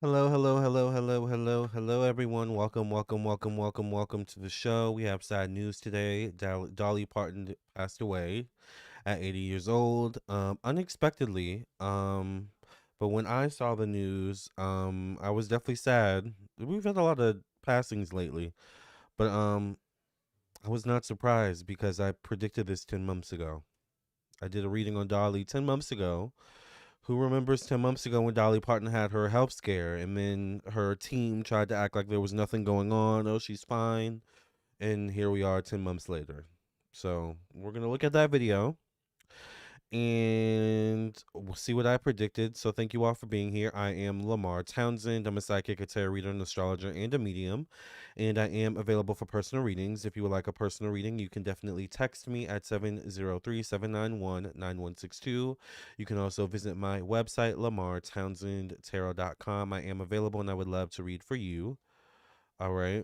Hello, hello, hello, hello, hello, hello, everyone. Welcome, welcome, welcome, welcome, welcome to the show. We have sad news today. Dolly Parton passed away at 80 years old, unexpectedly. But when I saw the news, I was definitely sad. We've had a lot of passings lately, but I was not surprised because I predicted this 10 months ago. I did a reading on Dolly 10 months ago. Who remembers 10 months ago when Dolly Parton had her health scare and then her team tried to act like there was nothing going on? Oh, she's fine. And here we are 10 months later. So we're going to look at that video and we'll see what I predicted. So thank you all for being here. I am Lamarr Townsend. I'm a psychic, a tarot reader, an astrologer, and a medium. And I am available for personal readings. If you would like a personal reading, you can definitely text me at 703-791-9162. You can also visit my website, lamartownsendtarot.com. I am available and I would love to read for you. All right.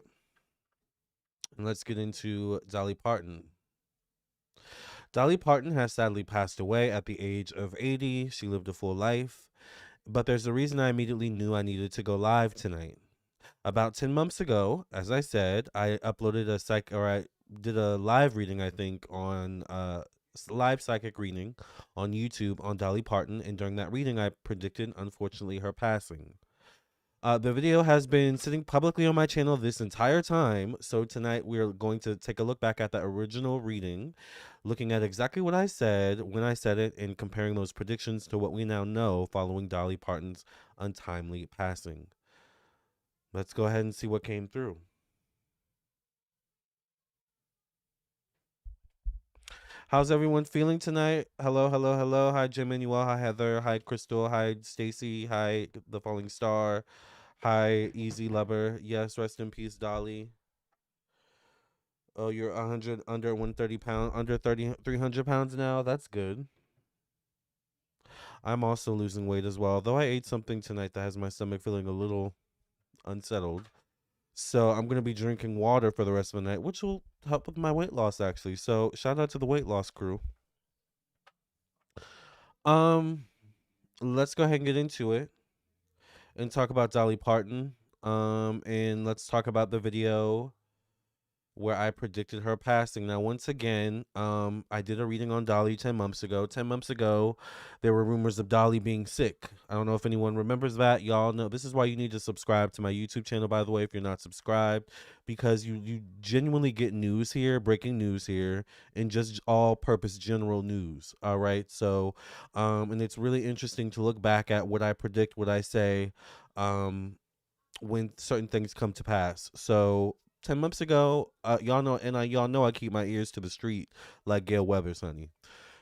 And let's get into Dolly Parton. Dolly Parton has sadly passed away at the age of 80. She lived a full life. But there's a reason I immediately knew I needed to go live tonight. About 10 months ago, as I said, I uploaded I did a live reading, I think, on live psychic reading on YouTube on Dolly Parton. And during that reading, I predicted, unfortunately, her passing. The video has been sitting publicly on my channel this entire time, so tonight we're going to take a look back at the original reading, looking at exactly what I said when I said it, and comparing those predictions to what we now know following Dolly Parton's untimely passing. Let's go ahead and see what came through. How's everyone feeling tonight? Hello, hello, hello. Hi, Jim Manuel. Hi, Heather. Hi, Crystal. Hi, Stacy. Hi, The Falling Star. Hi, Easy Lover. Yes, rest in peace, Dolly. Oh, you're 100 under 130 pounds, under 300 pounds now. That's good. I'm also losing weight as well, though I ate something tonight that has my stomach feeling a little unsettled. So I'm gonna be drinking water for the rest of the night, which will help with my weight loss actually. So shout out to the weight loss crew. Um, let's go ahead and get into it and talk about Dolly Parton. And let's talk about the video where I predicted her passing. Now, once again, I did a reading on Dolly 10 months ago. 10 months ago, there were rumors of Dolly being sick. I don't know if anyone remembers that. Y'all know this is why you need to subscribe to my YouTube channel, by the way, if you're not subscribed, because you genuinely get news here, breaking news here, and just all purpose general news. All right. So, and it's really interesting to look back at what I predict, what I say, when certain things come to pass. So 10 months ago, y'all know, and y'all know I keep my ears to the street like Gail Weathers, honey.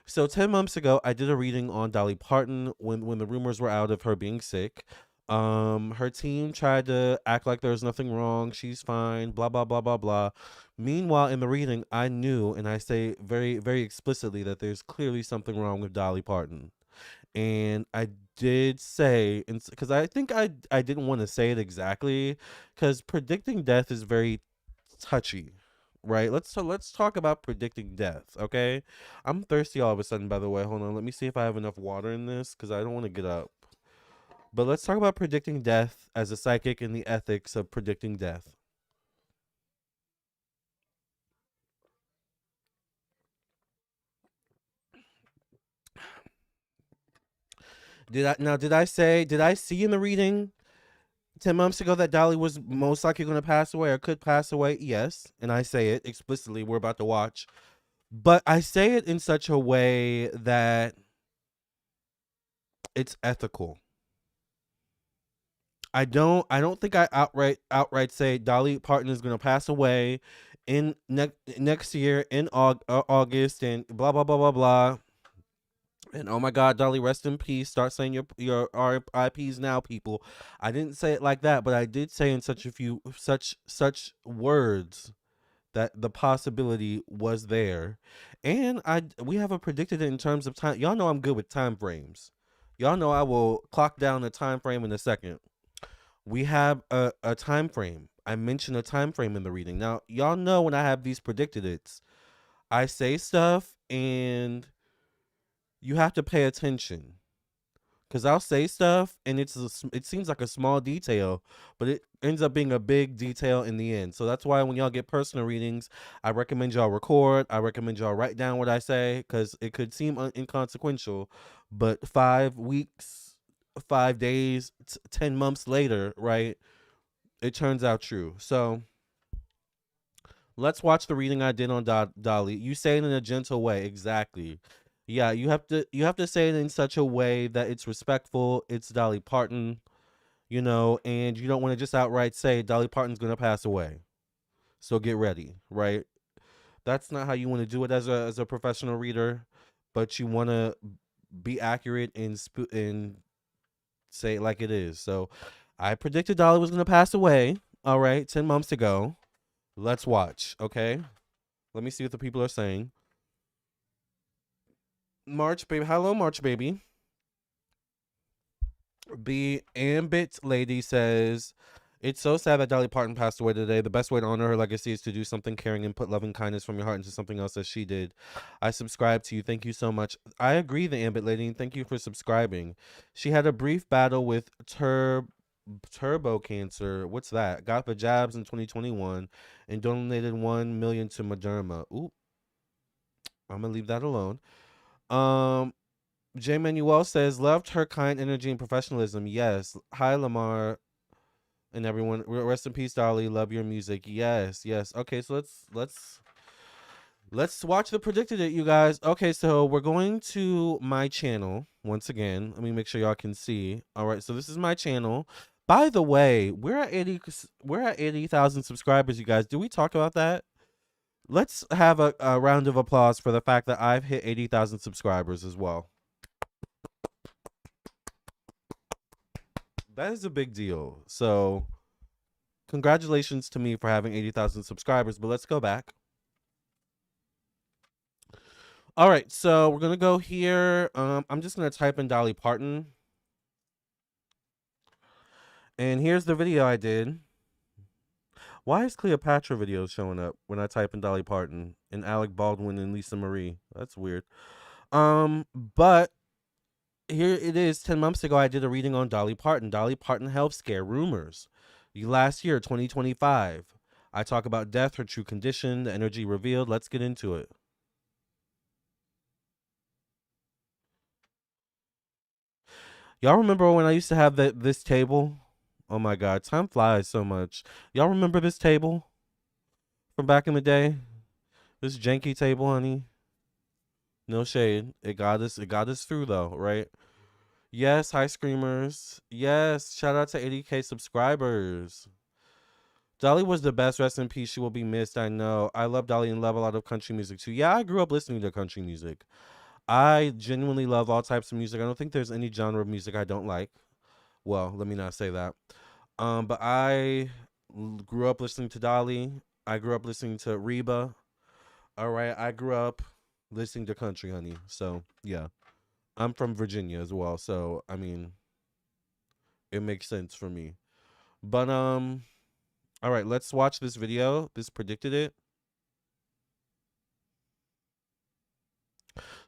So 10 months ago, I did a reading on Dolly Parton when the rumors were out of her being sick. Her team tried to act like there was nothing wrong. She's fine, blah, blah, blah, blah, blah. Meanwhile, in the reading, I knew, and I say very, very explicitly that there's clearly something wrong with Dolly Parton. And I did say, because I think I didn't want to say it exactly, because predicting death is very touchy, right? Let's talk about predicting death, okay? I'm thirsty all of a sudden, by the way. Hold on, let me see if I have enough water in this, because I don't want to get up. But let's talk about predicting death as a psychic and the ethics of predicting death. Did I see in the reading 10 months ago that Dolly was most likely going to pass away or could pass away? Yes. And I say it explicitly. We're about to watch. But I say it in such a way that it's ethical. I don't think I outright say Dolly Parton is going to pass away in next year in August and blah blah blah blah blah. And oh my God, Dolly, rest in peace. Start saying your RIPs now, people. I didn't say it like that, but I did say in such words that the possibility was there, and we have a predicted it in terms of time. Y'all know I'm good with time frames. Y'all know I will clock down a time frame in a second. We have a time frame. I mentioned a time frame in the reading. Now, y'all know when I have these predicted it's, I say stuff and you have to pay attention. Because I'll say stuff and it seems like a small detail, but it ends up being a big detail in the end. So that's why when y'all get personal readings, I recommend y'all record. I recommend y'all write down what I say, because it could seem inconsequential, but 5 weeks, 5 days, 10 months later, right? It turns out true. So let's watch the reading I did on Dolly. You say it in a gentle way, exactly. Yeah, you have to say it in such a way that it's respectful. It's Dolly Parton, and you don't want to just outright say Dolly Parton's gonna pass away. So get ready, right? That's not how you want to do it as a professional reader, but you want to be accurate and say it like it is. So I predicted Dolly was gonna pass away. All right, 10 months ago. Let's watch, okay? Let me see what the people are saying. March baby, hello March baby. The Ambit lady says, "It's so sad that Dolly Parton passed away today. The best way to honor her legacy is to do something caring and put loving kindness from your heart into something else as she did. I subscribe to you. Thank you so much." I agree, the Ambit lady, and thank you for subscribing. She had a brief battle with turbo cancer. What's that? Got the jabs in 2021 and donated 1 million to Moderna. Ooh, I'm gonna leave that alone. Um, J. Manuel says, "Loved her kind energy and professionalism. Yes. Hi, Lamarr and everyone. Rest in peace, Dolly. Love your music. Yes, yes. Okay, so let's watch the predicted it, you guys. Okay, so we're going to my channel once again. Let me make sure y'all can see. All right, so this is my channel. By the way, we're at 80,000 subscribers, you guys. Do we talk about that? Let's have a round of applause for the fact that I've hit 80,000 subscribers as well. That is a big deal. So, congratulations to me for having 80,000 subscribers. But let's go back. All right, so we're gonna go here. I'm just gonna type in Dolly Parton, and here's the video I did. Why is Cleopatra videos showing up when I type in Dolly Parton and Alec Baldwin and Lisa Marie? That's weird. But here it is. 10 months ago, I did a reading on Dolly Parton. Dolly Parton health scare rumors. Last year, 2025. I talk about death, her true condition, the energy revealed. Let's get into it. Y'all remember when I used to have this table? Oh my God, time flies so much. Y'all remember this table from back in the day? This janky table, honey. No shade. It got us. It got us through though, right? Yes, hi screamers. Yes, shout out to 80K subscribers. Dolly was the best. Rest in peace. She will be missed. I know. I love Dolly and love a lot of country music too. Yeah, I grew up listening to country music. I genuinely love all types of music. I don't think there's any genre of music I don't like. Well, let me not say that. But I grew up listening to Dolly. I grew up listening to Reba. All right, I grew up listening to country, honey. So yeah, I'm from Virginia as well. So I mean, it makes sense for me. But all right, let's watch this video. This predicted it.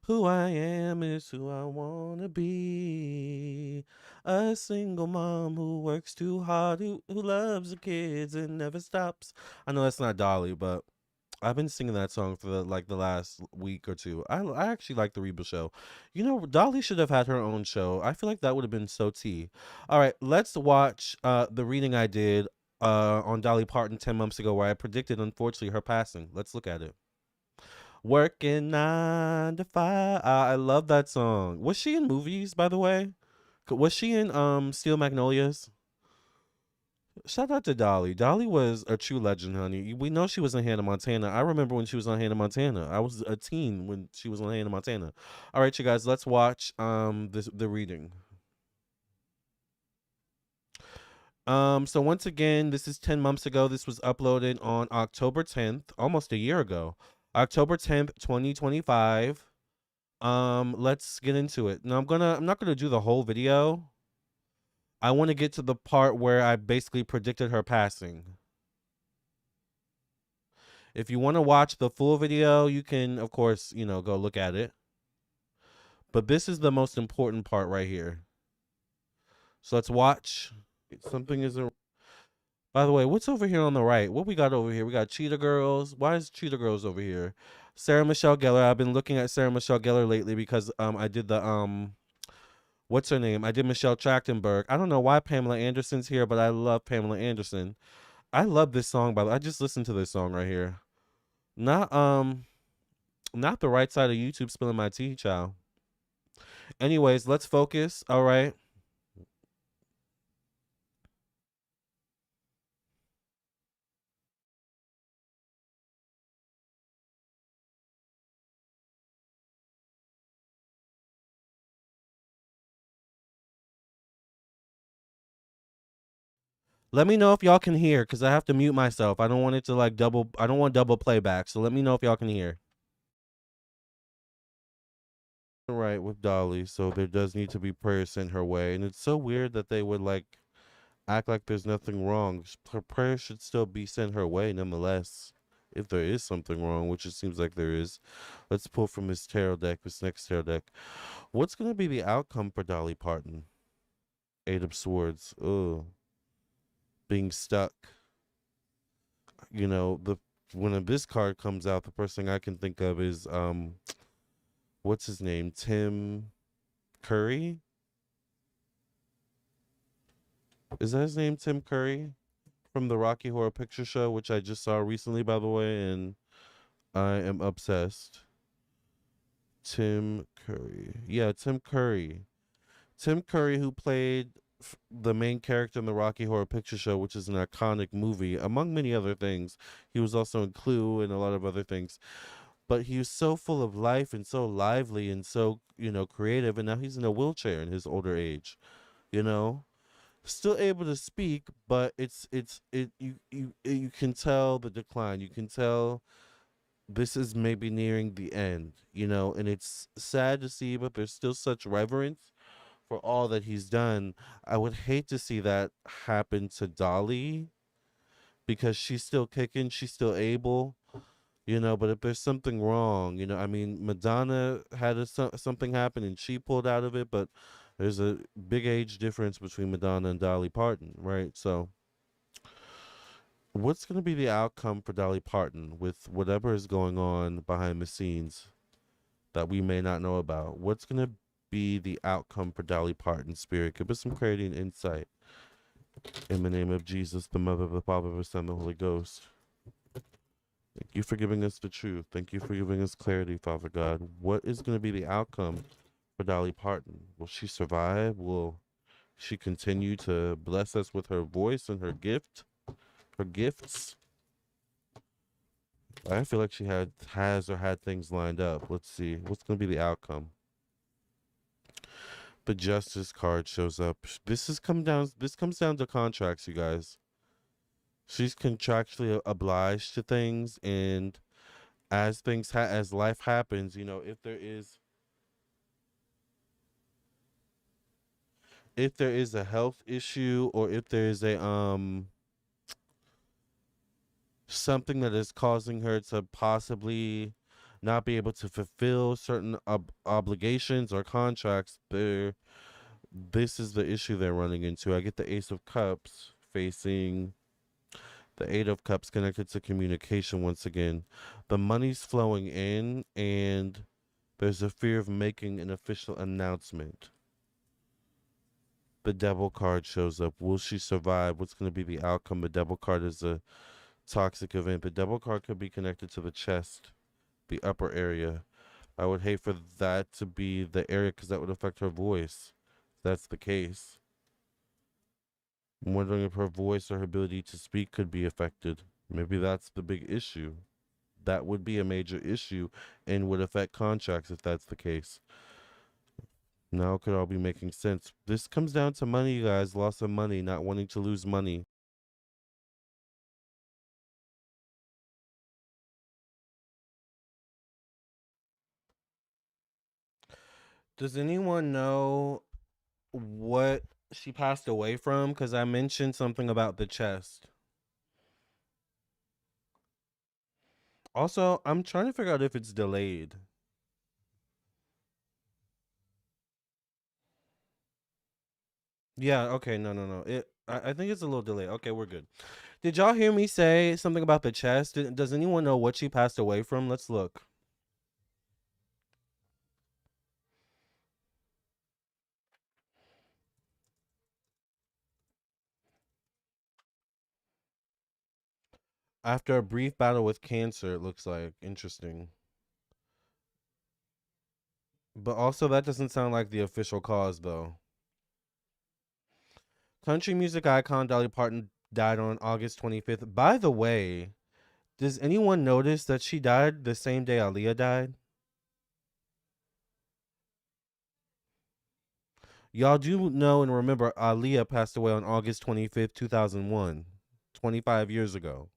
Who I am is who I wanna be. A single mom who works too hard, who loves the kids and never stops. I know that's not Dolly, but I've been singing that song for the last week or two. I actually like the Reba show. Dolly should have had her own show. I feel like that would have been so tea. All right, let's watch the reading I did on Dolly Parton 10 months ago, where I predicted, unfortunately, her passing. Let's look at it. Working 9 to 5. I love that song. Was she in movies, by the way? Was she in Steel Magnolias? Shout out to Dolly. Dolly was a true legend, honey. We know she was in Hannah Montana. I remember when she was on Hannah Montana. I was a teen when she was on Hannah Montana. All right, you guys, let's watch the reading. So once again, this is 10 months ago. This was uploaded on October 10th, almost a year ago. October 10th, 2025. Let's get into it. Now I'm not gonna do the whole video. I want to get to the part where I basically predicted her passing. If you want to watch the full video, you can, of course, go look at it. But this is the most important part right here. So let's watch. Something isn't. By the way, what's over here on the right? What we got over here? We got Cheetah Girls. Why is Cheetah Girls over here? Sarah Michelle Gellar. I've been looking at Sarah Michelle Gellar lately because I did the what's her name? I did Michelle Trachtenberg. I don't know why Pamela Anderson's here, but I love Pamela Anderson. I love this song by the way. I just listened to this song right here. Not not the right side of YouTube spilling my tea, child. Anyways, let's focus. All right. Let me know if y'all can hear because I have to mute myself. I don't want it to like double. I don't want double playback. So let me know if y'all can hear. Right with Dolly, so there does need to be prayer sent her way, and it's so weird that they would like act like there's nothing wrong. Her prayer should still be sent her way, nonetheless. If there is something wrong, which it seems like there is, let's pull from this tarot deck. This next tarot deck. What's gonna be the outcome for Dolly Parton? Eight of Swords. Ugh, being stuck. You know, the when this card comes out, the first thing I can think of is what's his name? Tim Curry? Is that his name? Tim Curry? From the Rocky Horror Picture Show, which I just saw recently, by the way, and I am obsessed. Tim Curry. Yeah, Tim Curry. Tim Curry, who played the main character in the Rocky Horror Picture Show, which is an iconic movie, among many other things. He was also in Clue and a lot of other things. But he was so full of life and so lively and so, creative. And now he's in a wheelchair in his older age, you know? Still able to speak, but you can tell the decline. You can tell this is maybe nearing the end, and it's sad to see, but there's still such reverence for all that he's done. I would hate to see that happen to Dolly because she's still kicking, she's still able, but if there's something wrong, I mean, Madonna had something happen and she pulled out of it, but there's a big age difference between Madonna and Dolly Parton, right? So what's going to be the outcome for Dolly Parton with whatever is going on behind the scenes that we may not know about? What's going to be the outcome for Dolly Parton, Spirit? Give us some clarity and insight. In the name of Jesus, the Mother, the Father, the Son, the Holy Ghost. Thank you for giving us the truth. Thank you for giving us clarity, Father God. What is going to be the outcome for Dolly Parton? Will she survive? Will she continue to bless us with her voice and her gifts? I feel like she had things lined up. Let's see. What's going to be the outcome? The Justice card shows up. This comes down to contracts, you guys. She's contractually obliged to things, and as life happens, if there is a health issue, or if there is a something that is causing her to possibly not be able to fulfill certain obligations or contracts, this is the issue they're running into. I get the Ace of Cups facing the Eight of Cups, connected to communication once again. The money's flowing in, and there's a fear of making an official announcement. The Devil card shows up. Will she survive? What's going to be the outcome? The Devil card is a toxic event. The Devil card could be connected to the chest, the upper area. I would hate for that to be the area because that would affect her voice. If that's the case. I'm wondering if her voice or her ability to speak could be affected. Maybe that's the big issue. That would be a major issue and would affect contracts if that's the case. Now it could all be making sense. This comes down to money, you guys. Loss of money, not wanting to lose money. Does anyone know what she passed away from? Because I mentioned something about the chest. Also, I'm trying to figure out if it's delayed. Yeah, okay, no. I think it's a little delayed. Okay, we're good. Did y'all hear me say something about the chest? Does anyone know what she passed away from? Let's look. After a brief battle with cancer, it looks like. Interesting. But also, that doesn't sound like the official cause, though. Country music icon Dolly Parton died on August 25th. By the way, does anyone notice that she died the same day Aaliyah died? Y'all do know and remember Aaliyah passed away on August 25th, 2001, 25 years ago.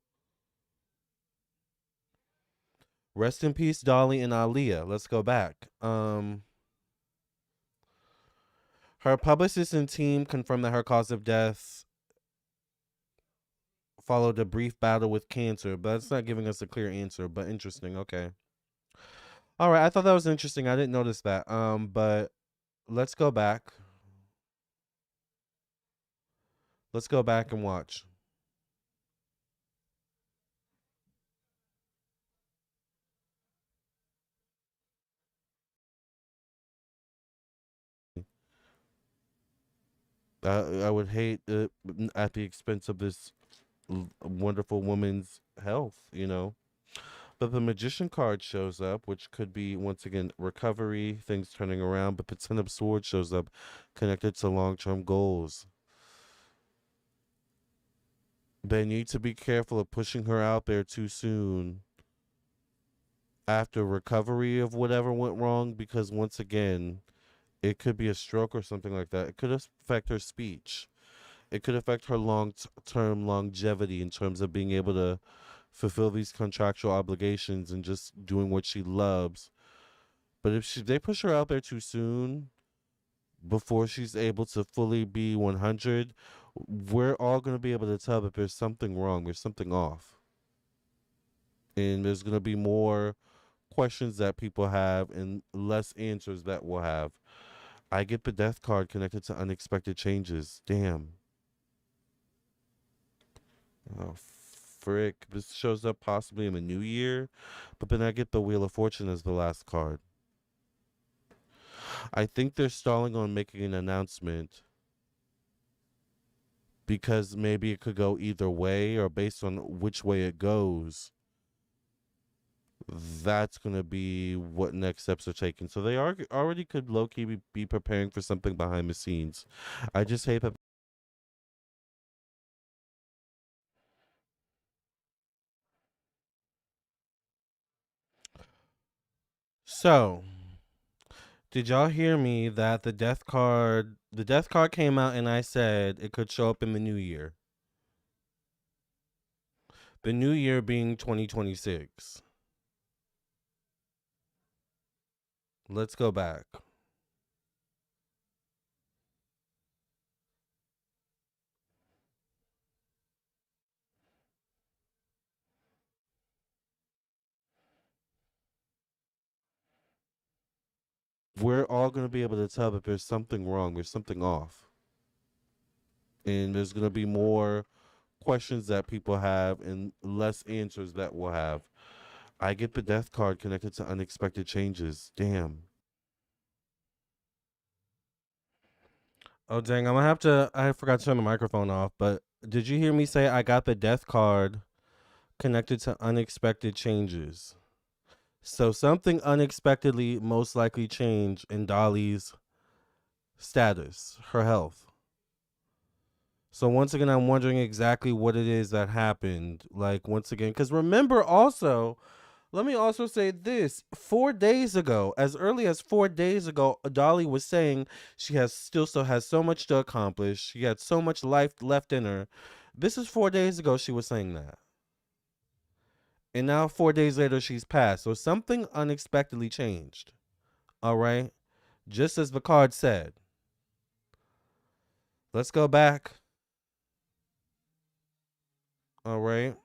Rest in peace, Dolly and Aaliyah. Let's go back. Her publicist and team confirmed that her cause of death followed a brief battle with cancer, but it's not giving us a clear answer. But interesting. Okay. All right. I thought that was interesting. I didn't notice that. But let's go back. Let's go back and watch. I would hate at the expense of this wonderful woman's health. But the magician card shows up, which could be once again recovery, things turning around. But the ten of swords shows up, connected to long-term goals. They need to be careful of pushing her out there too soon after recovery of whatever went wrong, because once again, it could be a stroke or something like that. It could affect her speech. It could affect her long-term longevity in terms of being able to fulfill these contractual obligations and just doing what she loves. But if they push her out there too soon, before she's able to fully be 100, we're all going to be able to tell that there's something wrong, there's something off. And there's going to be more questions that people have and less answers that we'll have. I get the death card connected to unexpected changes. Damn. Oh, frick. This shows up possibly in the new year, but then I get the Wheel of Fortune as the last card. I think they're stalling on making an announcement because maybe it could go either way, or based on which way it goes, that's going to be what next steps are taken. So they are already could low key be preparing for something behind the scenes. I just hate that. So, did y'all hear me that the death card came out and I said it could show up in the new year. The new year being 2026. Let's go back. We're all going to be able to tell that there's something wrong, there's something off. And there's going to be more questions that people have and less answers that we'll have. I get the death card connected to unexpected changes. Damn. Oh dang, I'm gonna have to I forgot to turn the microphone off, but did you hear me say I got the death card connected to unexpected changes? So something unexpectedly most likely changed in Dolly's status, her health. So once again, I'm wondering exactly what it is that happened. Like once again, because remember also, let me also say this: 4 days ago, as early as 4 days ago, Dolly was saying she has still has so much to accomplish. She had so much life left in her. This is 4 days ago. She was saying that, and now 4 days later, she's passed. So something unexpectedly changed. All right, just as the card said. Let's go back. All right,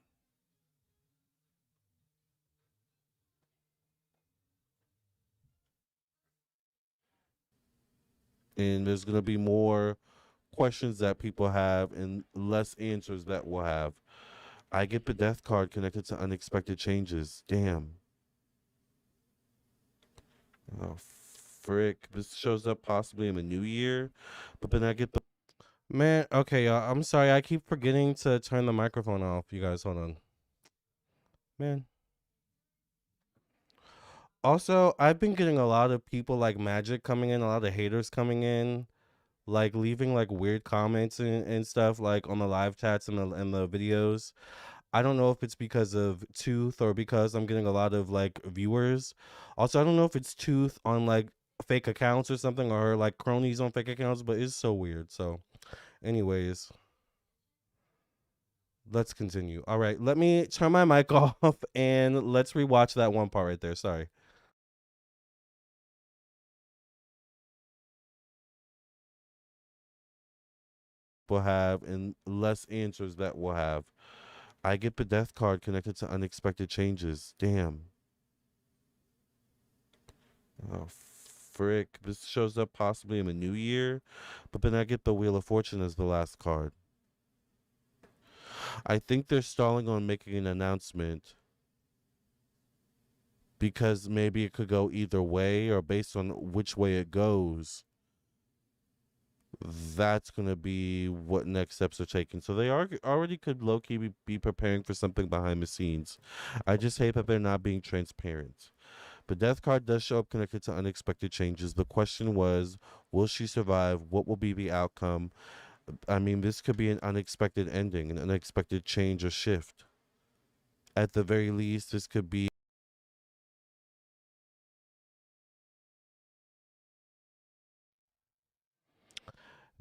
and there's gonna be more questions that people have and less answers that we'll have. I get the death card connected to unexpected changes. Damn. Oh, frick. This shows up possibly in the new year, but then I get the. Man, okay, y'all. I'm sorry. I keep forgetting to turn the microphone off. You guys, hold on. Man. Also, I've been getting a lot of people like Magic coming in, a lot of haters coming in, like leaving like weird comments and stuff like on the live chats and the videos. I don't know if it's because of Tooth or because I'm getting a lot of like viewers. Also, I don't know if it's Tooth on like fake accounts or something or like cronies on fake accounts, but it's so weird. So, anyways, let's continue. All right, let me turn my mic off and let's rewatch that one part right there. Sorry. We'll have and less answers that we'll have. I get the death card connected to unexpected changes. Damn. Oh, frick. This shows up possibly in the new year, but then I get the Wheel of Fortune as the last card. I think they're stalling on making an announcement because maybe it could go either way, or based on which way it goes, that's going to be what next steps are taken. So they are already could low-key be preparing for something behind the scenes. I just hate that they're not being transparent. The death card does show up connected to unexpected changes. The question was, will she survive? What will be the outcome? I mean, this could be an unexpected ending, an unexpected change or shift. At the very least, this could be.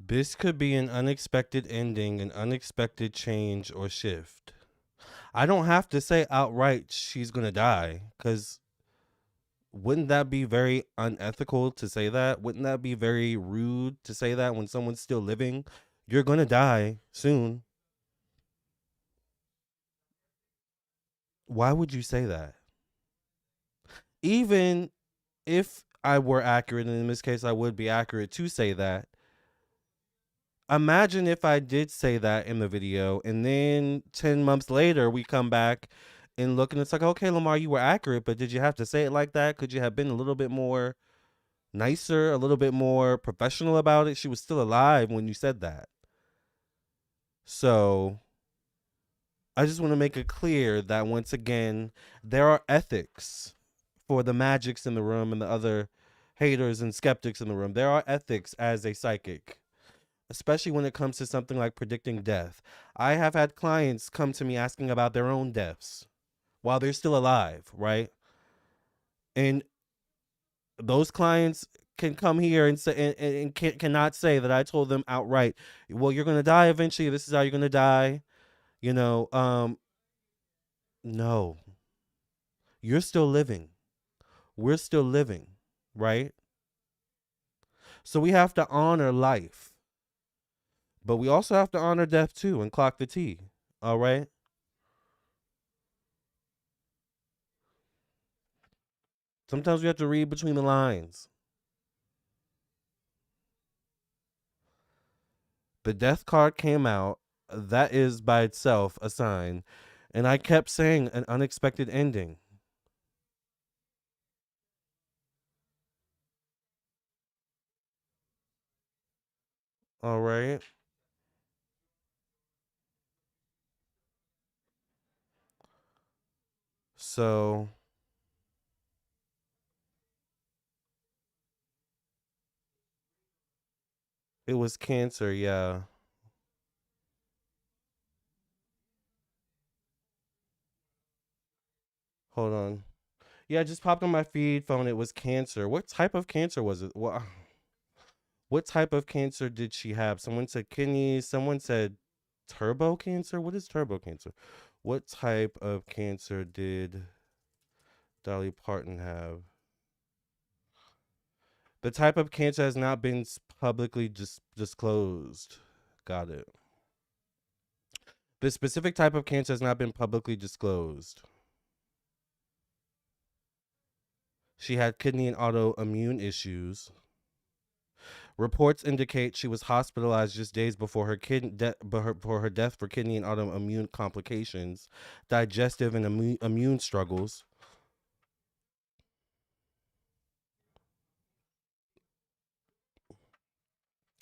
This could be an unexpected ending, an unexpected change or shift. I don't have to say outright she's gonna die, because wouldn't that be very unethical to say that? Wouldn't that be very rude to say that when someone's still living? You're gonna die soon. Why would you say that? Even if I were accurate, and in this case I would be accurate to say that, imagine if I did say that in the video and then 10 months later we come back and look and it's like, okay, Lamarr, you were accurate, but did you have to say it like that? Could you have been a little bit more nicer, a little bit more professional about it? She was still alive when you said that. So I just want to make it clear that once again, there are ethics for the magics in the room and the other haters and skeptics in the room. There are ethics as a psychic, especially when it comes to something like predicting death. I have had clients come to me asking about their own deaths while they're still alive, right? And those clients can come here and say and cannot say that I told them outright, well, you're going to die eventually. This is how you're going to die. You know, no, you're still living. We're still living, right? So we have to honor life, but we also have to honor death too and clock the T. All right. Sometimes we have to read between the lines. The death card came out. That is by itself a sign. And I kept saying an unexpected ending. All right. So it was Cancer. Yeah. Hold on. Yeah, it just popped on my feed phone. It was Cancer. What type of cancer was it? What type of cancer did she have? Someone said kidneys. Someone said turbo cancer. What is turbo cancer? What type of cancer did Dolly Parton have? The type of cancer has not been publicly disclosed. Got it. The specific type of cancer has not been publicly disclosed. She had kidney and autoimmune issues. Reports indicate she was hospitalized just days before for her death for kidney and autoimmune complications, digestive and immune struggles.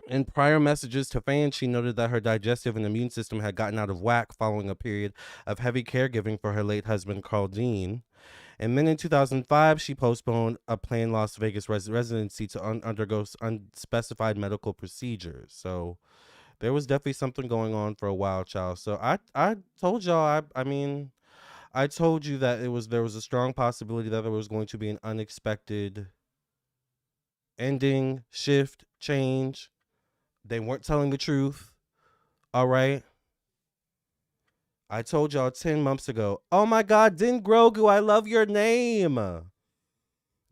In prior messages to fans, she noted that her digestive and immune system had gotten out of whack following a period of heavy caregiving for her late husband, Carl Dean. And then in 2005, she postponed a planned Las Vegas residency to undergo unspecified medical procedures. So there was definitely something going on for a while, child. So I told y'all, I mean, I told you that there was a strong possibility that there was going to be an unexpected ending, shift, change. They weren't telling the truth. All right. I told y'all 10 months ago. Oh my God, Din Grogu, I love your name.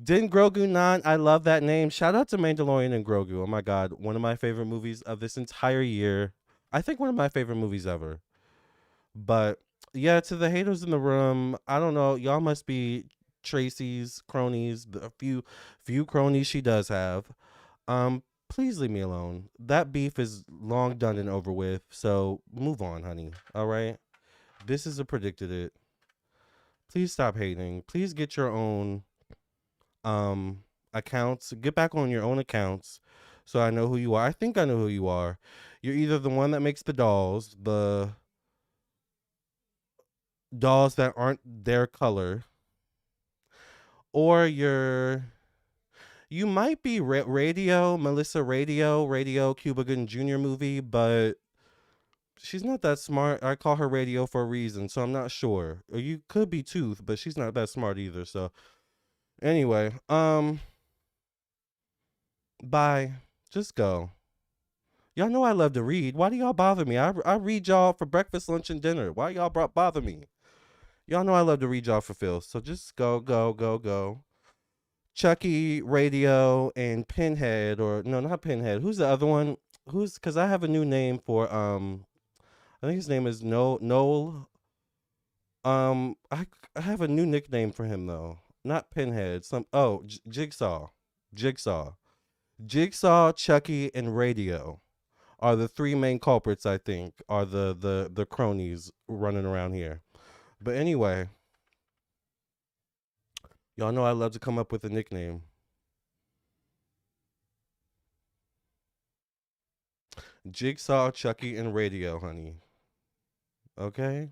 Din Grogu 9, I love that name. Shout out to Mandalorian and Grogu. Oh my God, one of my favorite movies of this entire year. I think one of my favorite movies ever. But yeah, to the haters in the room, I don't know. Y'all must be Tracy's cronies, the few cronies she does have. Please leave me alone. That beef is long done and over with. So move on, honey. All right. This is a predicted it. Please stop hating. Please get your own accounts. Get back on your own accounts so I know who you are. I think I know who you are. You're either the one that makes the dolls that aren't their color, or you might be Radio, Melissa Radio Cuba Gooding Jr. movie, but she's not that smart. I call her Radio for a reason, so I'm not sure. Or you could be Tooth, but she's not that smart either. So anyway, bye. Just go. Y'all know I love to read. Why do y'all bother me? I read y'all for breakfast, lunch, and dinner. Why y'all bother me? Y'all know I love to read y'all for Phil. So just go, go, go, go. Chucky, Radio, and Pinhead, or no, not Pinhead. Who's the other one? Because I have a new name for I think his name is Noel. I have a new nickname for him though. Not Pinhead. Jigsaw, Jigsaw, Jigsaw, Chucky, and Radio are the three main culprits. I think are the cronies running around here. But anyway, y'all know I love to come up with a nickname. Jigsaw, Chucky, and Radio, honey. Okay?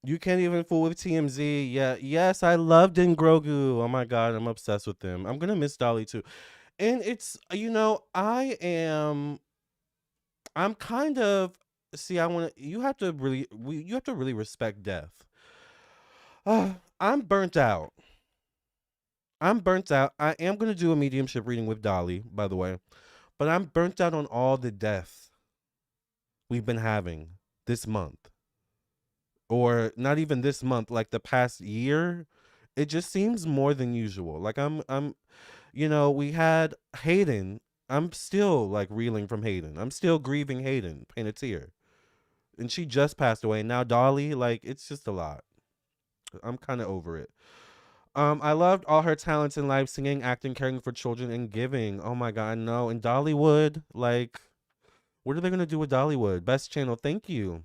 You can't even fool with TMZ. Yeah, yes, I loved in Grogu. Oh my god, I'm obsessed with them. I'm gonna miss Dolly too. And it's I'm kind of see, I wanna you have to really respect death. I'm burnt out. I'm burnt out. I am gonna do a mediumship reading with Dolly, by the way. But I'm burnt out on all the death we've been having this month. Or not even this month, like the past year. It just seems more than usual. Like we had Hayden. I'm still like reeling from Hayden. I'm still grieving Hayden, pain a tear. And she just passed away. Now Dolly, like it's just a lot. I'm kind of over it. I loved all her talents in live singing, acting, caring for children, and giving. Oh my god, no. And Dollywood, like, what are they gonna do with Dollywood? Best channel, thank you.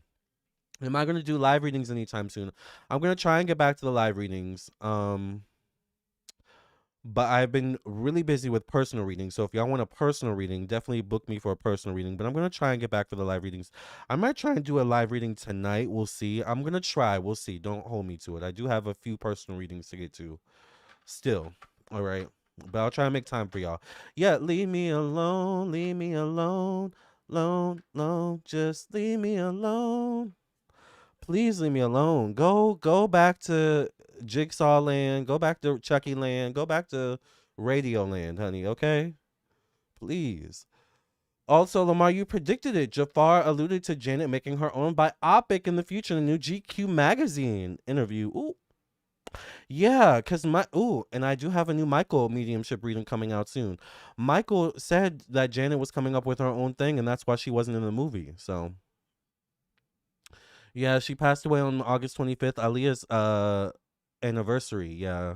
Am I gonna do live readings anytime soon? I'm gonna try and get back to the live readings. But I've been really busy with personal readings. So if y'all want a personal reading, definitely book me for a personal reading. But I'm gonna try and get back for the live readings. I might try and do a live reading tonight. We'll see. I'm gonna try. We'll see. Don't hold me to it. I do have a few personal readings to get to still. All right. But I'll try and make time for y'all. Yeah, leave me alone. Leave me alone. Alone. Just leave me alone. Please leave me alone. Go back to Jigsaw Land. Go back to Chucky Land. Go back to Radio Land, honey. Okay, please. Also, Lamarr, you predicted it. Jafar alluded to Janet making her own biopic in the future in a new GQ magazine interview. Ooh, yeah, and I do have a new Michael mediumship reading coming out soon. Michael said that Janet was coming up with her own thing, and that's why she wasn't in the movie. So yeah, she passed away on August 25th, Aaliyah's anniversary. Yeah.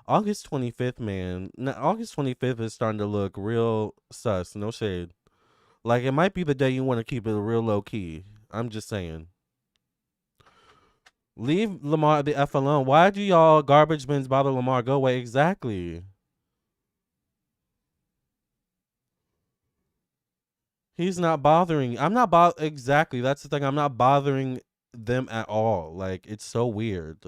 August 25th, man. Now, August 25th is starting to look real sus. No shade. Like, it might be the day you want to keep it real low key. I'm just saying. Leave Lamarr the F alone. Why do y'all garbage bins bother Lamarr? Go away. Exactly. He's not bothering. I'm not exactly. That's the thing. I'm not bothering them at all. Like, it's so weird.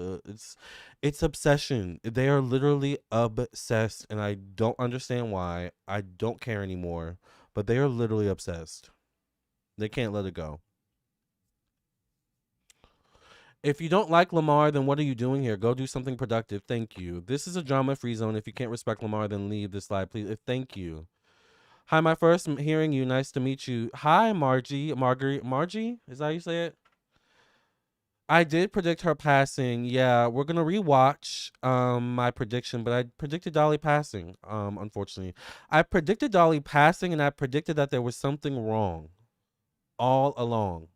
It's obsession. They are literally obsessed, and I don't understand why. I don't care anymore. But they are literally obsessed. They can't let it go. If you don't like Lamarr, then what are you doing here? Go do something productive. Thank you. This is a drama-free zone. If you can't respect Lamarr, then leave this live, please. Thank you. Hi, my first hearing you. Nice to meet you. Hi, Margie. Margie? Is that how you say it? I did predict her passing. Yeah, we're gonna rewatch my prediction, but I predicted Dolly passing. Unfortunately. I predicted Dolly passing, and I predicted that there was something wrong all along.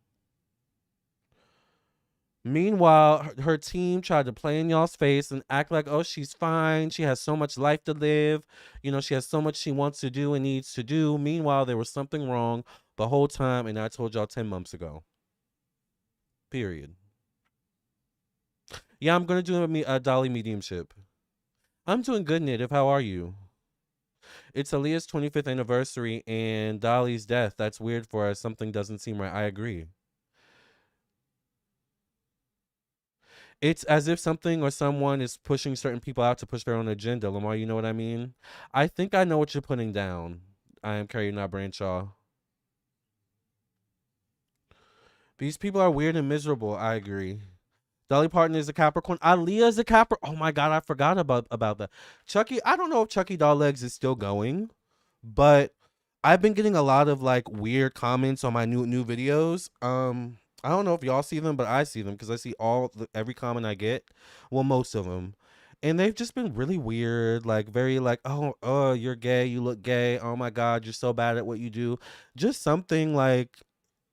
Meanwhile, her team tried to play in y'all's face and act like, oh, she's fine. She has so much life to live. You know, she has so much she wants to do and needs to do. Meanwhile, there was something wrong the whole time, and I told y'all 10 months ago. Period. Yeah, I'm going to do a Dolly mediumship. I'm doing good, Native. How are you? It's Aaliyah's 25th anniversary and Dolly's death. That's weird for us. Something doesn't seem right. I agree. It's as if something or someone is pushing certain people out to push their own agenda. Lamarr, you know what I mean? I think I know what you're putting down. I am Carrie, not Branshaw. These people are weird and miserable. I agree. Dolly Parton is a Capricorn. Aaliyah is a Capricorn. Oh my God, I forgot about that. Chucky, I don't know if Chucky Doll Legs is still going, but I've been getting a lot of like weird comments on my new videos. I don't know if y'all see them, but I see them because I see every comment I get. Well, most of them. And they've just been really weird, like very like, oh, you're gay, you look gay. Oh my God, you're so bad at what you do. Just something like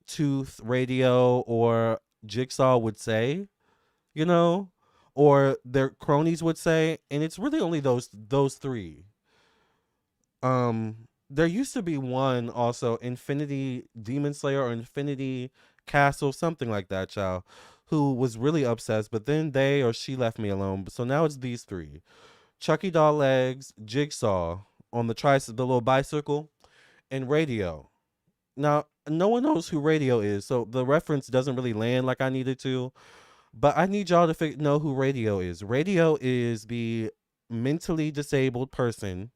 Tooth, Radio, or Jigsaw would say, you know, or their cronies would say, and it's really only those three. There used to be one also, Infinity Demon Slayer or Infinity Castle, something like that, child, who was really obsessed, but then they or she left me alone. So now it's these three: Chucky Doll Legs, Jigsaw on the little bicycle, and Radio. Now, no one knows who Radio is, so the reference doesn't really land like I needed to. But I need y'all to know who Radio is. Radio is the mentally disabled person.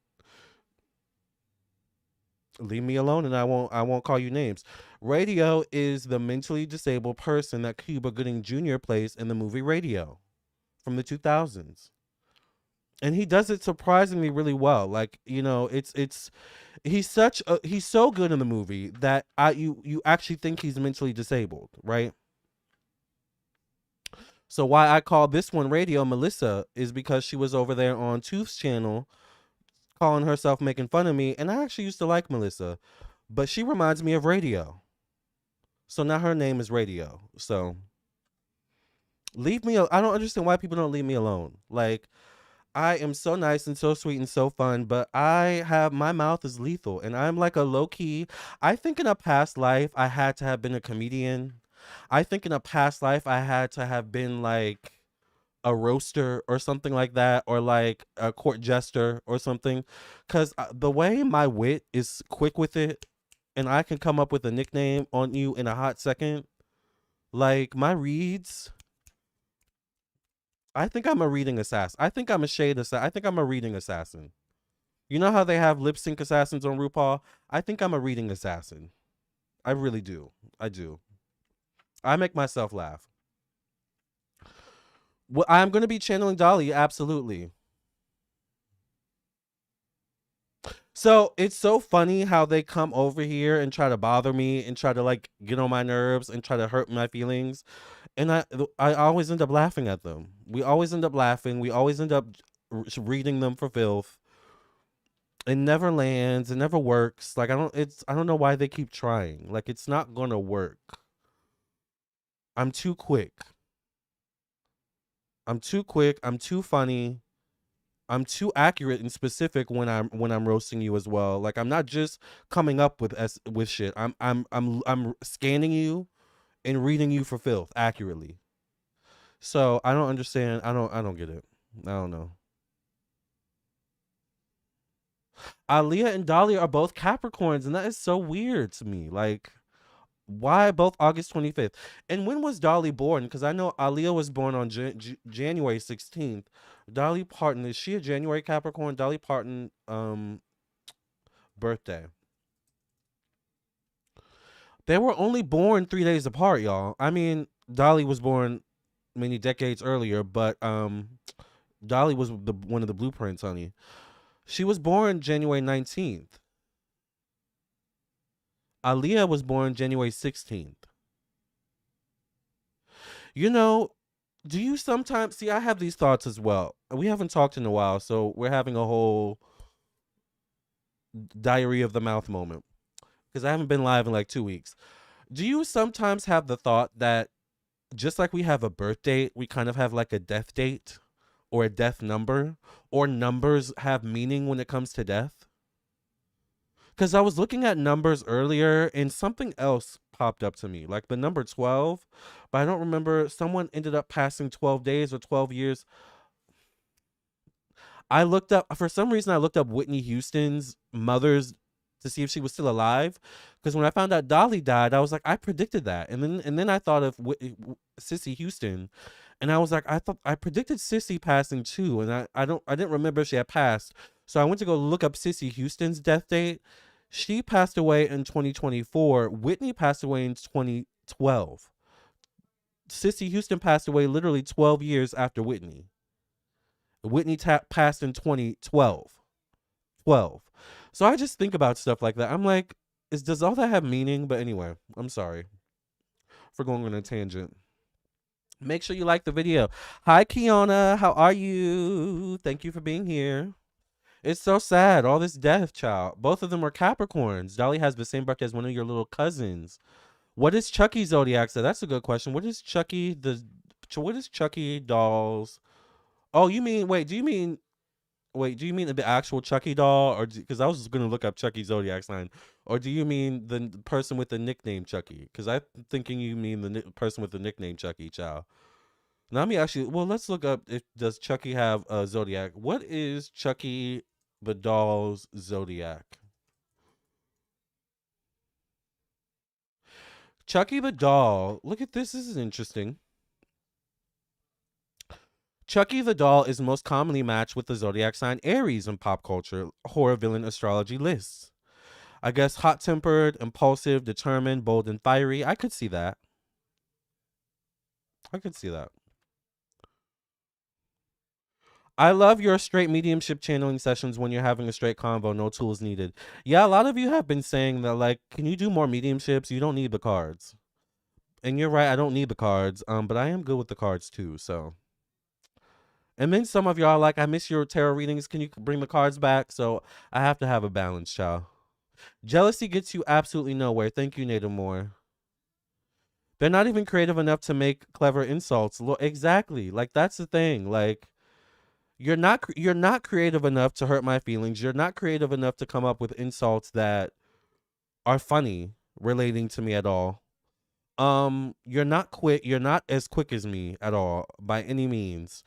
Leave me alone, and I won't call you names. Radio is the mentally disabled person that Cuba Gooding Jr. plays in the movie Radio from the 2000s. And he does it surprisingly really well. Like, you know, he's so good in the movie that you actually think he's mentally disabled, right? So why I call this one Radio Melissa is because she was over there on Tooth's channel calling herself making fun of me, and I actually used to like Melissa, but she reminds me of Radio. So now her name is Radio. So leave me. I don't understand why people don't leave me alone. Like, I am so nice and so sweet and so fun, but my mouth is lethal, and I'm like a low key. I think in a past life I had to have been a comedian. I think in a past life I had to have been like a roaster or something like that, or like a court jester or something, because the way my wit is quick with it, and I can come up with a nickname on you in a hot second. Like my reads, I think I'm a reading assassin. I think I'm a shade assassin. I think I'm a reading assassin. You know how they have lip sync assassins on RuPaul? I think I'm a reading assassin. I really do. I do. I make myself laugh. Well, I'm going to be channeling Dolly, absolutely. So it's so funny how they come over here and try to bother me and try to like get on my nerves and try to hurt my feelings. And I always end up laughing at them. We always end up laughing. We always end up reading them for filth. It never lands. It never works. Like I don't know why they keep trying. Like it's not going to work. I'm too quick. I'm too quick. I'm too funny. I'm too accurate and specific when I'm roasting you as well. Like I'm not just coming up with shit. I'm scanning you and reading you for filth accurately. So I don't understand. I don't get it. I don't know. Aaliyah and Dolly are both Capricorns, and that is so weird to me. Like, why both August 25th? And when was Dolly born? Because I know Aaliyah was born on January 16th. Dolly Parton, is she a January Capricorn? Dolly Parton, birthday. They were only born 3 days apart, y'all. I mean, Dolly was born many decades earlier, but Dolly was one of the blueprints, honey. She was born January 19th. Aaliyah was born January 16th. You know, do you sometimes see? I have these thoughts as well. We haven't talked in a while, so we're having a whole diary of the mouth moment because I haven't been live in like 2 weeks. Do you sometimes have the thought that just like we have a birth date, we kind of have like a death date or a death number, or numbers have meaning when it comes to death? Because I was looking at numbers earlier and something else popped up to me, like the number 12, but I don't remember. Someone ended up passing 12 days or 12 years. I looked up, for some reason, I looked up Whitney Houston's mother's to see if she was still alive. Because when I found out Dolly died, I was like, I predicted that. And then I thought of Sissy Houston. And I was like, I thought I predicted Sissy passing too. And I didn't remember if she had passed. So I went to go look up Sissy Houston's death date. She passed away in 2024. Whitney passed away in 2012. Sissy Houston passed away literally 12 years after Whitney. Whitney passed in 2012. 12. So I just think about stuff like that. I'm like, does all that have meaning? But anyway, I'm sorry for going on a tangent. Make sure you like the video. Hi, Kiana. How are you? Thank you for being here. It's so sad. All this death, child. Both of them are Capricorns. Dolly has the same birthday as one of your little cousins. What is Chucky zodiac? So that's a good question. What is Chucky what is Chucky dolls? Oh, you mean wait, do you mean Wait, do you mean the actual Chucky doll, or because I was just gonna look up Chucky zodiac sign, or do you mean the person with the nickname Chucky? Because I'm thinking you mean the person with the nickname Chucky, child. Now let me actually. Well, let's look up if does Chucky have a zodiac. What is Chucky the doll's zodiac? Chucky the doll. Look at this. This is interesting. Chucky the doll is most commonly matched with the zodiac sign Aries in pop culture horror villain astrology lists. I guess hot tempered, impulsive, determined, bold, and fiery. I could see that. I could see that. I love your straight mediumship channeling sessions when you're having a straight convo, no tools needed. Yeah, a lot of you have been saying that, like, can you do more mediumships? You don't need the cards. And you're right, I don't need the cards. But I am good with the cards too, so. And then some of y'all are like, I miss your tarot readings. Can you bring the cards back? So I have to have a balance, child. Jealousy gets you absolutely nowhere. Thank you, Nader Moore. They're not even creative enough to make clever insults. Exactly. Like that's the thing. Like you're not creative enough to hurt my feelings. You're not creative enough to come up with insults that are funny relating to me at all. You're not as quick as me at all by any means.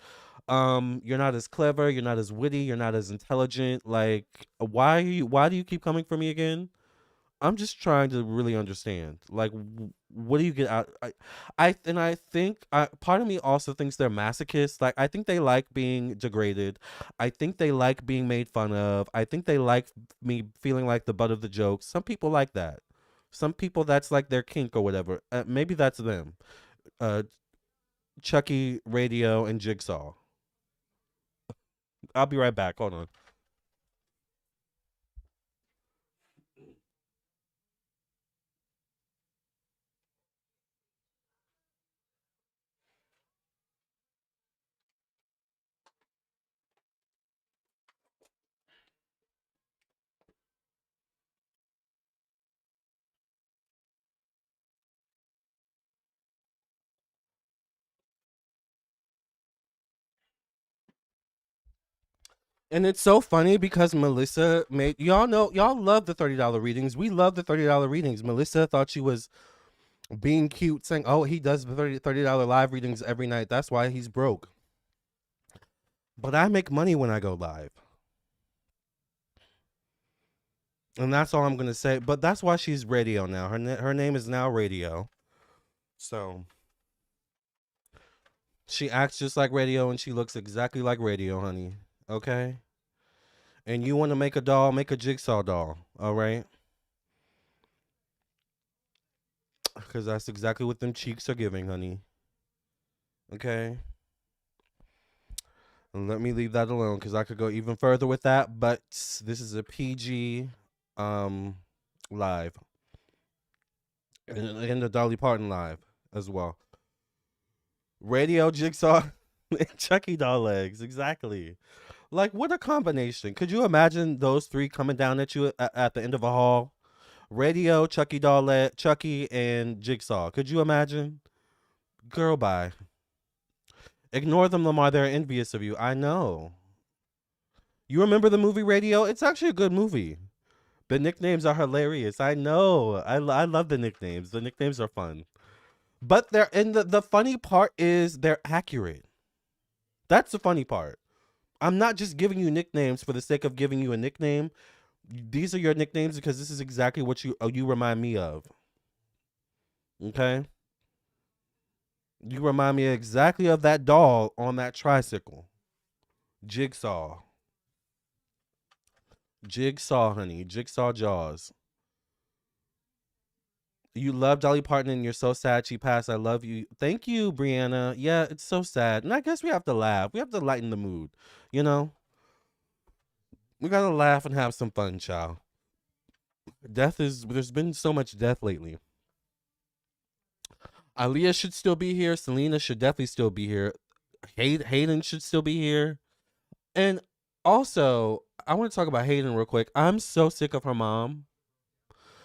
You're not as clever, you're not as witty, you're not as intelligent. Like why do you keep coming for me again? I'm just trying to really understand. Like, what do you get out? I think part of me also thinks they're masochists. Like, I think they like being degraded. I think they like being made fun of. I think they like me feeling like the butt of the joke. Some people like that. Some people that's like their kink or whatever. Maybe that's them. Uh, Chucky, Radio, and Jigsaw. I'll be right back. Hold on. And it's so funny because Melissa made y'all know y'all love the $30 readings. We love the $30 readings. Melissa thought she was being cute, saying, "Oh, he does the $30 live readings every night. That's why he's broke." But I make money when I go live, and that's all I'm gonna say. But that's why she's Radio now. Her name is now Radio. So she acts just like Radio, and she looks exactly like Radio, honey. Okay. And you want to make a doll, make a jigsaw doll. All right. Because that's exactly what them cheeks are giving, honey. Okay. And let me leave that alone because I could go even further with that. But this is a PG live. And the Dolly Parton live as well. Radio, jigsaw, and Chucky doll legs. Exactly. Like, what a combination. Could you imagine those three coming down at you at the end of a hall? Radio, Chucky doll leg, Chucky, and Jigsaw. Could you imagine? Girl, bye. Ignore them, Lamarr. They're envious of you. I know. You remember the movie Radio? It's actually a good movie. The nicknames are hilarious. I know. I love the nicknames. The nicknames are fun. But they're and the funny part is they're accurate. That's the funny part. I'm not just giving you nicknames for the sake of giving you a nickname. These are your nicknames because this is exactly what you remind me of. Okay? You remind me exactly of that doll on that tricycle. Jigsaw. Jigsaw, honey. Jigsaw Jaws. You love Dolly Parton and you're so sad she passed. I love you. Thank you, Brianna. Yeah, it's so sad. And I guess we have to laugh. We have to lighten the mood. You know? We gotta laugh and have some fun, child. There's been so much death lately. Aaliyah should still be here. Selena should definitely still be here. Hayden should still be here. And also, I want to talk about Hayden real quick. I'm so sick of her mom.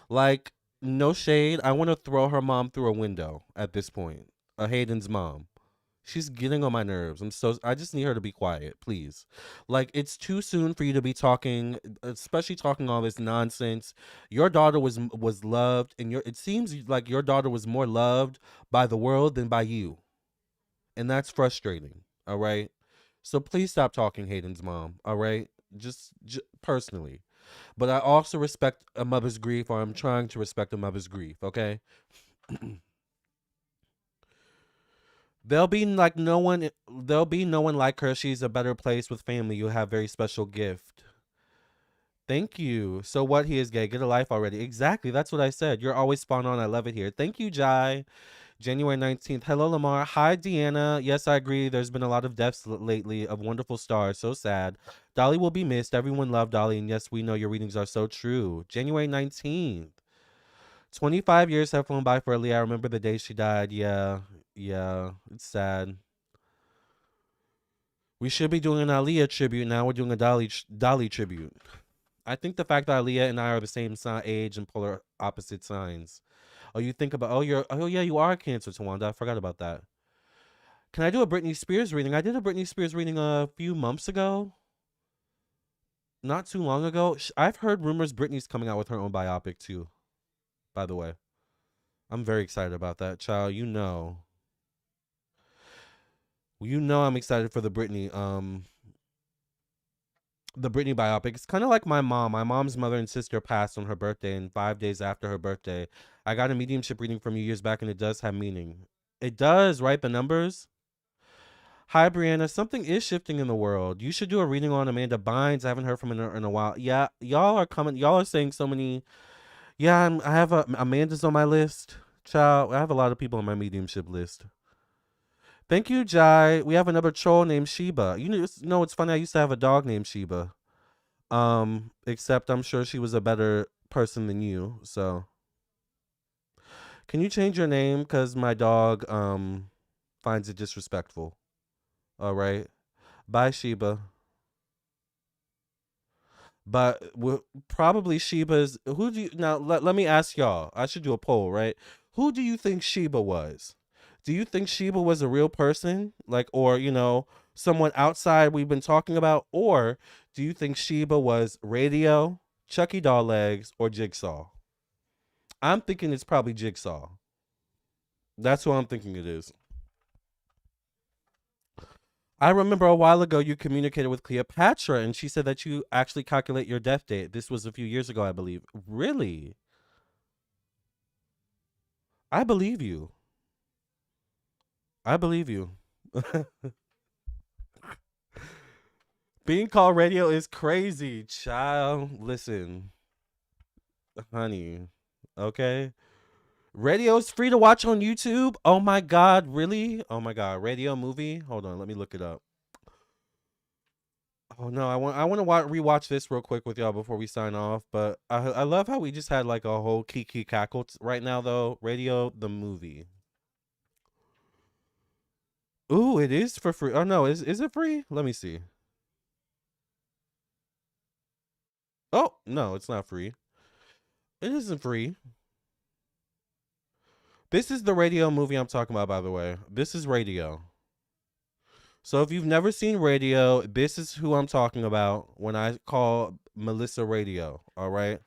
Like, no shade. I want to throw her mom through a window at this point. Hayden's mom. She's getting on my nerves. I just need her to be quiet, please. Like, it's too soon for you to be talking, especially talking all this nonsense. Your daughter was loved, and it seems like your daughter was more loved by the world than by you. And that's frustrating. All right. So please stop talking, Hayden's mom. All right. Just personally. But I also respect a mother's grief, or I'm trying to respect a mother's grief. Okay. There'll be no one like her. She's a better place with family. You have very special gift. Thank you. So what? He is gay. Get a life already. Exactly. That's what I said. You're always spawn on. I love it here. Thank you, Jai. January 19th. Hello, Lamarr. Hi, Deanna. Yes, I agree. There's been a lot of deaths lately of wonderful stars. So sad. Dolly will be missed. Everyone loved Dolly. And yes, we know your readings are so true. January 19th. 25 years have flown by for Aaliyah. I remember the day she died. Yeah. It's sad. We should be doing an Aaliyah tribute. Now we're doing a Dolly tribute. I think the fact that Aaliyah and I are the same age and polar opposite signs. Oh, you think about yeah, you are a Cancer, Tawanda. I forgot about that. Can I do a Britney Spears reading? I did a Britney Spears reading a few months ago. Not too long ago. I've heard rumors Britney's coming out with her own biopic too. By the way. I'm very excited about that, child. You know I'm excited for the Britney biopic. It's kind of like my mom. My mom's mother and sister passed on her birthday, and 5 days after her birthday, I got a mediumship reading from you years back, and it does have meaning. It does, right? The numbers. Hi, Brianna. Something is shifting in the world. You should do a reading on Amanda Bynes. I haven't heard from her in a while. Yeah, y'all are coming. Y'all are saying so many. Yeah, I have Amanda's on my list. Child, I have a lot of people on my mediumship list. Thank you, Jai. We have another troll named Sheba. You know, it's funny. I used to have a dog named Sheba. Except I'm sure she was a better person than you. So, can you change your name? Cause my dog finds it disrespectful. All right. Bye, Sheba. But probably Sheba's. Who do you now? Let me ask y'all. I should do a poll, right? Who do you think Sheba was? Do you think Sheba was a real person? Like, or Someone outside we've been talking about, or do you think Sheba was Radio, Chucky Doll Legs, or Jigsaw? I'm thinking it's probably Jigsaw. That's who I'm thinking it is. I remember a while ago you communicated with Cleopatra and she said that you actually calculate your death date. This was a few years ago, I believe. Really? I believe you. I believe you. Being called radio is crazy, child. Listen, honey. Okay. Radio's free to watch on YouTube. Oh my god, really? Oh my god, radio movie. Hold on, let me look it up. Oh no, I want to rewatch this real quick with y'all before we sign off. But I love how we just had like a whole kiki cackle right now though. Radio the movie. Ooh, it is for free. Oh no, is it free? Let me see. Oh no, it's not free. It isn't free. This is the radio movie I'm talking about, by the way. This is Radio. So if you've never seen Radio, this is who I'm talking about when I call Melissa Radio. All right.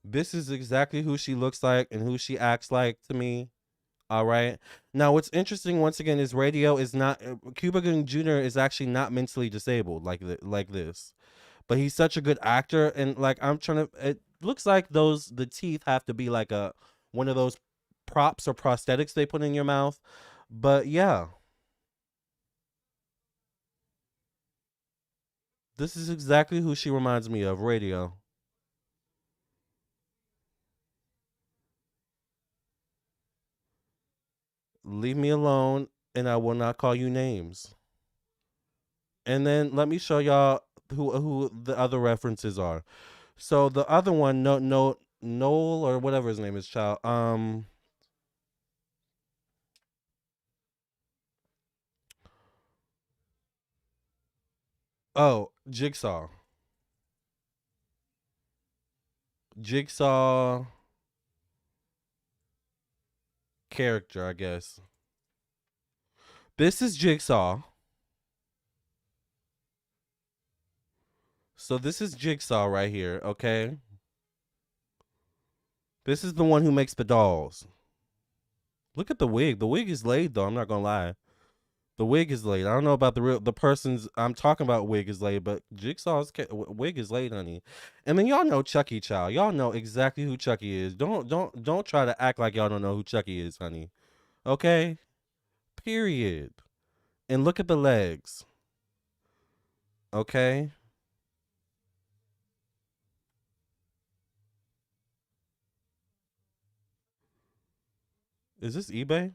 This is exactly who she looks like and who she acts like to me. All right. Now, what's interesting once again is Radio is not Cuba Gooding Jr. is actually not mentally disabled like this, but he's such a good actor and like I'm trying to. It looks like the teeth have to be like a one of those props or prosthetics they put in your mouth, but yeah, this is exactly who she reminds me of. Radio. Leave me alone, and I will not call you names. And then let me show y'all who the other references are. So the other one, no Noel or whatever his name is, child. Oh, Jigsaw character, I guess. This is Jigsaw. So this is Jigsaw right here, okay? This is the one who makes the dolls. Look at the wig. The wig is laid though. I'm not gonna lie. The wig is laid. I don't know about the person's I'm talking about wig is laid, but Jigsaw's wig is laid, honey. And then y'all know Chucky Child. Y'all know exactly who Chucky is. Don't try to act like y'all don't know who Chucky is, honey. Okay? Period. And look at the legs. Okay? Is this eBay?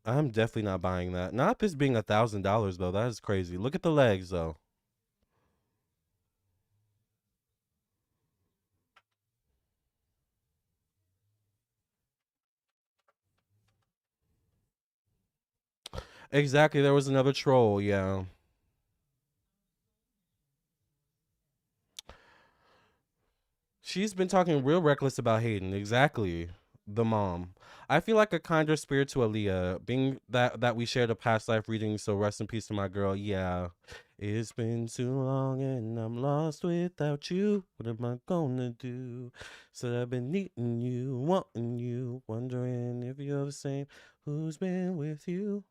I'm definitely not buying that. Not this being $1,000 though. That is crazy. Look at the legs though. Exactly. There was another troll. Yeah. She's been talking real reckless about Hayden. Exactly. The mom. I feel like a kinder spirit to Aaliyah, being that we shared a past life reading. So rest in peace to my girl. Yeah, it's been too long and I'm lost without you. What am I gonna do? So I've been needing you, wanting you, wondering if you're the same. Who's been with you?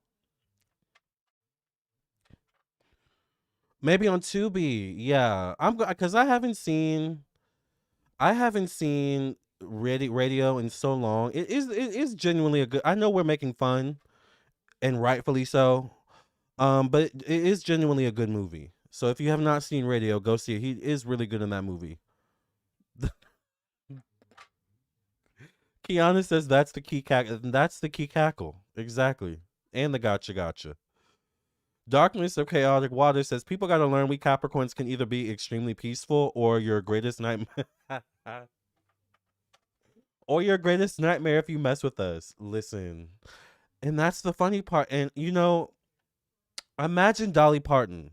Maybe on Tubi. Yeah, I'm because I haven't seen radio in so long. It is genuinely a good. I know we're making fun and rightfully so. But it is genuinely a good movie. So if you have not seen Radio, go see it. He is really good in that movie. Kiana says that's the key that's the key cackle. Exactly. And the gotcha. Darkness of Chaotic Water says people gotta learn we Capricorns can either be extremely peaceful or your greatest nightmare. Or your greatest nightmare if you mess with us. Listen. And that's the funny part. And imagine Dolly Parton.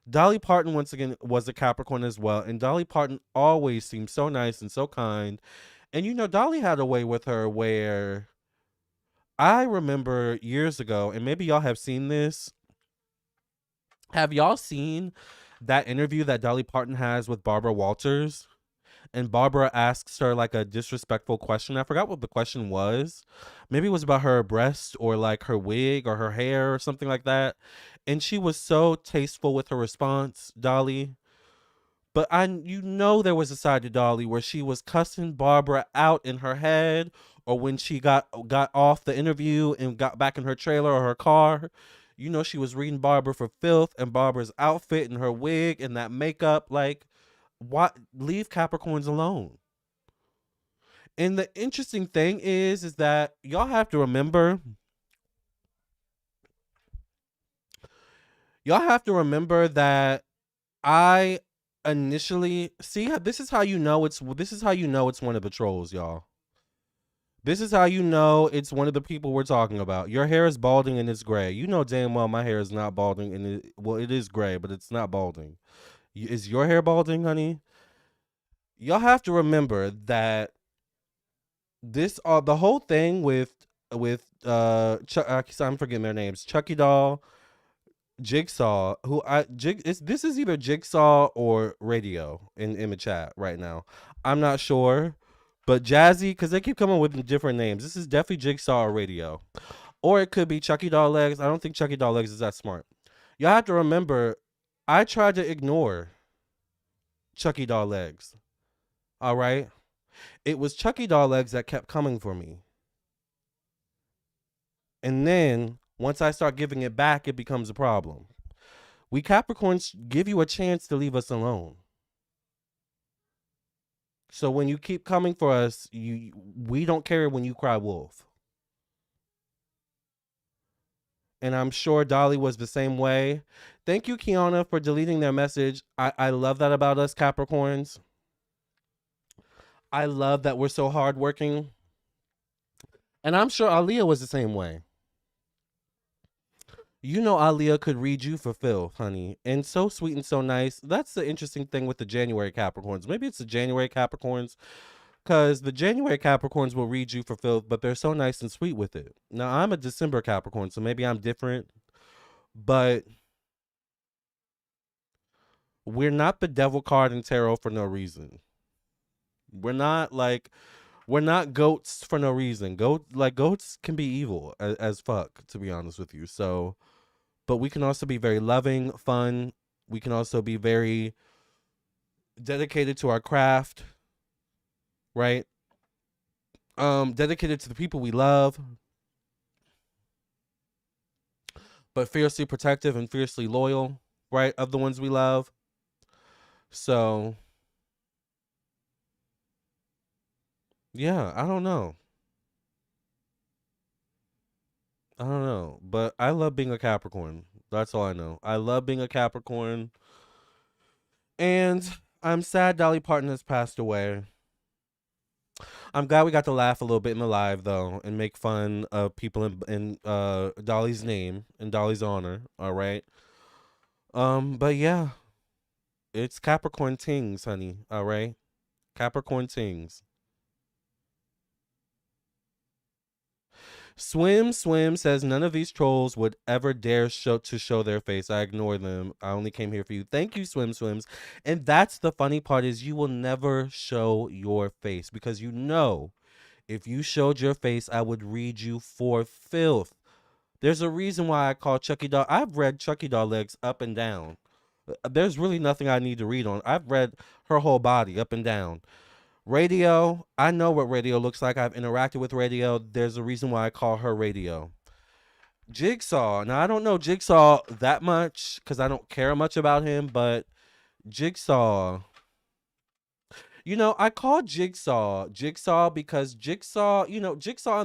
Dolly Parton once again was a Capricorn as well, and Dolly Parton always seemed so nice and so kind. And Dolly had a way with her where I remember years ago, and maybe y'all have seen this. Have y'all seen that interview that Dolly Parton has with Barbara Walters? And Barbara asks her like a disrespectful question. I forgot what the question was. Maybe it was about her breast or like her wig or her hair or something like that. And she was so tasteful with her response, Dolly. But there was a side to Dolly where she was cussing Barbara out in her head, or when she got off the interview and got back in her trailer or her car. She was reading Barbara for filth, and Barbara's outfit and her wig and that makeup. Like, what? Leave Capricorns alone. And the interesting thing is that y'all have to remember that I initially see this is how you know it's one of the trolls, y'all. This is how you know it's one of the people we're talking about. Your hair is balding and it's gray. You know damn well my hair is not balding and it is gray, but it's not balding. Is your hair balding, honey? Y'all have to remember that the whole thing with I'm forgetting their names. Chucky Doll, Jigsaw, this is either Jigsaw or Radio in the chat right now. I'm not sure, but Jazzy, because they keep coming with different names. This is definitely Jigsaw or Radio, or it could be Chucky Doll Legs. I don't think Chucky Doll Legs is that smart. Y'all have to remember, I tried to ignore Chucky Doll Legs. All right, it was Chucky Doll Legs that kept coming for me, and then once I start giving it back, it becomes a problem. We Capricorns give you a chance to leave us alone. So when you keep coming for us, we don't care when you cry wolf. And I'm sure Dolly was the same way. Thank you, Kiana, for deleting their message. I love that about us Capricorns. I love that we're so hardworking. And I'm sure Aaliyah was the same way. Aaliyah could read you for filth, honey. And so sweet and so nice. That's the interesting thing with the January Capricorns. Maybe it's the January Capricorns, because the January Capricorns will read you for filth, but they're so nice and sweet with it. Now, I'm a December Capricorn, so maybe I'm different. But we're not the devil card in tarot for no reason. We're not goats for no reason. Goats can be evil as fuck, to be honest with you. So, but we can also be very loving, fun. We can also be very dedicated to our craft, right? Dedicated to the people we love, but fiercely protective and fiercely loyal, right? Of the ones we love. So, yeah, I don't know. But I love being a Capricorn. That's all I know. I love being a Capricorn. And I'm sad Dolly Parton has passed away. I'm glad we got to laugh a little bit in the live, though, and make fun of people in Dolly's name, in Dolly's honor, all right? But yeah, it's Capricorn Tings, honey, all right? Capricorn Tings. Swim says none of these trolls would ever dare show their face. I ignore them. I only came here for you. Thank you, Swims. And that's the funny part, is you will never show your face, because if you showed your face, I would read you for filth. There's a reason why I call Chucky Doll. I've read Chucky Doll Legs up and down. There's really nothing I need to read on. I've read her whole body up and down. Radio, I know what Radio looks like. I've interacted with Radio. There's a reason why I call her Radio. Jigsaw. Now, I don't know Jigsaw that much because I don't care much about him, but Jigsaw. I call Jigsaw because Jigsaw in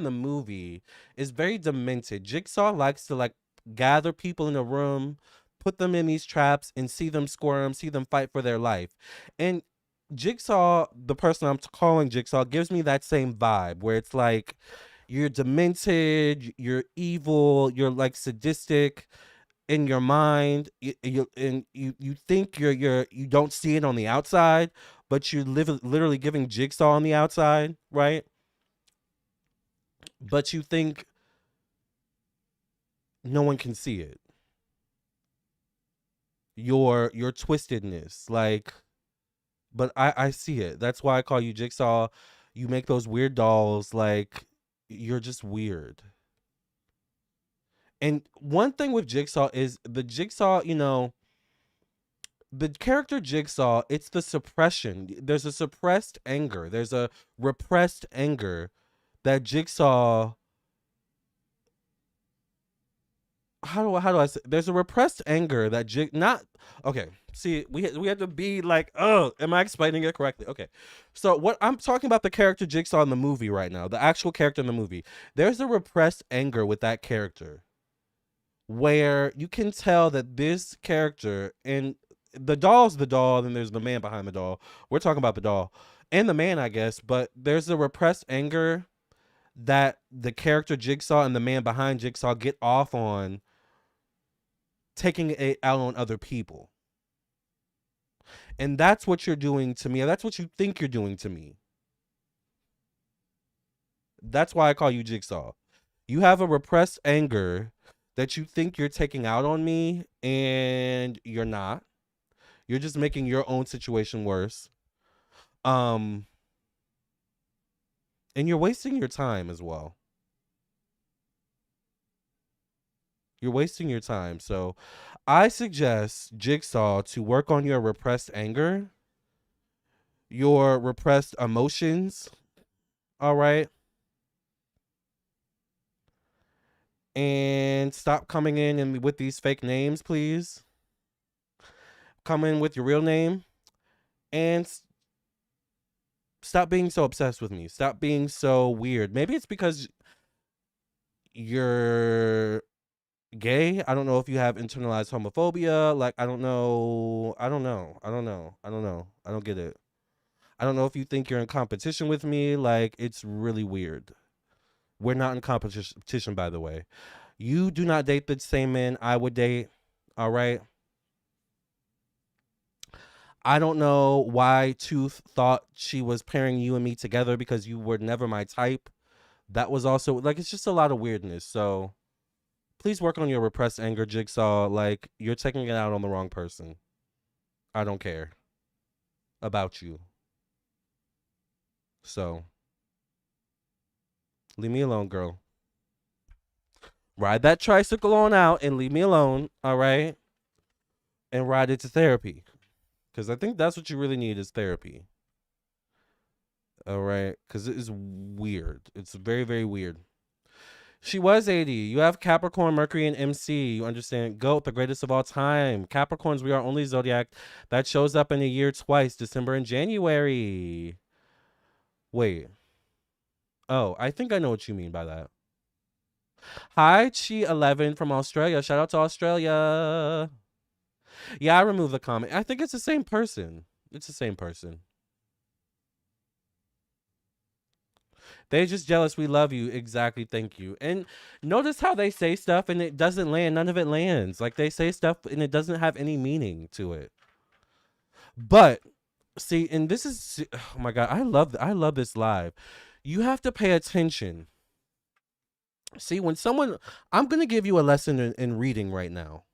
the movie is very demented. Jigsaw likes to like gather people in a room, put them in these traps, and see them squirm, see them fight for their life. And Jigsaw, the person I'm calling Jigsaw, gives me that same vibe where it's like you're demented, you're evil, you're like sadistic in your mind, you think you don't see it on the outside, but you're literally giving Jigsaw on the outside, right? But you think no one can see it. Your twistedness, like, but I see it. That's why I call you Jigsaw. You make those weird dolls, like, you're just weird. And one thing with Jigsaw is the Jigsaw, the character Jigsaw, it's the suppression. There's a suppressed anger. There's a repressed anger that Jigsaw. How do I say? There's a repressed anger that not okay. See, we have to be like, oh, am I explaining it correctly? Okay, so what I'm talking about, the character Jigsaw in the movie right now, the actual character in the movie. There's a repressed anger with that character, where you can tell that this character, and the doll's the doll, and there's the man behind the doll. We're talking about the doll and the man, I guess, but there's a repressed anger that the character Jigsaw and the man behind Jigsaw get off on, taking it out on other people. And that's what you're doing to me. That's what you think you're doing to me. That's why I call you Jigsaw. You have a repressed anger that you think you're taking out on me, and you're not. You're just making your own situation worse. And you're wasting your time as well. You're wasting your time. So I suggest, Jigsaw, to work on your repressed anger, your repressed emotions. All right. And stop coming in and with these fake names, please. Come in with your real name, and stop being so obsessed with me. Stop being so weird. Maybe it's because you're gay. I don't know if you have internalized homophobia. Like, I don't know. I don't know. I don't know. I don't know. I don't get it. I don't know if you think you're in competition with me. Like, it's really weird. We're not in competition, by the way. You do not date the same men I would date. All right. I don't know why Tooth thought she was pairing you and me together, because you were never my type. That was also, like, it's just a lot of weirdness. So please work on your repressed anger, Jigsaw. Like, you're taking it out on the wrong person. I don't care about you. So leave me alone, girl. Ride that tricycle on out and leave me alone, all right? And ride it to therapy. Because I think that's what you really need, is therapy. All right? Because it is weird. It's very, very weird. She was 80. You have Capricorn, Mercury, and MC. You understand? GOAT, the greatest of all time. Capricorns, we are only zodiac that shows up in a year twice, December and January. Wait. Oh, I think I know what you mean by that. Hi, Chi11 from Australia. Shout out to Australia. Yeah, I removed the comment. I think it's the same person. It's the same person. They just jealous. We love you. Exactly. Thank you. And notice how they say stuff and it doesn't land. None of it lands. Like, they say stuff and it doesn't have any meaning to it. But see, and this is, oh my God, I love this live. You have to pay attention. See, when someone, I'm going to give you a lesson in reading right now.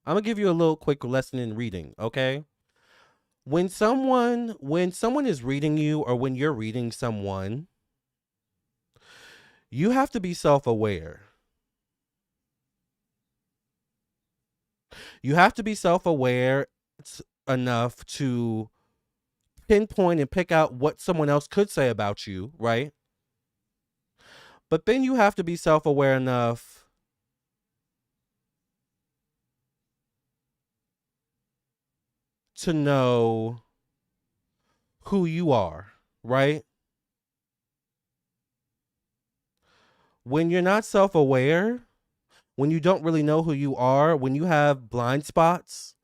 I'm going to give you a little quick lesson in reading, okay? When someone is reading you, or when you're reading someone, you have to be self-aware. You have to be self-aware enough to pinpoint and pick out what someone else could say about you, right? But then you have to be self-aware enough to know who you are, right? When you're not self-aware, when you don't really know who you are, when you have blind spots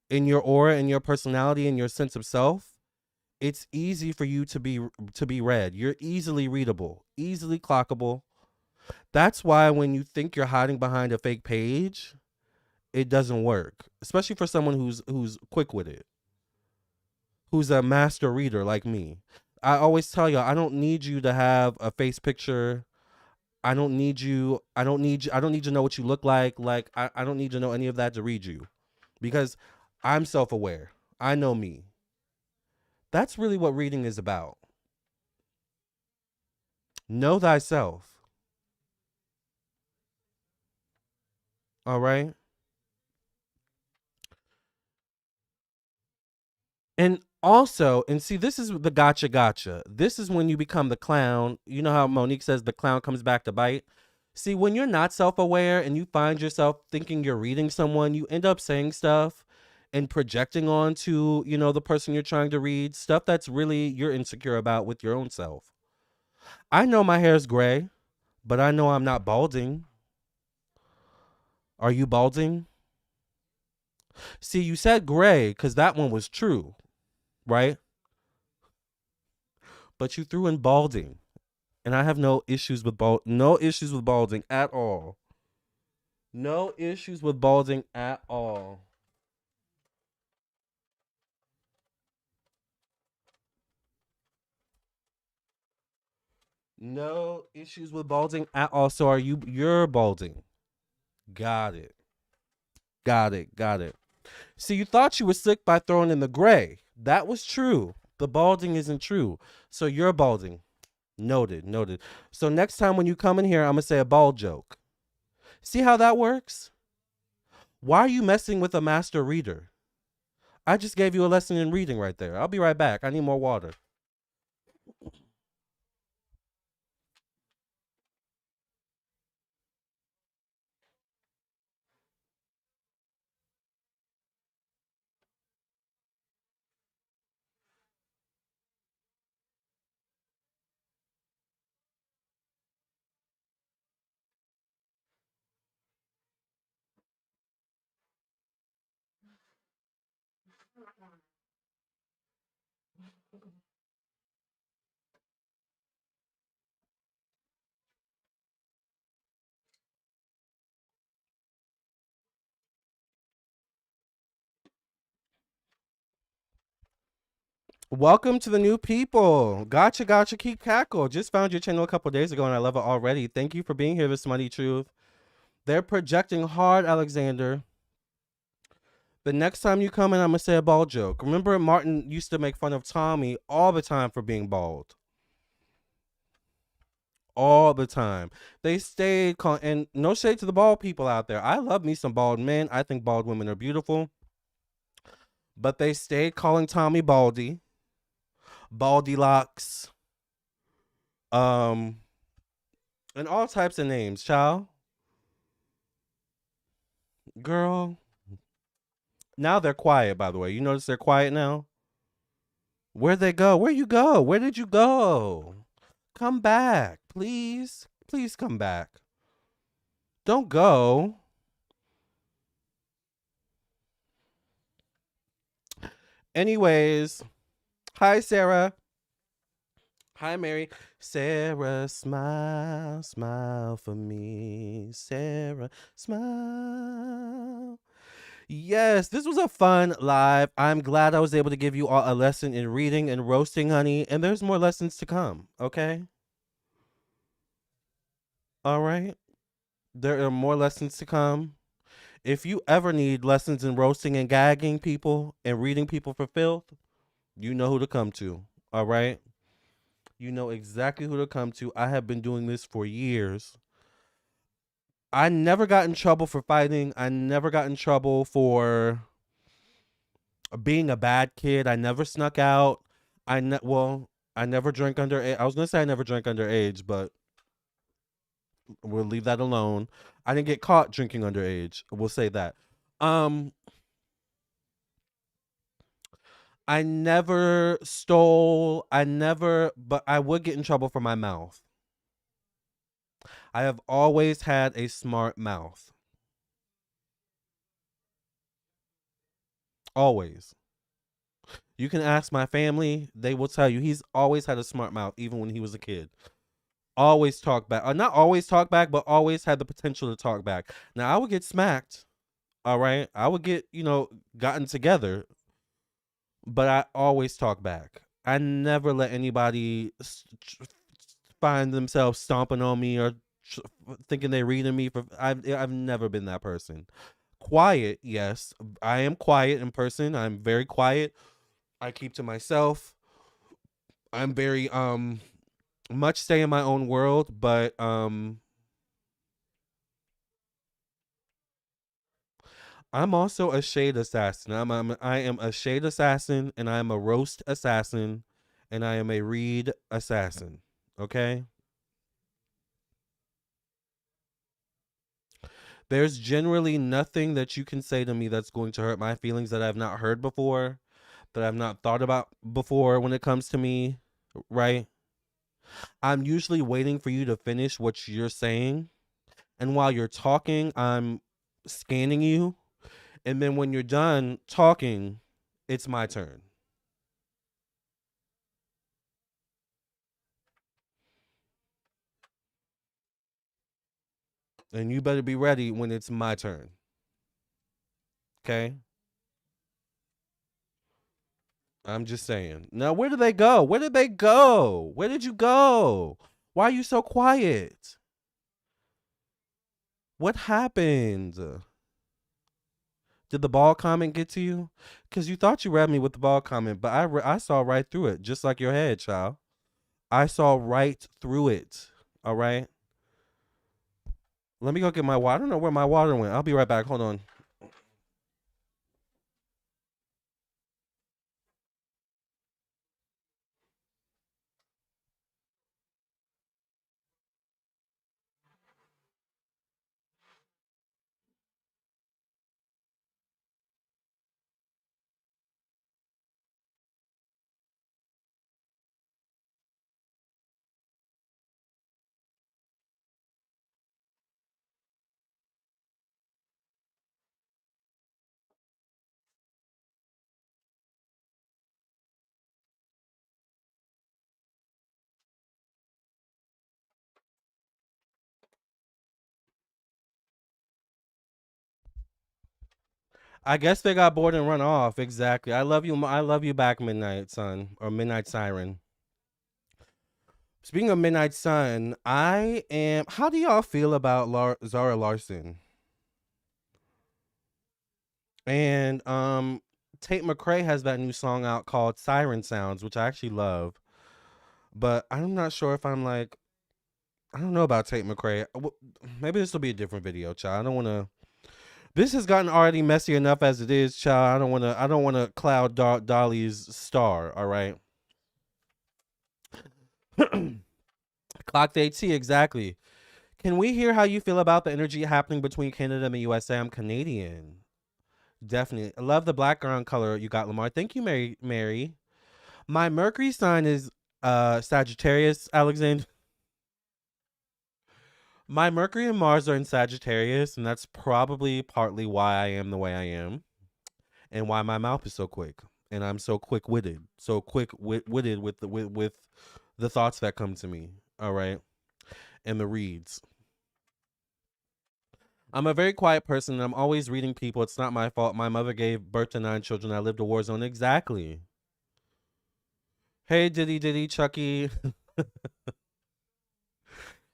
in your aura and your personality and your sense of self, it's easy for you to be read. You're easily readable, easily clockable. That's why when you think you're hiding behind a fake page, it doesn't work, especially for someone who's quick with it, who's a master reader like me. I always tell y'all, I don't need you to have a face picture. I don't need you. I don't need you. I don't need to know what you look like. I don't need to know any of that to read you because I'm self aware. I know me. That's really what reading is about. Know thyself. All right. And also, and see, this is the gotcha. This is when you become the clown. You know how Monique says the clown comes back to bite? See, when you're not self aware and you find yourself thinking you're reading someone, you end up saying stuff and projecting onto, the person you're trying to read, stuff that's really you're insecure about with your own self. I know my hair is gray, but I know I'm not balding. Are you balding? See, you said gray because that one was true, right? But you threw in balding. And I have no issues with no issues with balding at all. No issues with balding at all. No issues with balding at all. So you're balding. Got it. Got it. See, you thought you were sick by throwing in the gray. That was true. The balding isn't true. So you're balding. Noted. So next time when you come in here, I'm gonna say a bald joke. See how that works? Why are you messing with a master reader? I just gave you a lesson in reading right there. I'll be right back. I need more water. Welcome to the new people. Gotcha, keep cackle. Just found your channel a couple days ago and I love it already. Thank you for being here, Miss Money Truth. They're projecting hard, Alexander. The next time you come in, I'm going to say a bald joke. Remember, Martin used to make fun of Tommy all the time for being bald. All the time. They stayed and no shade to the bald people out there. I love me some bald men. I think bald women are beautiful. But they stayed calling Tommy Baldy. Baldy locks. And all types of names, child. Girl. Now they're quiet, by the way. You notice they're quiet now? Where'd they go? Where you go? Where did you go? Come back, please. Please come back. Don't go. Anyways, hi, Sarah. Hi, Mary. Sarah, smile, smile for me. Sarah, smile. Yes, this was a fun live. I'm glad I was able to give you all a lesson in reading and roasting, honey. And there's more lessons to come, okay? All right? There are more lessons to come. If you ever need lessons in roasting and gagging people and reading people for filth, you know who to come to, all right? You know exactly who to come to. I have been doing this for years. I never got in trouble for fighting. I never got in trouble for being a bad kid. I never snuck out. I never drank underage. I was gonna say I never drank underage, but we'll leave that alone. I didn't get caught drinking underage. We'll say that. Um, I never stole. But I would get in trouble for my mouth. I have always had a smart mouth. Always. You can ask my family, they will tell you he's always had a smart mouth, even when he was a kid. Always talk back. Not always talk back, but always had the potential to talk back. Now, I would get smacked, all right? I would get, gotten together. but I always talk back. I never let anybody find themselves stomping on me or thinking they're reading me for. I've never been that person. Quiet, yes, I am quiet in person. I'm very quiet. I keep to myself. I'm very much stay in my own world, but I'm also a shade assassin. I am a shade assassin, and I am a roast assassin, and I am a read assassin. Okay? There's generally nothing that you can say to me that's going to hurt my feelings that I've not heard before, that I've not thought about before when it comes to me, right? I'm usually waiting for you to finish what you're saying. And while you're talking, I'm scanning you. And then when you're done talking, it's my turn. And you better be ready when it's my turn. Okay? I'm just saying. Now, where did they go? Where did they go? Where did you go? Why are you so quiet? What happened? Did the ball comment get to you? Because you thought you read me with the ball comment, but I saw right through it, just like your head, child. I saw right through it. All right? Let me go get my water. I don't know where my water went. I'll be right back. Hold on. I guess they got bored and run off. Exactly. I love you. I love you back, Midnight Sun or Midnight Siren. Speaking of Midnight Sun, I am. How do y'all feel about Zara Larson and Tate McRae has that new song out called Siren Sounds, which I actually love. But I'm not sure if I'm like. I don't know about Tate McRae. Maybe this will be a different video, child. I don't want to. This has gotten already messy enough as it is, child. I don't want to. I don't want to cloud Dolly's star. All right. Clock day T, exactly. Can we hear how you feel about the energy happening between Canada and the USA? I'm Canadian. Definitely. I love the black ground color you got, Lamarr. Thank you, Mary. My Mercury sign is Sagittarius, Alexander. My Mercury and Mars are in Sagittarius, and that's probably partly why I am the way I am and why my mouth is so quick. And I'm so quick witted. So quick witted with the thoughts that come to me. All right. And the reads. I'm a very quiet person and I'm always reading people. It's not my fault. My mother gave birth to 9 children. I lived a war zone. Exactly. Hey, Diddy, Chucky.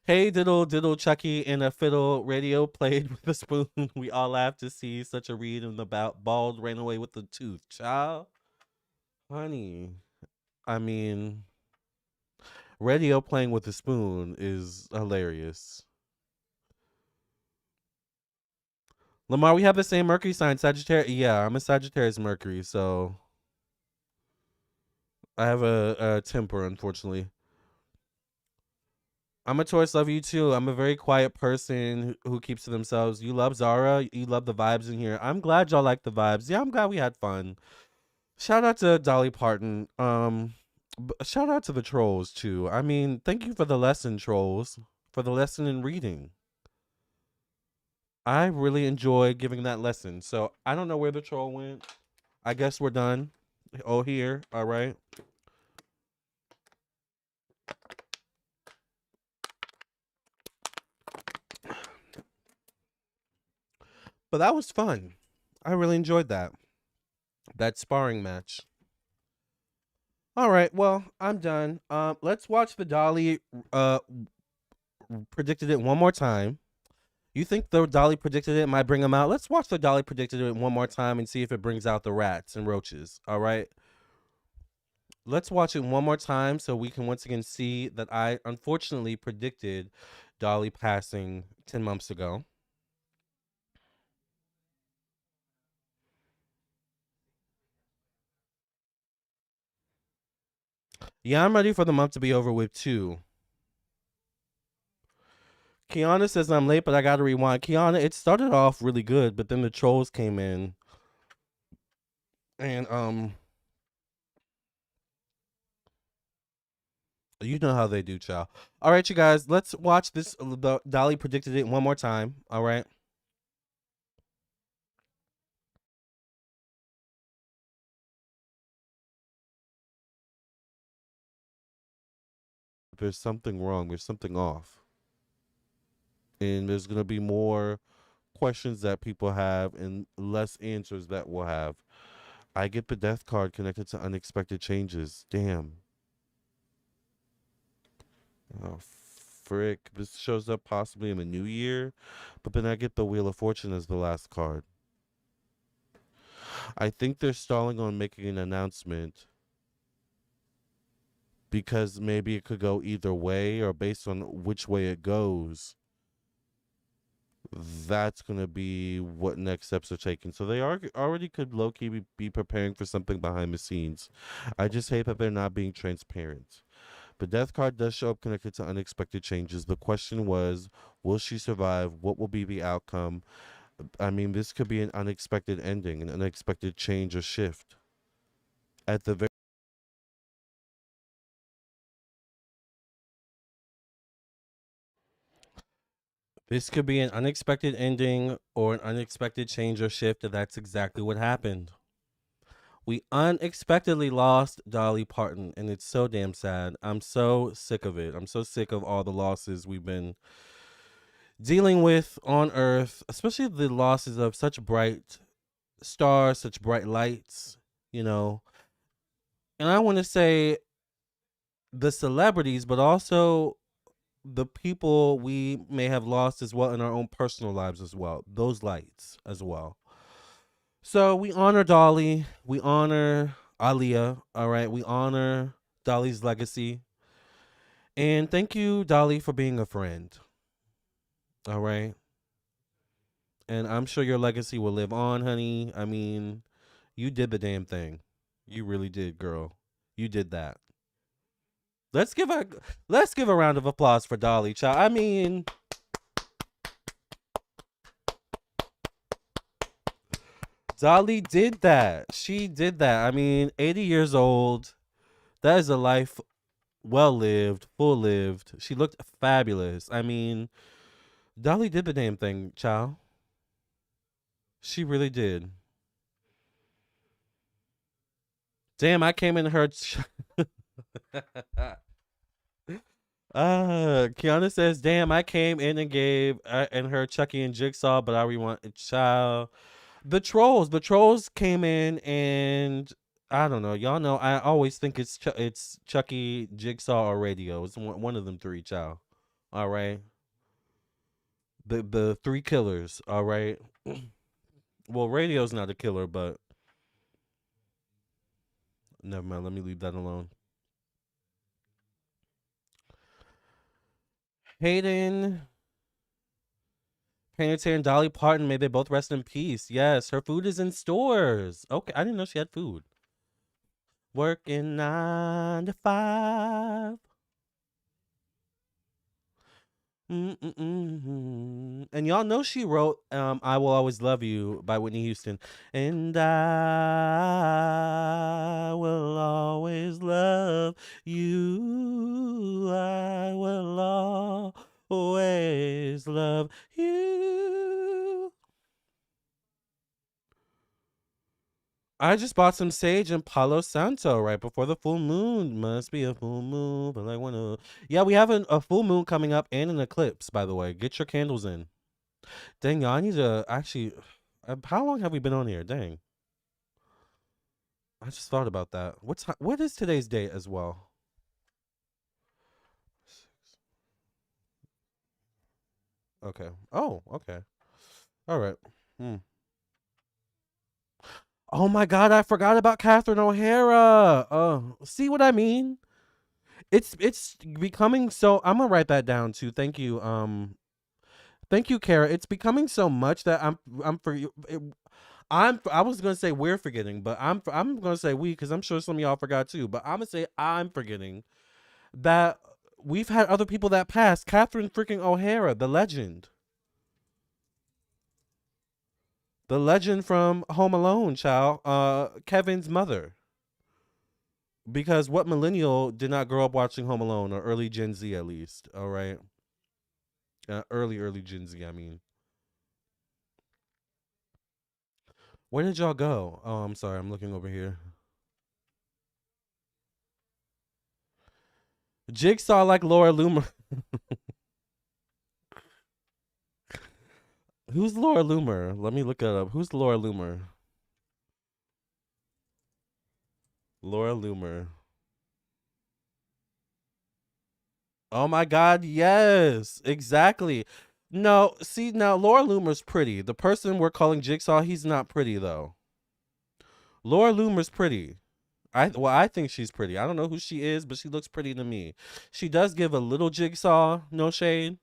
Hey, diddle, Chucky, and a fiddle radio played with a spoon. We all laughed to see such a read and the bald ran away with the tooth. Child. Honey. I mean, radio playing with a spoon is hilarious. Lamarr, we have the same Mercury sign, Sagittarius. Yeah, I'm a Sagittarius Mercury, so I have a temper, unfortunately. I'm a Taurus. Love you too. I'm a very quiet person who keeps to themselves. You love Zara. You love the vibes in here. I'm glad y'all like the vibes. Yeah, I'm glad we had fun. Shout out to Dolly Parton. Shout out to the trolls too. I mean, thank you for the lesson, trolls, for the lesson in reading. I really enjoy giving that lesson. So I don't know where the troll went. I guess we're done. Oh, here. All right. But that was fun. I really enjoyed that. That sparring match. All right, well, I'm done. Let's watch the Dolly uh predicted it one more time. You think the Dolly predicted it might bring them out? Let's watch the Dolly predicted it one more time and see if it brings out the rats and roaches. All right. Let's watch it one more time so we can once again see that I unfortunately predicted Dolly passing 10 months ago. Yeah, I'm ready for the month to be over with too. Kiana says I'm late, but I gotta rewind. Kiana, it started off really good, but then the trolls came in and you know how they do, child. All right, you guys, let's watch this. The Dolly predicted it one more time. All right. There's something wrong. There's something off, and there's gonna be more questions that people have and less answers that we'll have. I get the death card connected to unexpected changes. Damn. Oh, frick. This shows up possibly in the new year, but then I get the Wheel of Fortune as the last card. I think they're stalling on making an announcement because maybe it could go either way, or based on which way it goes, that's going to be what next steps are taken. So they are already could low-key be preparing for something behind the scenes. I just hate that they're not being transparent. The death card does show up connected to unexpected changes. The question was, will she survive? What will be the outcome? I mean, this could be an unexpected ending, an unexpected change or shift. At the very This could be an unexpected ending or an unexpected change or shift, and that's exactly what happened. We unexpectedly lost Dolly Parton, and it's so damn sad. I'm so sick of it. I'm so sick of all the losses we've been dealing with on Earth, especially the losses of such bright stars, such bright lights, you know. And I want to say the celebrities, but also the people we may have lost as well in our own personal lives as well. Those lights as well. So we honor Dolly. We honor Aaliyah. All right. We honor Dolly's legacy. And thank you, Dolly, for being a friend. All right. And I'm sure your legacy will live on, honey. I mean, you did the damn thing. You really did, girl. You did that. Let's give a let's give a round of applause for Dolly, child. I mean, Dolly did that. She did that. I mean, 80 years old. That is a life well lived, full lived. She looked fabulous. I mean, Dolly did the damn thing, child. She really did. Damn, I came in her. Kiana says, "Damn, I came in and gave and her Chucky and Jigsaw, but I rewind child. The trolls came in and I don't know. Y'all know I always think it's Chucky, Jigsaw, or Radio. It's one of them three, child. All right, the three killers. All right. Well, Radio's not a killer, but never mind. Let me leave that alone. Hayden Panettiere and Dolly Parton, may they both rest in peace. Yes, her food is in stores. Okay, I didn't know she had food. Working 9 to 5. Mm-mm-mm. And y'all know she wrote "I Will Always Love You" by Whitney Houston. And I will always love you. I will always love you. I just bought some sage and Palo Santo right before the full moon. Must be a full moon, but I wanna. Yeah, we have a full moon coming up and an eclipse. By the way, get your candles in. Dang, y'all, I need to actually. How long have we been on here? Dang. I just thought about that. What is today's date as well? Okay. Oh, okay. All right. Hmm. Oh my God, I forgot about Catherine O'Hara. See what I mean? It's becoming so. I'm gonna write that down too. Thank you. Thank you, Kara. It's becoming so much that I'm for you. I was gonna say we're forgetting, but I'm gonna say we because I'm sure some of y'all forgot too. But I'm gonna say I'm forgetting that we've had other people that passed. Catherine freaking O'Hara, the legend from Home Alone, child. Kevin's mother. Because what millennial did not grow up watching Home Alone, or early Gen Z at least? All right, early Gen Z. I mean, where did y'all go? Oh, I'm sorry. I'm looking over here. Jigsaw like Laura Loomer. Who's Laura Loomer? Let me look it up. Who's Laura Loomer? Laura Loomer. Oh my God, yes, exactly. No, see now Laura Loomer's pretty. The person we're calling Jigsaw, he's not pretty though. Laura Loomer's pretty. I think she's pretty. I don't know who she is, but she looks pretty to me. She does give a little Jigsaw, no shade.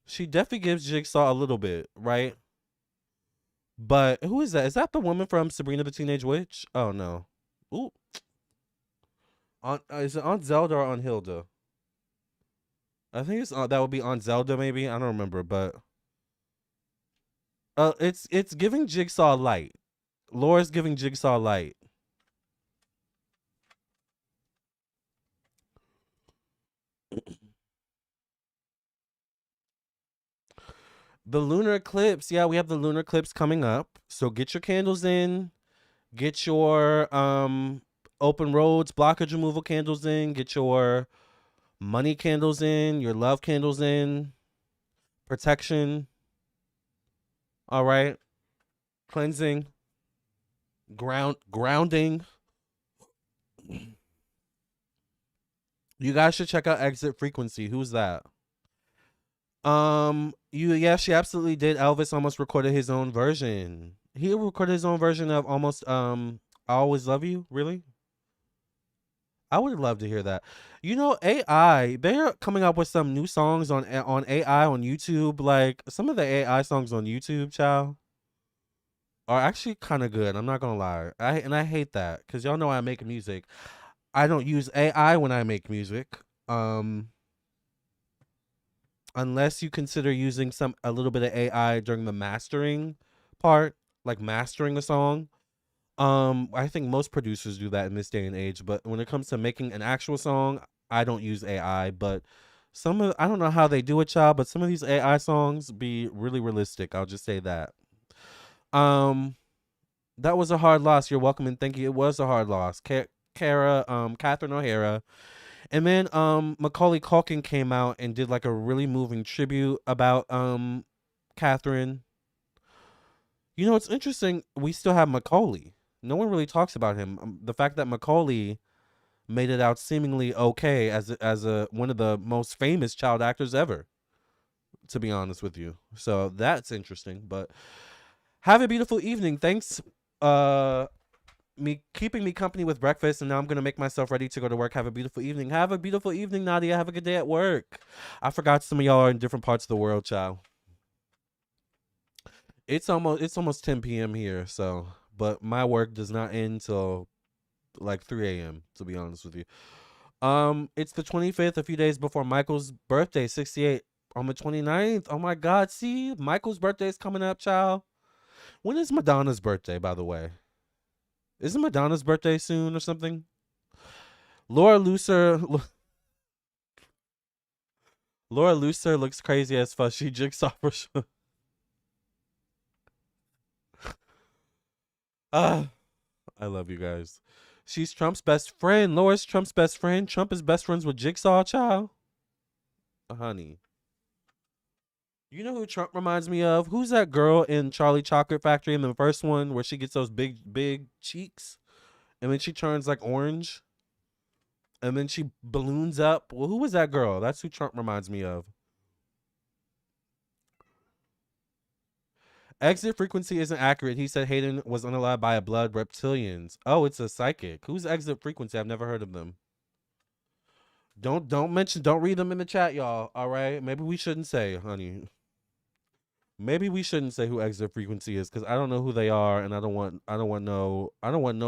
She definitely gives Jigsaw a little bit, right? But who is that? Is that the woman from Sabrina the Teenage Witch? Oh no. Ooh, on is it on Zelda or on Hilda? I think it's that would be on Zelda maybe. I don't remember, but it's giving Jigsaw light. Laura's giving Jigsaw light. The lunar eclipse, yeah, we have the lunar eclipse coming up. So get your candles in, get your open roads, blockage removal candles in, get your money candles in, your love candles in, protection, all right? Cleansing, grounding. You guys should check out Exit Frequency. Who's that? Yeah, she absolutely did. Elvis almost recorded his own version. He recorded his own version of almost I Always Love You. Really? I would love to hear that. You know, AI, they're coming up with some new songs on AI on YouTube. Like some of the AI songs on YouTube, child, are actually kind of good. I'm not gonna lie. I hate that because y'all know I make music. I don't use AI when I make music. Um, unless you consider using some a little bit of AI during the mastering part, like mastering a song. I think most producers do that in this day and age, but when it comes to making an actual song, I don't use AI, but I don't know how they do it, child, but some of these AI songs be really realistic. I'll just say that. Um that was a hard loss. You're welcome and thank you. It was a hard loss. Catherine O'Hara. And then Macaulay Culkin came out and did like a really moving tribute about Catherine. You know, it's interesting. We still have Macaulay. No one really talks about him. The fact that Macaulay made it out seemingly okay as a one of the most famous child actors ever, to be honest with you. So that's interesting. But have a beautiful evening. Thanks, uh, me keeping me company with breakfast, and now I'm gonna make myself ready to go to work. Have a beautiful evening. Have a beautiful evening, Nadia. Have a good day at work. I forgot some of y'all are in different parts of the world, child. It's almost 10 p.m. here, so but my work does not end till like 3 a.m. to be honest with you. It's the 25th, a few days before Michael's birthday, 68 on the 29th. Oh my God, see, Michael's birthday is coming up, child. When is Madonna's birthday, by the way? Isn't Madonna's birthday soon or something? Laura Lucer, Laura Lucer looks crazy as fuck. She jigsaw for sure. Ah, I love you guys. She's Trump's best friend. Laura's Trump's best friend. Trump is best friends with Jigsaw, child. Honey. You know who Trump reminds me of? Who's that girl in Charlie Chocolate Factory in the first one where she gets those big cheeks? and then she turns like orange, and then she balloons up. Well, who was that girl? That's who Trump reminds me of. Exit frequency isn't accurate. He said Hayden was unalive by a blood reptilians. Oh, it's a psychic. Who's exit frequency? I've never heard of them. Don't read them in the chat, y'all. All right. Maybe we shouldn't say, honey. Maybe we shouldn't say who exit frequency is because I don't know who they are, and I don't want no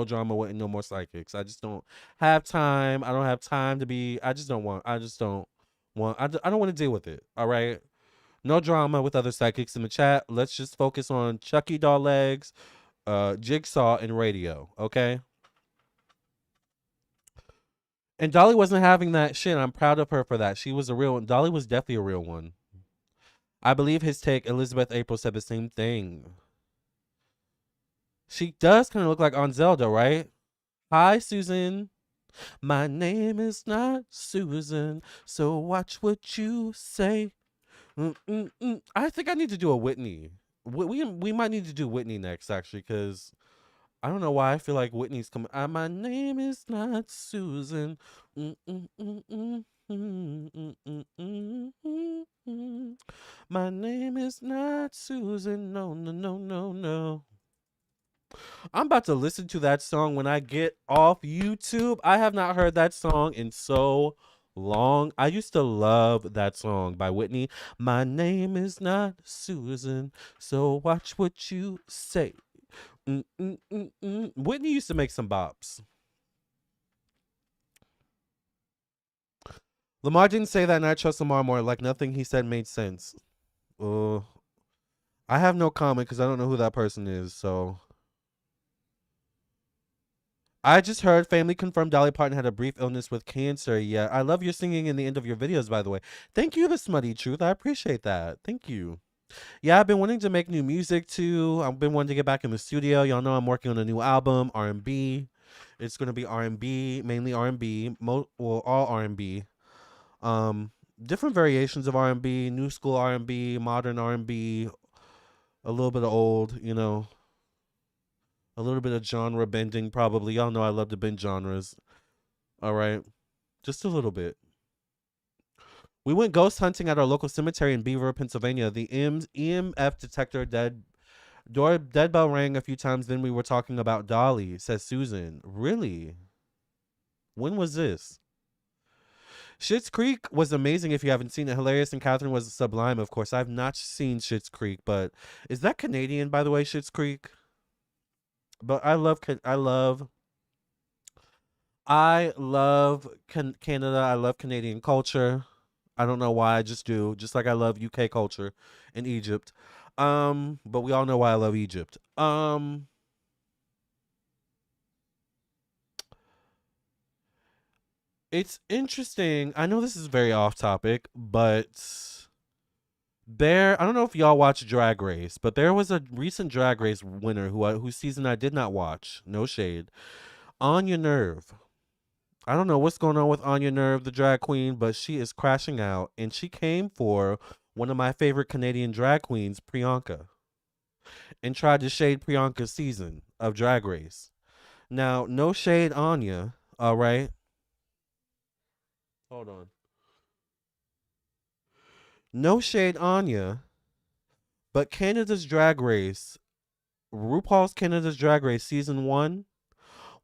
drama with no more psychics. I just don't have time. I don't have time to be. I just don't want. I don't want to deal with it. All right. No drama with other psychics in the chat. Let's just focus on Chucky doll legs, Jigsaw, and radio. Okay. And Dolly wasn't having that shit. I'm proud of her for that. She was a real one. Dolly was definitely a real one. I believe his take. Elizabeth April said the same thing. She does kind of look like Aunt Zelda, right? Hi, Susan. My name is not Susan, so watch what you say. I think I need to do a Whitney. We might need to do Whitney next, actually, because I don't know why I feel like Whitney's coming. My name is not Susan. My name is not Susan. No, no, no, no, no. I'm about to listen to that song when I get off YouTube. I have not heard that song in so long. I used to love that song by Whitney. My name is not Susan, so watch what you say. Whitney used to make some bops. Lamarr didn't say that, and I trust Lamarr more. Like nothing he said made sense. I have no comment because I don't know who that person is, so. I just heard family confirmed Dolly Parton had a brief illness with cancer. Yeah, I love your singing in the end of your videos, by the way. Thank you, The Smutty Truth. I appreciate that. Thank you. Yeah, I've been wanting to make new music too. I've been wanting to get back in the studio. Y'all know I'm working on a new album, R&B. It's gonna be R&B, mainly R&B, all R&B. Different variations of R&B, new school R&B, modern R&B, a little bit of old, you know. A little bit of genre bending, probably. Y'all know I love to bend genres. All right. Just a little bit. We went ghost hunting at our local cemetery in Beaver, Pennsylvania. The EMF detector dead bell rang a few times. Then we were talking about Dolly, says Susan. Really? When was this? Schitt's Creek was amazing if you haven't seen it. Hilarious, and Catherine was sublime, of course. I've not seen Schitt's Creek, but is that Canadian, by the way, Schitt's Creek? But I love Canada. I love Canada. I love Canadian culture. I don't know why. I just do. Just like I love UK culture and Egypt. But we all know why I love Egypt. It's interesting. I know this is very off topic, but I don't know if y'all watch Drag Race, but there was a recent Drag Race winner whose season I did not watch. No shade. Anya Nerve. I don't know what's going on with Anya Nerve, the drag queen, but she is crashing out, and she came for one of my favorite Canadian drag queens, Priyanka, and tried to shade Priyanka's season of Drag Race. Now, no shade, Anya. All right. Hold on. No shade, Anya, but Canada's Drag Race, RuPaul's Canada's Drag Race season 1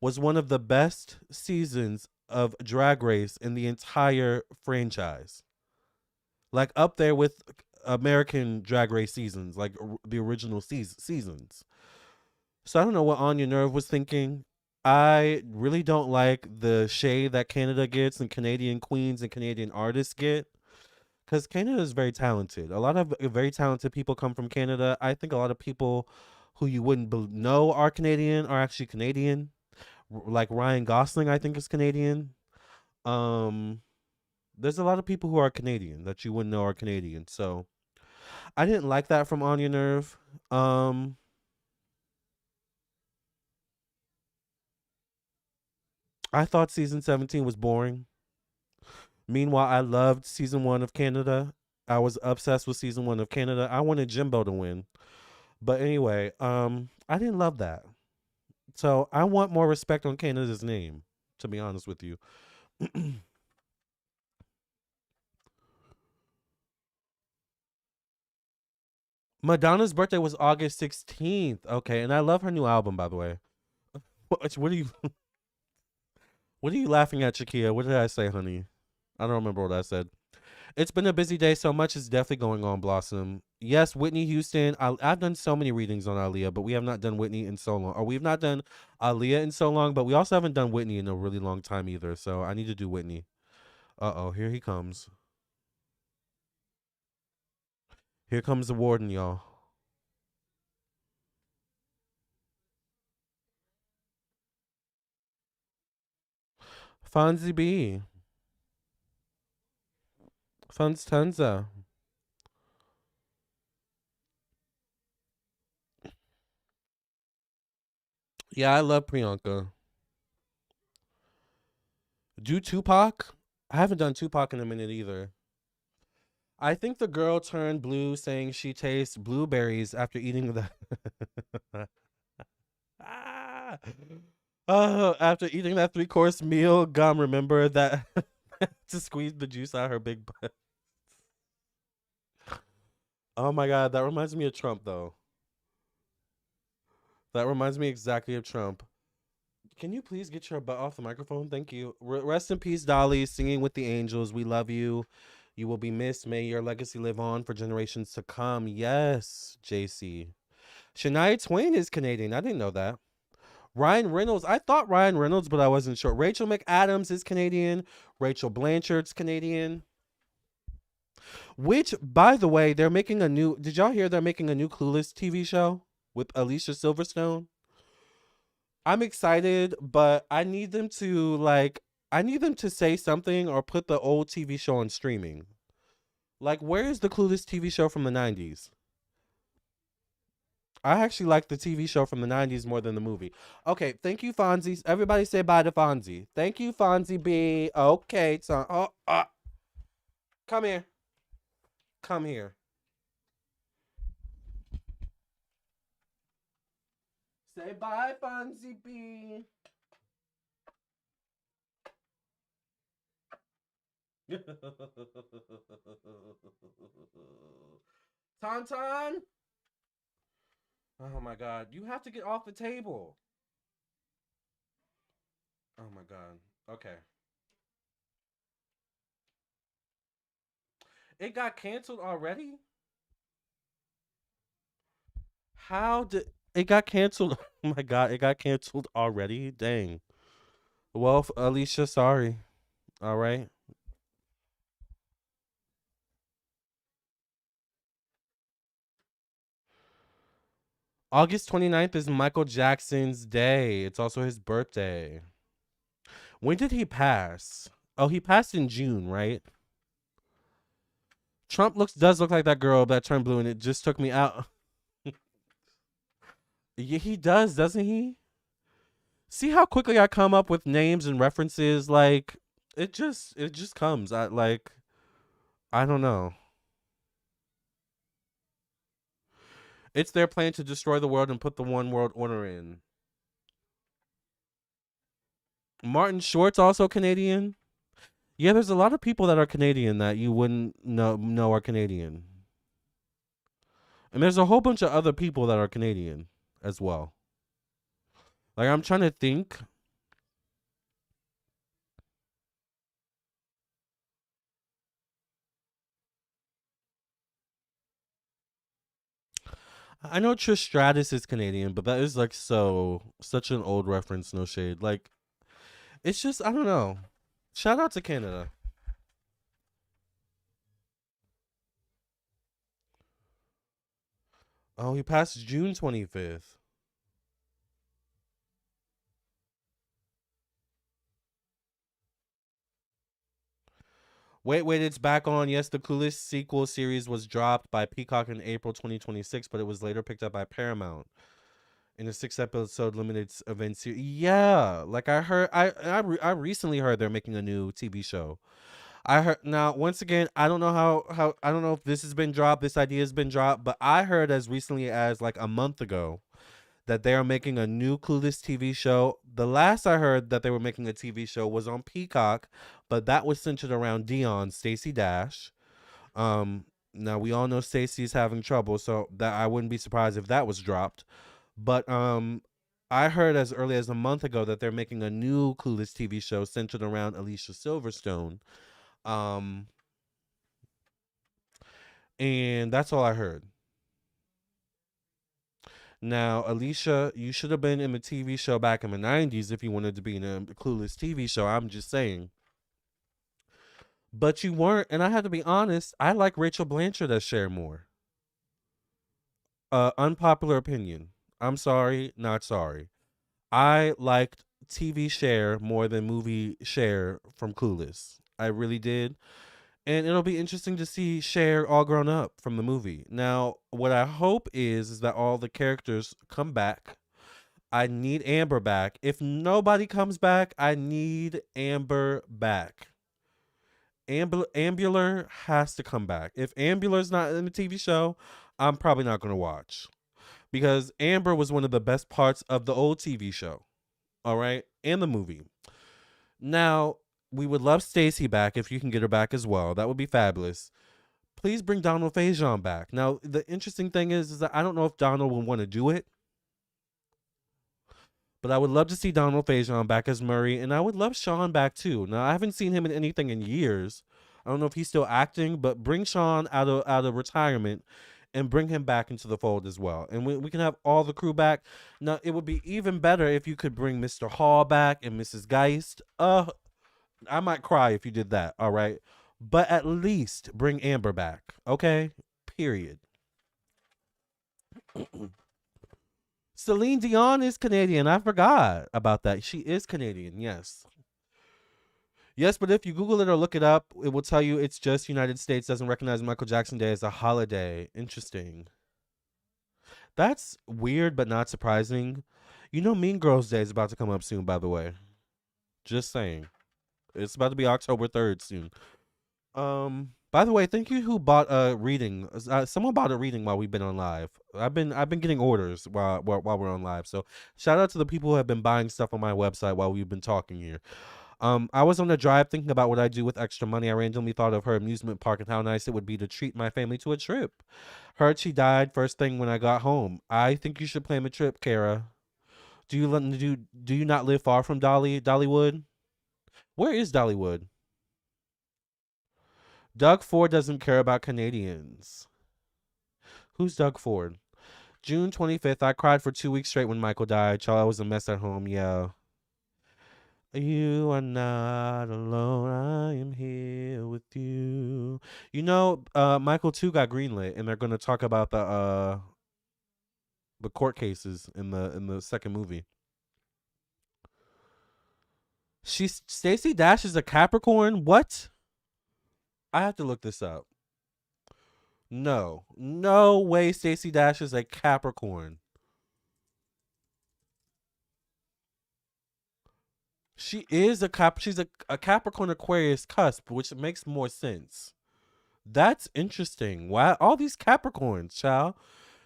was one of the best seasons of Drag Race in the entire franchise. Like up there with American Drag Race seasons, like the original seasons. So I don't know what Anya Nerve was thinking. I really don't like the shade that Canada gets and Canadian queens and Canadian artists get. Because Canada is very talented. A lot of very talented people come from Canada. I think a lot of people who you wouldn't know are Canadian are actually Canadian. Like Ryan Gosling, I think is Canadian. There's a lot of people who are Canadian that you wouldn't know are Canadian. So I didn't like that from Anya Nerve. I thought season 17 was boring. Meanwhile, I loved season 1 of Canada. I was obsessed with season 1 of Canada. I wanted Jimbo to win. But anyway, I didn't love that. So I want more respect on Canada's name, to be honest with you. Madonna's birthday was August 16th. Okay, and I love her new album, by the way. What are you what are you laughing at, Shakia? What did I say, honey? I don't remember what I said. It's been a busy day. So much is definitely going on, Blossom. Yes, Whitney Houston. I've done so many readings on Aaliyah, but we have not done Whitney in so long. Or we've not done Aaliyah in so long, but we also haven't done Whitney in a really long time either. So I need to do Whitney. Uh-oh, here he comes. Here comes the warden, y'all. Fonzie B. Fonstanza. Yeah, I love Priyanka. Do Tupac? I haven't done Tupac in a minute either. I think the girl turned blue saying she tastes blueberries after eating the ah! After eating that 3-course meal, gum, remember that to squeeze the juice out her big butt. Oh my god, that reminds me of Trump though. That reminds me exactly of Trump. Can you please get your butt off the microphone? Thank you. Rest in peace, Dolly, singing with the angels. We love you. You will be missed. May your legacy live on for generations to come. Yes, JC. Shania Twain is Canadian. I didn't know that. Ryan Reynolds. I thought Ryan Reynolds, but I wasn't sure. Rachel McAdams is Canadian. Rachel Blanchard's Canadian. Which, by the way, they're making a new. Did y'all hear they're making a new Clueless TV show with Alicia Silverstone? I'm excited, but I need them to I need them to say something or put the old TV show on streaming. Like, where is the Clueless TV show from the 90s? I actually like the TV show from the 90s more than the movie. Okay, thank you, Fonzie. Everybody say bye to Fonzie. Thank you, Fonzie B. Okay, so come here. Come here. Say bye, Fonzie B. Tauntaun? Oh my god. You have to get off the table. Oh my god. Okay. It got canceled already? How did it got canceled? Oh my god, it got canceled already? Dang. Well, Alicia, sorry. All right. August 29th is Michael Jackson's day. It's also his birthday. When did he pass? Oh, he passed in June, right? Trump does look like that girl that turned blue and it just took me out. Yeah, he does, doesn't he? See how quickly I come up with names and references like it just comes. I don't know. It's their plan to destroy the world and put the one world order in. Martin Short's also Canadian. Yeah, there's a lot of people that are Canadian that you wouldn't know are Canadian. And there's a whole bunch of other people that are Canadian as well. Like I'm trying to think. I know Trish Stratus is Canadian, but that is like such an old reference, no shade. Like it's just I don't know. Shout out to Canada. Oh, he passed June 25th. Wait, it's back on. Yes, the Clueless sequel series was dropped by Peacock in April 2026, but it was later picked up by Paramount in a 6-episode limited event series. Yeah, like I heard, I recently heard they're making a new TV show. I heard now once again, I don't know how I don't know if this has been dropped, this idea has been dropped, but I heard as recently as like a month ago that they are making a new Clueless TV show. The last I heard that they were making a TV show was on Peacock, but that was centered around Dion, Stacey Dash. Now we all know Stacey's having trouble, so that I wouldn't be surprised if that was dropped. But I heard as early as a month ago that they're making a new Clueless TV show centered around Alicia Silverstone. Um, and that's all I heard. Now, Alicia, you should have been in the TV show back in the 90s if you wanted to be in a Clueless TV show. I'm just saying. But you weren't, and I have to be honest, I like Rachel Blanchard as Cher more. Unpopular opinion. I'm sorry, not sorry. I liked TV Cher more than movie Cher from Clueless. I really did. And it'll be interesting to see Cher all grown up from the movie. Now, what I hope is that all the characters come back. I need Amber back. If nobody comes back, I need Amber back. Ambular has to come back. If Ambular's not in the TV show, I'm probably not going to watch. Because Amber was one of the best parts of the old TV show. All right? And the movie. Now, we would love Stacey back if you can get her back as well. That would be fabulous. Please bring Donald Faison back. Now, the interesting thing is that I don't know if Donald will want to do it. But I would love to see Donald Faison back as Murray. And I would love Sean back too. Now, I haven't seen him in anything in years. I don't know if he's still acting. But bring Sean out of retirement and bring him back into the fold as well. And we can have all the crew back. Now, it would be even better if you could bring Mr. Hall back and Mrs. Geist. I might cry if you did that, all right? But at least bring Amber back, okay? Period. Celine Dion is Canadian. I forgot about that. She is Canadian, yes. Yes, but if you Google it or look it up, it will tell you it's just United States doesn't recognize Michael Jackson Day as a holiday. Interesting. That's weird, but not surprising. You know Mean Girls Day is about to come up soon, by the way. Just saying. It's about to be October 3rd soon. By the way, thank you who bought a reading. Someone bought a reading while we've been on live. I've been getting orders while we're on live. So shout out to the people who have been buying stuff on my website while we've been talking here. I was on the drive thinking about what I do with extra money. I randomly thought of her amusement park and how nice it would be to treat my family to a trip. Heard she died first thing when I got home. I think you should plan a trip, Kara. Do you not live far from Dollywood? Where is Dollywood? Doug Ford doesn't care about Canadians. Who's Doug Ford? June 25th, I cried for 2 weeks straight when Michael died. Child, I was a mess at home, yeah. You are not alone. I am here with you. You know, Michael 2 got greenlit, and they're going to talk about the court cases in the second movie. Stacey Dash is a Capricorn? What? I have to look this up. No way Stacey Dash is a Capricorn. She is she's a Capricorn Aquarius cusp, which makes more sense. That's interesting. Why all these Capricorns, child?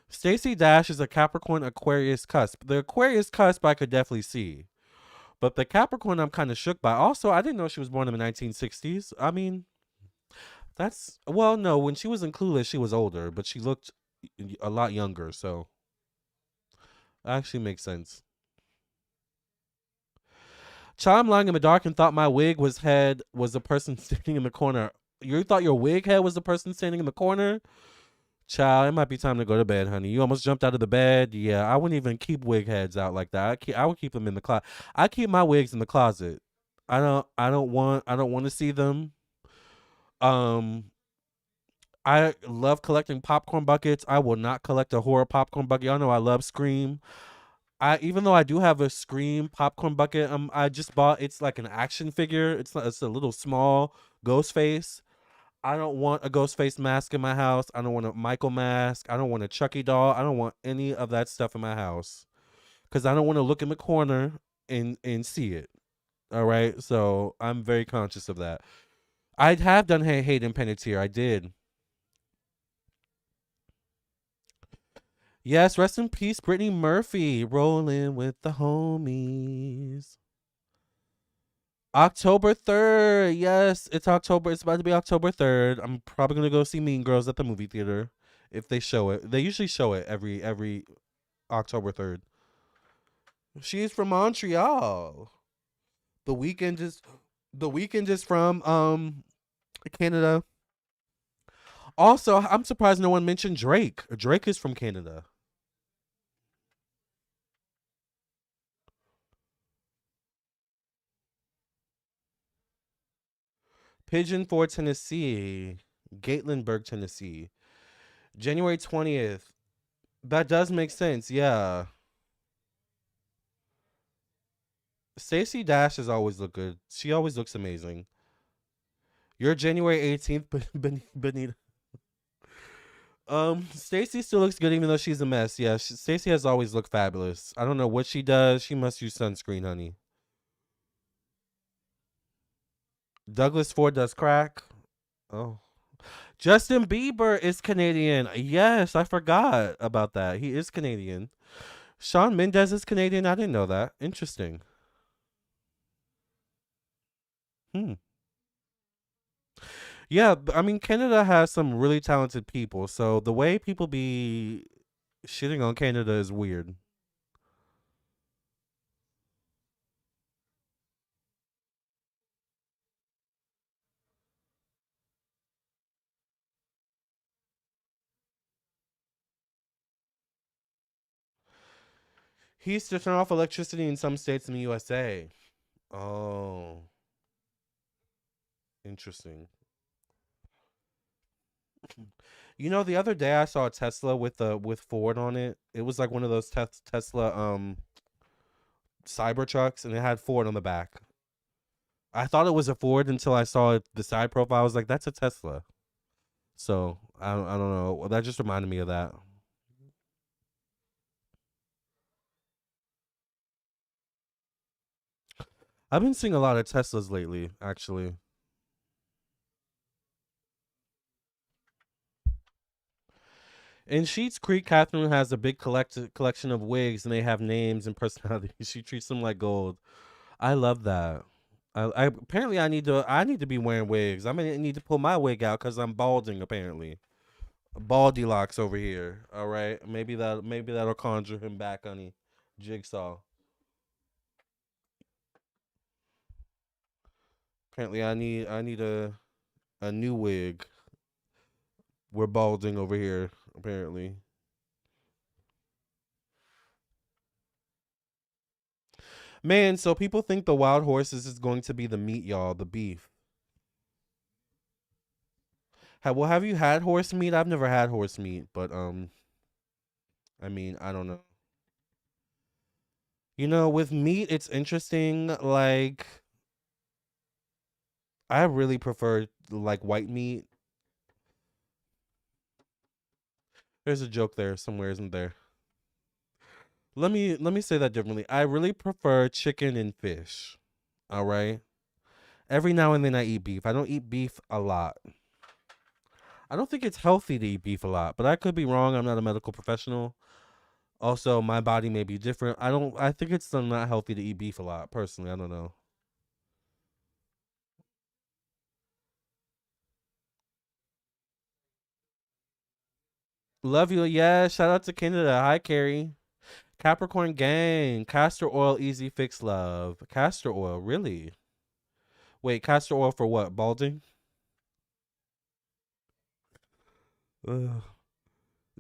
Stacey Dash is a Capricorn Aquarius cusp. The Aquarius cusp I could definitely see. But the Capricorn I'm kind of shook by. Also, I didn't know she was born in the 1960s. I mean, no, when she was in Clueless, she was older, but she looked a lot younger, so actually makes sense. Child, I'm lying in the dark and thought my wig head was the person standing in the corner. You thought your wig head was the person standing in the corner? Child, it might be time to go to bed, honey. You almost jumped out of the bed. Yeah, I wouldn't even keep wig heads out like that. I would keep them in the closet. I keep my wigs in the closet. I don't want to see them. I love collecting popcorn buckets. I will not collect a horror popcorn bucket. Y'all know I love Scream. Even though I do have a Scream popcorn bucket, I just bought. It's like an action figure. It's a little small ghost face. I don't want a ghost face mask in my house. I don't want a Michael mask. I don't want a Chucky doll. I don't want any of that stuff in my house because I don't want to look in the corner and see it. All right, so I'm very conscious of that. I have done Hayden Panettiere. I did. Yes, rest in peace, Brittany Murphy. Rolling with the homies. October 3rd. Yes, it's October. It's about to be October 3rd. I'm probably gonna go see Mean Girls at the movie theater if they show it. They usually show it every October 3rd. She's from Montreal. The weekend is from Canada. Also, I'm surprised no one mentioned Drake. Drake is from Canada. Pigeon Forge, Tennessee. Gatlinburg, Tennessee. January 20th. That does make sense, yeah. Stacey Dash has always looked good. She always looks amazing. You're January 18th, but Benita. Stacey still looks good even though she's a mess. Yeah, Stacey has always looked fabulous. I don't know what she does. She must use sunscreen, honey. Douglas Ford does crack. Oh. Justin Bieber is Canadian. Yes, I forgot about that. He is Canadian. Shawn Mendes is Canadian. I didn't know that. Interesting. Hmm. Yeah, I mean Canada has some really talented people. So the way people be shitting on Canada is weird. He used to turn off electricity in some states in the USA. Oh, interesting. You know, the other day I saw a Tesla with Ford on it. It was like one of those Tesla Cybertrucks, and it had Ford on the back. I thought it was a Ford until I saw the side profile. I was like, "That's a Tesla." So I don't know. Well, that just reminded me of that. I've been seeing a lot of Teslas lately, actually. In Sheets Creek, Catherine has a big collection of wigs, and they have names and personalities. She treats them like gold. I love that. I apparently I need to be wearing wigs. I'm gonna need to pull my wig out because I'm balding. Apparently, baldy locks over here. All right, maybe that'll conjure him back, honey. Jigsaw. Apparently, I need a new wig. We're balding over here. Apparently, man. So people think the wild horses is going to be the meat, y'all, the beef. Have you had horse meat? I've never had horse meat, but I mean, I don't know. You know, with meat, it's interesting. Like, I really prefer like white meat. There's a joke there somewhere, isn't there? Let me say that differently. I really prefer chicken and fish. All right. Every now and then I eat beef. I don't eat beef a lot. I don't think it's healthy to eat beef a lot, but I could be wrong. I'm not a medical professional. Also, my body may be different. I think it's still not healthy to eat beef a lot. Personally, I don't know. Love you. Yeah. Shout out to Canada. Hi, Carrie. Capricorn gang. Castor oil, easy fix love. Castor oil, really? Wait, castor oil for what? Balding? Ugh.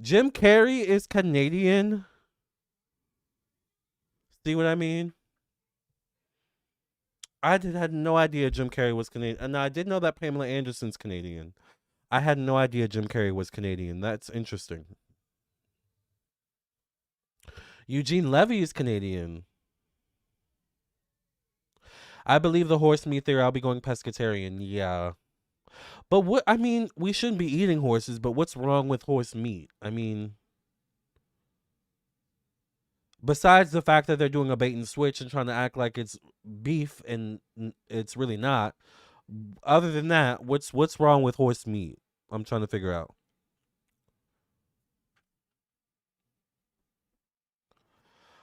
Jim Carrey is Canadian. See what I mean? Had no idea Jim Carrey was Canadian. And I did know that Pamela Anderson's Canadian. I had no idea Jim Carrey was Canadian. That's interesting. Eugene Levy is Canadian. I believe the horse meat theory. I'll be going pescatarian. Yeah. But what, I mean, we shouldn't be eating horses, but what's wrong with horse meat? I mean, besides the fact that they're doing a bait and switch and trying to act like it's beef and it's really not. Other than that, what's wrong with horse meat? I'm trying to figure out.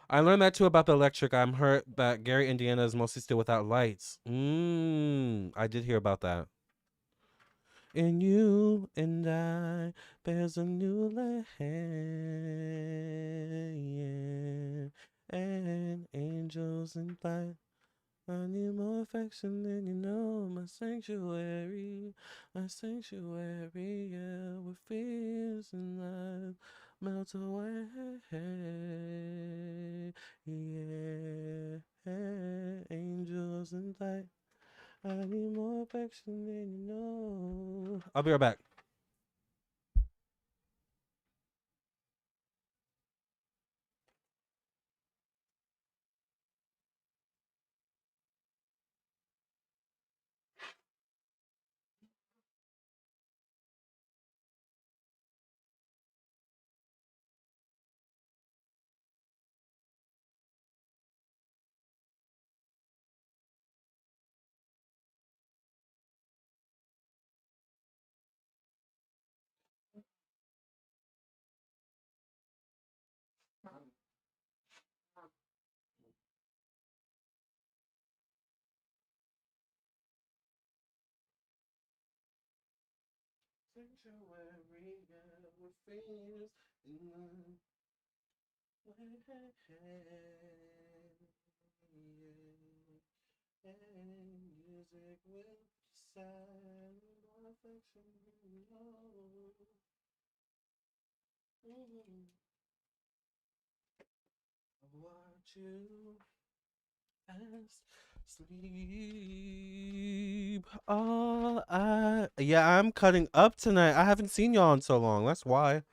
I learned that too about the electric. I'm hurt that Gary, Indiana is mostly still without lights. I did hear about that. And you and I, there's a new land, and angels in flight. I need more affection than you know, my sanctuary, yeah, with fears and life melt away, yeah, angels in flight. I need more affection than you know. I'll be right back. Sanctuary, yeah, with fears and life. And music will decide more affection, you know. Watch you as sleep. Oh, I'm cutting up tonight. I haven't seen y'all in so long. That's why.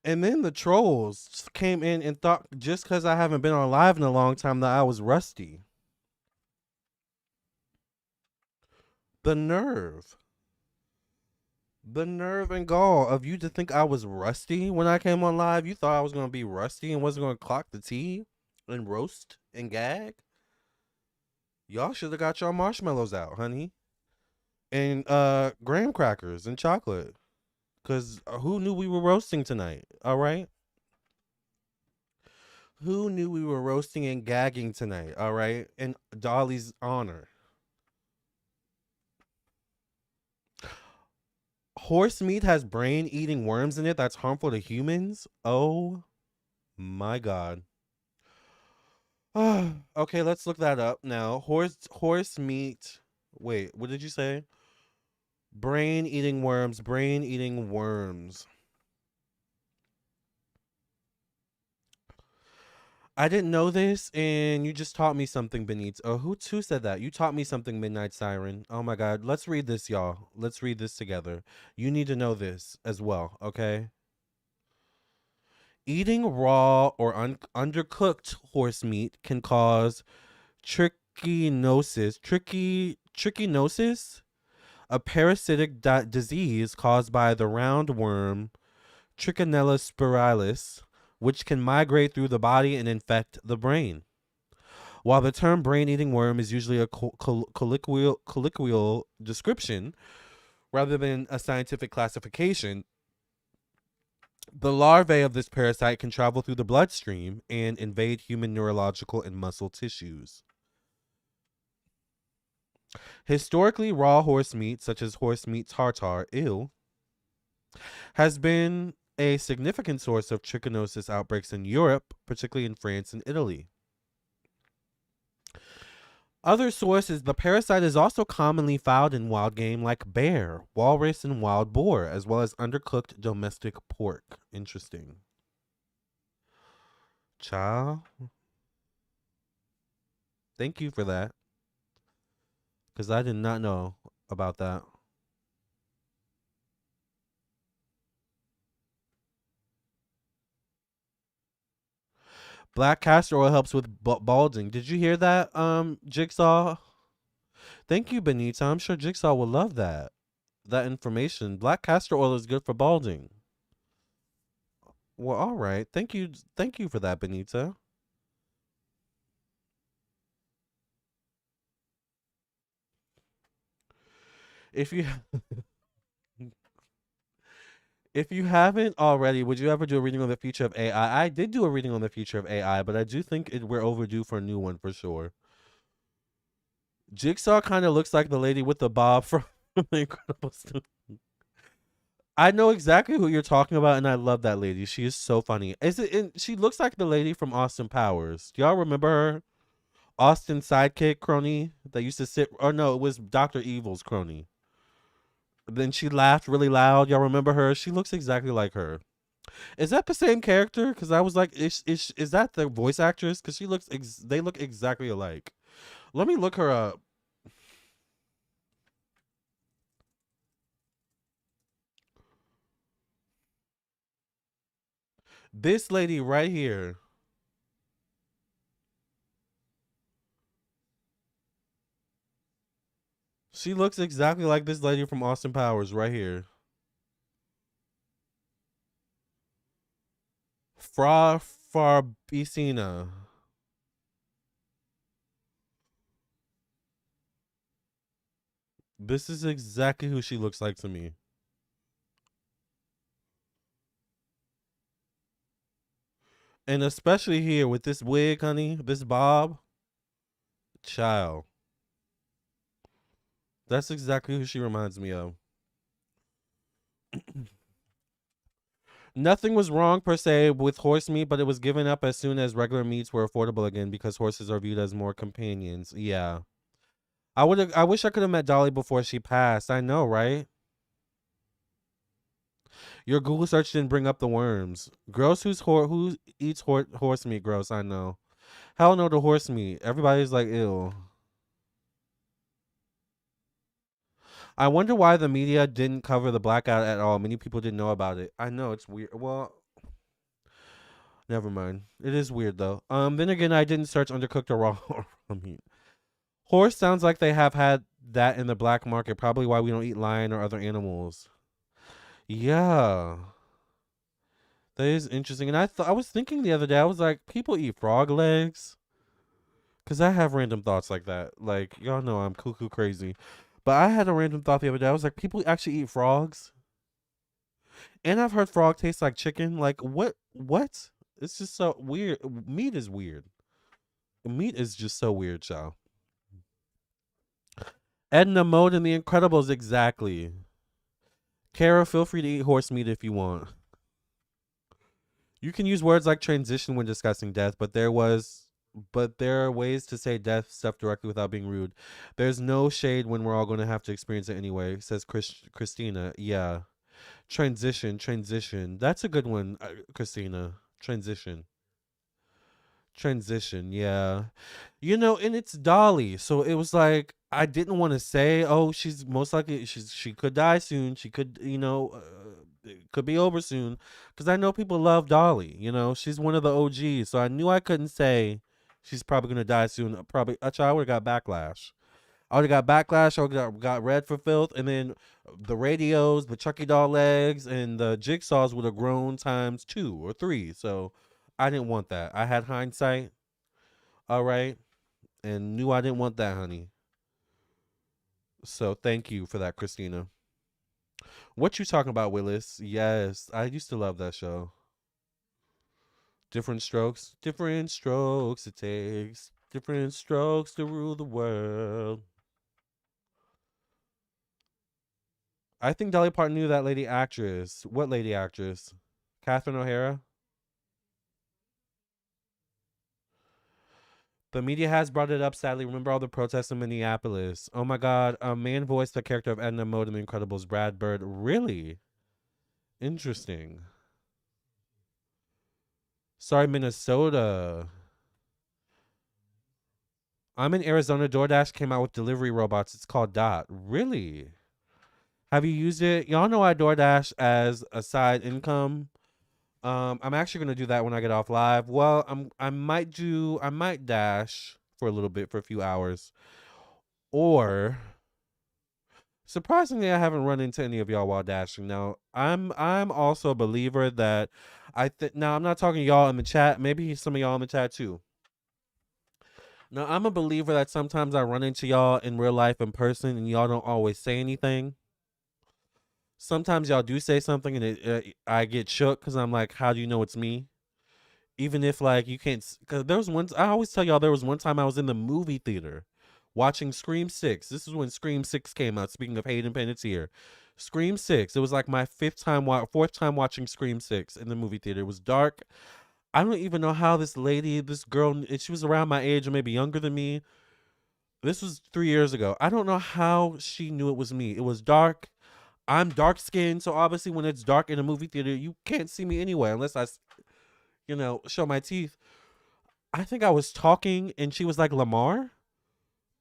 And then the trolls came in and thought just because I haven't been on live in a long time that I was rusty. The nerve. The nerve and gall of you to think I was rusty when I came on live. You thought I was going to be rusty and wasn't going to clock the tea and roast and gag. Y'all should have got your marshmallows out, honey. And graham crackers and chocolate. Because who knew we were roasting tonight? All right? Who knew we were roasting and gagging tonight? All right? In Dolly's honor. Horse meat has brain eating worms in it that's harmful to humans? Oh my god. Okay, let's look that up now. Horse meat. Wait, what did you say? Brain eating worms, brain eating worms. I didn't know this, and you just taught me something, Benito. Oh, who said that? You taught me something, Midnight Siren. Oh my God, let's read this, y'all. Let's read this together. You need to know this as well, okay? Eating raw or undercooked horse meat can cause trichinosis, a parasitic disease caused by the roundworm Trichinella spiralis, which can migrate through the body and infect the brain. While the term brain-eating worm is usually a colloquial description rather than a scientific classification, the larvae of this parasite can travel through the bloodstream and invade human neurological and muscle tissues. Historically, raw horse meat, such as horse meat tartare, has been a significant source of trichinosis outbreaks in Europe, particularly in France and Italy. Other sources, the parasite is also commonly found in wild game like bear, walrus, and wild boar, as well as undercooked domestic pork. Interesting. Child, thank you for that, because I did not know about that. Black castor oil helps with balding. Did you hear that, Jigsaw? Thank you, Benita. I'm sure Jigsaw will love that information. Black castor oil is good for balding. Well, all right. Thank you for that, Benita. If you If you haven't already, would you ever do a reading on the future of AI? I did do a reading on the future of AI, but I do think we're overdue for a new one for sure. Jigsaw kind of looks like the lady with the bob from The Incredibles. I know exactly who you're talking about, and I love that lady. She is so funny. Is it? She looks like the lady from Austin Powers. Do y'all remember her? Austin's sidekick crony that used to sit. Or no, it was Doctor Evil's crony. Then she laughed really loud. Y'all remember her? She looks exactly like her. Is that the same character? Because I was like, is that the voice actress? Because she looks. They look exactly alike. Let me look her up. This lady right here. She looks exactly like this lady from Austin Powers right here. Farbicina. This is exactly who she looks like to me. And especially here with this wig, honey, this bob, child. That's exactly who she reminds me of. Nothing was wrong per se with horse meat, but it was given up as soon as regular meats were affordable again because horses are viewed as more companions. Yeah. I wish I could have met Dolly before she passed. I know, right? Your Google search didn't bring up the worms. Gross. Who eats horse meat? Gross. I know. Hell no to horse meat. Everybody's like, ew. I wonder why the media didn't cover the blackout at all. Many people didn't know about it. I know it's weird. Well, never mind. It is weird though. Then again, I didn't search undercooked or raw meat. Horse sounds like they have had that in the black market. Probably why we don't eat lion or other animals. Yeah, that is interesting. And I was thinking the other day. I was like, people eat frog legs. Cause I have random thoughts like that. Like y'all know I'm cuckoo crazy. But I had a random thought the other day. I was like, people actually eat frogs? And I've heard frog tastes like chicken. Like what? What? It's just so weird. Meat is weird. Meat is just so weird, y'all. Edna Mode in The Incredibles, exactly. Kara, feel free to eat horse meat if you want. You can use words like transition when discussing death, but there are ways to say death stuff directly without being rude. There's no shade when we're all going to have to experience it anyway, says Christina. Yeah. Transition. That's a good one, Christina. Transition. Transition, yeah. And it's Dolly. So it was like I didn't want to say, "Oh, she's most likely she could die soon. She could, it could be over soon." Cuz I know people love Dolly, She's one of the OGs. So I knew I couldn't say she's probably going to die soon. Probably a child would have got backlash. I would have got backlash. I would have got red for filth, and then the radios, the Chucky doll legs, and the jigsaws would have grown times 2 or 3. So I didn't want that. I had hindsight, all right, and knew I didn't want that, honey. So thank you for that, Christina. What you talking about, Willis? Yes, I used to love that show. Different strokes it takes, different strokes to rule the world. I think Dolly Parton knew that lady actress. What lady actress? Catherine O'Hara? The media has brought it up, sadly. Remember all the protests in Minneapolis? Oh my God. A man voiced the character of Edna Mode in The Incredibles, Brad Bird. Really? Interesting. Sorry, Minnesota. I'm in Arizona. DoorDash came out with delivery robots. It's called Dot. Really? Have you used it? Y'all know I DoorDash as a side income. I'm actually gonna do that when I get off live. Well, I might dash for a little bit for a few hours. Or surprisingly, I haven't run into any of y'all while dashing. Now, I'm also a believer that now I'm not talking to y'all in the chat. Maybe some of y'all in the chat too. Now, I'm a believer that sometimes I run into y'all in real life in person and y'all don't always say anything. Sometimes y'all do say something and I get shook because I'm like, how do you know it's me? Even if like you can't, because there was one. I always tell y'all there was one time I was in the movie theater watching Scream 6. This is when Scream 6 came out. Speaking of Hayden Panettiere, Scream 6. It was like my fourth time watching Scream 6 in the movie theater. It was dark. I don't even know how this girl, she was around my age or maybe younger than me. This was 3 years ago. I don't know how she knew it was me. It was dark. I'm dark skinned, so obviously when it's dark in a movie theater, you can't see me anyway unless show my teeth. I think I was talking and she was like, Lamarr?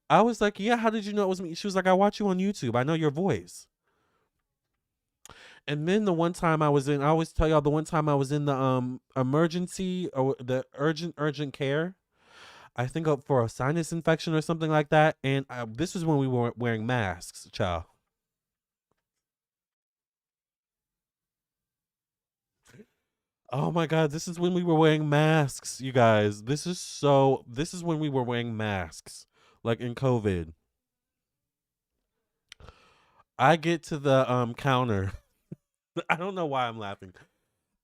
I was like, yeah, how did you know it was me? She was like, I watch you on YouTube. I know your voice. And then the one time I always tell y'all the one time I was in the emergency or the urgent care. I think for a sinus infection or something like that. And this was when we were wearing masks, child. Oh my god, this is when we were wearing masks, you guys. This is when we were wearing masks. Like in COVID. I get to the counter. I don't know why I'm laughing.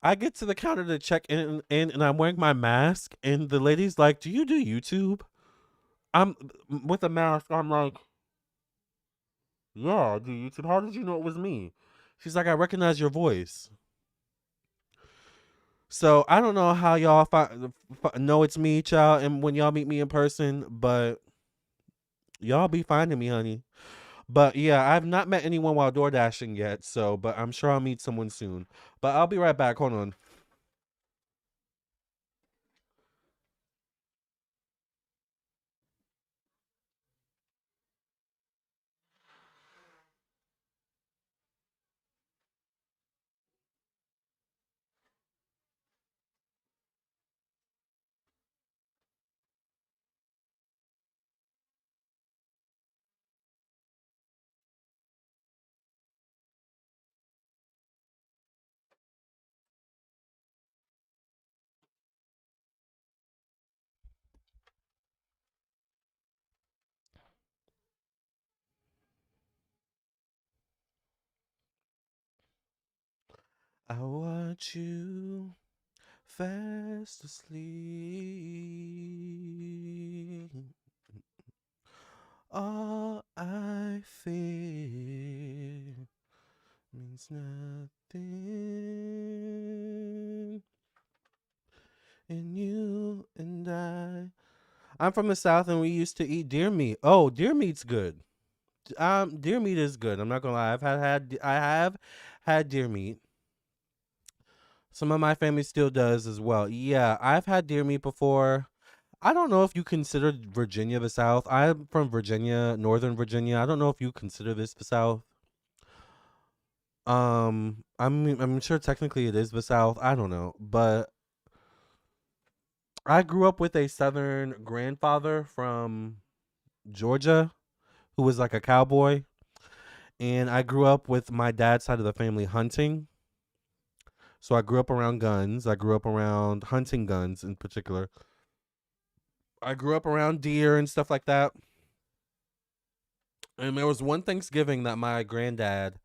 I get to the counter to check in and I'm wearing my mask and the lady's like, "Do you do YouTube?" I'm with a mask. I'm like, "Yeah, I do YouTube. How did you know it was me?" She's like, "I recognize your voice." So I don't know how y'all know it's me, child, and when y'all meet me in person, but y'all be finding me, honey. But yeah, I've not met anyone while door dashing yet. So, but I'm sure I'll meet someone soon. But I'll be right back. Hold on. I want you fast asleep. All I fear means nothing. And you and I. I'm from the South and we used to eat deer meat. Oh, deer meat's good. Deer meat is good. I'm not gonna lie. I have had deer meat. Some of my family still does as well. Yeah, I've had deer meat before. I don't know if you consider Virginia the South. I'm from Virginia, Northern Virginia. I don't know if you consider this the South. I'm sure technically it is the South. I don't know, but I grew up with a Southern grandfather from Georgia who was like a cowboy, and I grew up with my dad's side of the family hunting. So I grew up around guns. I grew up around hunting guns in particular. I grew up around deer and stuff like that. And there was one Thanksgiving that my granddad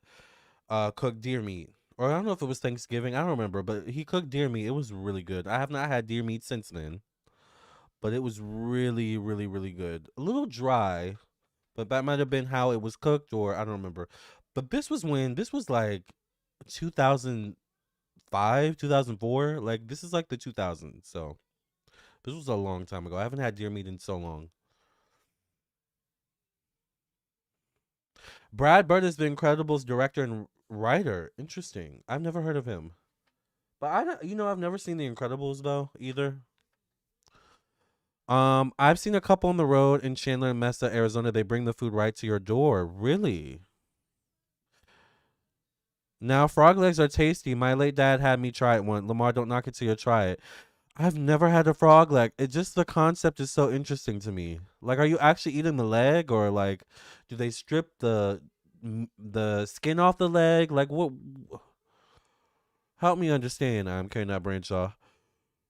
cooked deer meat. Or I don't know if it was Thanksgiving. I don't remember, but he cooked deer meat. It was really good. I have not had deer meat since then, but it was really, really, really good. A little dry, but that might have been how it was cooked, or I don't remember. But this was like 2005, 2004. Like this is like the 2000s. So this was a long time ago. I haven't had deer meat in so long. Brad Bird is The Incredibles director and writer. Interesting. I've never heard of him. But I don't, I've never seen The Incredibles though either. I've seen a couple on the road in Chandler and Mesa, Arizona. They bring the food right to your door. Really? Now frog legs are tasty. My late dad had me try it one. Lamarr, don't knock it till you try it. I've never had a frog leg. It just the concept is so interesting to me. Like, are you actually eating the leg, or like, do they strip the skin off the leg? Like, what? Help me understand. I'm carrying that Branshaw.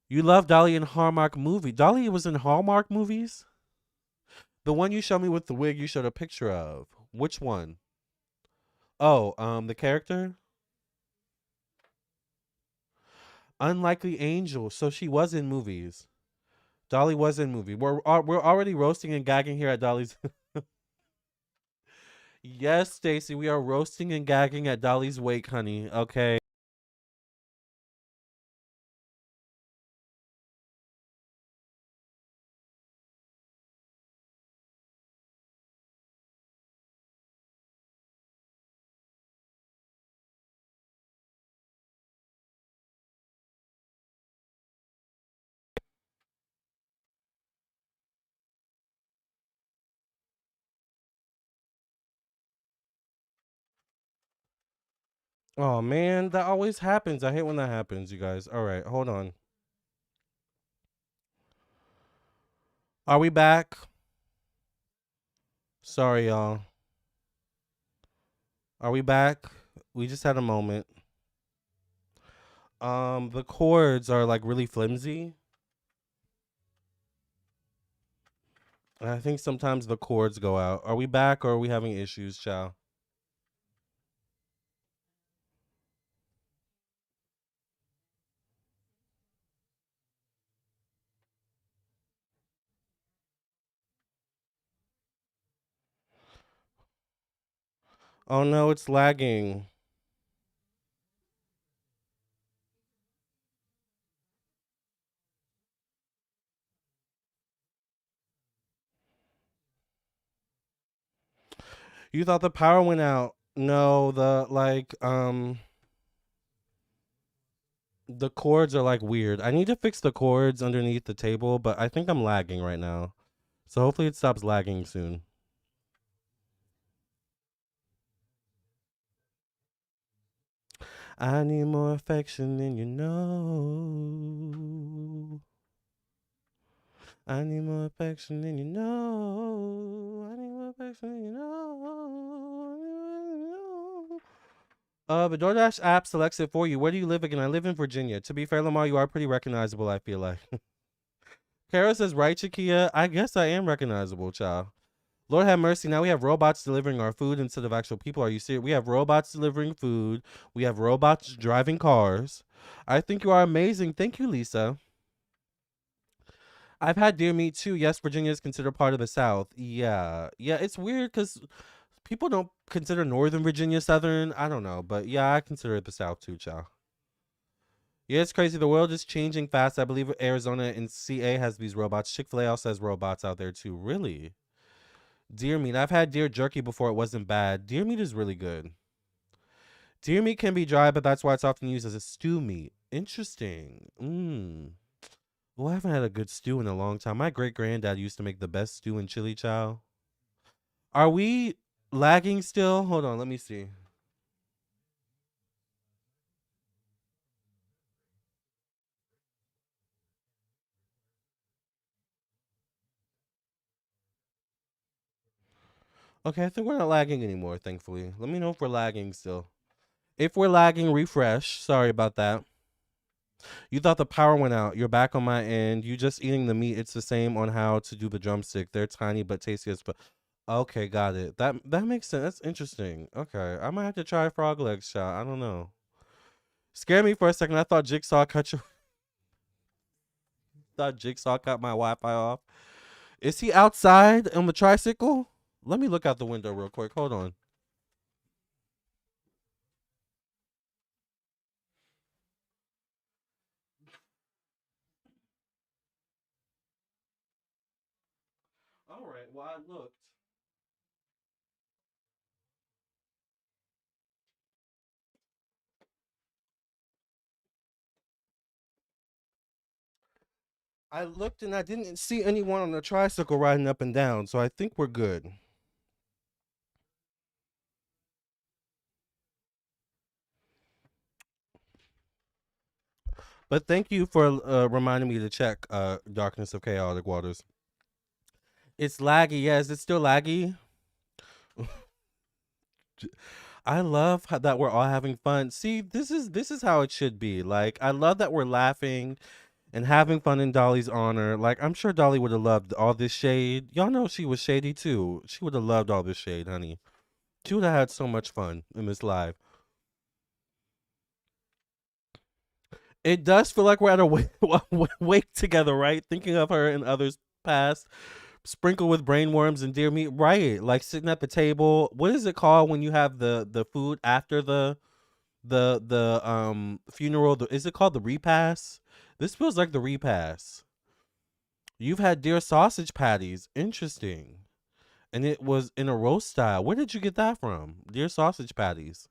You love Dolly in Hallmark movie. Dolly was in Hallmark movies. The one you showed me with the wig, you showed a picture of. Which one? Oh, the character Unlikely Angel. So she was in movies. Dolly was in movie. We're already roasting and gagging here at Dolly's. Yes, Stacy, we are roasting and gagging at Dolly's wake, honey. Okay. Oh man, that always happens. I hate when that happens, you guys. All right, hold on. Are we back? Sorry, y'all. Are we back? We just had a moment. The cords are like really flimsy. I think sometimes the cords go out. Are we back or are we having issues, child? Oh no, it's lagging. You thought the power went out. No, the cords are like weird. I need to fix the cords underneath the table, but I think I'm lagging right now. So hopefully it stops lagging soon. I need more affection than you know. I need more affection than you know. I need more affection than you know. The DoorDash app selects it for you. Where do you live again? I live in Virginia. To be fair, Lamar, you are pretty recognizable, I feel like. Kara says, right, Chakia? I guess I am recognizable, child. Lord have mercy. Now we have robots delivering our food instead of actual people. Are you serious? We have robots delivering food. We have robots driving cars. I think you are amazing. Thank you, Lisa. I've had deer meat too. Yes, Virginia is considered part of the South. Yeah. Yeah, it's weird because people don't consider Northern Virginia Southern. I don't know. But yeah, I consider it the South too, child. Yeah, it's crazy. The world is changing fast. I believe Arizona and CA has these robots. Chick-fil-A also has robots out there too. Really? Deer meat. I've had deer jerky before. It wasn't bad. Deer meat is really good. Deer meat can be dry, but that's why it's often used as a stew meat. Interesting. Well, I haven't had a good stew in a long time. My great granddad used to make the best stew in chili chow. Are we lagging still? Hold on, let me see. Okay, I think we're not lagging anymore, thankfully. Let me know if we're lagging still. If we're lagging, refresh. Sorry about that. You thought the power went out. You're back on my end. You just eating the meat. It's the same on how to do the drumstick. They're tiny but tasty as. Okay, got it. That makes sense. That's interesting. Okay, I might have to try frog legs shot. I don't know. Scared me for a second. I thought Jigsaw cut your. Thought Jigsaw cut my Wi-Fi off. Is he outside on the tricycle? Let me look out the window real quick. Hold on. All right. Well, I looked. I looked and I didn't see anyone on the tricycle riding up and down, so I think we're good. But thank you for reminding me to check Darkness of Chaotic Waters. It's laggy. Yes, it's still laggy. I love that we're all having fun. See, this is how it should be. Like, I love that we're laughing and having fun in Dolly's honor. Like, I'm sure Dolly would have loved all this shade. Y'all know she was shady too. She would have loved all this shade, honey. She would have had so much fun in this live. It does feel like we're at a wake together, right? Thinking of her and others past, sprinkled with brainworms and deer meat, right? Like sitting at the table. What is it called when you have the food after the funeral? Is it called the repast? This feels like the repast. You've had deer sausage patties. Interesting. And it was in a roast style. Where did you get that from? Deer sausage patties.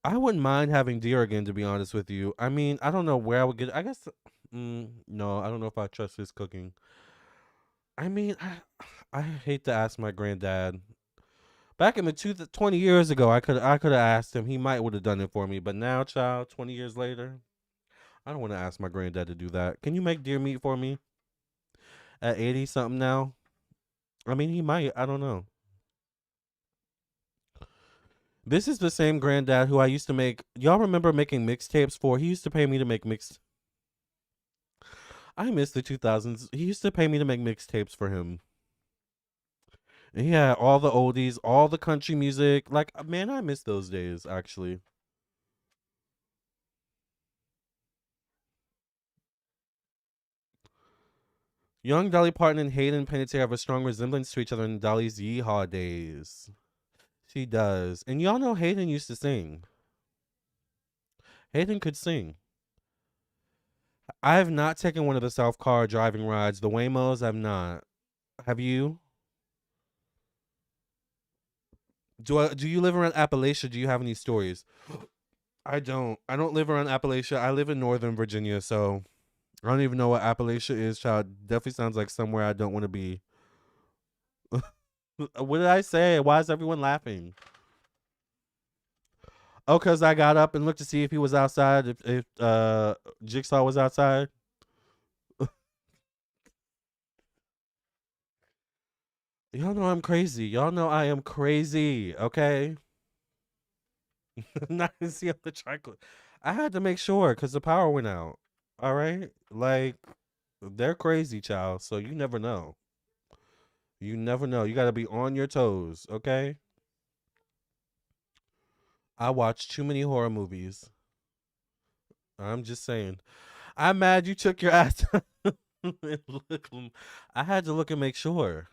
I wouldn't mind having deer again, to be honest with you. I mean, I don't know where I would get. I guess, no, I don't know if I trust his cooking. I mean, I hate to ask my granddad. Back in the 20 years ago, I could have asked him. He might would have done it for me. But now, child, 20 years later, I don't want to ask my granddad to do that. Can you make deer meat for me at 80 something now? I mean, he might. I don't know. This is the same granddad who I used to make. Y'all remember making mixtapes for? He used to pay me to make mix. I miss the 2000s. He used to pay me to make mixtapes for him. And he had all the oldies, all the country music. Like, man, I miss those days, actually. Young Dolly Parton and Hayden Panettiere have a strong resemblance to each other in Dolly's Yeehaw days. She does. And y'all know Hayden used to sing. Hayden could sing. I have not taken one of the self car driving rides. The Waymos, I've not. Have you? Do you live around Appalachia? Do you have any stories? I don't. I don't live around Appalachia. I live in Northern Virginia, so I don't even know what Appalachia is, child. Definitely sounds like somewhere I don't want to be. What did I say? Why is everyone laughing? Oh, because I got up and looked to see if he was outside, if Jigsaw was outside. Y'all know I'm crazy. Y'all know I am crazy, okay? Not to see up the tricolor. I had to make sure because the power went out. All right? Like, they're crazy, child. So you never know. You never know. You got to be on your toes, okay? I watch too many horror movies. I'm just saying. I'm mad you took your ass. Look, I had to look and make sure.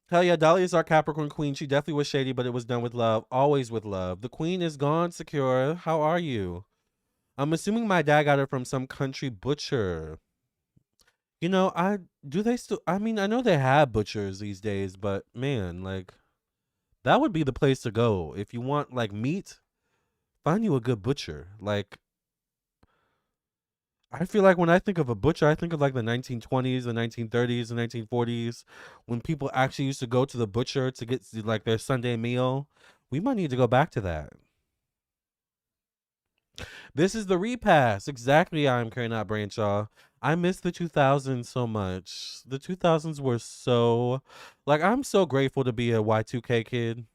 Hell yeah, Dolly is our Capricorn queen. She definitely was shady, but it was done with love. Always with love. The queen is gone, Secure. How are you? I'm assuming my dad got it from some country butcher. You know, I do they still I mean, I know they have butchers these days, but man, like that would be the place to go. If you want like meat, find you a good butcher. Like I feel like when I think of a butcher, I think of like the 1920s, the 1930s, the 1940s, when people actually used to go to the butcher to get like their Sunday meal. We might need to go back to that. This is the repass. Exactly, I'm Karina Branshaw. I miss the 2000s so much. The 2000s were so, like, I'm so grateful to be a Y2K kid.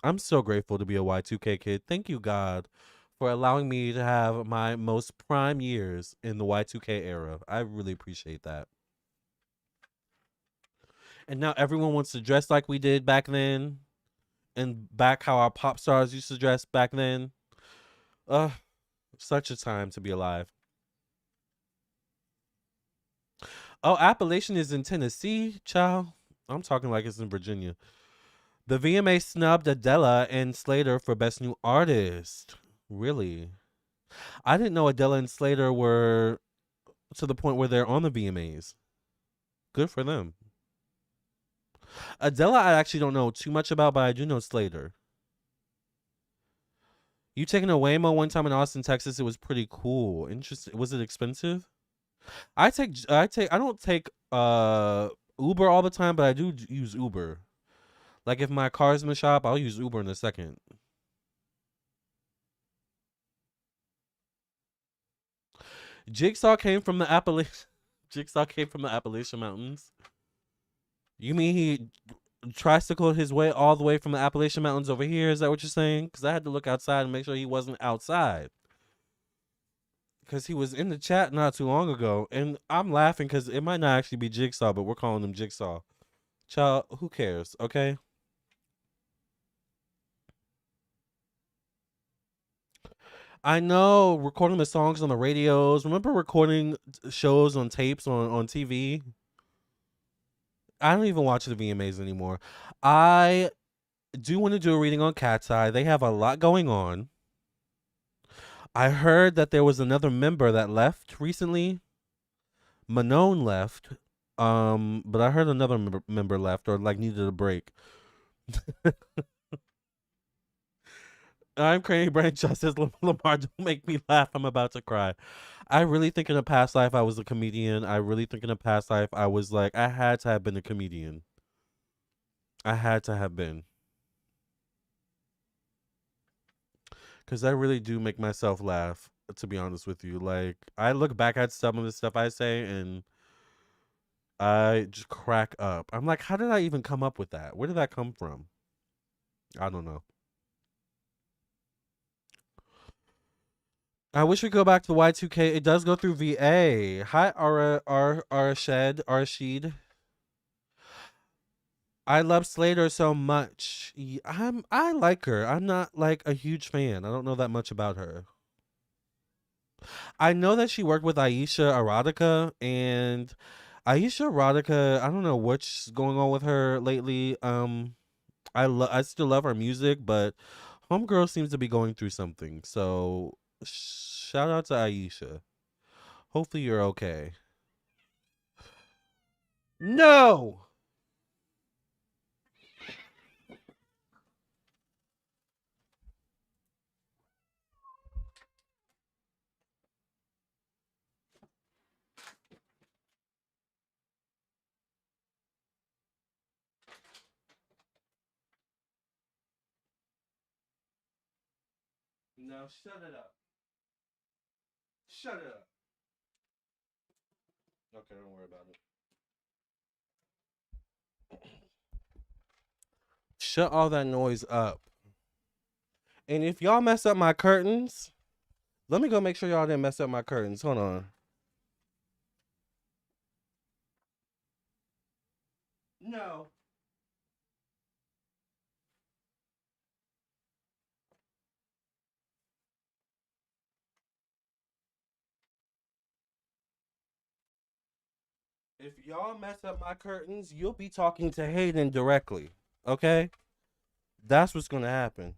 I'm so grateful to be a Y2K kid. Thank you, God, for allowing me to have my most prime years in the Y2K era. I really appreciate that. And now everyone wants to dress like we did back then and back how our pop stars used to dress back then. Ugh, such a time to be alive. Oh, Appalachian is in Tennessee, child. I'm talking like it's in Virginia. The VMA snubbed Adele and Slater for Best New Artist. Really? I didn't know Adele and Slater were to the point where they're on the VMAs. Good for them. Adele, I actually don't know too much about, but I do know Slater. You taking a Waymo one time in Austin, Texas? It was pretty cool. Interesting. Was it expensive? I don't take Uber all the time, but I do use Uber. Like if my car's in the shop, I'll use Uber in a second. Jigsaw came from the Appalachian. Jigsaw came from the Appalachian Mountains. You mean he tricycled his way all the way from the Appalachian Mountains over here? Is that what you're saying? Because I had to look outside and make sure he wasn't outside. Because he was in the chat not too long ago, and I'm laughing because it might not actually be Jigsaw, but we're calling him Jigsaw. Child, who cares? Okay. I know, recording the songs on the radios. Remember recording shows on tapes on TV? I don't even watch the VMAs anymore. I do want to do a reading on Cat's Eye. They have a lot going on. I heard that there was another member that left recently. Manon left. But I heard another member left or like needed a break. I'm Cranny Branshaw says Lamar, don't make me laugh. I'm about to cry. I really think in a past life I was a comedian. I really think in a past life I was like, I had to have been a comedian. I had to have been. Because I really do make myself laugh, to be honest with you. Like, I look back at some of the stuff I say and I just crack up. I'm like, how did I even come up with that? Where did that come from? I don't know. I wish we go back to the Y2K. It does go through VA. Hi, Arshad. I love Slater so much. I like her. I'm not like a huge fan. I don't know that much about her. I know that she worked with Aisha Erotica, and Aisha Erotica, I don't know what's going on with her lately. I still love her music, but Homegirl seems to be going through something. So shout out to Aisha. Hopefully you're okay. No. No, shut it up. Shut it up. Okay, don't worry about it. Shut all that noise up. And if y'all mess up my curtains, let me go make sure y'all didn't mess up my curtains. Hold on. No. If y'all mess up my curtains, you'll be talking to Hayden directly. Okay? That's what's gonna happen.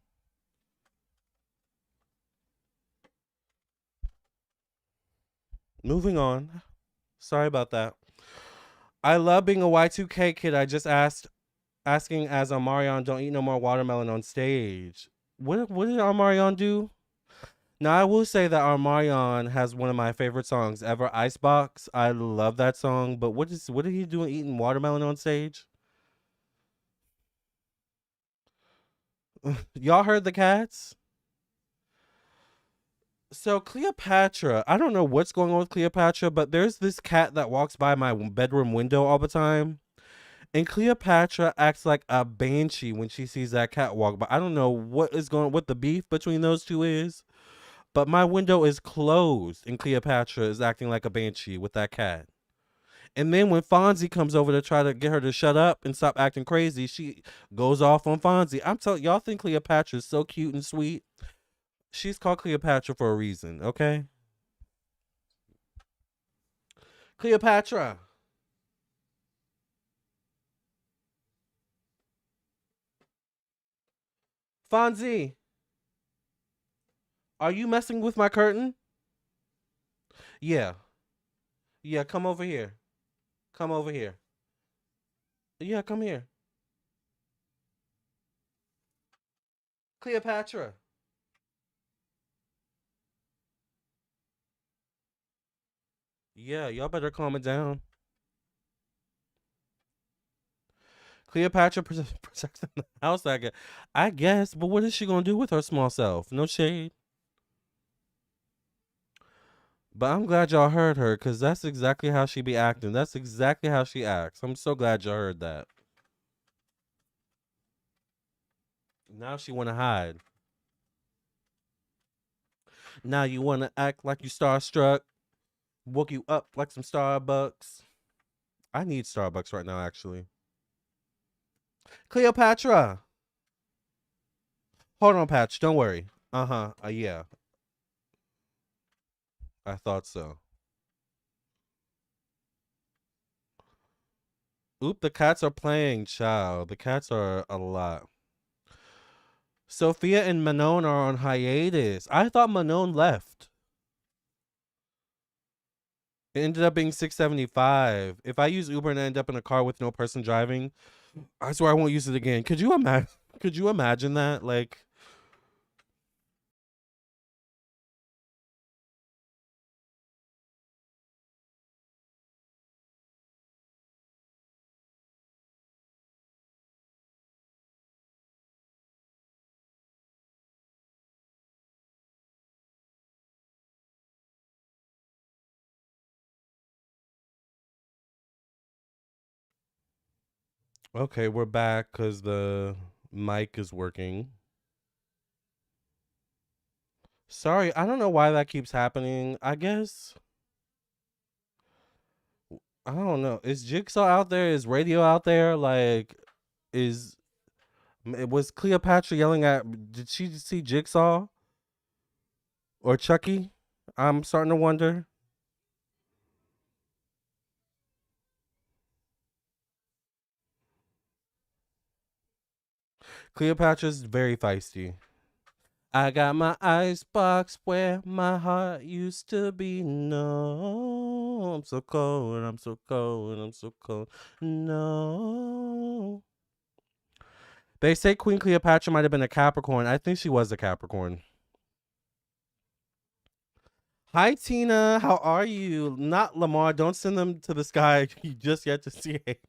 Moving on. Sorry about that. I love being a Y2K kid. I just asking as Amarion, don't eat no more watermelon on stage. What did Amarion do? Now I will say that Armarion has one of my favorite songs ever, Icebox. I love that song, but what did he do eating watermelon on stage? Y'all heard the cats? So Cleopatra, I don't know what's going on with Cleopatra, but there's this cat that walks by my bedroom window all the time. And Cleopatra acts like a banshee when she sees that cat walk by. I don't know what the beef between those two is, but my window is closed and Cleopatra is acting like a banshee with that cat. And then when Fonzie comes over to try to get her to shut up and stop acting crazy, she goes off on Fonzie. I'm telling y'all, think Cleopatra is so cute and sweet. She's called Cleopatra for a reason, okay? Cleopatra. Fonzie, are you messing with my curtain? Yeah. Yeah, come over here. Come over here. Yeah, come here. Cleopatra. Yeah, y'all better calm it down. Cleopatra protecting the house, I guess, but what is she gonna do with her small self? No shade. But I'm glad y'all heard her, because that's exactly how she be acting. That's exactly how she acts. I'm so glad y'all heard that. Now she wanna hide. Now you wanna act like you starstruck. Woke you up like some Starbucks. I need Starbucks right now, actually. Cleopatra. Hold on, Patch. Don't worry. Yeah. I thought so. Oop, the cats are playing, child. The cats are a lot. Sophia and Manon are on hiatus. I thought Manon left. It ended up being 675. If I use Uber and I end up in a car with no person driving, I swear I won't use it again. Could you imagine? Could you imagine that? Like, okay, we're back because the mic is working. Sorry, I don't know why that keeps happening. I guess I don't know. Is Jigsaw out there? Is Radio out there? Like, is was Cleopatra yelling at? Did she see Jigsaw or Chucky? I'm starting to wonder. Cleopatra's very feisty. I got my icebox where my heart used to be. No, I'm so cold. I'm so cold. I'm so cold. No. They say Queen Cleopatra might have been a Capricorn. I think she was a Capricorn. Hi, Tina. How are you? Not Lamarr. Don't send them to the sky. You just yet to see Hayden.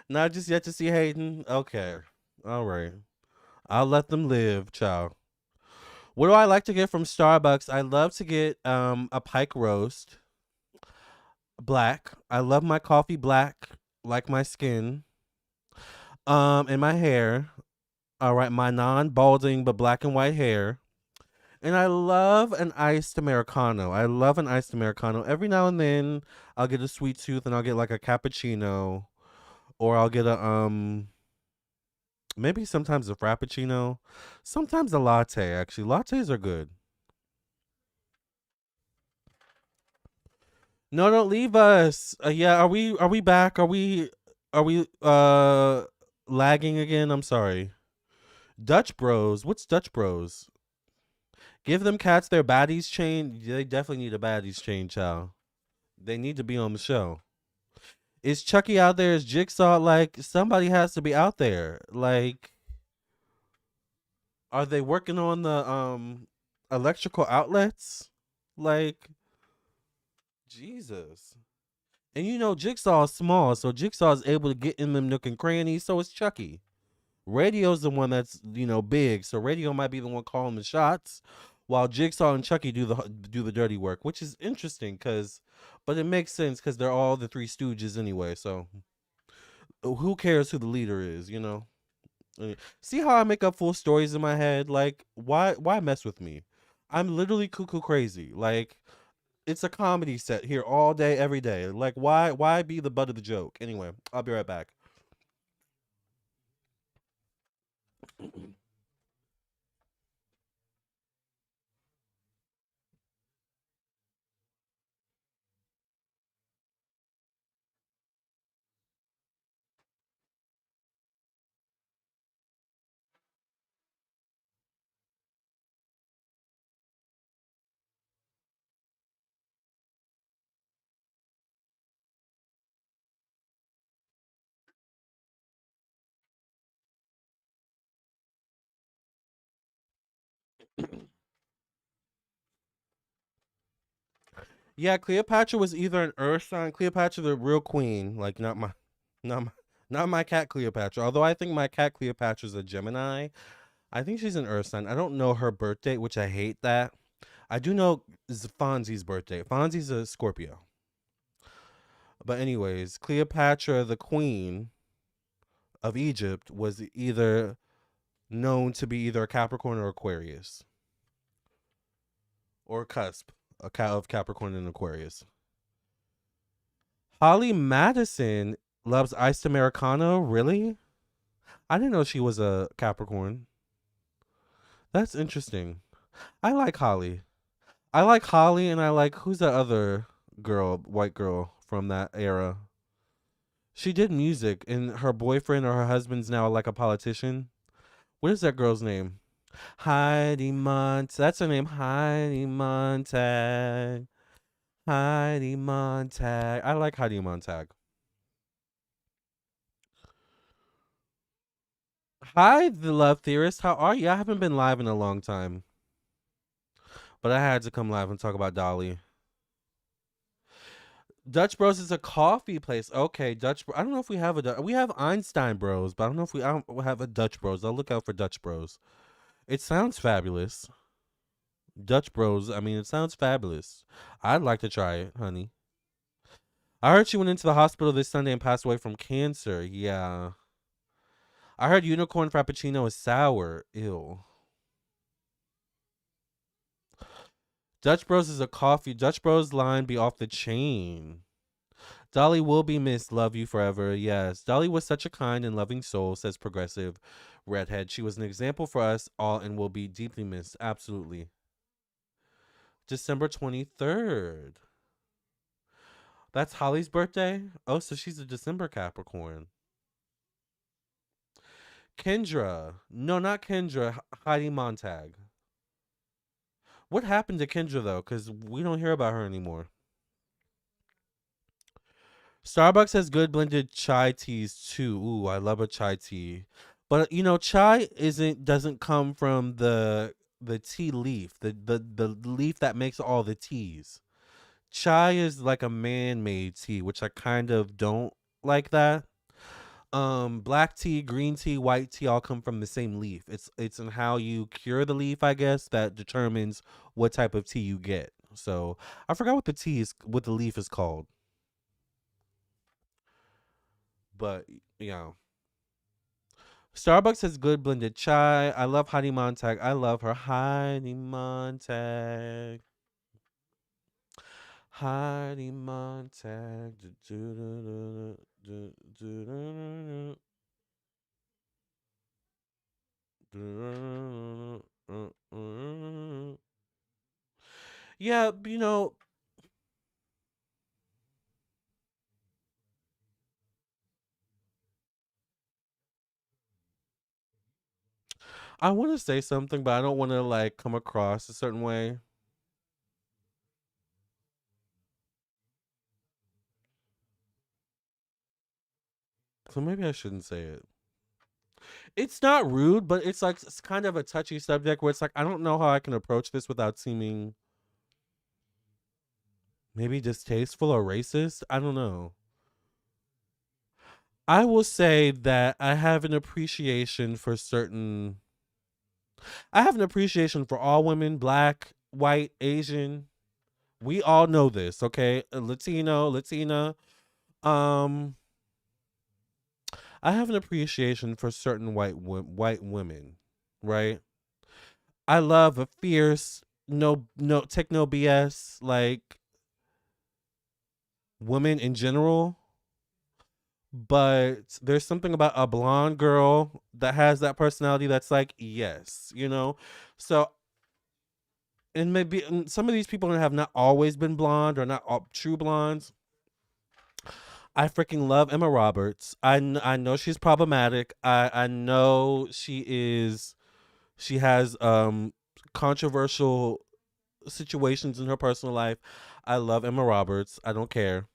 Not just yet to see Hayden. Okay. All right. I'll let them live, child. What do I like to get from Starbucks? I love to get a pike roast, black. I love my coffee black, like my skin. And my hair. All right, my non-balding but black and white hair. And I love an iced Americano. I love an iced Americano. Every now and then I'll get a sweet tooth and I'll get like a cappuccino. Or I'll get a maybe sometimes a frappuccino. Sometimes a latte, actually. Lattes are good. No, don't leave us. Yeah, are we back? Are we lagging again? I'm sorry. Dutch Bros. What's Dutch Bros? Give them cats their baddies chain. They definitely need a baddies chain, child. They need to be on the show. Is Chucky out there? Is Jigsaw? Like, somebody has to be out there. Like, are they working on the electrical outlets? Like, Jesus. And you know Jigsaw is small, so Jigsaw is able to get in them nook and crannies, so is Chucky. Radio's the one that's, big, so Radio might be the one calling the shots, while Jigsaw and Chucky do the dirty work, which is interesting but it makes sense because they're all the Three Stooges anyway. So who cares who the leader is? See how I make up full stories in my head? Like, why mess with me? I'm literally cuckoo crazy. Like, it's a comedy set here all day, every day. Like, why be the butt of the joke? Anyway, I'll be right back. Yeah, Cleopatra was either an Earth sign. Cleopatra, the real queen. Like, not my, not my cat Cleopatra. Although I think my cat Cleopatra's a Gemini. I think she's an Earth sign. I don't know her birth date, which I hate that. I do know Fonzie's birthday. Fonzie's a Scorpio. But anyways, Cleopatra, the queen of Egypt, was either known to be either a Capricorn or Aquarius, or cusp of Capricorn and Aquarius. Holly Madison loves iced Americano. Really? I didn't know she was a Capricorn. That's interesting. I like Holly. I like Holly, and I like who's that other girl, white girl from that era. She did music, and her boyfriend or her husband's now like a politician. What is that girl's name? Heidi Montag. That's her name. Heidi Montag. Heidi Montag. I like Heidi Montag. Hi, the love theorist. How are you? I haven't been live in a long time, but I had to come live and talk about Dolly. Dutch Bros is a coffee place. Okay, I don't know if we have we have Einstein Bros, but I don't know if I don't have a Dutch Bros. I'll look out for Dutch Bros. It sounds fabulous. Dutch Bros. I mean, it sounds fabulous. I'd like to try it, honey. I heard she went into the hospital this Sunday and passed away from cancer. Yeah. I heard unicorn frappuccino is sour. Ew. Dutch Bros is a coffee. Dutch Bros line be off the chain. Dolly will be missed. Love you forever. Yes. Dolly was such a kind and loving soul, says progressive redhead. She was an example for us all and will be deeply missed. Absolutely. December 23rd. That's Holly's birthday? Oh, so she's a December Capricorn. Kendra. No, not Kendra. Heidi Montag. What happened to Kendra, though? Because we don't hear about her anymore. Starbucks has good blended chai teas, too. Ooh, I love a chai tea. But, chai doesn't come from the tea leaf, the leaf that makes all the teas. Chai is like a man-made tea, which I kind of don't like that. Black tea, green tea, white tea all come from the same leaf. It's in how you cure the leaf, I guess, that determines what type of tea you get. So I forgot what the leaf is called. But yeah. Starbucks has good blended chai. I love Heidi Montag. I love her. Heidi Montag. Heidi Montag. Yeah, I want to say something, but I don't want to like come across a certain way. So maybe I shouldn't say it. It's not rude, but it's like it's kind of a touchy subject where it's like I don't know how I can approach this without seeming maybe distasteful or racist. I don't know. I will say that I have an appreciation for all women, black, white, Asian. We all know this, okay? Latino, Latina. Um I have an appreciation for certain white women, right? I love a fierce, no take no BS like women in general, but there's something about a blonde girl that has that personality that's like yes. So and maybe some of these people have not always been blonde or not all true blondes. I freaking love Emma Roberts. I know she's problematic. I know she has controversial situations in her personal life. I love Emma Roberts. I don't care.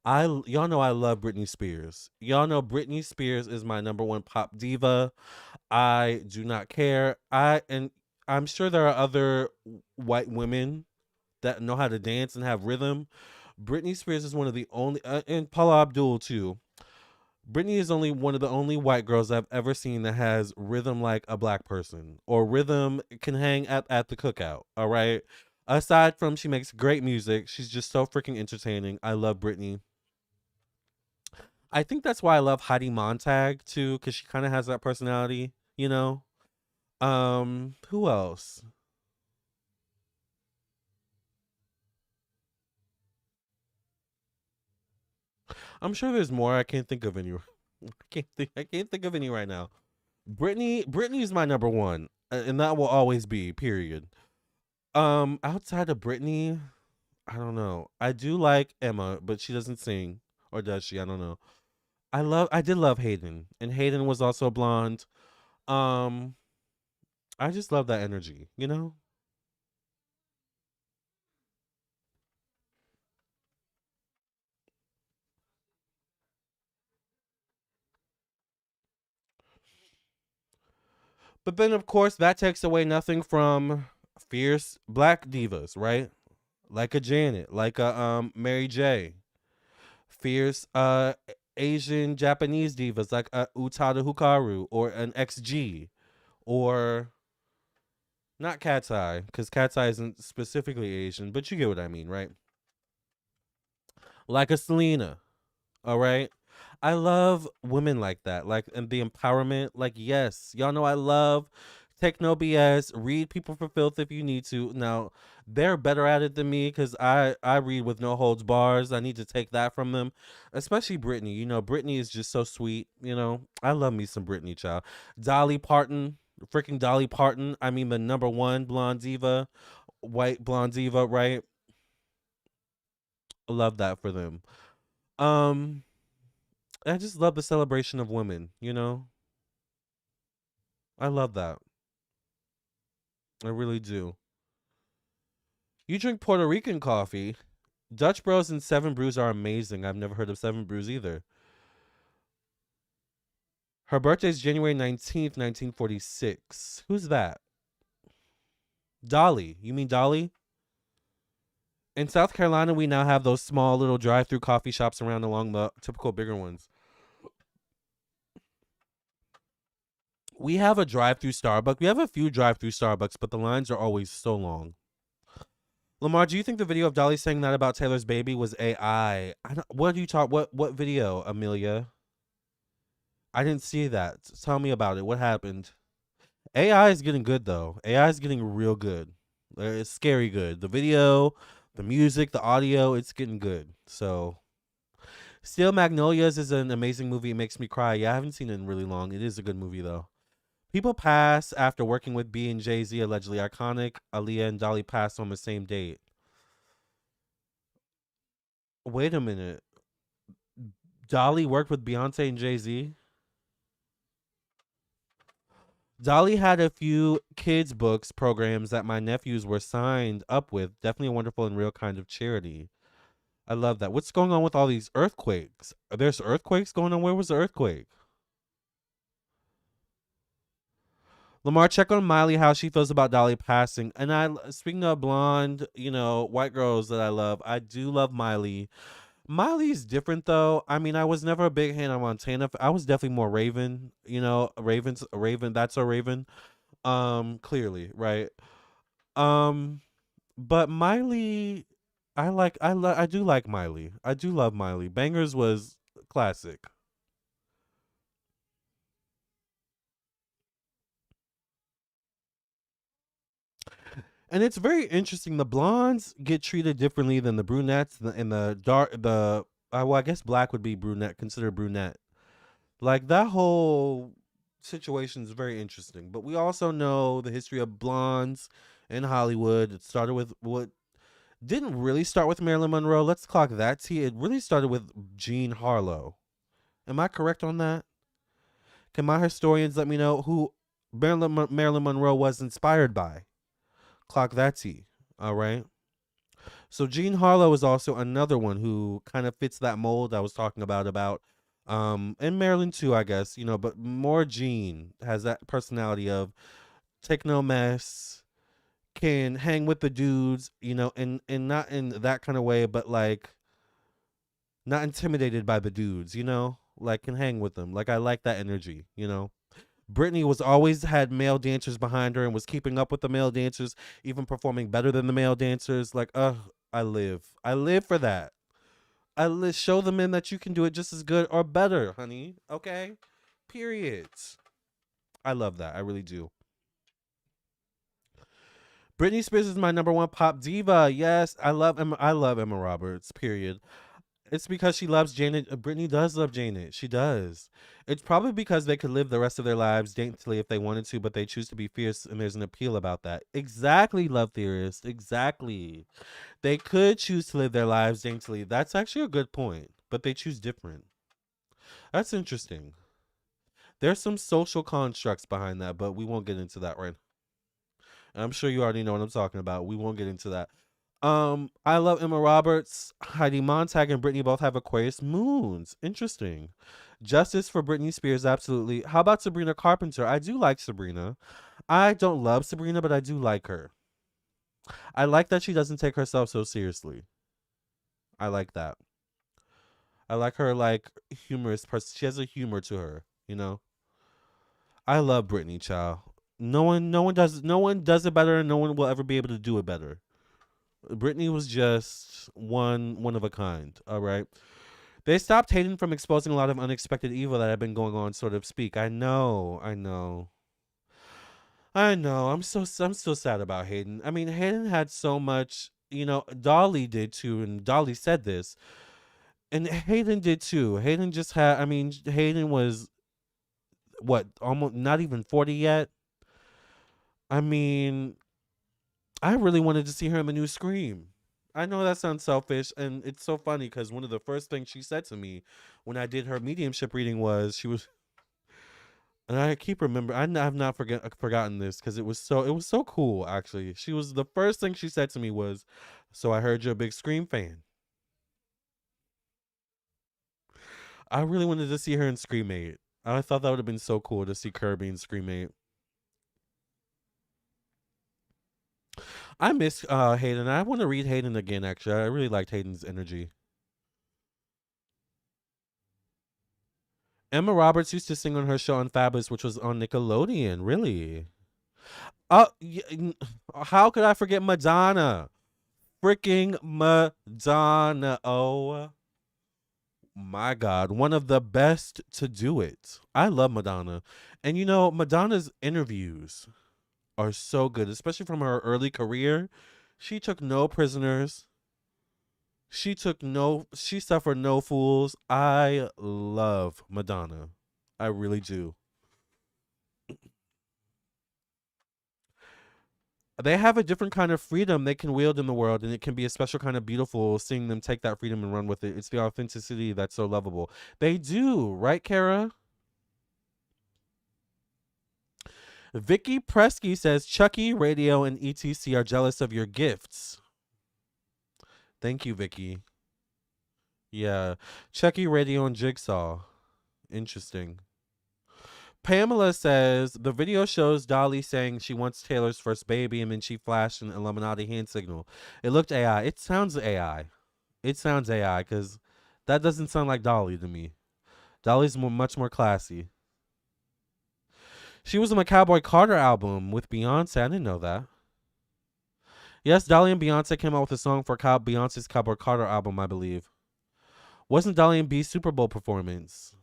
Y'all know I love Britney Spears. Y'all know Britney Spears is my number one pop diva. I do not care. And I'm sure there are other white women that know how to dance and have rhythm. Britney Spears is one of the only, and Paula Abdul too. Britney is only one of the only white girls I've ever seen that has rhythm like a black person or rhythm can hang at the cookout. All right. Aside from she makes great music, she's just so freaking entertaining. I love Britney. I think that's why I love Heidi Montag too, because she kind of has that personality, you know? Who else? I'm sure there's more. I can't think of any. I can't think of any right now. Brittany is my number one, and that will always be. Period. Outside of Britney, I don't know. I do like Emma, but she doesn't sing, or does she? I don't know. I did love Hayden, and Hayden was also blonde. Um, I just love that energy, you know. But then, of course, that takes away nothing from fierce black divas, right? Like a Janet, like a Mary J. Fierce Asian Japanese divas like Utada Hikaru or an XG or not Cat's Eye because Cat's Eye isn't specifically Asian, but you get what I mean, right? Like a Selena. All right. I love women like that, like and the empowerment. Like, yes, y'all know I love take no BS. Read people for filth if you need to. Now, they're better at it than me because I read with no holds bars. I need to take that from them, especially Brittany. You know, Brittany is just so sweet. You know, I love me some Brittany, child. Dolly Parton, freaking Dolly Parton. I mean, the number one blonde diva, white blonde diva, right? Love that for them. Um, I just love the celebration of women, you know? I love that. I really do. You drink Puerto Rican coffee. Dutch Bros and Seven Brews are amazing. I've never heard of Seven Brews either. Her birthday is January 19th, 1946. Who's that? Dolly. You mean Dolly? In South Carolina, we now have those small little drive through coffee shops around along the typical bigger ones. We have a drive through Starbucks. We have a few drive through Starbucks, but the lines are always so long. Lamar, do you think the video of Dolly saying that about Taylor's baby was AI? I don't, what do you talk? What video, Amelia? I didn't see that. Tell me about it. What happened? AI is getting good though. AI is getting real good. It's scary good. The video, the music, the audio, it's getting good. So, Steel Magnolias is an amazing movie. It makes me cry. Yeah, I haven't seen it in really long. It is a good movie though. People pass after working with B and Jay Z, allegedly iconic. Aaliyah and Dolly passed on the same date. Wait a minute. Dolly worked with Beyonce and Jay Z. Dolly had a few kids' books programs that my nephews were signed up with. Definitely a wonderful and real kind of charity. I love that. What's going on with all these earthquakes? There's earthquakes going on. Where was the earthquake? Lamar, check on Miley how she feels about Dolly passing. And speaking of blonde, you know, white girls that I love, I do love Miley. Miley's different though. I mean, I was never a big fan of Montana. I was definitely more Raven. You know, Raven. That's a Raven. Clearly, right. Um, but Miley, I do like Miley. I do love Miley. Bangers was classic. And it's very interesting. The blondes get treated differently than the brunettes and the dark. Well, I guess black would be brunette, considered brunette. Like that whole situation is very interesting. But we also know the history of blondes in Hollywood. It started with what didn't really start with Marilyn Monroe. Let's clock that T. It really started with Jean Harlow. Am I correct on that? Can my historians let me know who Marilyn Monroe was inspired by? Clock that T. All right. So Jean Harlow is also another one who kind of fits that mold I was talking about and Marilyn too, I guess, you know, but more Jean has that personality of take no mess, can hang with the dudes, you know, and not in that kind of way, but like not intimidated by the dudes, you know, like can hang with them. Like I like that energy, you know. Brittany was always had male dancers behind her and was keeping up with the male dancers, even performing better than the male dancers. Like, I live for that. Show the men that you can do it just as good or better, honey. Okay, period. I love that. I really do. Britney Spears is my number one pop diva. Yes, I love Emma. I love Emma Roberts. Period. It's because she loves Janet. Brittany does love Janet. She does. It's probably because they could live the rest of their lives daintily if they wanted to, but they choose to be fierce, and there's an appeal about that. Exactly, love theorist. Exactly. They could choose to live their lives daintily. That's actually a good point, but they choose different. That's interesting. There's some social constructs behind that, but we won't get into that right. I'm sure you already know what I'm talking about. We won't get into that. I love Emma Roberts. Heidi Montag and Britney both have Aquarius moons. Interesting. Justice for Britney Spears, absolutely. How about Sabrina Carpenter? I do like Sabrina. I don't love Sabrina, but I do like her. I like that she doesn't take herself so seriously. I like that. I like her like humorous person. She has a humor to her, you know. I love Britney, child. No one does it better, and no one will ever be able to do it better. Britney was just one of a kind. All right. They stopped Hayden from exposing a lot of unexpected evil that had been going on, sort of speak. I know, I know, I know. I'm still sad about Hayden. I mean, Hayden had so much. You know, Dolly did too, and Dolly said this, and Hayden did too. Hayden just had. I mean, Hayden was what, almost not even 40 yet. I mean, I really wanted to see her in the new Scream. I know that sounds selfish, and it's so funny because one of the first things she said to me when I did her mediumship reading was she was, and I keep remember. Have not forgotten this because it was so cool. Actually, she was the first thing she said to me was, "So I heard you're a big Scream fan." I really wanted to see her in Scream 8. I thought that would have been so cool to see Kirby in Scream 8. I miss Hayden. I want to read Hayden again. Actually, I really liked Hayden's energy. Emma Roberts used to sing on her show on Fabulous, which was on Nickelodeon. Really? How could I forget Madonna? Freaking Madonna! Oh my God, one of the best to do it. I love Madonna, and you know Madonna's interviews are so good, especially from her early career. She took no prisoners. She suffered no fools. I love Madonna. I really do. They have a different kind of freedom they can wield in the world, and it can be a special kind of beautiful seeing them take that freedom and run with it. It's the authenticity that's so lovable. They do, right, Kara? Vicky Presky says Chucky, Radio, and ETC are jealous of your gifts. Thank you, Vicky. Yeah. Chucky, Radio, and Jigsaw. Interesting. Pamela says the video shows Dolly saying she wants Taylor's first baby, and then she flashed an Illuminati hand signal. It looked AI. It sounds AI. It sounds AI because that doesn't sound like Dolly to me. Dolly's much more classy. She was on the Cowboy Carter album with Beyonce. I didn't know that. Yes, Dolly and Beyonce came out with a song for Beyonce's Cowboy Carter album, I believe. Wasn't Dolly and B's Super Bowl performance?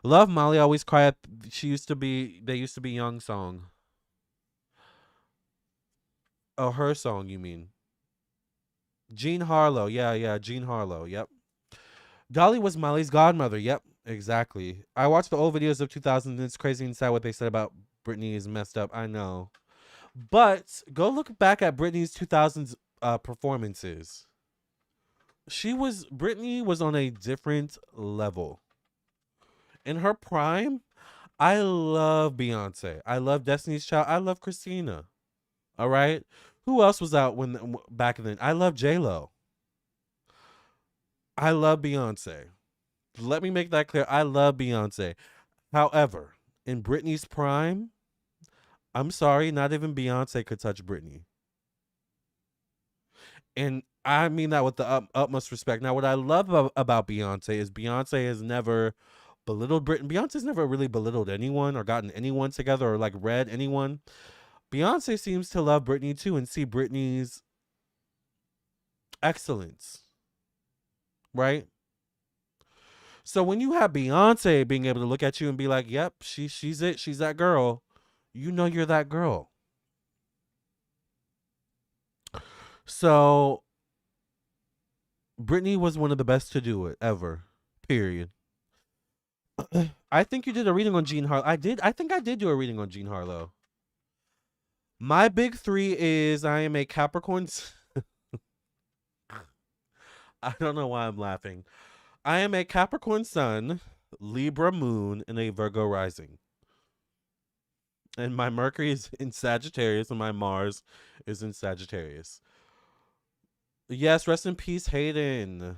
Love Molly Always Cry. She used to be. They used to be young song. Oh, her song. You mean? Jean Harlow. Yeah, yeah. Jean Harlow. Yep. Dolly was Molly's godmother. Yep. Exactly. I watched the old videos of 2000s, and it's crazy and sad what they said about Britney is messed up. I know. But go look back at Britney's 2000s performances. Britney was on a different level. In her prime, I love Beyonce. I love Destiny's Child. I love Christina. All right. Who else was out when back then? I love J Lo. I love Beyonce. Let me make that clear. I love Beyonce. However, in Britney's prime, I'm sorry, not even Beyonce could touch Britney. And I mean that with the utmost respect. Now, what I love about Beyonce is Beyonce has never belittled Britney. Beyonce's never really belittled anyone or gotten anyone together or like read anyone. Beyonce seems to love Britney too and see Britney's excellence, right? So when you have Beyonce being able to look at you and be like, "Yep, she's it. She's that girl," you know you're that girl. So Brittany was one of the best to do it ever. Period. I think you did a reading on Jean Harlow. I did. I think I did do a reading on Jean Harlow. My big three is I am a Capricorn. I don't know why I'm laughing. I am a Capricorn sun, Libra moon, and a Virgo rising. And my Mercury is in Sagittarius, and my Mars is in Sagittarius. Yes, rest in peace, Hayden.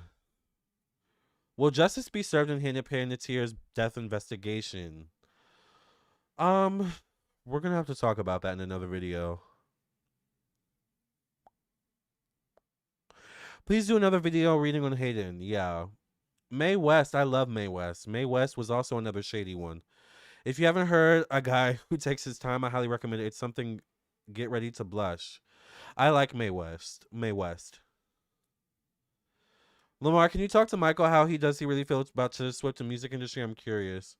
Will justice be served in Hannah Panettire's death investigation? Um, we're gonna have to talk about that in another video. Please do another video reading on Hayden. Yeah. Mae West, I love Mae West. Mae West was also another shady one. If you haven't heard a guy who takes his time, I highly recommend it. It's something. Get ready to blush. I like Mae West. Mae West. Lamarr, can you talk to Michael how he really feels about Taylor Swift and music industry? I'm curious.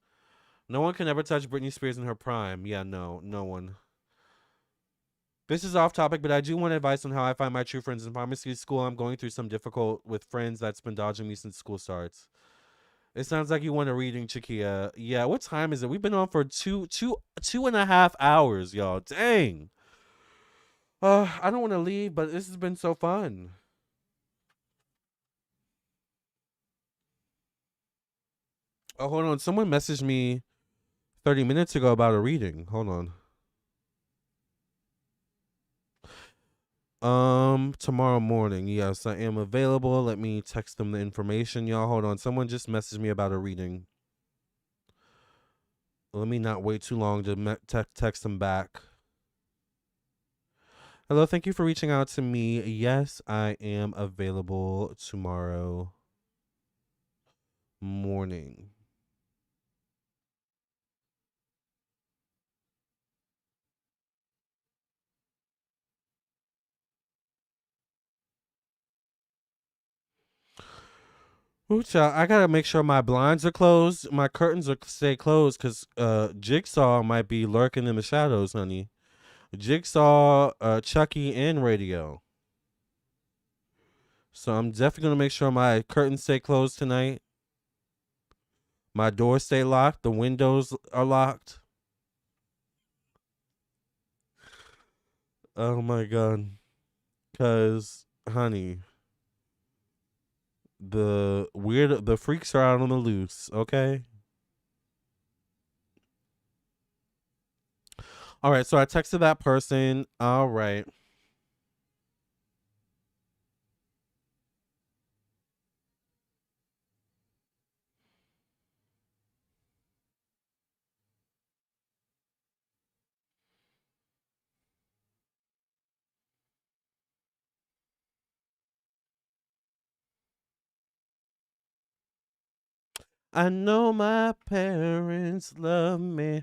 No one can ever touch Britney Spears in her prime. Yeah, no one. This is off topic, but I do want advice on how I find my true friends in pharmacy school. I'm going through some difficult with friends that's been dodging me since school starts. It sounds like you want a reading, Chiquia. Yeah, what time is it? We've been on for two and a half hours, y'all. Dang. I don't want to leave, but this has been so fun. Oh, hold on. Someone messaged me 30 minutes ago about a reading. Hold on. Tomorrow morning. Yes, I am available. Let me text them the information, y'all. Hold on. Someone just messaged me about a reading. Let me not wait too long to text them back. Hello, thank you for reaching out to me. Yes, I am available tomorrow morning. Ooh, child, I gotta make sure my blinds are closed, my curtains are stay closed, cause Jigsaw might be lurking in the shadows, honey. Jigsaw, Chucky, and Radio. So I'm definitely gonna make sure my curtains stay closed tonight. My doors stay locked. The windows are locked. Oh my god. Cause, honey, the freaks are out on the loose. Okay. All right. So I texted that person. All right. I know my parents love me.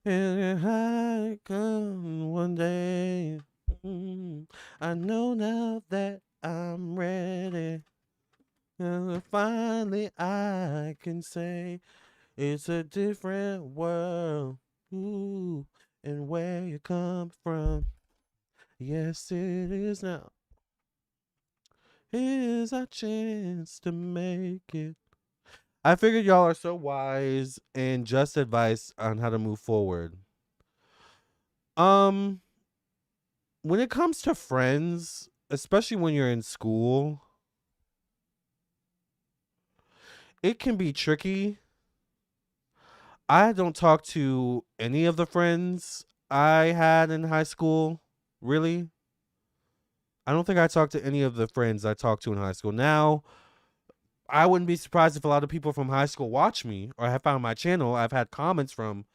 And I come one day. I know now that I'm ready. And finally I can say it's a different world. Ooh, and where you come from. Yes, it is now. Here's our chance to make it. I figured y'all are so wise and just advice on how to move forward. Um, when it comes to friends, especially when you're in school, it can be tricky. I don't talk to any of the friends I had in high school, really. I don't think I talked to any of the friends I talked to in high school. Now, I wouldn't be surprised if a lot of people from high school watch me or have found my channel. I've had comments from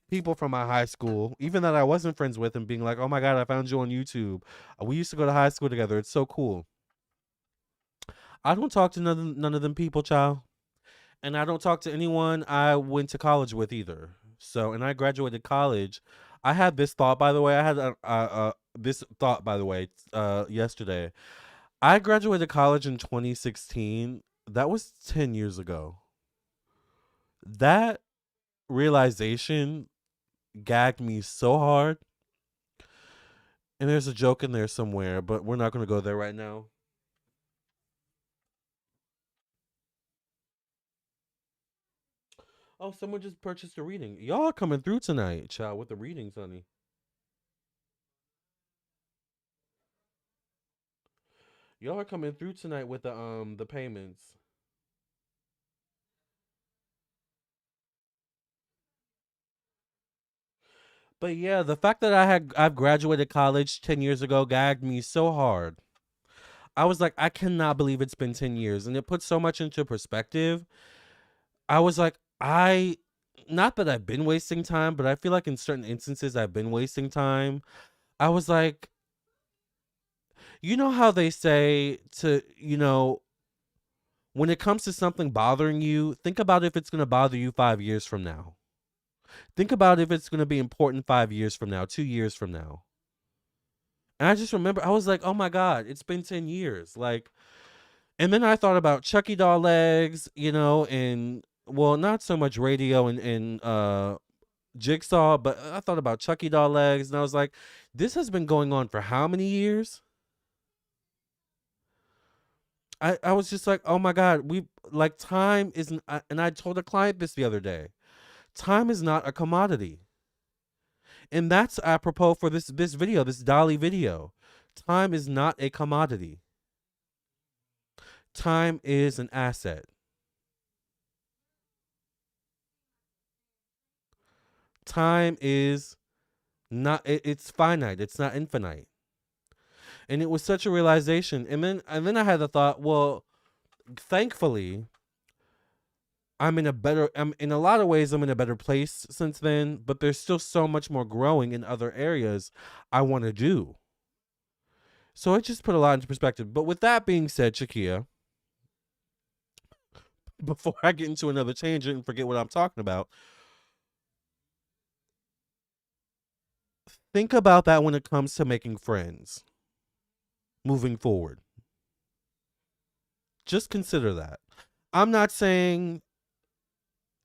people from my high school, even that I wasn't friends with, and being like, "Oh my god, I found you on YouTube. We used to go to high school together. It's so cool." I don't talk to none of them people, child, and I don't talk to anyone I went to college with either. So, and I graduated college. I had this thought, by the way. I had this thought, by the way, yesterday. I graduated college in 2016. That was 10 years ago. That realization gagged me so hard. And there's a joke in there somewhere, but we're not going to go there right now. Oh, someone just purchased a reading. Y'all are coming through tonight, child, with the readings, honey. Y'all are coming through tonight with the payments. But yeah, the fact that I've graduated college 10 years ago gagged me so hard. I was like, I cannot believe it's been 10 years, and it puts so much into perspective. I was like, not that I've been wasting time, but I feel like in certain instances I've been wasting time. I was like, you know how they say to, when it comes to something bothering you, think about if it's going to bother you 5 years from now. Think about if it's going to be important 5 years from now, 2 years from now. And I just remember, I was like, oh my God, it's been 10 years. Like, and then I thought about Chucky doll legs, and well, not so much radio and Jigsaw, but I thought about Chucky doll legs, and I was like, this has been going on for how many years? I was just like, oh my God, we like time isn't, and I told a client this the other day. Time is not a commodity, and that's apropos for this video, this Dolly video. Time is not a commodity. Time is an asset. Time is not. It's finite. It's not infinite. And it was such a realization. And then I had the thought, well, thankfully, I'm in a lot of ways I'm in a better place since then, but there's still so much more growing in other areas I want to do. So it just put a lot into perspective. But with that being said, Shakia, before I get into another tangent and forget what I'm talking about, think about that when it comes to making friends moving forward. Just consider that. I'm not saying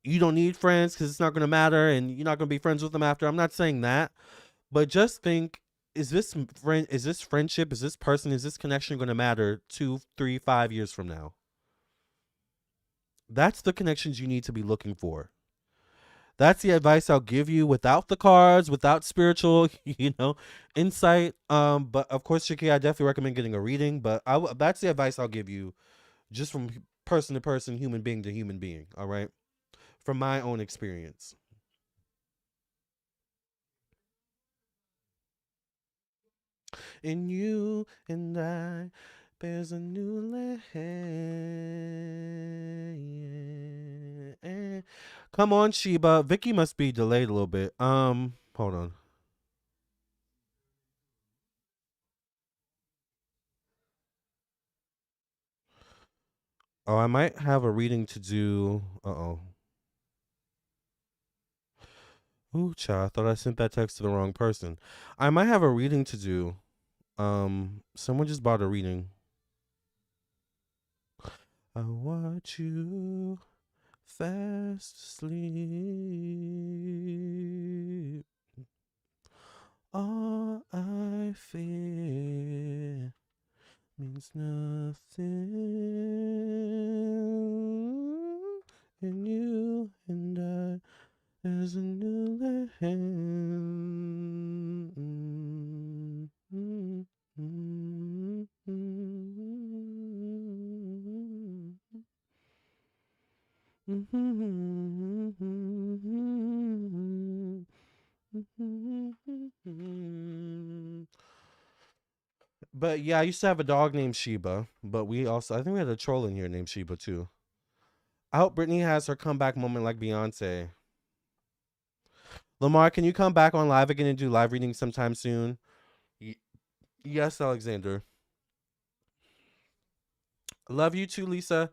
you don't need friends because it's not going to matter and you're not going to be friends with them after. I'm not saying that. But just think, is this friendship, is this person, is this connection going to matter 2, 3, 5 years from now? That's the connections you need to be looking for. That's the advice I'll give you without the cards, without spiritual, insight. But of course, Shaki, I definitely recommend getting a reading. But that's the advice I'll give you, just from person to person, human being to human being. All right, from my own experience. In you and I, there's a new land. Come on, Sheba. Vicky must be delayed a little bit. Hold on. Oh, I might have a reading to do. Uh-oh. Ooh, child, I thought I sent that text to the wrong person. I might have a reading to do. Someone just bought a reading. I watch you fast asleep. All I fear means nothing. And you and I, there's a new land. But yeah, I used to have a dog named Sheba, but I think we had a troll in here named Sheba too. I hope Brittany has her comeback moment like Beyonce. Lamarr, can you come back on live again and do live readings sometime soon? Y- yes, Alexander. Love you too, Lisa.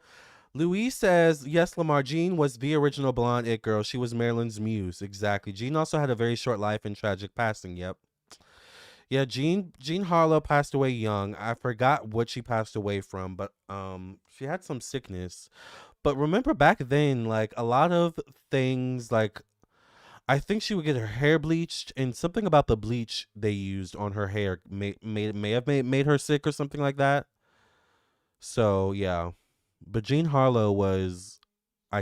Louise says, yes, Lamarr, Jean was the original blonde it girl. She was Marilyn's muse. Exactly. Jean also had a very short life and tragic passing. Yep. Yeah, Jean Harlow passed away young. I forgot what she passed away from, but she had some sickness. But remember back then, like a lot of things, like I think she would get her hair bleached, and something about the bleach they used on her hair may have made her sick or something like that. So yeah, but Jean Harlow was,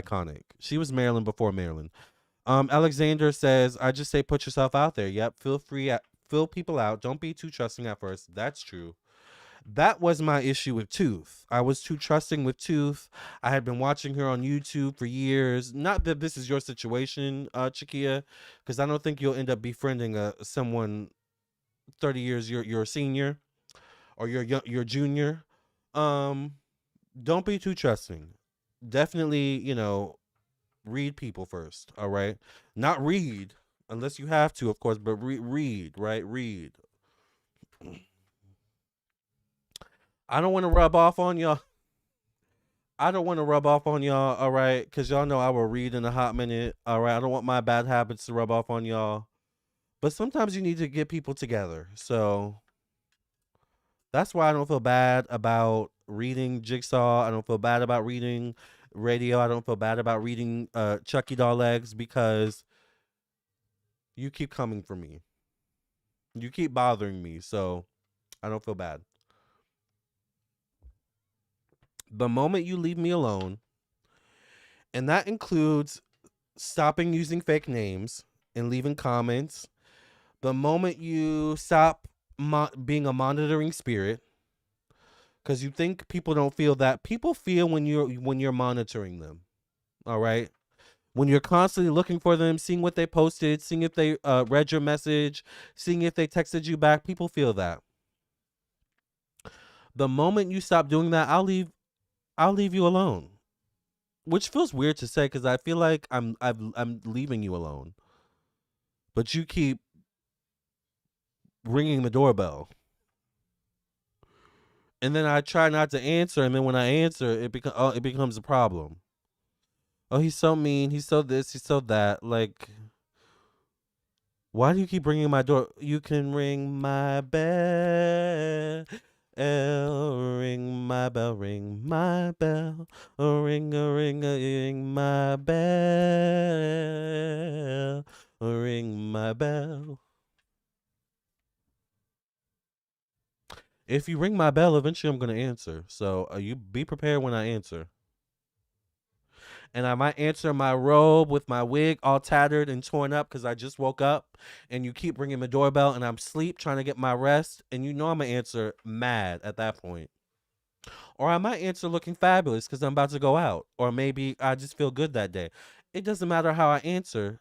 iconic. She was Marilyn before Marilyn. Alexander says, I just say put yourself out there. Yep, feel free, fill people out. Don't be too trusting at first. That's true. That was my issue with Tooth. I was too trusting with Tooth. I had been watching her on YouTube for years. Not that this is your situation, Chiquia, because I don't think you'll end up befriending someone 30 years your senior or your junior. Um, don't be too trusting. Definitely, read people first. All right, not read unless you have to, of course, but read, right? Read. I don't want to rub off on y'all. I don't want to rub off on y'all, all right? Because y'all know I will read in a hot minute, all right? I don't want my bad habits to rub off on y'all. But sometimes you need to get people together. So that's why I don't feel bad about reading Jigsaw. I don't feel bad about reading Radio. I don't feel bad about reading Chucky Doll Legs because you keep coming for me. You keep bothering me. So I don't feel bad. The moment you leave me alone, and that includes stopping using fake names and leaving comments, the moment you stop being a monitoring spirit, because you think people don't feel that, people feel when you're monitoring them. All right, when you're constantly looking for them, seeing what they posted, seeing if they read your message, seeing if they texted you back, people feel that. The moment you stop doing that, I'll leave you alone. Which feels weird to say because I feel like I'm leaving you alone, but you keep ringing the doorbell, and then I try not to answer, and then when I answer, it becomes a problem. Oh, he's so mean. He's so this. He's so that. Like, why do you keep ringing my door? You can ring my bell. Ring my bell, ring my bell, ring a ring a ring my bell, ring my bell. If you ring my bell, eventually I'm gonna answer. So you be prepared when I answer. And I might answer in my robe with my wig all tattered and torn up because I just woke up. And you keep ringing my doorbell, and I'm asleep trying to get my rest. And you know I'm gonna answer mad at that point. Or I might answer looking fabulous because I'm about to go out. Or maybe I just feel good that day. It doesn't matter how I answer.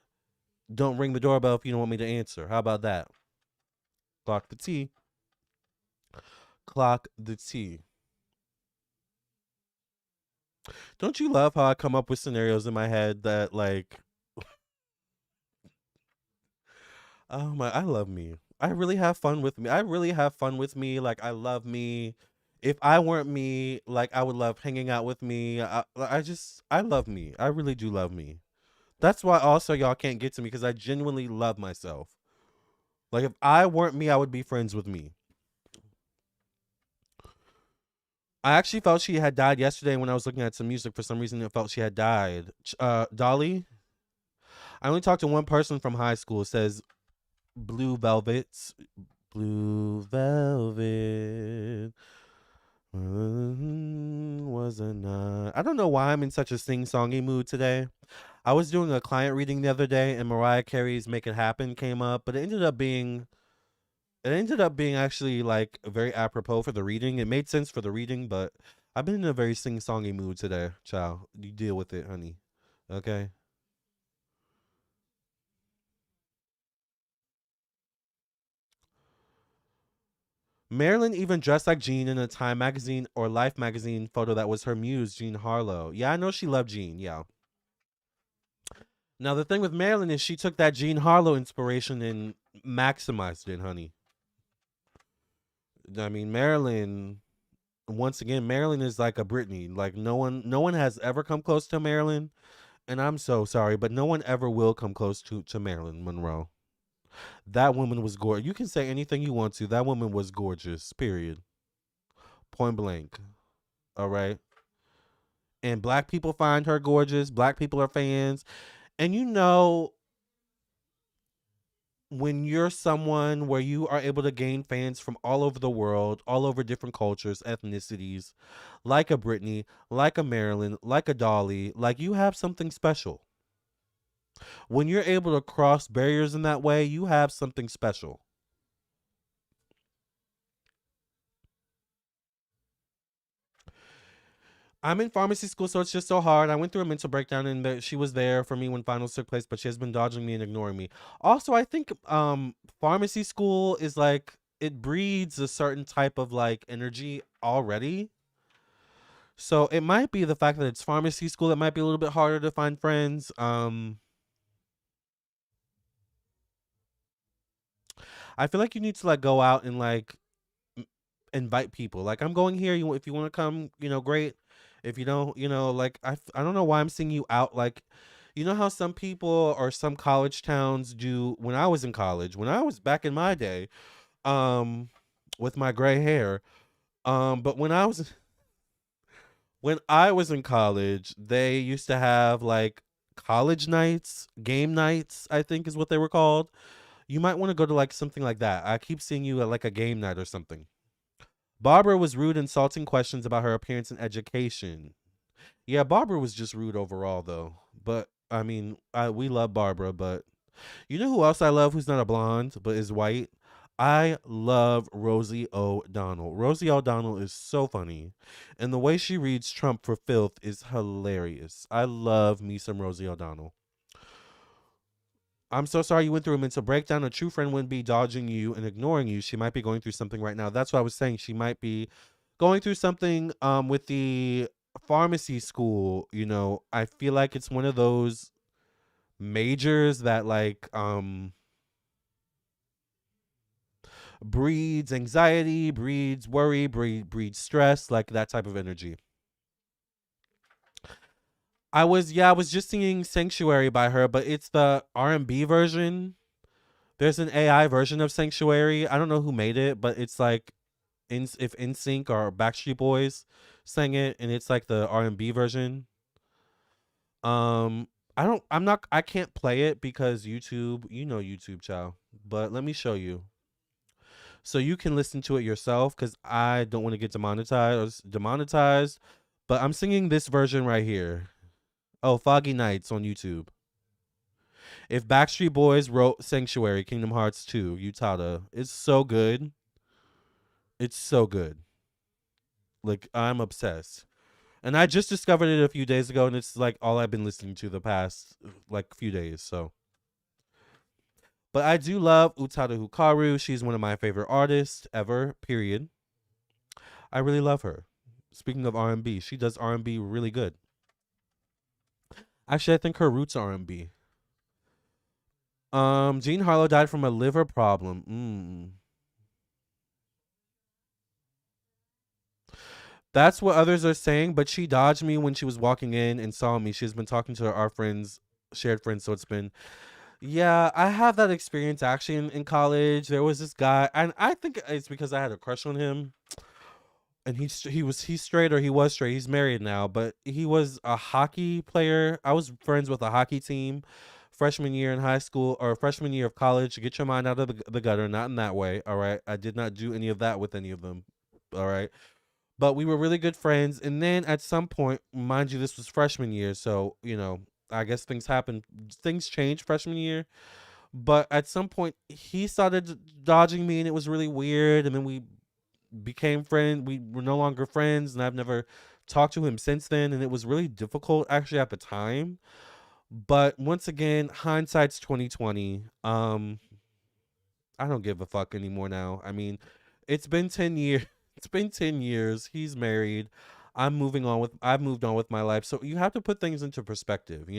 Don't ring the doorbell if you don't want me to answer. How about that? Clock the T. Clock the T. Don't you love how I come up with scenarios in my head that like, oh my, I love me. I really have fun with me. I really have fun with me. Like I love me. If I weren't me, like I would love hanging out with me. I love me. I really do love me. That's why also y'all can't get to me because I genuinely love myself. Like if I weren't me, I would be friends with me. I actually felt she had died yesterday when I was looking at some music. For some reason, it felt she had died. Dolly. I only talked to one person from high school. It says Blue Velvets. Blue Velvet. Was a night. I don't know why I'm in such a sing-songy mood today. I was doing a client reading the other day, and Mariah Carey's "Make It Happen" came up, but it ended up being actually like very apropos for the reading. It made sense for the reading, but I've been in a very sing-songy mood today, child. You deal with it, honey. Okay. Marilyn even dressed like Jean in a Time magazine or Life magazine photo that was her muse, Jean Harlow. Yeah, I know she loved Jean. Yeah. Now the thing with Marilyn is she took that Jean Harlow inspiration and maximized it, honey. I mean, Marilyn. Once again, Marilyn is like a Britney. Like no one has ever come close to Marilyn, and I'm so sorry, but no one ever will come close to Marilyn Monroe. That woman was gorgeous. You can say anything you want to. That woman was gorgeous. Period. Point blank. All right. And black people find her gorgeous. Black people are fans. And when you're someone where you are able to gain fans from all over the world, all over different cultures, ethnicities, like a Britney, like a Marilyn, like a Dolly, like you have something special. When you're able to cross barriers in that way, you have something special. I'm in pharmacy school, so it's just so hard. I went through a mental breakdown, and she was there for me when finals took place, but she has been dodging me and ignoring me. Also, I think pharmacy school is like it breeds a certain type of like energy already. So it might be the fact that it's pharmacy school that might be a little bit harder to find friends. I feel like you need to like go out and like invite people. Like I'm going here. You if you want to come, great. If you don't, like I don't know why I'm seeing you out. Like, you know how some people or some college towns do. When I was in college, when I was back in my day, um, with my gray hair, but when I was in college, they used to have like college nights, game nights. I think is what they were called. You might want to go to like something like that. I keep seeing you at like a game night or something. Barbara was rude, insulting questions about her appearance and education. Yeah, Barbara was just rude overall, though. But I mean, we love Barbara, but you know who else I love who's not a blonde but is white? I love Rosie O'Donnell. Rosie O'Donnell is so funny. And the way she reads Trump for filth is hilarious. I love me some Rosie O'Donnell. I'm so sorry you went through a mental breakdown. A true friend wouldn't be dodging you and ignoring you. She might be going through something right now. That's what I was saying. She might be going through something with the pharmacy school. I feel like it's one of those majors that like breeds anxiety, breeds worry, breeds stress, like that type of energy. I was just singing Sanctuary by her, but it's the R&B version. There's an AI version of Sanctuary. I don't know who made it, but it's like if NSYNC or Backstreet Boys sang it, and it's like the R&B version. Um, I can't play it because YouTube, YouTube, child. But let me show you, so you can listen to it yourself, because I don't want to get demonetized. But I'm singing this version right here. Oh, Foggy Nights on YouTube. If Backstreet Boys wrote Sanctuary, Kingdom Hearts 2, Utada, it's so good. It's so good. Like, I'm obsessed. And I just discovered it a few days ago, and it's like all I've been listening to the past like few days. So, but I do love Utada Hikaru. She's one of my favorite artists ever. Period. I really love her. Speaking of R&B, she does R&B really good. Actually, I think her roots are R&B. Jean Harlow died from a liver problem. That's what others are saying, but she dodged me when she was walking in and saw me. She's been talking to our friends, shared friends, so it's been. Yeah, I have that experience actually in college. There was this guy, and I think it's because I had a crush on him, and he's straight, or he was straight. He's married now, but he was a hockey player. I was friends with a hockey team freshman year in high school or freshman year of college. Get your mind out of the gutter, not in that way. All right, I did not do any of that with any of them. All right, but we were really good friends. And then at some point, mind you, this was freshman year, so I guess things happened. Things changed freshman year, but at some point he started dodging me, and it was really weird. And then we became friends. We were no longer friends, and I've never talked to him since then. And it was really difficult actually at the time. But once again, hindsight's 2020. I don't give a fuck anymore now. I mean, it's been 10 years. It's been 10 years. He's married. I've moved on with my life. So you have to put things into perspective.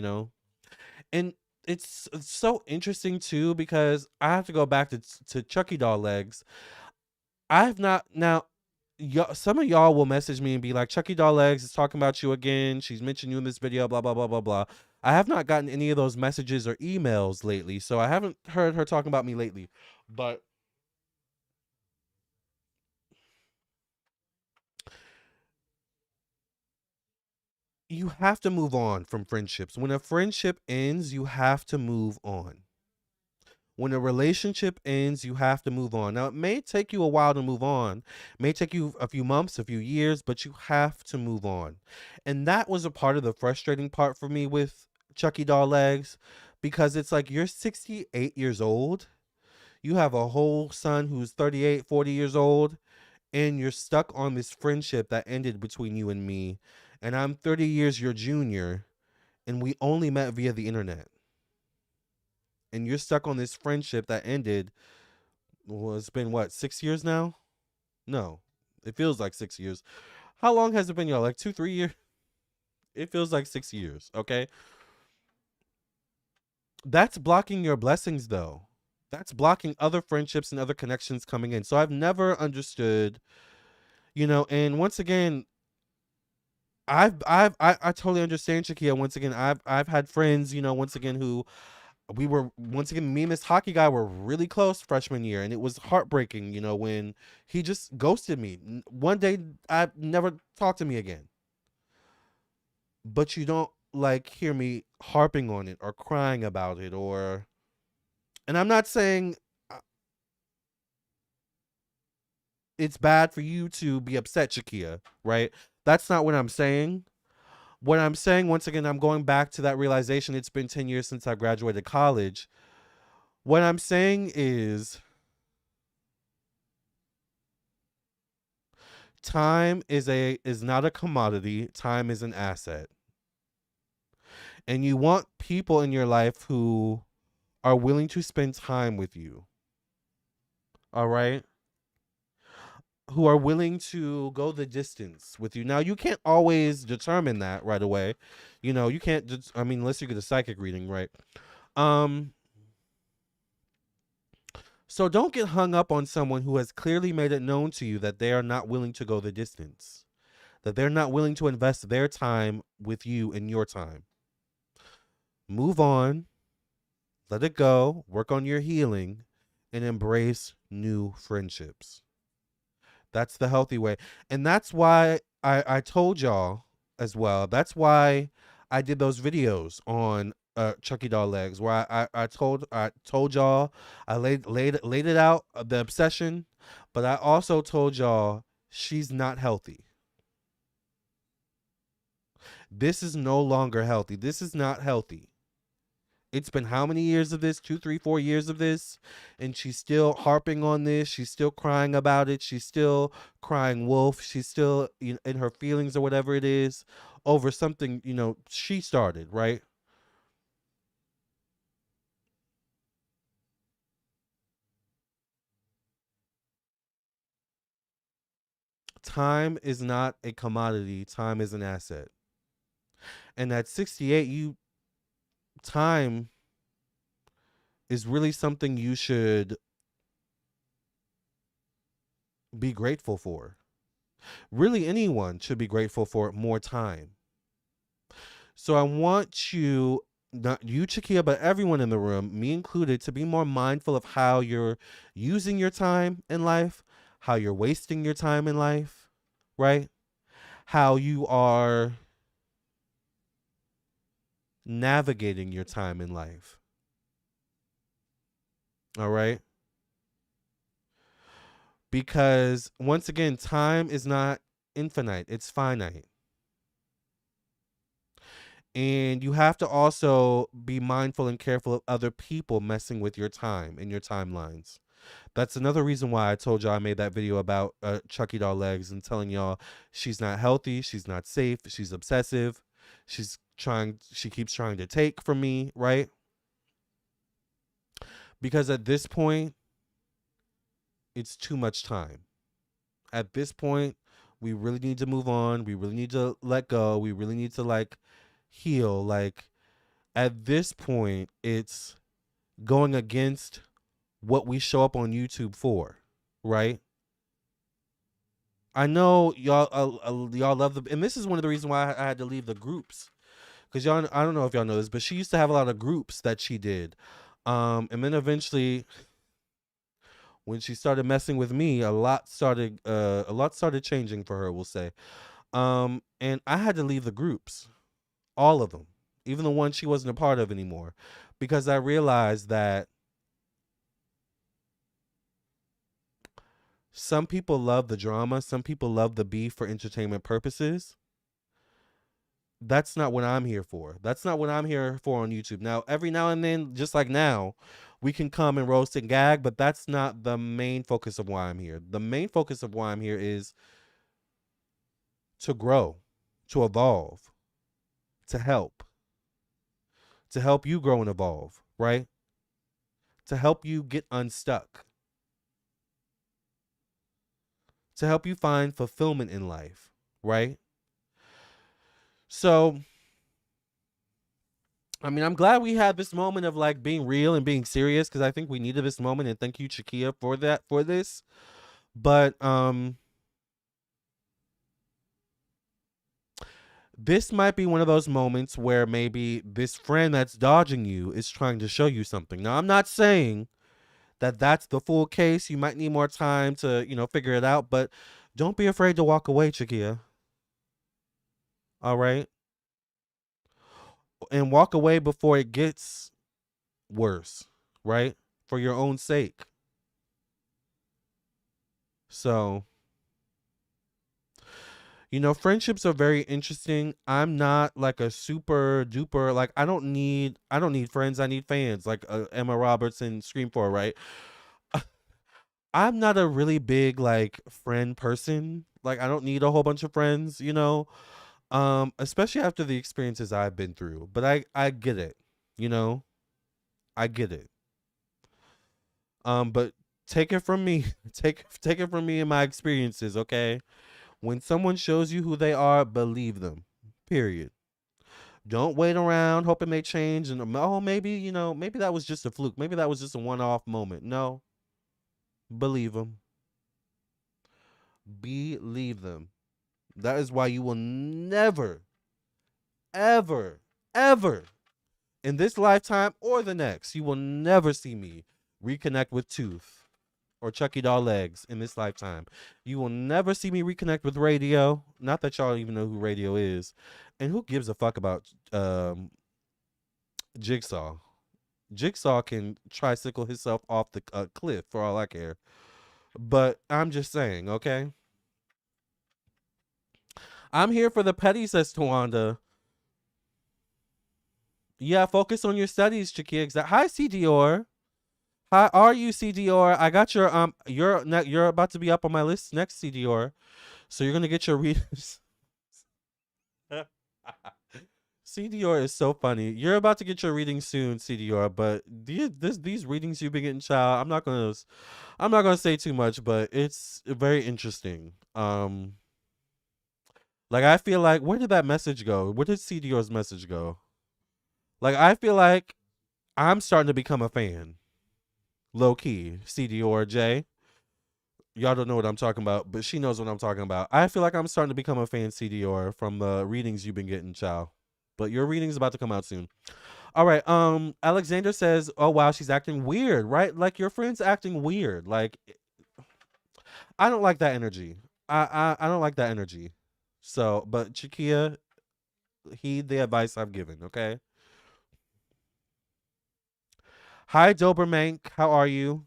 And it's so interesting too, because I have to go back to Chucky doll legs. I've not now. Some of y'all will message me and be like, Chucky Doll Legs is talking about you again. She's mentioned you in this video, blah, blah, blah, blah, blah. I have not gotten any of those messages or emails lately, so I haven't heard her talking about me lately. But you have to move on from friendships. When a friendship ends, you have to move on. When a relationship ends, you have to move on. Now, it may take you a while to move on. It may take you a few months, a few years, but you have to move on. And that was a part of the frustrating part for me with Chucky Doll Legs, because it's like you're 68 years old. You have a whole son who's 38, 40 years old, and you're stuck on this friendship that ended between you and me. And I'm 30 years your junior, and we only met via the internet. And you're stuck on this friendship that ended. Well, it's been what, 6 years now? No, it feels like 6 years. How long has it been, y'all? Like 2, 3 years? It feels like 6 years. Okay, that's blocking your blessings, though. That's blocking other friendships and other connections coming in. So I've never understood, And once again, I totally understand, Shakia. Once again, I've had friends, once again, who we were, once again, me and this hockey guy were really close freshman year, and it was heartbreaking, when he just ghosted me. One day, I never talked to me again. But you don't like hear me harping on it or crying about it, and I'm not saying it's bad for you to be upset, Shakia, right? That's not what I'm saying. What I'm saying, once again, I'm going back to that realization. It's been 10 years since I graduated college. What I'm saying is time is not a commodity. Time is an asset. And you want people in your life who are willing to spend time with you. All right? Who are willing to go the distance with you. Now, you can't always determine that right away. You can't just, unless you get a psychic reading, right? Um so don't get hung up on someone who has clearly made it known to you that they are not willing to go the distance. That they're not willing to invest their time with you and your time. Move on, let it go, work on your healing, and embrace new friendships. That's the healthy way. And that's why I told y'all as well. That's why I did those videos on Chucky Doll Legs, where I told y'all, I laid it out, the obsession, but I also told y'all she's not healthy. This is no longer healthy. This is not healthy. It's been how many years of this? 2, 3, 4 years of this, and she's still harping on this. She's still crying about it. She's still crying wolf. She's still in her feelings or whatever it is over something she started, right? Time is not a commodity. Time is an asset. And at 68, time is really something you should be grateful for. Really, anyone should be grateful for more time. So I want you, not you, Chakia, but everyone in the room, me included, to be more mindful of how you're using your time in life, how you're wasting your time in life, right? How you are navigating your time in life. All right? Because once again, time is not infinite, it's finite. And you have to also be mindful and careful of other people messing with your time and your timelines. That's another reason why I told y'all I made that video about Chucky Doll Legs and telling y'all she's not healthy, she's not safe, she's obsessive, she keeps trying to take from me, right? Because at this point, it's too much time. At this point, we really need to move on. We really need to let go. We really need to heal. At this point, it's going against what we show up on YouTube for, right? I know y'all love and this is one of the reasons why I had to leave the groups, because y'all, I don't know if y'all know this, but she used to have a lot of groups that she did, and then eventually, when she started messing with me, a lot started changing for her, we'll say, and I had to leave the groups, all of them, even the ones she wasn't a part of anymore, because I realized that Some people love the drama. Some people love the beef for entertainment purposes. That's not what I'm here for. That's not what I'm here for on YouTube. Now, every now and then, just like now, we can come and roast and gag, but that's not the main focus of why I'm here. The main focus of why I'm here is to grow, to evolve, to help you grow and evolve, right? To help you get unstuck, to help you find fulfillment in life, right? So, I mean, I'm glad we had this moment of like being real and being serious because I think we needed this moment, and thank you, Chikia, for this. But this might be one of those moments where maybe this friend that's dodging you is trying to show you something. Now, I'm not saying that that's the full case. You might need more time to, figure it out, but don't be afraid to walk away, Chikia. All right? And walk away before it gets worse, right? For your own sake. So, friendships are very interesting. I'm not like a super duper like I don't need friends. I need fans like Emma Roberts in Scream 4, right? I'm not a really big like friend person. Like I don't need a whole bunch of friends, especially after the experiences I've been through. But I get it, you know? I get it. But take it from me. Take it from me and my experiences, okay? When someone shows you who they are, believe them. Period. Don't wait around hoping they change and maybe that was just a fluke. Maybe that was just a one-off moment. No. Believe them. Believe them. That is why you will never, ever, ever in this lifetime or the next, you will never see me reconnect with Tooth or Chucky Doll Legs in this lifetime. You will never see me reconnect with Radio. Not that y'all even know who Radio is. And who gives a fuck about Jigsaw? Jigsaw can tricycle himself off the cliff for all I care. But I'm just saying, okay? I'm here for the petty, says Tawanda. Yeah, focus on your studies, Chikia. Hi, C Dior. How are you, C Dior? I got your you're about to be up on my list next, C Dior. So you're gonna get your readers. C Dior is so funny. You're about to get your reading soon, C Dior. But these readings you've been getting, child, I'm not gonna say too much, but it's very interesting. Like I feel like where did that message go? Where did C Dior's message go? Like I feel like I'm starting to become a fan. Low key, C Dior J. Y'all don't know what I'm talking about, but she knows what I'm talking about. I feel like I'm starting to become a fan, C Dior, from the readings you've been getting, child. But your reading's about to come out soon. All right. Alexander says, "Oh wow, she's acting weird, right? Like your friend's acting weird. Like I don't like that energy. I don't like that energy. So, but Chikia, heed the advice I've given. Okay. Hi, Dobermank. How are you?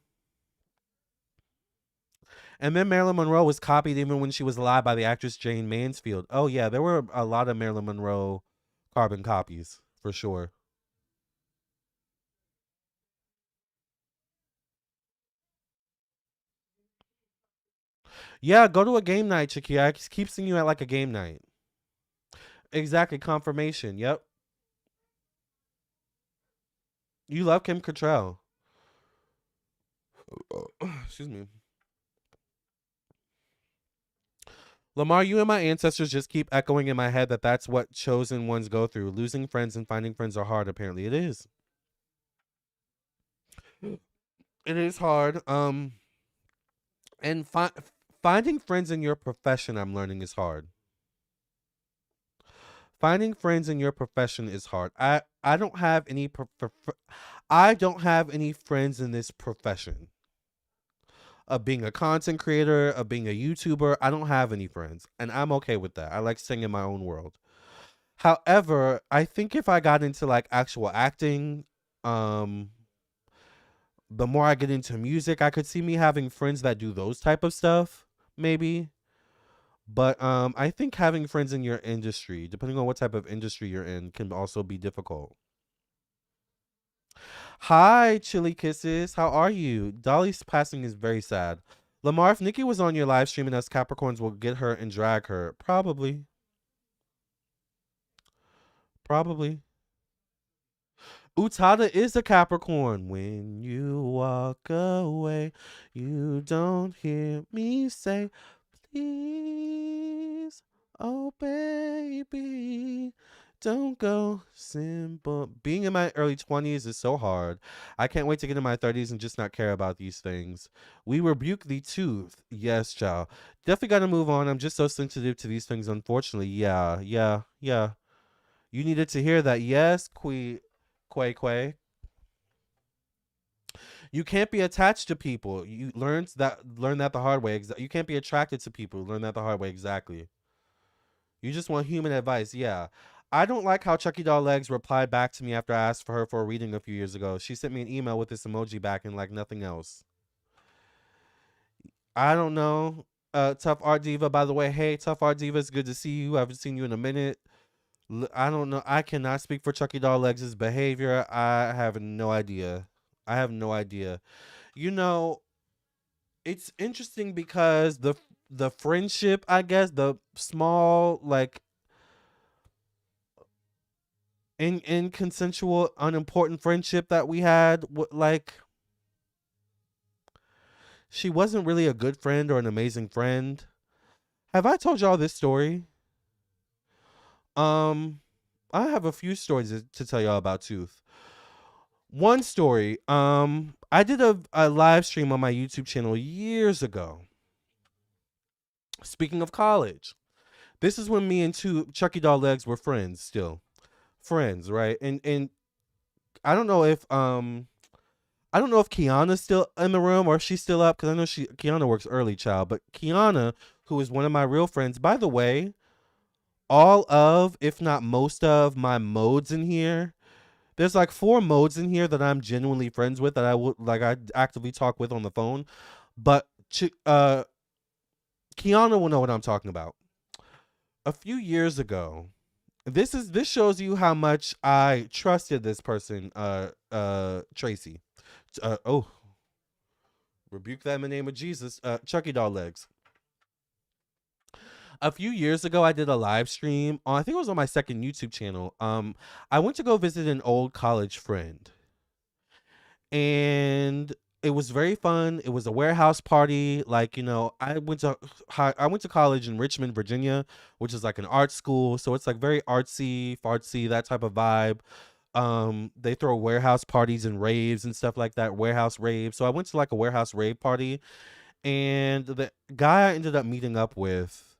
And then Marilyn Monroe was copied even when she was alive by the actress Jane Mansfield. Oh yeah, there were a lot of Marilyn Monroe carbon copies for sure. Yeah, go to a game night, Chikia. I keep seeing you at like a game night. Exactly, confirmation. Yep. You love Kim Cattrall. Excuse me. Lamarr, you and my ancestors just keep echoing in my head that that's what chosen ones go through. Losing friends and finding friends are hard. Apparently, it is. It is hard. And finding friends in your profession, I'm learning, is hard. Finding friends in your profession is hard. I don't have any I don't have any friends in this profession of being a content creator, of being a YouTuber. I don't have any friends, and I'm okay with that. I like staying in my own world. However, I think if I got into like actual acting, um, The more I get into music, I could see me having friends that do those type of stuff, maybe. But I think having friends in your industry, depending on what type of industry you're in, can also be difficult. Hi, Chili Kisses. How are you? Dolly's passing is very sad. Lamarr, if Nikki was on your live stream and us Capricorns will get her and drag her. Probably. Probably. Utada is a Capricorn. When you walk away, you don't hear me say, please, oh baby, don't go simple. Being in my early 20s is so hard. I can't wait to get in my 30s and just not care about these things. We rebuke the tooth. Yes, child. Definitely got to move on. I'm just so sensitive to these things, unfortunately. Yeah, yeah, yeah. You needed to hear that. Yes, Quay, Quay. You can't be attached to people. You learn that the hard way. You can't be attracted to people. Learn that the hard way. Exactly. You just want human advice. Yeah. I don't like how Chucky Doll Legs replied back to me after I asked for her for a reading a few years ago. She sent me an email with this emoji back and like nothing else. I don't know. Tough Art Diva, by the way. Hey, Tough Art Diva, it's good to see you. I haven't seen you in a minute. I don't know. I cannot speak for Chucky Doll Legs' behavior. I have no idea. I have no idea. You know, it's interesting because the friendship, I guess, the small like in consensual unimportant friendship that we had, like she wasn't really a good friend or an amazing friend. Have I told y'all this story? Um I have a few stories to tell y'all about Tooth. One story, I did a live stream on my YouTube channel years ago. Speaking of college, this is when me and Chucky Doll Legs were friends still. Friends, right? And I don't know if Kiana's still in the room or if she's still up because I know Kiana works early, child. But Kiana, who is one of my real friends, by the way, all of, if not most of, my modes in here. There's like 4 modes in here that I'm genuinely friends with that I actively talk with on the phone. But Kiana will know what I'm talking about. A few years ago, this shows you how much I trusted this person, Tracy. Oh, rebuke that in the name of Jesus. Chucky Doll Legs. A few years ago, I did a live stream. I think it was on my second YouTube channel. I went to go visit an old college friend, and it was very fun. It was a warehouse party. Like, I went to college in Richmond, Virginia, which is like an art school. So it's like very artsy, fartsy, that type of vibe. They throw warehouse parties and raves and stuff like that, warehouse raves. So I went to like a warehouse rave party, and the guy I ended up meeting up with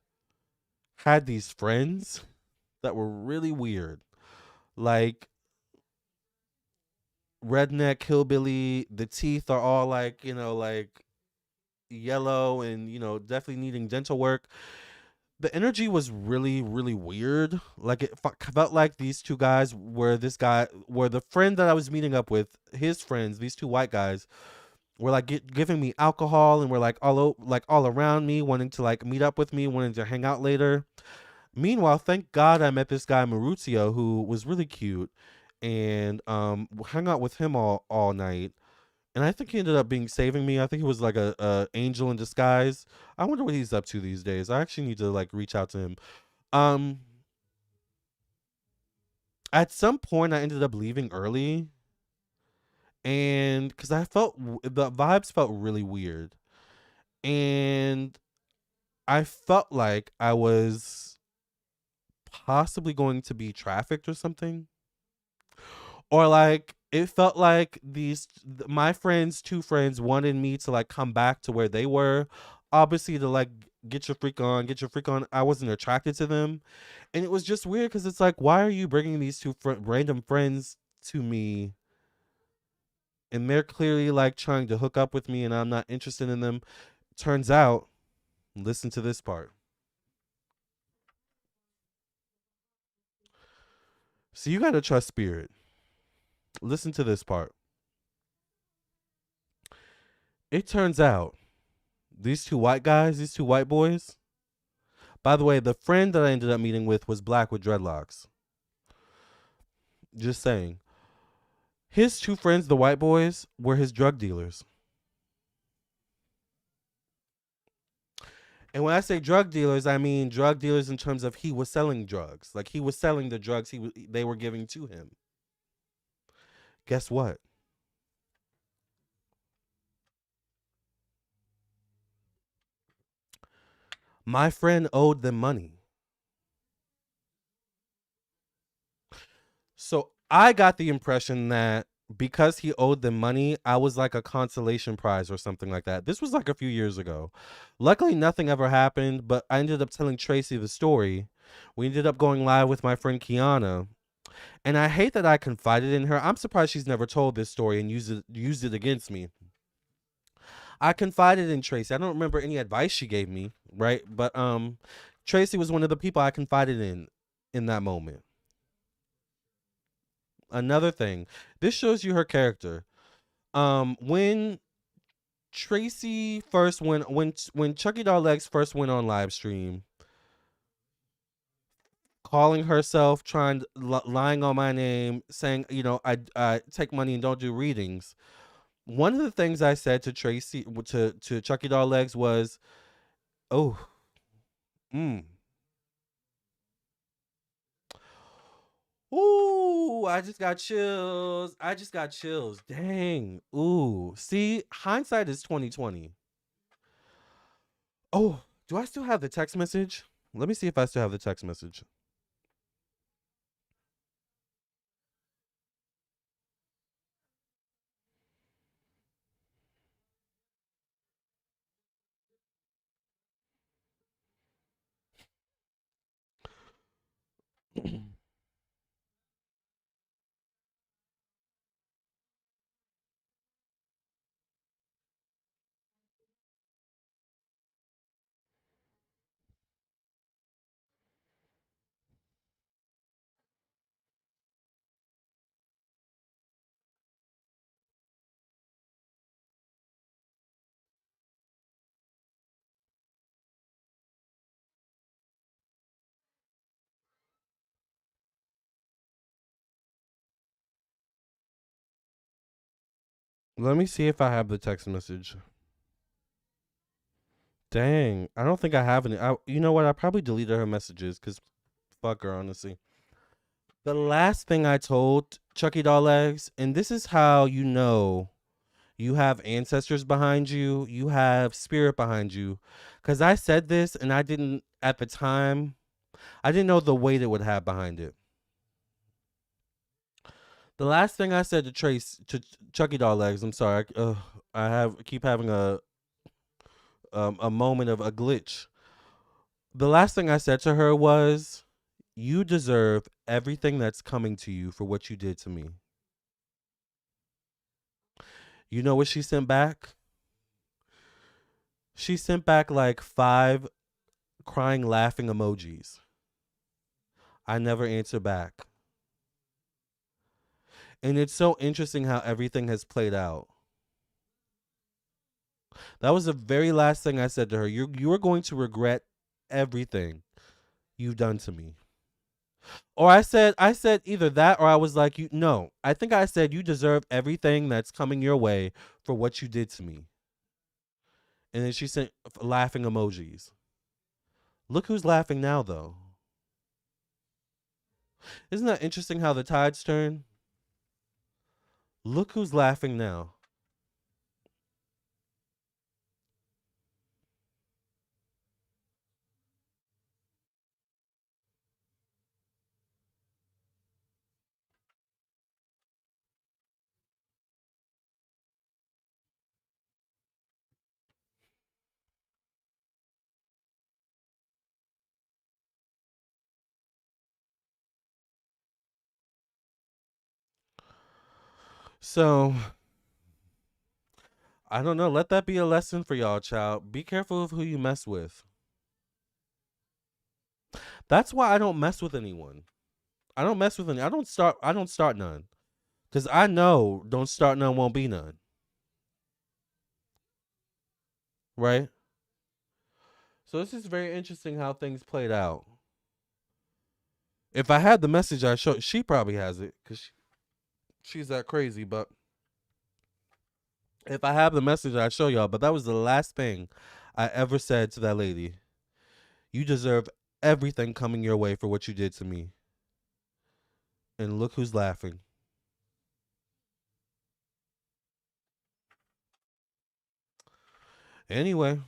had these friends that were really weird. Like redneck hillbilly, the teeth are all like, like yellow and, definitely needing dental work. The energy was really, really weird. Like it felt like these two guys were the friend that I was meeting up with, his friends, these two white guys were like giving me alcohol and were like all around me, wanting to like meet up with me, wanting to hang out later. Meanwhile, thank God I met this guy Maurizio who was really cute, and hung out with him all night. And I think he ended up being saving me. I think he was like a angel in disguise. I wonder what he's up to these days. I actually need to like reach out to him. Um, at some point, I ended up leaving early, and because I felt the vibes felt really weird, and I felt like I was possibly going to be trafficked or something, or like it felt like my friends, two friends, wanted me to like come back to where they were, obviously to like get your freak on. I wasn't attracted to them, and it was just weird because it's like, why are you bringing these two random friends to me, and they're clearly like trying to hook up with me, and I'm not interested in them. Turns out, listen to this part. So you gotta trust spirit. Listen to this part. It turns out these two white guys, these two white boys. By the way, the friend that I ended up meeting with was black with dreadlocks. Just saying. His two friends, the white boys, were his drug dealers. And when I say drug dealers, I mean drug dealers in terms of he was selling drugs. Like he was selling the drugs they were giving to him. Guess what? My friend owed them money. So I got the impression that because he owed them money, I was like a consolation prize or something like that. This was like a few years ago. Luckily, nothing ever happened, but I ended up telling Tracy the story. We ended up going live with my friend Kiana. And I hate that I confided in her. I'm surprised she's never told this story and used it against me. I confided in Tracy. I don't remember any advice she gave me, right? But Tracy was one of the people I confided in that moment. Another thing, this shows you her character. When Tracy first went when Chucky Doll Legs first went on live stream, calling herself, lying on my name, saying, I take money and don't do readings. One of the things I said to Tracy to Chucky Doll Legs was, "Oh, mm. Ooh, I just got chills. I just got chills. Dang. Ooh. See, hindsight is 2020. Oh, do I still have the text message? Let me see if I still have the text message. Let me see if I have the text message. Dang, I don't think I have any. You know what? I probably deleted her messages because fuck her, honestly. The last thing I told Chucky Doll Legs, and this is how you know you have ancestors behind you, you have spirit behind you. Because I said this and I didn't, at the time, I didn't know the weight it would have behind it. The last thing I said to Chucky Doll Legs, I'm sorry, I keep having a moment of a glitch. The last thing I said to her was, "You deserve everything that's coming to you for what you did to me." You know what she sent back? She sent back like 5 crying, laughing emojis. I never answered back. And it's so interesting how everything has played out. That was the very last thing I said to her. You are going to regret everything you've done to me. Or I said either that or I was like, you no. I think I said you deserve everything that's coming your way for what you did to me. And then she sent laughing emojis. Look who's laughing now though. Isn't that interesting how the tides turn? Look who's laughing now. So I don't know. Let that be a lesson for y'all, child. Be careful of who you mess with. That's why I don't mess with anyone. I don't mess with any. I don't start none. Cause I know don't start none won't be none. right? So this is very interesting how things played out. If I had the message I showed, she probably has it because she's that crazy. But if I have the message I show y'all, but that was the last thing I ever said to that lady. You deserve everything coming your way for what you did to me. And look who's laughing. Anyway,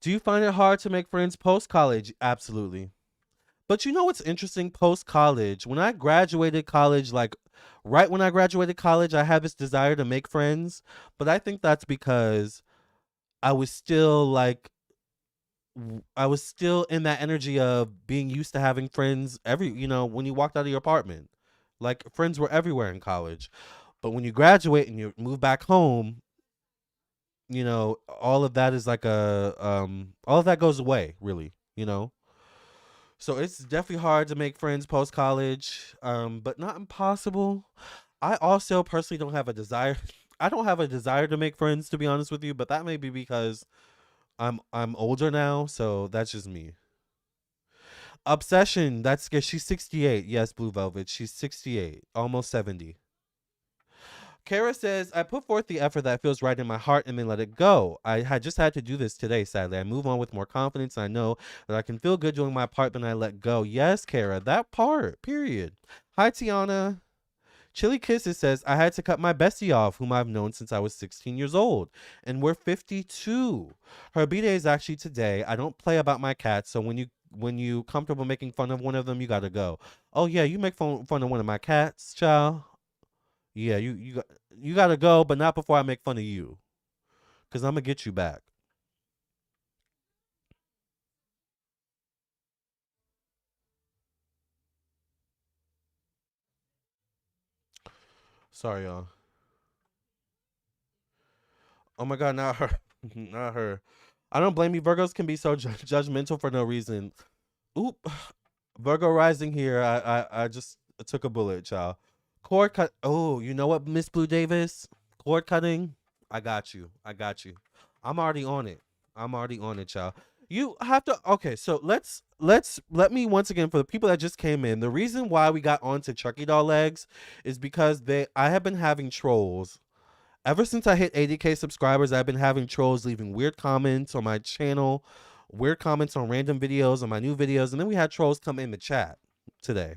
do you find it hard to make friends post college? Absolutely. But you know what's interesting? Post college, when I graduated college, like right when I graduated college, I had this desire to make friends. But I think that's because I was still like, I was still in that energy of being used to having friends when you walked out of your apartment. Like friends were everywhere in college. But when you graduate and you move back home, all of that is like all of that goes away, really. So it's definitely hard to make friends post college, but not impossible. I also personally don't have a desire. I don't have a desire to make friends, to be honest with you, but that may be because I'm older now, so that's just me. Obsession, that's good. She's 68. Yes, Blue Velvet. She's 68, almost 70. Kara says, I put forth the effort that feels right in my heart and then let it go. I had just had to do this today, sadly. I move on with more confidence. I know that I can feel good doing my part, but I let go. Yes, Kara, that part, period. Hi, Tiana. Chili Kisses says, I had to cut my bestie off, whom I've known since I was 16 years old. And we're 52. Her B-day is actually today. I don't play about my cats, so when you comfortable making fun of one of them, you gotta go. Oh yeah, you make fun of one of my cats, child. Yeah, you gotta go, but not before I make fun of you, cause I'm gonna get you back. Sorry, y'all. Oh my God, not her, not her. I don't blame you. Virgos can be so judgmental for no reason. Oop, Virgo rising here. I just took a bullet, child. Cord cut. Oh, you know what, Miss Blue Davis? Cord cutting. I got you. I got you. I'm already on it. I'm already on it, child. You have to. Okay, so let me once again, for the people that just came in. The reason why we got onto Chucky doll legs is because I have been having trolls. Ever since I hit 80K subscribers, I've been having trolls leaving weird comments on my channel, weird comments on random videos, on my new videos, and then we had trolls come in the chat today.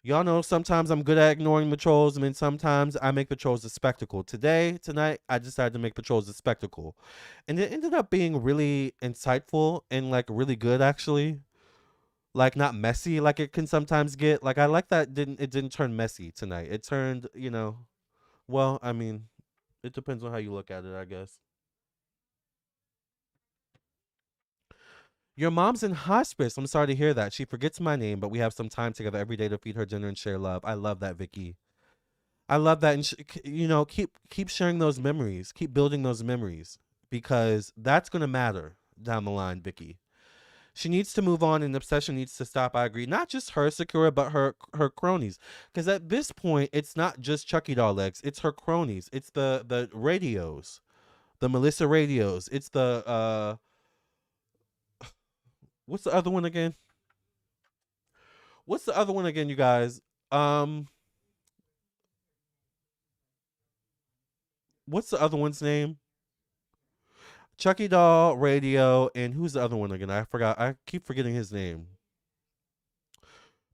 Y'all know sometimes I'm good at ignoring the trolls, and then sometimes I make the trolls a spectacle. Tonight, I decided to make the trolls a spectacle. And it ended up being really insightful and like really good, actually. Like not messy like it can sometimes get. Like I like that it didn't turn messy tonight. It turned, well, I mean, it depends on how you look at it, I guess. Your mom's in hospice. I'm sorry to hear that. She forgets my name, but we have some time together every day to feed her dinner and share love. I love that, Vicky. I love that, and keep sharing those memories. Keep building those memories because that's gonna matter down the line, Vicky. She needs to move on, and obsession needs to stop. I agree. Not just her, Sakura, but her cronies. Because at this point, it's not just Chucky doll legs. It's her cronies. It's the radios, the Melissa radios. It's the what's the other one again? What's the other one again, you guys? Um, what's the other one's name? Chucky Doll, Radio, and who's the other one again? I forgot. I keep forgetting his name.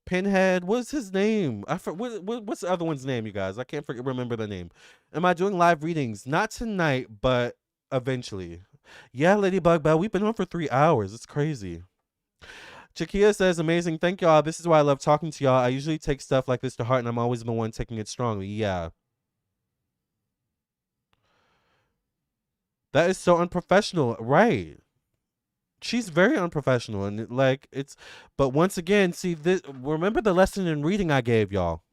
Pinhead. What's his name? What's the other one's name, you guys? I can't remember the name. Am I doing live readings? Not tonight, but eventually. Yeah, Ladybug Bell. We've been on for 3 hours. It's crazy. Chiquilla says, amazing. Thank y'all. This is why I love talking to y'all. I usually take stuff like this to heart, and I'm always the one taking it strongly. Yeah. That is so unprofessional. Right. She's very unprofessional. And like, it's, but once again, see, this, remember the lesson in reading I gave y'all?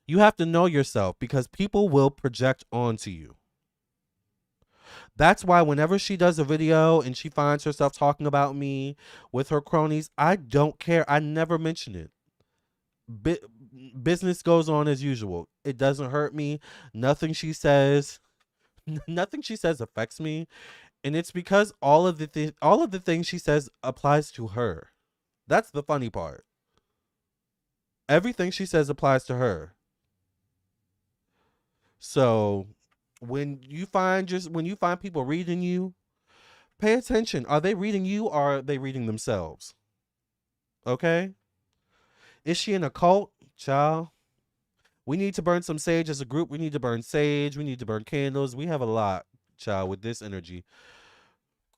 You have to know yourself because people will project onto you. That's why whenever she does a video and she finds herself talking about me with her cronies, I don't care. I never mention it. Business goes on as usual. It doesn't hurt me. Nothing she says. Nothing she says affects me, and it's because all of the things she says applies to her. That's the funny part. Everything she says applies to her. So when you find people reading you, pay attention. Are they reading you or are they reading themselves? Okay? Is she in a cult? Child. We need to burn some sage as a group. We need to burn sage. We need to burn candles. We have a lot, child, with this energy.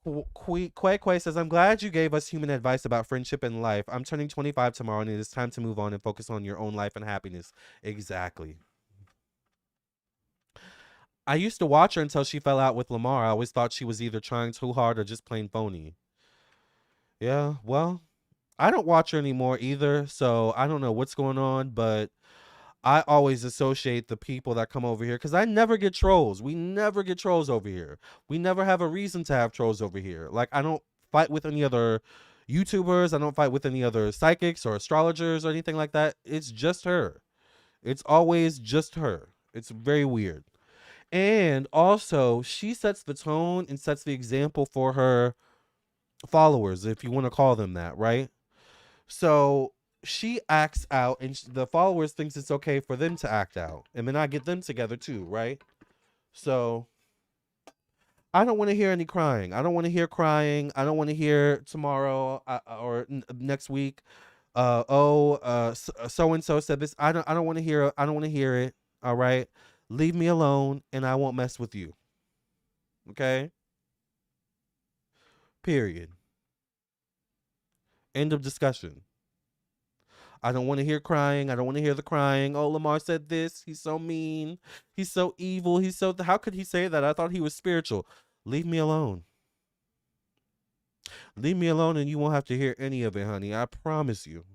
Quay says, I'm glad you gave us human advice about friendship and life. I'm turning 25 tomorrow, and it is time to move on and focus on your own life and happiness. Exactly. I used to watch her until she fell out with Lamarr. I always thought she was either trying too hard or just plain phony. Yeah, well, I don't watch her anymore either, so I don't know what's going on, but I always associate the people that come over here because I never get trolls. We never get trolls over here. We never have a reason to have trolls over here. Like, I don't fight with any other YouTubers. I don't fight with any other psychics or astrologers or anything like that. It's just her. It's always just her. It's very weird. And also, she sets the tone and sets the example for her followers, if you want to call them that, right? So she acts out, and the followers thinks it's okay for them to act out, and then I get them together too, right? So I don't want to hear any crying. I don't want to hear crying. I don't want to hear tomorrow or next week. So and so said this. I don't want to hear. I don't want to hear it. All right, leave me alone, and I won't mess with you. Okay. Period. End of discussion. I don't want to hear crying. I don't want to hear the crying. Oh, Lamarr said this. He's so mean. He's so evil. He's so. How could he say that? I thought he was spiritual. Leave me alone. Leave me alone, and you won't have to hear any of it, honey. I promise you.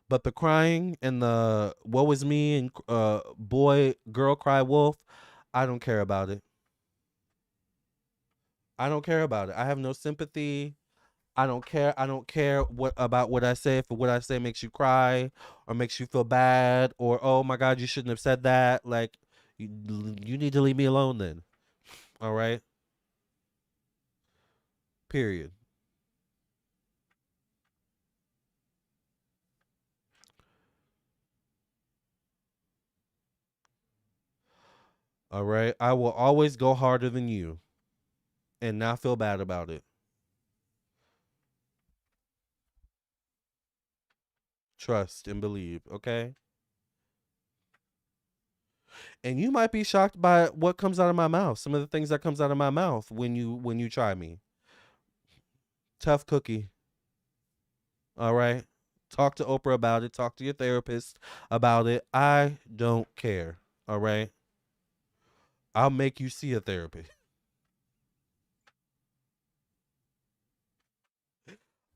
But the crying and the woe is me and boy, girl, cry wolf, I don't care about it. I don't care about it. I have no sympathy. I don't care. I don't care what about what I say. If what I say makes you cry or makes you feel bad or oh my god, you shouldn't have said that. Like you need to leave me alone then. All right? Period. All right? I will always go harder than you and not feel bad about it. Trust and believe, okay? And you might be shocked by what comes out of my mouth. Some of the things that comes out of my mouth when you try me. Tough cookie. All right? Talk to Oprah about it. Talk to your therapist about it. I don't care. All right? I'll make you see a therapist.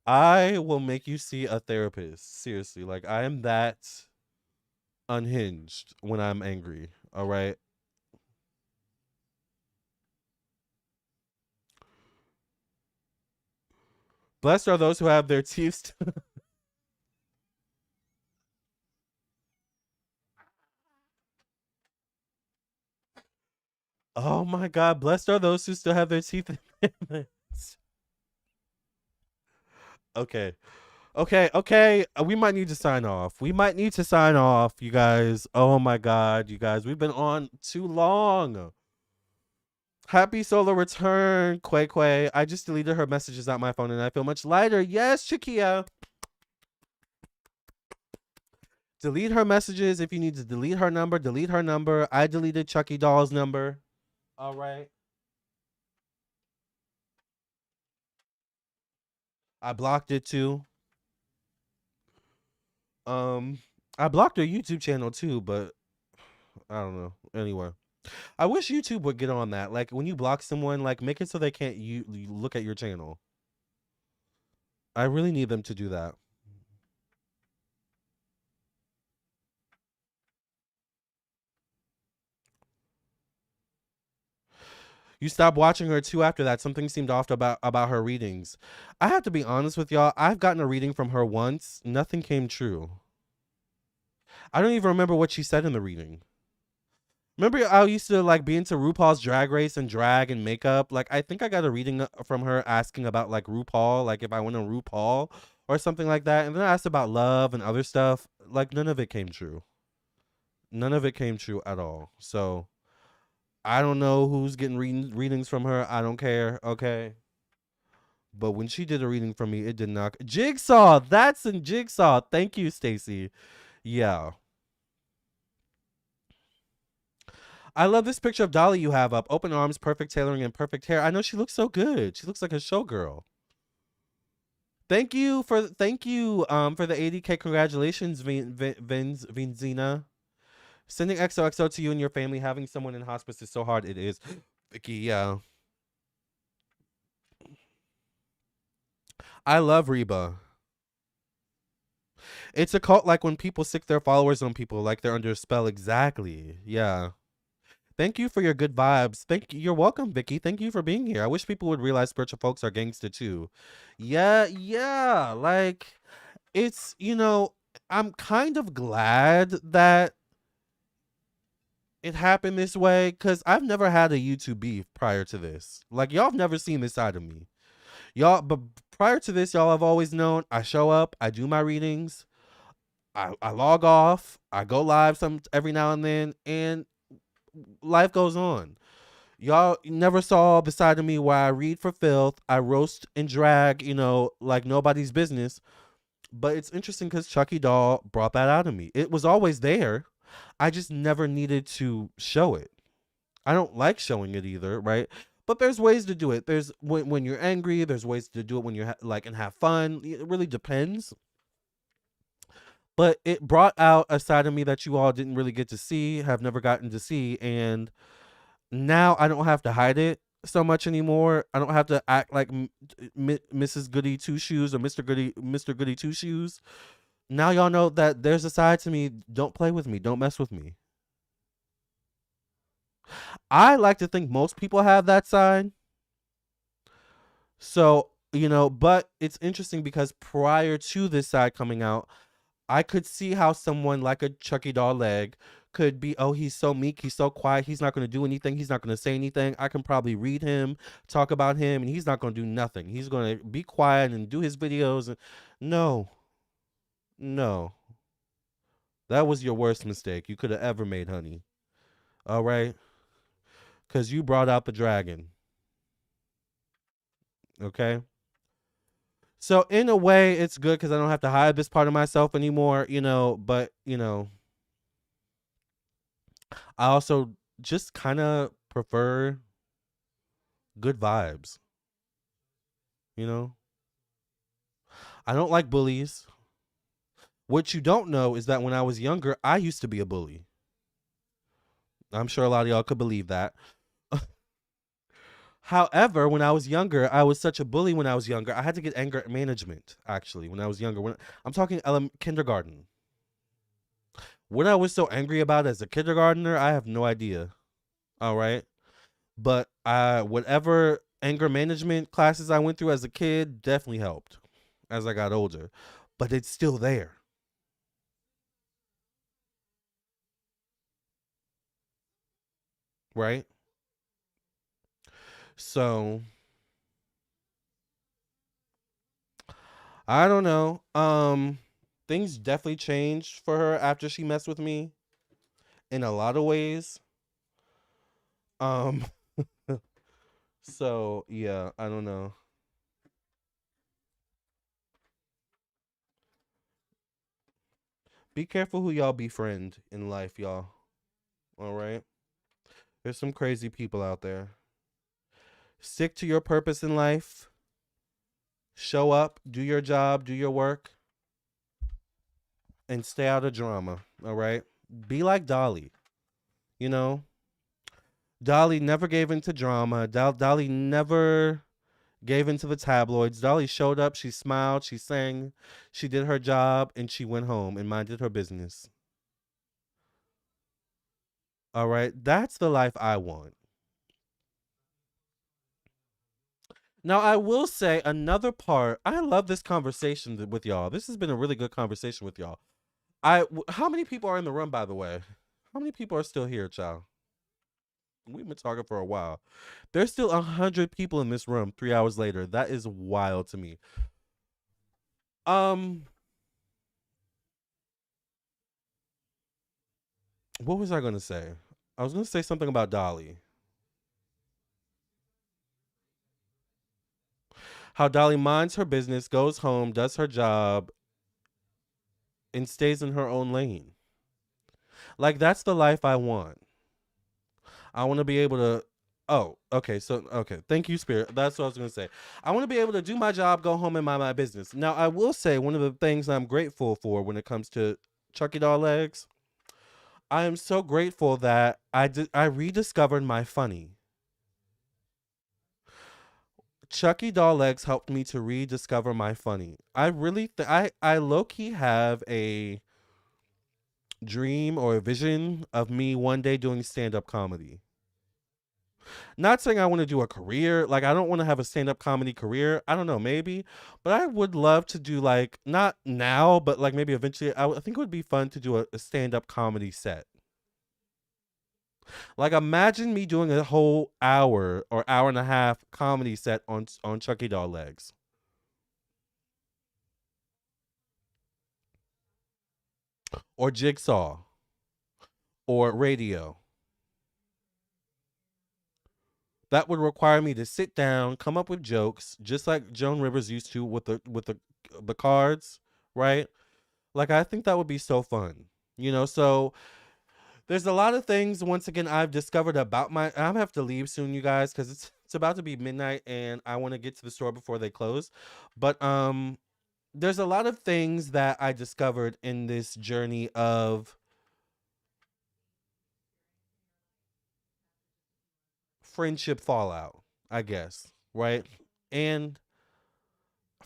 I will make you see a therapist. Seriously. Like I am that unhinged when I'm angry. All right? Blessed are those who have their teeth. Oh my god, blessed are those who still have their teeth in. Okay. Okay. We might need to sign off. We might need to sign off, you guys. Oh my god, you guys. We've been on too long. Happy solo return, Quay Quay. I just deleted her messages out my phone and I feel much lighter. Yes, Chikia. Delete her messages if you need to delete her number. Delete her number. I deleted Chucky Doll's number. All right. I blocked it too. Um, I blocked her YouTube channel too, but I don't know. Anyway, I wish YouTube would get on that. Like when you block someone, like make it so they can't you look at your channel. I really need them to do that. You stopped watching her too after that. Something seemed off about her readings. I have to be honest with y'all. I've gotten a reading from her once. Nothing came true. I don't even remember what she said in the reading. Remember, I used to like be into RuPaul's Drag Race and drag and makeup. Like, I think I got a reading from her asking about like RuPaul, like if I went on RuPaul or something like that. And then I asked about love and other stuff. Like, none of it came true. None of it came true at all. So I don't know who's getting readings from her. I don't care. Okay. But when she did a reading from me, it did not. Jigsaw. That's in Jigsaw. Thank you, Stacy. Yeah. I love this picture of Dolly you have up. Open arms, perfect tailoring, and perfect hair. I know she looks so good. She looks like a showgirl. Thank you for the 80K. Congratulations, Vinzina. Sending XOXO to you and your family. Having someone in hospice is so hard. It is. Vicky, yeah. I love Reba. It's a cult like when people sick their followers on people like they're under a spell. Exactly. Yeah. Thank you for your good vibes. Thank you. You're welcome, Vicky. Thank you for being here. I wish people would realize spiritual folks are gangster too. Yeah, yeah. Like it's, I'm kind of glad that it happened this way because I've never had a YouTube beef prior to this. Like y'all have never seen this side of me. But prior to this, y'all have always known I show up, I do my readings, I log off, I go live some every now and then, and life goes on. Y'all never saw the side of me where I read for filth, I roast and drag, like nobody's business. But it's interesting because Chucky Doll brought that out of me. It was always there. I just never needed to show it. I don't like showing it either, right? But there's ways to do it. There's when you're angry. There's ways to do it when you're like and have fun. It really depends. But it brought out a side of me that you all didn't really get to see, have never gotten to see, and now I don't have to hide it so much anymore. I don't have to act like Mrs. Goody Two Shoes or Mr. Goody Two Shoes. Now y'all know that there's a side to me. Don't play with me. Don't mess with me. I like to think most people have that side. So, but it's interesting because prior to this side coming out, I could see how someone like a Chucky Doll leg could be, oh, he's so meek, he's so quiet, he's not going to do anything, he's not going to say anything. I can probably read him, talk about him, and he's not going to do nothing. He's going to be quiet and do his videos. And no, no, that was your worst mistake you could have ever made, honey. All right, because you brought out the dragon. Okay. So in a way, it's good because I don't have to hide this part of myself anymore, But I also just kind of prefer good vibes. You know, I don't like bullies. What you don't know is that when I was younger, I used to be a bully. I'm sure a lot of y'all could believe that. However, when I was younger, I was such a bully when I was younger. I had to get anger management, actually, when I was younger. When I'm talking kindergarten. What I was so angry about as a kindergartner, I have no idea. All right. But whatever anger management classes I went through as a kid definitely helped as I got older. But it's still there. Right? So I don't know. Things definitely changed for her after she messed with me in a lot of ways. Um so yeah, I don't know. Be careful who y'all befriend in life, y'all. All right? There's some crazy people out there. Stick to your purpose in life. Show up, do your job, do your work, and stay out of drama. All right? Be like Dolly. You know, Dolly never gave into drama. Dolly never gave into the tabloids. Dolly showed up, she smiled, she sang, she did her job, and she went home and minded her business. All right? That's the life I want. Now, I will say another part. I love this conversation with y'all. This has been a really good conversation with y'all. How many people are in the room, by the way? How many people are still here, child? We've been talking for a while. There's still 100 people in this room 3 hours later. That is wild to me. Um, what was I gonna say? I was gonna say something about Dolly. How Dolly minds her business, goes home, does her job, and stays in her own lane. Like that's the life I want. I want to be able to. Oh, okay. So, okay. Thank you, Spirit. That's what I was going to say. I want to be able to do my job, go home, and mind my business. Now, I will say one of the things I'm grateful for when it comes to Chucky Doll Legs, I am so grateful that I rediscovered my funny. Chucky Doll Legs helped me to rediscover my funny. I really, I low key have a dream or a vision of me one day doing stand up comedy. Not saying I want to do a career. Like, I don't want to have a stand up comedy career. I don't know, maybe. But I would love to do, like, not now, but like maybe eventually. I think it would be fun to do a stand up comedy set. Like, imagine me doing a whole hour or hour and a half comedy set on Chucky Doll Legs or Jigsaw or Radio. That would require me to sit down, come up with jokes, just like Joan Rivers used to with the cards, right? Like I think that would be so fun. So there's a lot of things once again I've discovered about my I'm gonna have to leave soon, you guys, because it's about to be midnight and I want to get to the store before they close. But there's a lot of things that I discovered in this journey of friendship fallout, I guess, right? And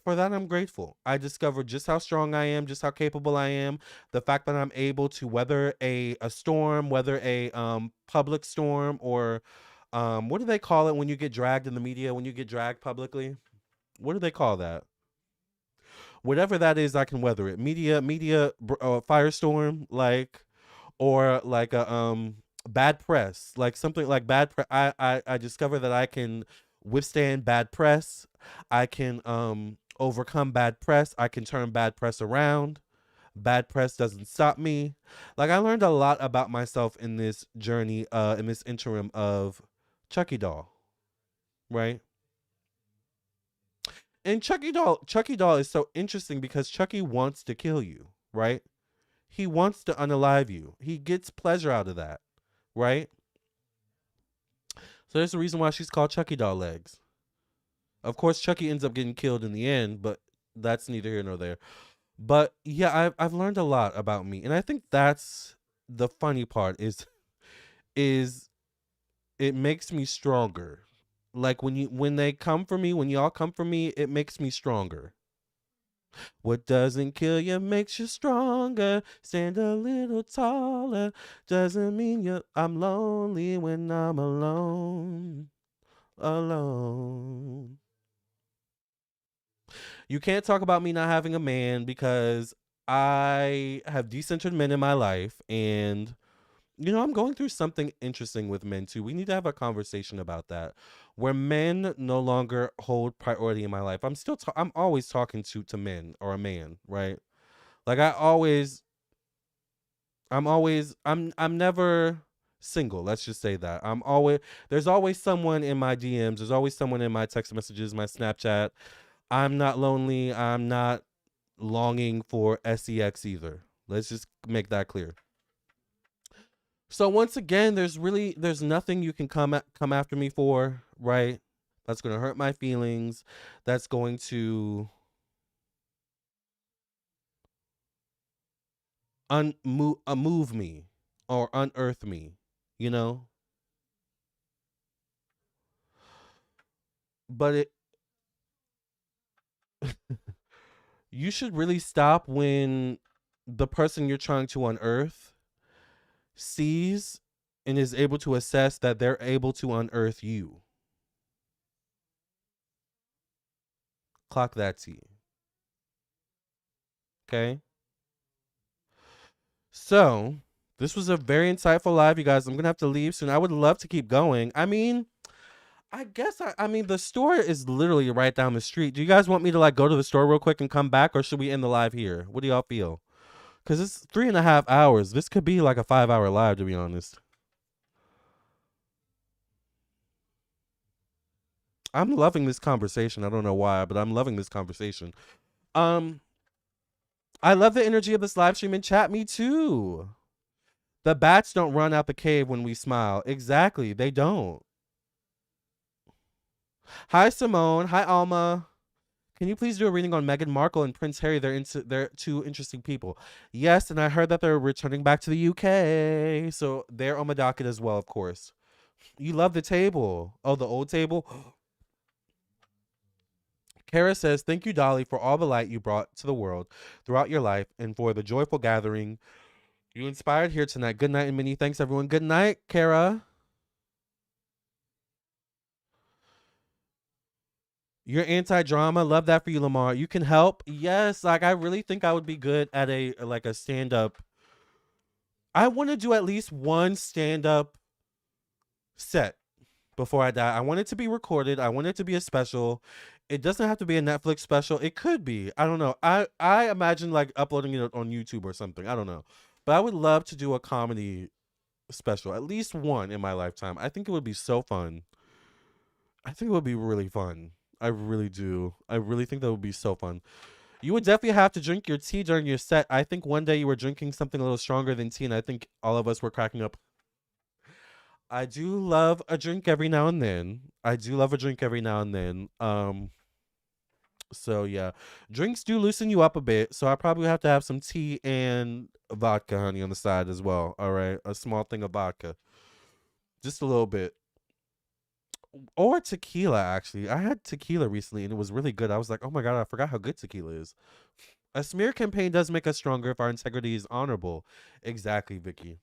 for that I'm grateful. I discovered just how strong I am, just how capable I am. The fact that I'm able to weather a storm, weather a public storm, or what do they call it when you get dragged in the media, when you get dragged publicly? What do they call that? Whatever that is, I can weather it. Media firestorm, like, or like a bad press, like something like bad press. I discover that I can withstand bad press. I can overcome bad press. I can turn bad press around. Bad press doesn't stop me. Like I learned a lot about myself in this journey, in this interim of Chucky Doll, right? And Chucky Doll is so interesting because Chucky wants to kill you, right? He wants to unalive you. He gets pleasure out of that, right? So there's a reason why she's called Chucky Doll Legs. Of course, Chucky ends up getting killed in the end, but that's neither here nor there. But yeah, I've learned a lot about me, and I think that's the funny part is it makes me stronger. Like when they come for me, when y'all come for me, it makes me stronger. What doesn't kill you makes you stronger. Stand a little taller. Doesn't mean I'm lonely when I'm alone. Alone. You can't talk about me not having a man because I have decentered men in my life, and I'm going through something interesting with men too. We need to have a conversation about that, where men no longer hold priority in my life. I'm always talking to men or a man, right? Like I'm never single. Let's just say that. There's always someone in my DMs. There's always someone in my text messages, my Snapchat. I'm not lonely. I'm not longing for sex either. Let's just make that clear. So once again, there's nothing you can come after me for, right? That's going to hurt my feelings. That's going to move me or unearth me, you know? But you should really stop when the person you're trying to unearth sees and is able to assess that they're able to unearth you. Clock that T. Okay? So, This was a very insightful live, you guys. I'm gonna have to leave soon. I would love to keep going. I mean, I guess I mean the store is literally right down the street. Do you guys want me to like go to the store real quick and come back, or should we end the live here? What do y'all feel? Because it's 3.5 hours. This could be like a 5-hour live, to be honest. I'm loving this conversation. I don't know why, but I'm loving this conversation. Um, I love the energy of this live stream and chat. Me too. The bats don't run out the cave when we smile. Exactly, they don't. Hi, Simone. Hi, Alma. Can you please do a reading on Meghan Markle and Prince Harry? They're two interesting people. Yes, and I heard that they're returning back to the UK, so they're on my docket as well, of course. You love the table. Oh, the old table? Kara says, thank you, Dolly, for all the light you brought to the world throughout your life and for the joyful gathering you inspired here tonight. Good night and many thanks, everyone. Good night, Kara. You're anti-drama. Love that for you, Lamarr. You can help. Yes, like I really think I would be good at a stand-up. I want to do at least one stand-up set before I die. I want it to be recorded. I want it to be a special. It doesn't have to be a Netflix special. It could be. I don't know. I imagine like uploading it on YouTube or something. I don't know. But I would love to do a comedy special, at least one in my lifetime. I think it would be so fun. I think it would be really fun. I really do. I really think that would be so fun. You would definitely have to drink your tea during your set. I think one day you were drinking something a little stronger than tea, and I think all of us were cracking up. I do love a drink every now and then. So yeah, drinks do loosen you up a bit. So I probably have to have some tea and vodka, honey, on the side as well. All right, a small thing of vodka, just a little bit, or tequila. Actually, I had tequila recently and it was really good. I was like, oh my god, I forgot how good tequila is. A smear campaign does make us stronger if our integrity is honorable. Exactly, Vicky.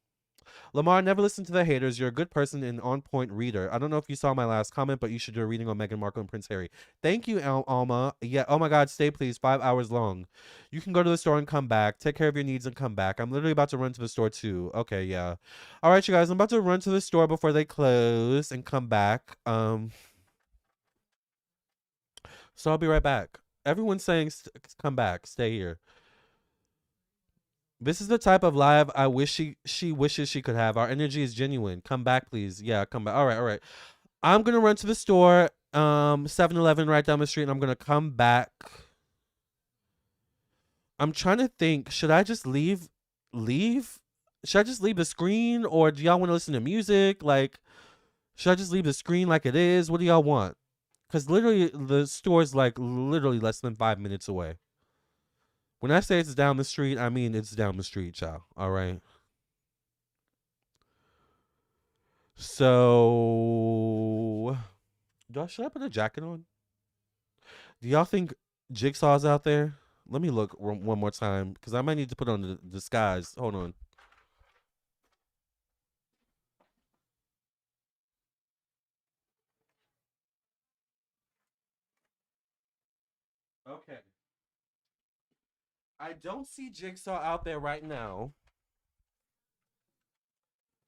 Lamarr, never listen to the haters. You're a good person and on-point reader. I don't know if you saw my last comment, but you should do a reading on Meghan Markle and Prince Harry. Thank you, Alma. Yeah, oh my god, stay please. 5 hours long. You can go to the store and come back. Take care of your needs and come back. I'm literally about to run to the store too. Okay, yeah. All right, you guys, I'm about to run to the store before they close and come back. So I'll be right back. Everyone's saying come back. Stay here. This is the type of live I wish she wishes she could have. Our energy is genuine. Come back, please. Yeah, come back. All right. I'm gonna run to the store, 7-Eleven right down the street, and I'm gonna come back. I'm trying to think. Should I just leave? Should I just leave the screen, or do y'all want to listen to music? Like, should I just leave the screen like it is? What do y'all want? Because literally, the store is like literally less than 5 minutes away. When I say it's down the street, I mean it's down the street, y'all. All right. So, should I put a jacket on? Do y'all think Jigsaw's out there? Let me look one more time because I might need to put on the disguise. Hold on. Okay. I don't see Jigsaw out there right now.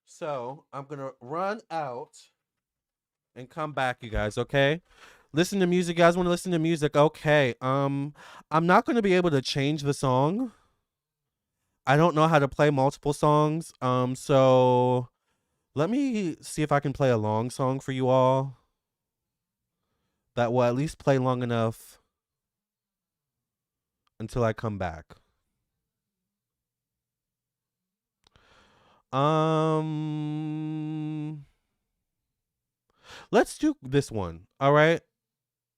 So I'm going to run out and come back, you guys, okay? Listen to music. You guys want to listen to music? Okay. I'm not going to be able to change the song. I don't know how to play multiple songs. So let me see if I can play a long song for you all that will at least play long enough until I come back. Let's do this one. All right.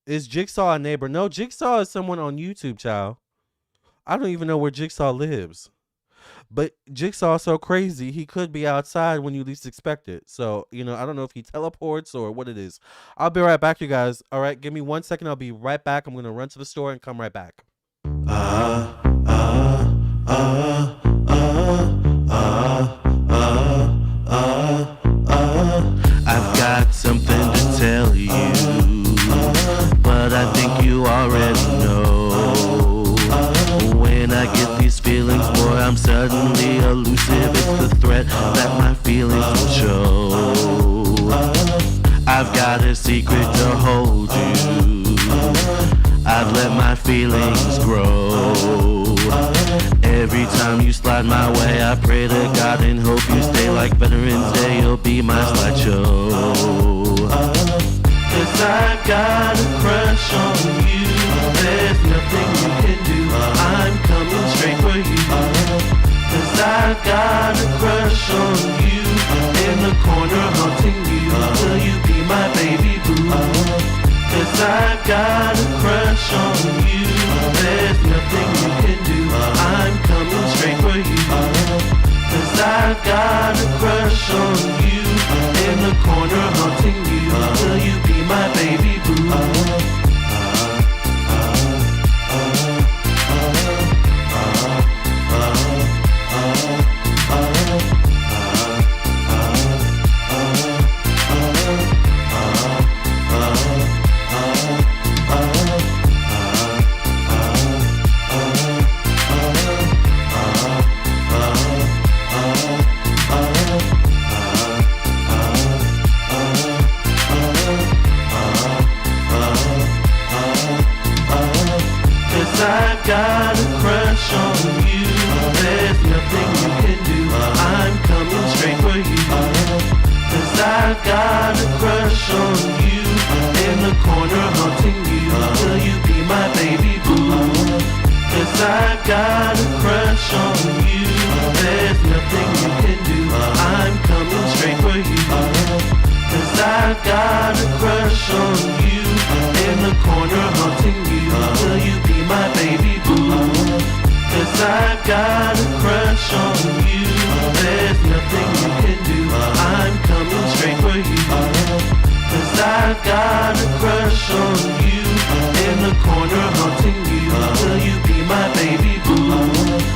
Is Jigsaw a neighbor? No, Jigsaw is someone on YouTube, child. I don't even know where Jigsaw lives. But Jigsaw's so crazy, he could be outside when you least expect it. So, I don't know if he teleports or what it is. I'll be right back, you guys. All right, give me 1 second. I'll be right back. I'm going to run to the store and come right back. I've got something to tell you, but I think you already know. When I get these feelings, boy, I'm suddenly elusive. It's the threat time you slide my way, I pray to God and hope you stay. Like Veterans Day, you'll be my slideshow. Cause I've got a crush on you. There's nothing you can do. I'm coming straight for you. Cause I've got a crush on you. In the corner haunting you. Will you be my baby boo? Cause I've got a crush on you. There's nothing you can do. I'm coming straight for you. Cause I've got a crush on you. In the corner haunting you. Will you be my baby boo? I've got a crush on you. There's nothing you can do. I'm coming straight for you. Cause I've got a crush on you. In the corner haunting you. Will you be my baby boo? Cause I've got a crush on you. There's nothing you can do. I'm coming straight for you. Cause I've got a crush on you. In the corner haunting you. Will you be my baby boo? Cause I've got a crush on you. There's nothing you can do. I'm coming straight for you. Cause I've got a crush on you. In the corner haunting you. Will you be my baby boo?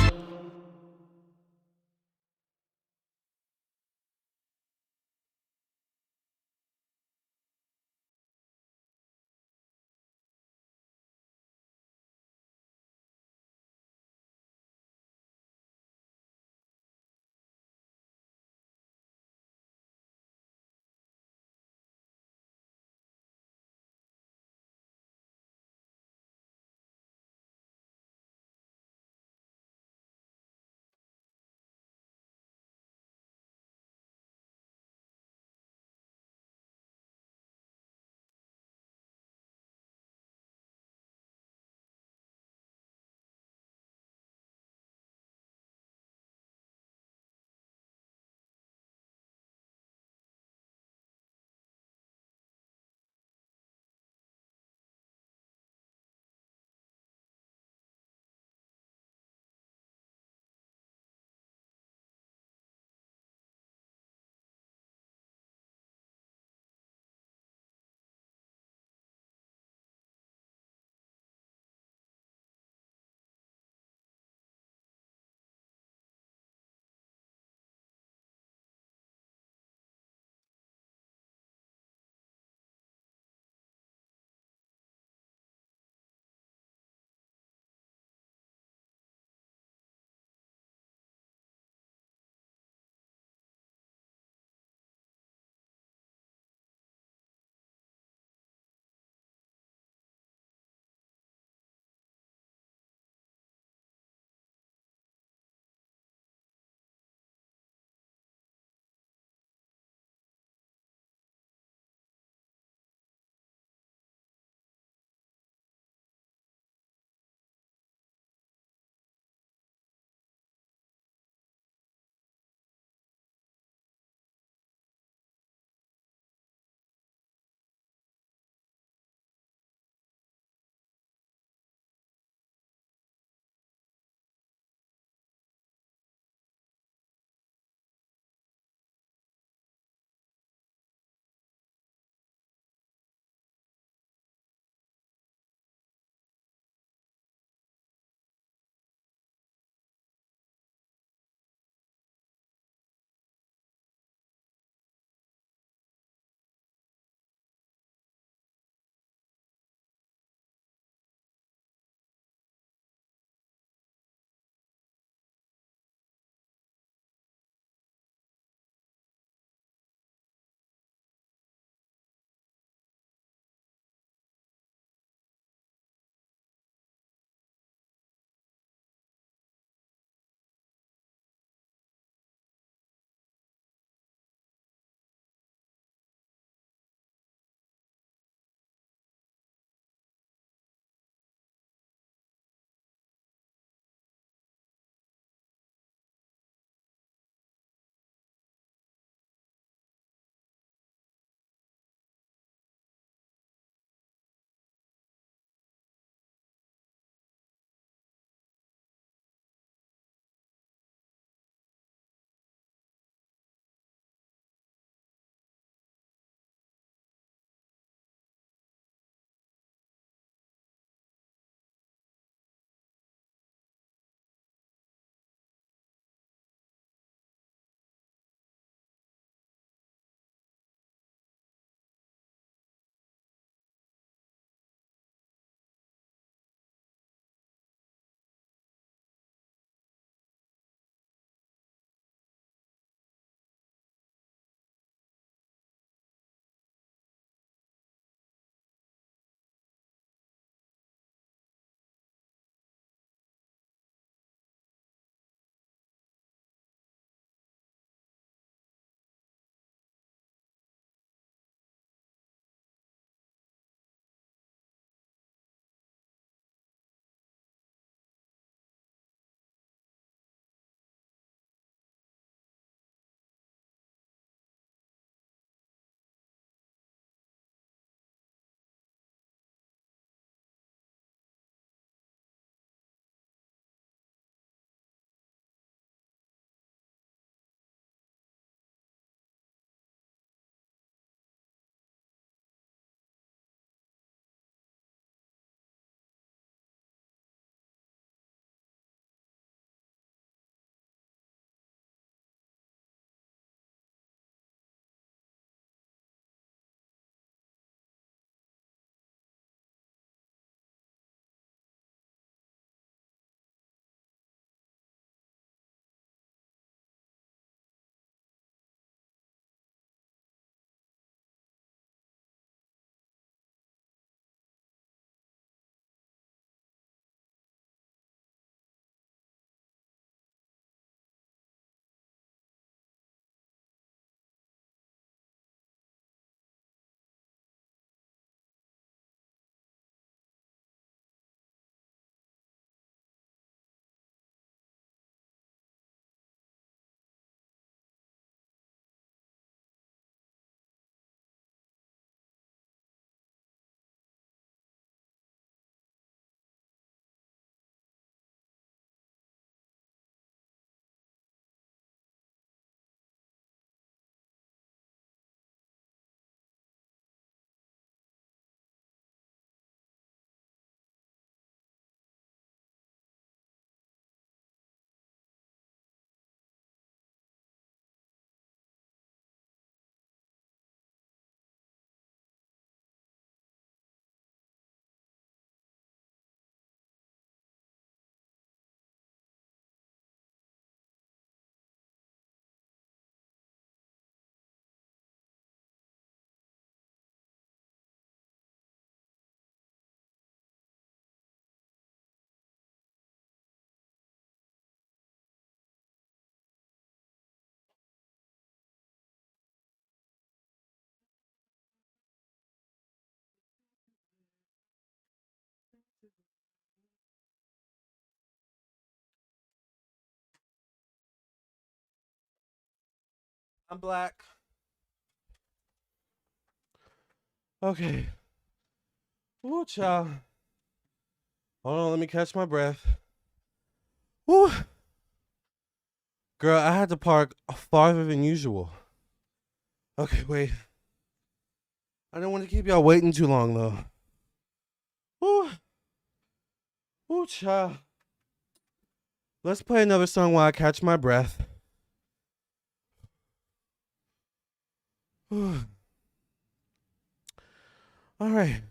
I'm black. Okay. Woo, child. Hold on, let me catch my breath. Woo. Girl, I had to park farther than usual. Okay, wait. I don't want to keep y'all waiting too long, though. Woo. Woo, child. Let's play another song while I catch my breath. Whew. All right.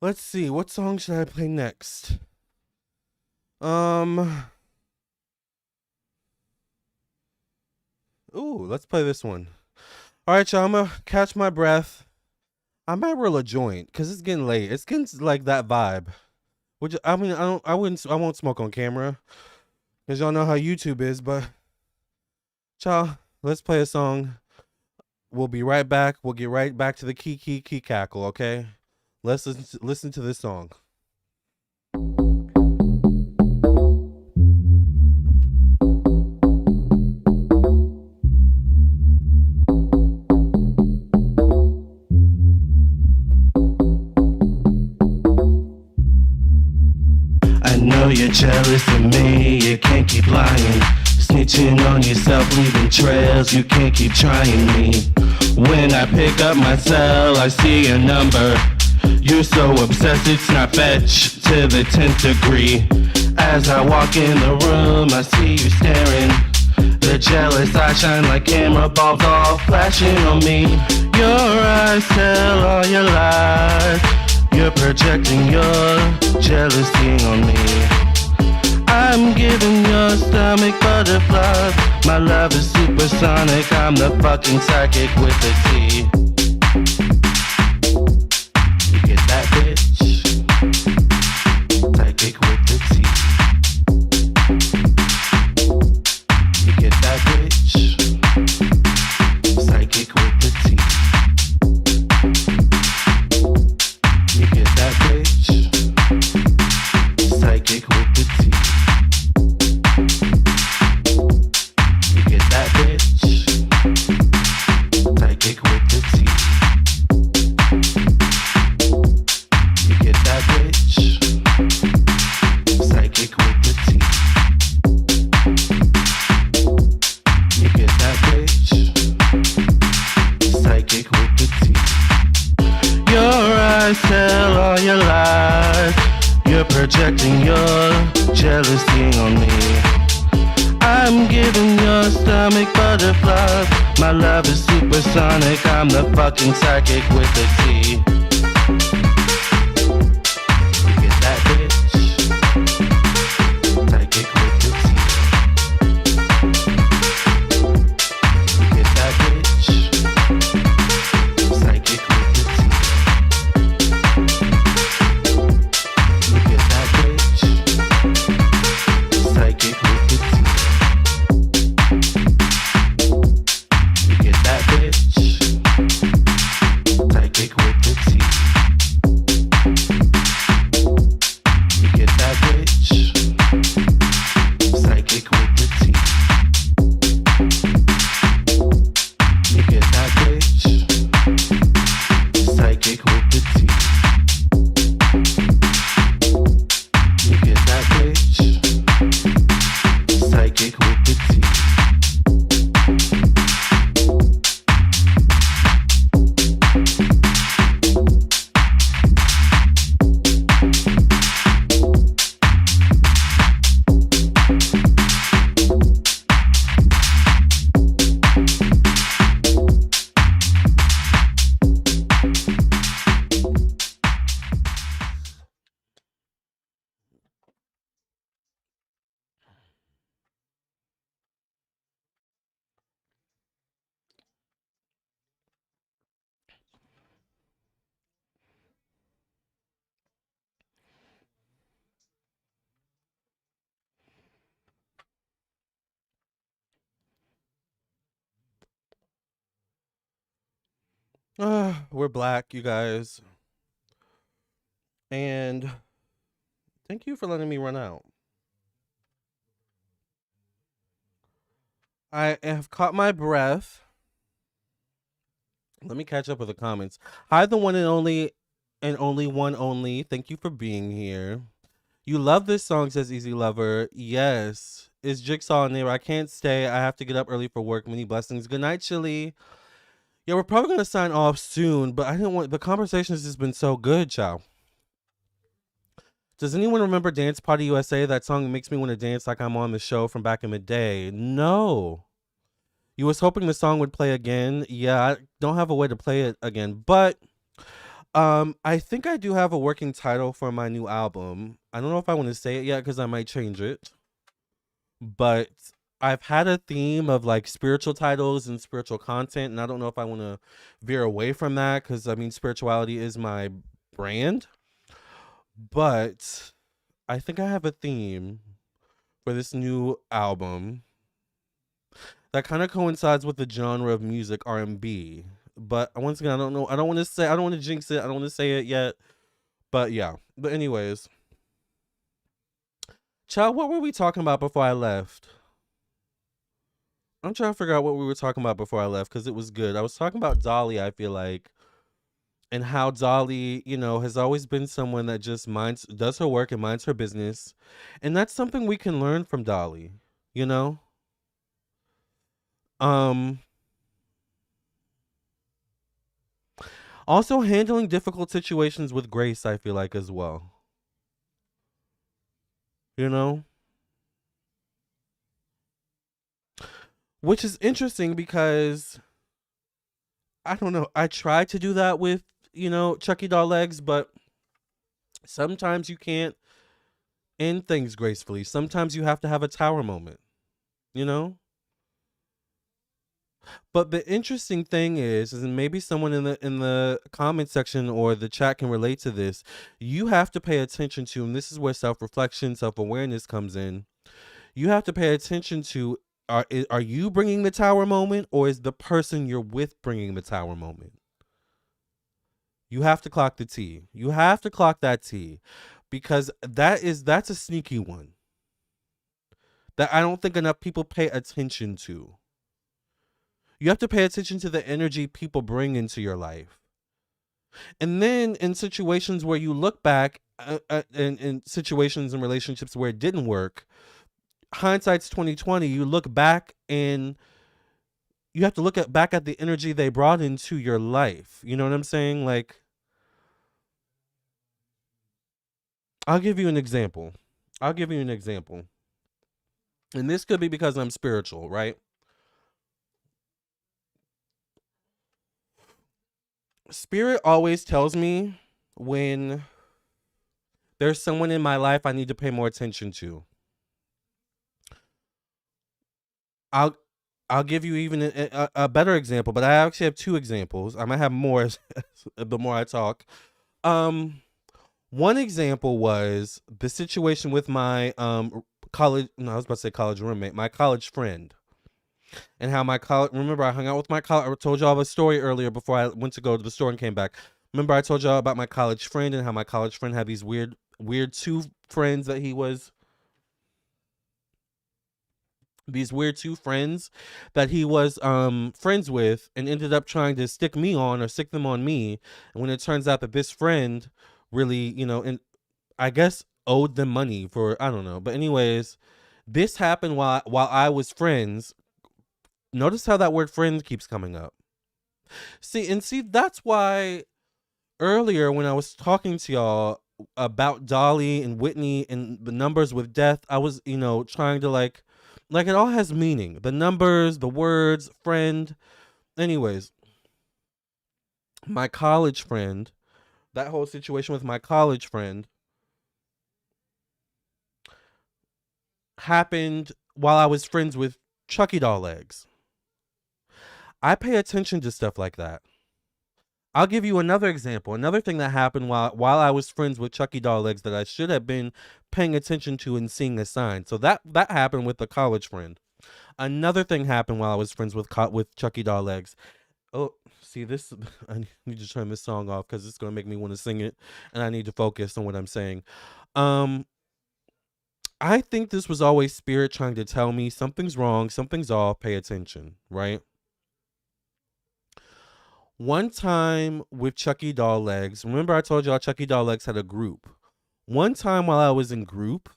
Let's see. What song should I play next? Ooh, let's play this one. All right, y'all. I'm gonna catch my breath. I might roll a joint because it's getting late. It's getting like that vibe. Which I mean, I won't smoke on camera because y'all know how YouTube is. But, y'all, let's play a song. We'll be right back. We'll get right back to the key cackle. Okay, let's listen to this song. You're jealous of me, you can't keep lying. Snitching on yourself, leaving trails, you can't keep trying me. When I pick up my cell, I see a number. You're so obsessed, it's not fetch to the 10th degree. As I walk in the room, I see you staring. The jealous eyes shine like camera bulbs, all flashing on me. Your eyes tell all your lies. You're projecting your jealousy on me. I'm giving your stomach butterflies. My love is supersonic. I'm the fucking psychic with the T. You get that, bitch? Psychic with the T. You get that, bitch? Psychic with the T. You get that, bitch? Psychic with the T. You get that, bitch? Psychic with the T. You get that, bitch? Psychic with the T. You get that, bitch? Psychic with the T. Your eyes tell all your lies. You're projecting your jealousy on me. I'm giving your stomach butterflies. My love is supersonic. I'm the fucking psychic with the T. You get that, bitch? Psychic with the T. You get that, bitch? Psychic with the T. You get that, bitch? Psychic with the T. You get that, bitch? Psychic with the T. You get that, bitch? Psychic with the T. You get that, bitch? Psychic with the T. You get that, bitch? Psychic with the T. We're black, you guys. And thank you for letting me run out. I have caught my breath. Let me catch up with the comments. Hi, the one and only one only. Thank you for being here. You love this song, says Easy Lover. Yes. Is Jigsaw in there? I can't stay. I have to get up early for work. Many blessings. Good night, Chili. Yeah, we're probably gonna sign off soon, but I didn't want the conversation has just been so good, child. Does anyone remember Dance Party USA? That song makes me want to dance like I'm on the show from back in the day. No. You was hoping the song would play again. Yeah, I don't have a way to play it again, but I think I do have a working title for my new album. I don't know if I want to say it yet because I might change it. But I've had a theme of like spiritual titles and spiritual content, and I don't know if I want to veer away from that because I mean spirituality is my brand. But I think I have a theme for this new album that kind of coincides with the genre of music R&B. But once again, I don't know. I don't want to say. I don't want to jinx it. I don't want to say it yet. But yeah. But anyways, child, what were we talking about before I left? I'm trying to figure out what we were talking about before I left because it was good. I was talking about Dolly, I feel like, and how Dolly, has always been someone that just does her work and minds her business. And that's something we can learn from Dolly, you know? Um Also handling difficult situations with grace, I feel like as well. You know? Which is interesting because I don't know. I try to do that with, Chucky Doll Legs, but sometimes you can't end things gracefully. Sometimes you have to have a tower moment, you know? But the interesting thing is and maybe someone in the comment section or the chat can relate to this. You have to pay attention to, and this is where self-reflection, self-awareness comes in. You have to pay attention to are you bringing the tower moment or is the person you're with bringing the tower moment? You have to clock the T. You have to clock that T because that's a sneaky one that I don't think enough people pay attention to. You have to pay attention to the energy people bring into your life. And then in situations where you look back in situations and relationships where it didn't work, hindsight's 2020, you look back and you have to back at the energy they brought into your life. You know what I'm saying? Like, I'll give you an example. I'll give you an example. And this could be because I'm spiritual, right? Spirit always tells me when there's someone in my life I need to pay more attention to. I'll I'll give you even a better example, but I actually have two examples. I might have more the more I talk. Um, One example was the situation with my college. No, I was about to say college roommate, my college friend, and how my college. Remember, I hung out with my college. I told y'all a story earlier before I went to go to the store and came back. Remember, I told y'all about my college friend and how my college friend had these weird two friends that he was these weird two friends that he was friends with and ended up trying to stick me on or stick them on me. And when it turns out that this friend really, and I guess owed them money for I don't know. But anyways, this happened while I was friends. Notice how that word friend keeps coming up. See, that's why earlier when I was talking to y'all about Dolly and Whitney and the numbers with death, I was, trying to like it all has meaning. The numbers, the words, friend. Anyways, my college friend, that whole situation with my college friend happened while I was friends with Chucky Doll Legs. I pay attention to stuff like that. I'll give you another example. Another thing that happened while I was friends with Chucky Doll Legs that I should have been paying attention to and seeing a sign. So that happened with a college friend. Another thing happened while I was friends with Chucky Doll Legs. Oh, see this. I need to turn this song off because it's gonna make me want to sing it, and I need to focus on what I'm saying. Um, I think this was always spirit trying to tell me something's wrong, something's off, pay attention, right? One time with Chucky Doll Legs, remember I told y'all Chucky Doll Legs had a group. One time while I was in group,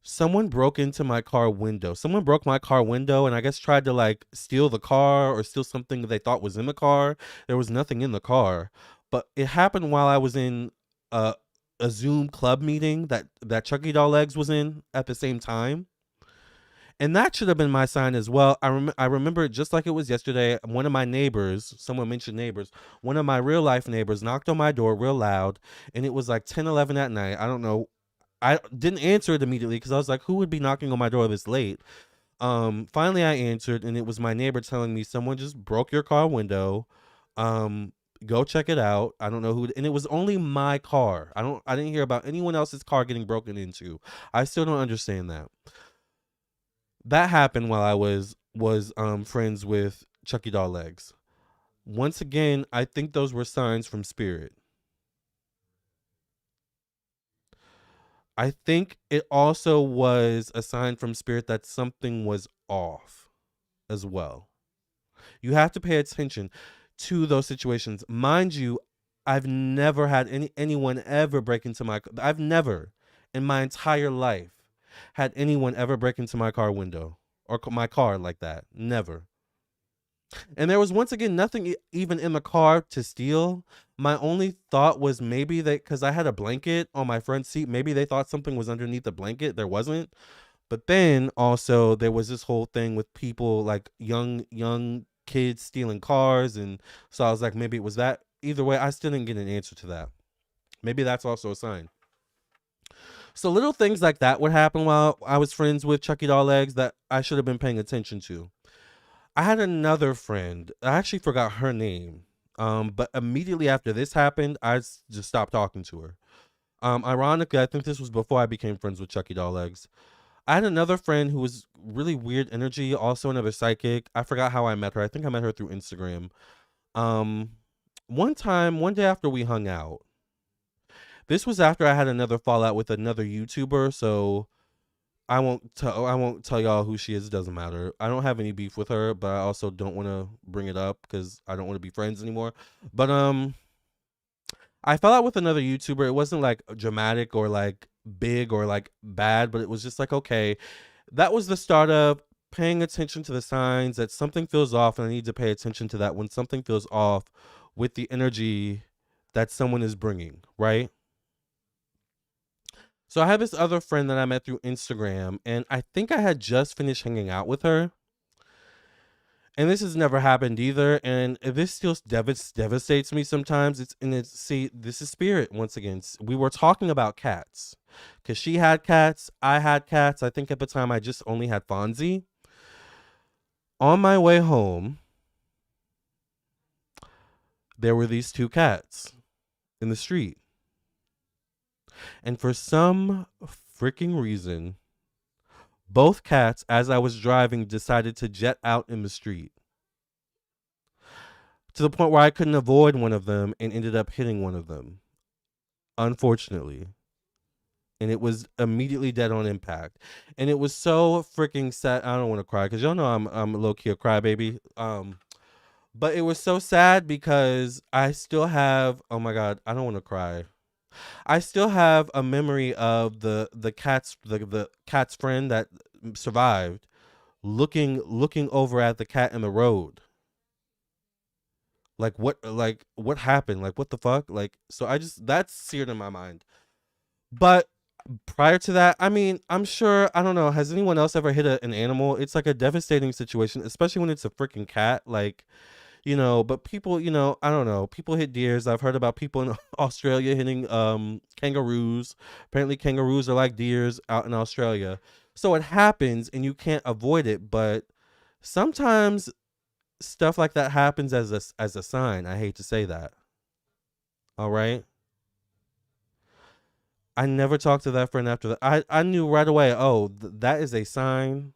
someone broke into my car window. Someone broke my car window and I guess tried to like steal the car or steal something they thought was in the car. There was nothing in the car, but it happened while I was in a, a Zoom club meeting that Chucky Doll Legs was in at the same time. And that should have been my sign as well. I remember it just like it was yesterday. One of my neighbors, someone mentioned neighbors, one of my real life neighbors knocked on my door real loud, and it was like 10, 11 at night. I don't know. I didn't answer it immediately because I was like, who would be knocking on my door this late? Finally I answered, and it was my neighbor telling me someone just broke your car window. Go check it out. I don't know who, and it was only my car. I didn't hear about anyone else's car getting broken into. I still don't understand that. That happened while I was friends with Chucky Doll Legs. Once again, I think those were signs from spirit. I think it also was a sign from spirit that something was off as well. You have to pay attention to those situations. Mind you, I've never had anyone ever break into I've never in my entire life had anyone ever break into my car window or my car like that. Never. And there was once again nothing even in the car to steal. My only thought was maybe because I had a blanket on my front seat, maybe they thought something was underneath the blanket. There wasn't. But then also there was this whole thing with people like young kids stealing cars, and so I was like, maybe it was that. Either way, I still didn't get an answer to that. Maybe that's also a sign. So little things like that would happen while I was friends with Chucky Doll Legs that I should have been paying attention to. I had another friend. I actually forgot her name. But immediately after this happened, just stopped talking to her. Ironically, I think this was before I became friends with Chucky Doll Legs. I had another friend who was really weird energy, also another psychic. I forgot how I met her. I think I met her through Instagram. One day after we hung out, this was after I had another fallout with another YouTuber, so I won't tell y'all who she is. It doesn't matter. I don't have any beef with her, but I also don't want to bring it up because I don't want to be friends anymore. But I fell out with another YouTuber. It wasn't like dramatic or like big or like bad, but it was just like, okay, that was the start of paying attention to the signs that something feels off, and I need to pay attention to that when something feels off with the energy that someone is bringing, right? So I have this other friend that I met through Instagram, and I think I had just finished hanging out with her. And this has never happened either, and this still devastates me sometimes. See, this is spirit once again. We were talking about cats, because she had cats, I had cats. I think at the time I just only had Fonzie. On my way home, there were these two cats in the street. And for some freaking reason, both cats, as I was driving, decided to jet out in the street to the point where I couldn't avoid one of them and ended up hitting one of them, unfortunately. And it was immediately dead on impact. And it was so freaking sad. I don't want to cry because y'all know I'm a low-key a crybaby. But it was so sad because I still have, oh my God, I don't want to cry. I still have a memory of the cat's friend that survived looking over at the cat in the road. Like what happened? Like what the fuck? Like, so that's seared in my mind. But prior to that, I mean, I'm sure, I don't know, has anyone else ever hit an animal? It's like a devastating situation, especially when it's a freaking cat. Like, but people, I don't know, people hit deers. I've heard about people in Australia hitting kangaroos. Apparently kangaroos are like deers out in Australia. So it happens and you can't avoid it, but sometimes stuff like that happens as a sign. I hate to say that. All right? I never talked to that friend after that. I knew right away, oh, that is a sign.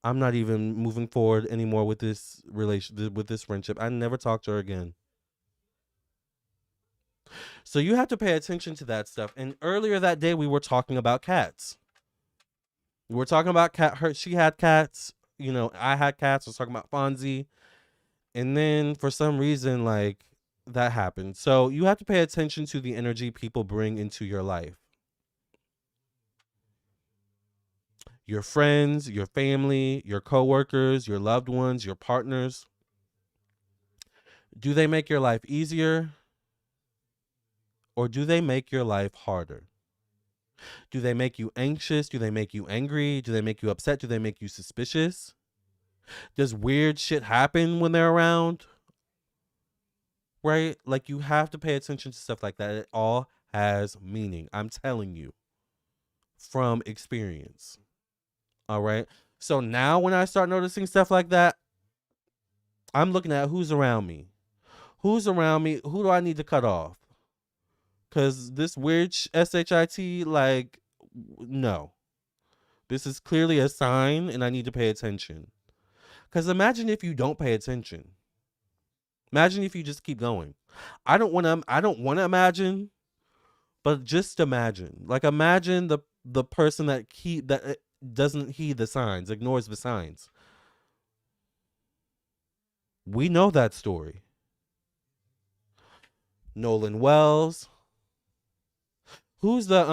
I'm not even moving forward anymore with this with this friendship. I never talked to her again. So you have to pay attention to that stuff. And earlier that day, we were talking about cats. We're talking about cat. Her, she had cats. You know, I had cats. We're talking about Fonzie, and then for some reason, like that happened. So you have to pay attention to the energy people bring into your life. Your friends, your family, your coworkers, your loved ones, your partners. Do they make your life easier or do they make your life harder? Do they make you anxious? Do they make you angry? Do they make you upset? Do they make you suspicious? Does weird shit happen when they're around? Right? Like you have to pay attention to stuff like that. It all has meaning. I'm telling you from experience. All right. So now when I start noticing stuff like that, I'm looking at who's around me. Who's around me? Who do I need to cut off? Because this weird SHIT, like, no. This is clearly a sign and I need to pay attention. Because imagine if you don't pay attention. Imagine if you just keep going. I don't want to imagine, but just imagine. Like imagine the person that doesn't heed the signs, ignores the signs. We know that story. Nolan Wells. Who's the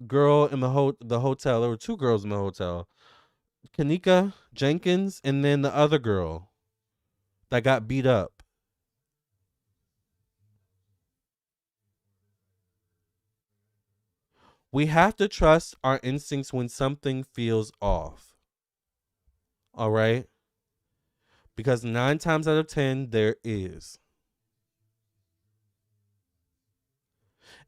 girl in the hotel? There were two girls in the hotel. Kanika Jenkins and then the other girl that got beat up. We have to trust our instincts when something feels off. All right? Because 9 times out of 10 there is.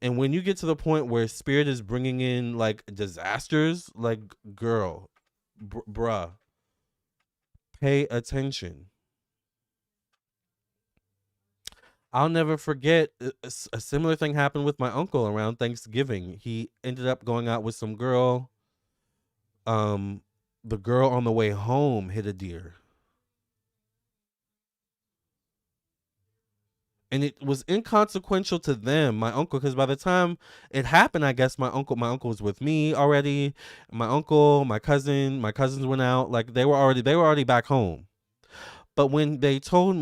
And when you get to the point where spirit is bringing in like disasters, like girl, bruh, pay attention. I'll never forget a similar thing happened with my uncle around Thanksgiving. He ended up going out with some girl. Um, the girl on the way home hit a deer. And it was inconsequential to them, my uncle, because by the time it happened, I guess my uncle was with me already. My uncle, my cousins went out. Like they were already back home. But when he told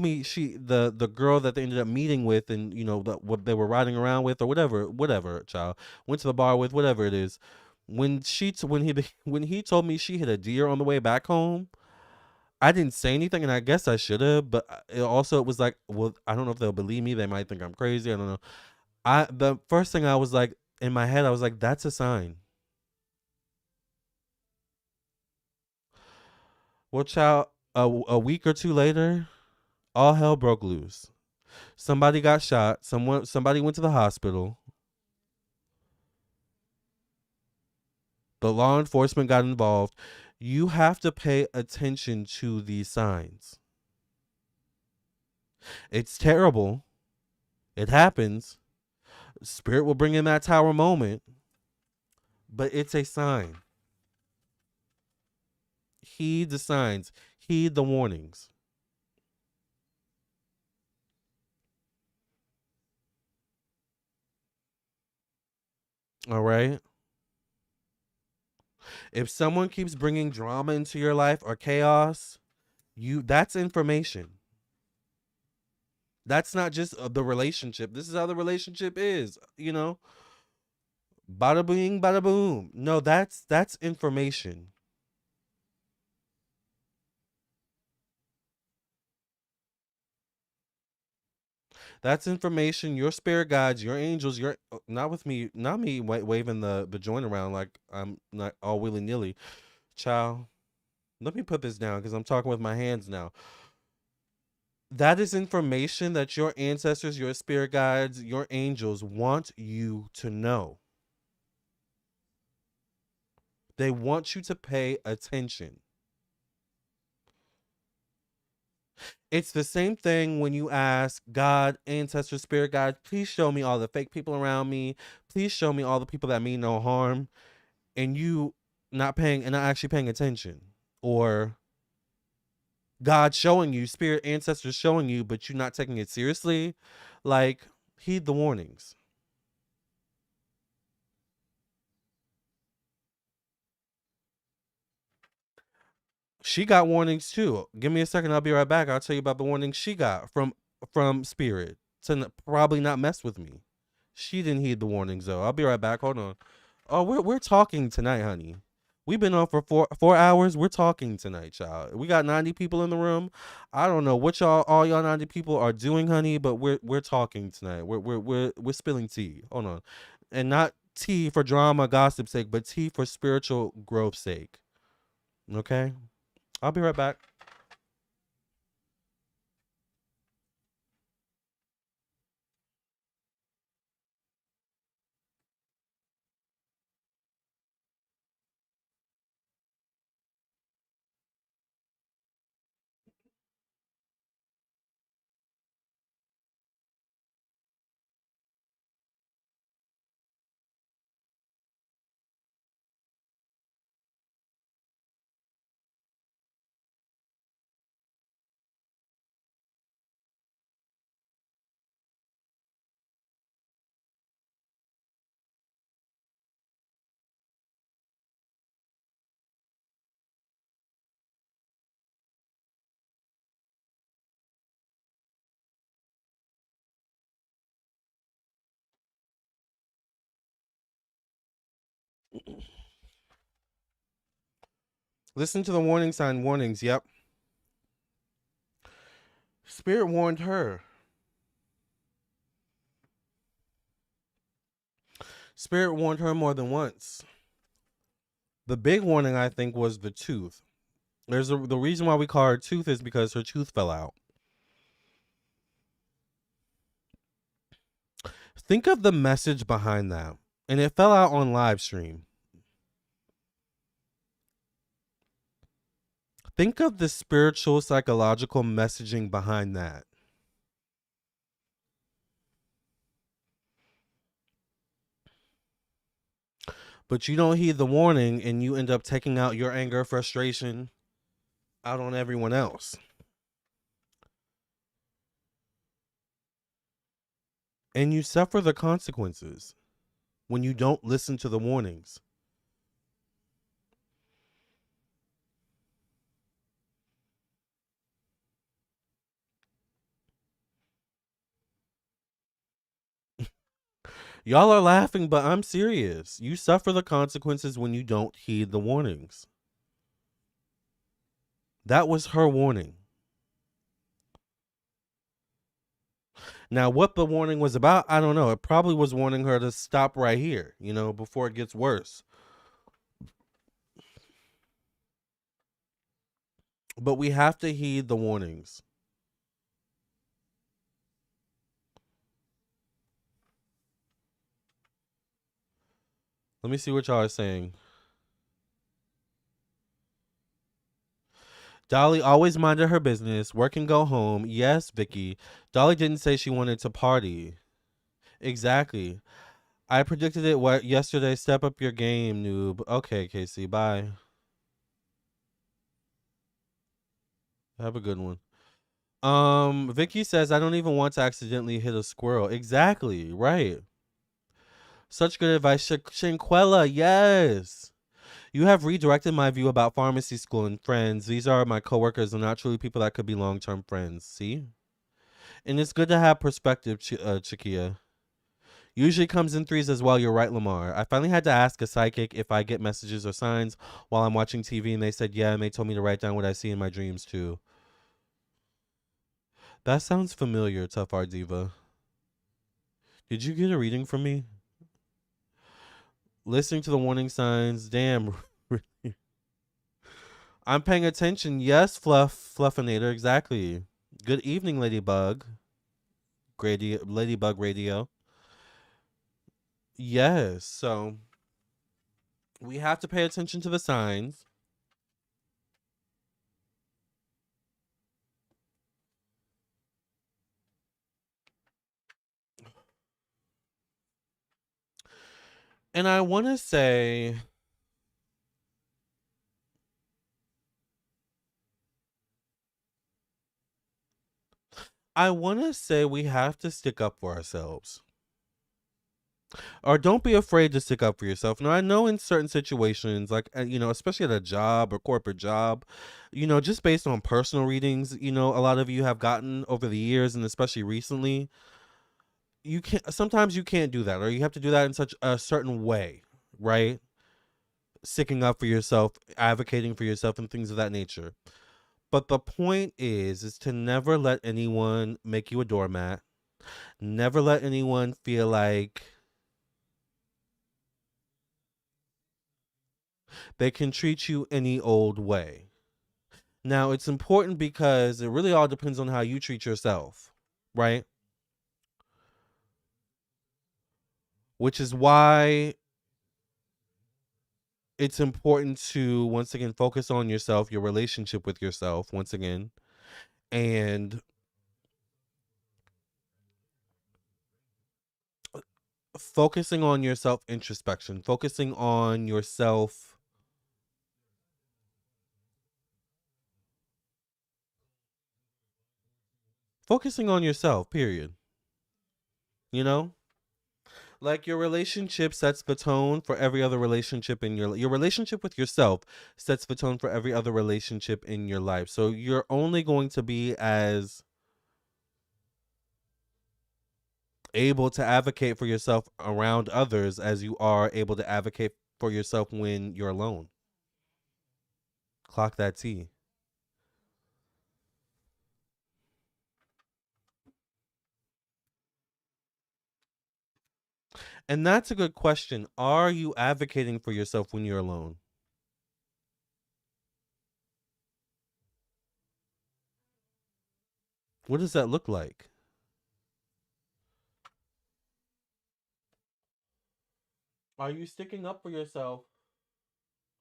me the girl that they ended up meeting with and what they were riding around with or whatever child went to the bar with, whatever it is, when he told me she hit a deer on the way back home, I didn't say anything, and I guess I should have, but it was like, well, I don't know if they'll believe me. They might think I'm crazy. I don't know. The first thing I was like in my head, I was like, that's a sign. Well, child, a week or two later, all hell broke loose. Somebody got shot. Somebody went to the hospital. The law enforcement got involved. You have to pay attention to these signs. It's terrible. It happens. Spirit will bring in that tower moment, but it's a sign. Heed the signs. Heed the warnings. All right? If someone keeps bringing drama into your life or chaos, that's information. That's not just the relationship. This is how the relationship is, Bada bing, bada boom. No, that's information. That's information. Your spirit guides, your angels, your not with me, not me waving the joint around like I'm not all willy nilly. Child, let me put this down because I'm talking with my hands now. That is information that your ancestors, your spirit guides, your angels want you to know. They want you to pay attention. It's the same thing when you ask God, ancestors, spirit guides, please show me all the fake people around me. Please show me all the people that mean no harm. And you not actually paying attention. Or God showing you, spirit ancestors showing you, but you're not taking it seriously. Like, heed the warnings. She got warnings too. Give me a second. I'll be right back. I'll tell you about the warnings she got from Spirit to probably not mess with me. She didn't heed the warnings though. I'll be right back. Hold on. Oh, we're talking tonight, honey. We've been on for four hours. We're talking tonight, child. We got 90 people in the room. I don't know what all y'all 90 people are doing, honey, but we're talking tonight. We're spilling tea. Hold on. And not tea for drama, gossip sake, but tea for spiritual growth sake. Okay? I'll be right back. Listen to the warning sign warnings. Yep. Spirit warned her. Spirit warned her more than once. The big warning, I think, was the tooth. The reason why we call her tooth is because her tooth fell out. Think of the message behind that. And it fell out on live stream. Think of the spiritual, psychological messaging behind that. But you don't heed the warning and you end up taking out your anger, frustration out on everyone else. And you suffer the consequences when you don't listen to the warnings. Y'all are laughing, but I'm serious. You suffer the consequences when you don't heed the warnings. That was her warning. Now, what the warning was about, I don't know. It probably was warning her to stop right here, before it gets worse. But we have to heed the warnings. Let me see what y'all are saying. Dolly always minded her business, work and go home. Yes, Vicky. Dolly didn't say she wanted to party. Exactly. I predicted it yesterday. Step up your game, noob. Okay, Casey. Bye. Have a good one. Vicky says I don't even want to accidentally hit a squirrel. Exactly. Right. Such good advice, Shinquella. Yes. You have redirected my view about pharmacy school and friends. These are my coworkers and not truly people that could be long-term friends. See? And it's good to have perspective, Chiquia. Usually comes in threes as well. You're right, Lamarr. I finally had to ask a psychic if I get messages or signs while I'm watching TV, and they said yeah, and they told me to write down what I see in my dreams too. That sounds familiar, Tough Art Diva. Did you get a reading from me? Listening to the warning signs. Damn. I'm paying attention. Yes, Fluffinator. Exactly. Good evening, Ladybug. Ladybug Radio. Yes. So we have to pay attention to the signs. And I want to say we have to stick up for ourselves. Or don't be afraid to stick up for yourself. Now, I know in certain situations, like, especially at a job or corporate job, just based on personal readings, a lot of you have gotten over the years and especially recently, sometimes you can't do that, or you have to do that in such a certain way, right? Sticking up for yourself, advocating for yourself, and things of that nature. But the point is to never let anyone make you a doormat. Never let anyone feel like they can treat you any old way. Now, it's important because it really all depends on how you treat yourself, right? Which is why it's important to, once again, focus on yourself, your relationship with yourself, once again, and focusing on your self introspection, focusing on yourself, focusing on yourself, period. You know? Like your relationship sets the tone for every other relationship in your relationship with yourself sets the tone for every other relationship in your life. So you're only going to be as able to advocate for yourself around others as you are able to advocate for yourself when you're alone. Clock that T. And that's a good question. Are you advocating for yourself when you're alone? What does that look like? Are you sticking up for yourself?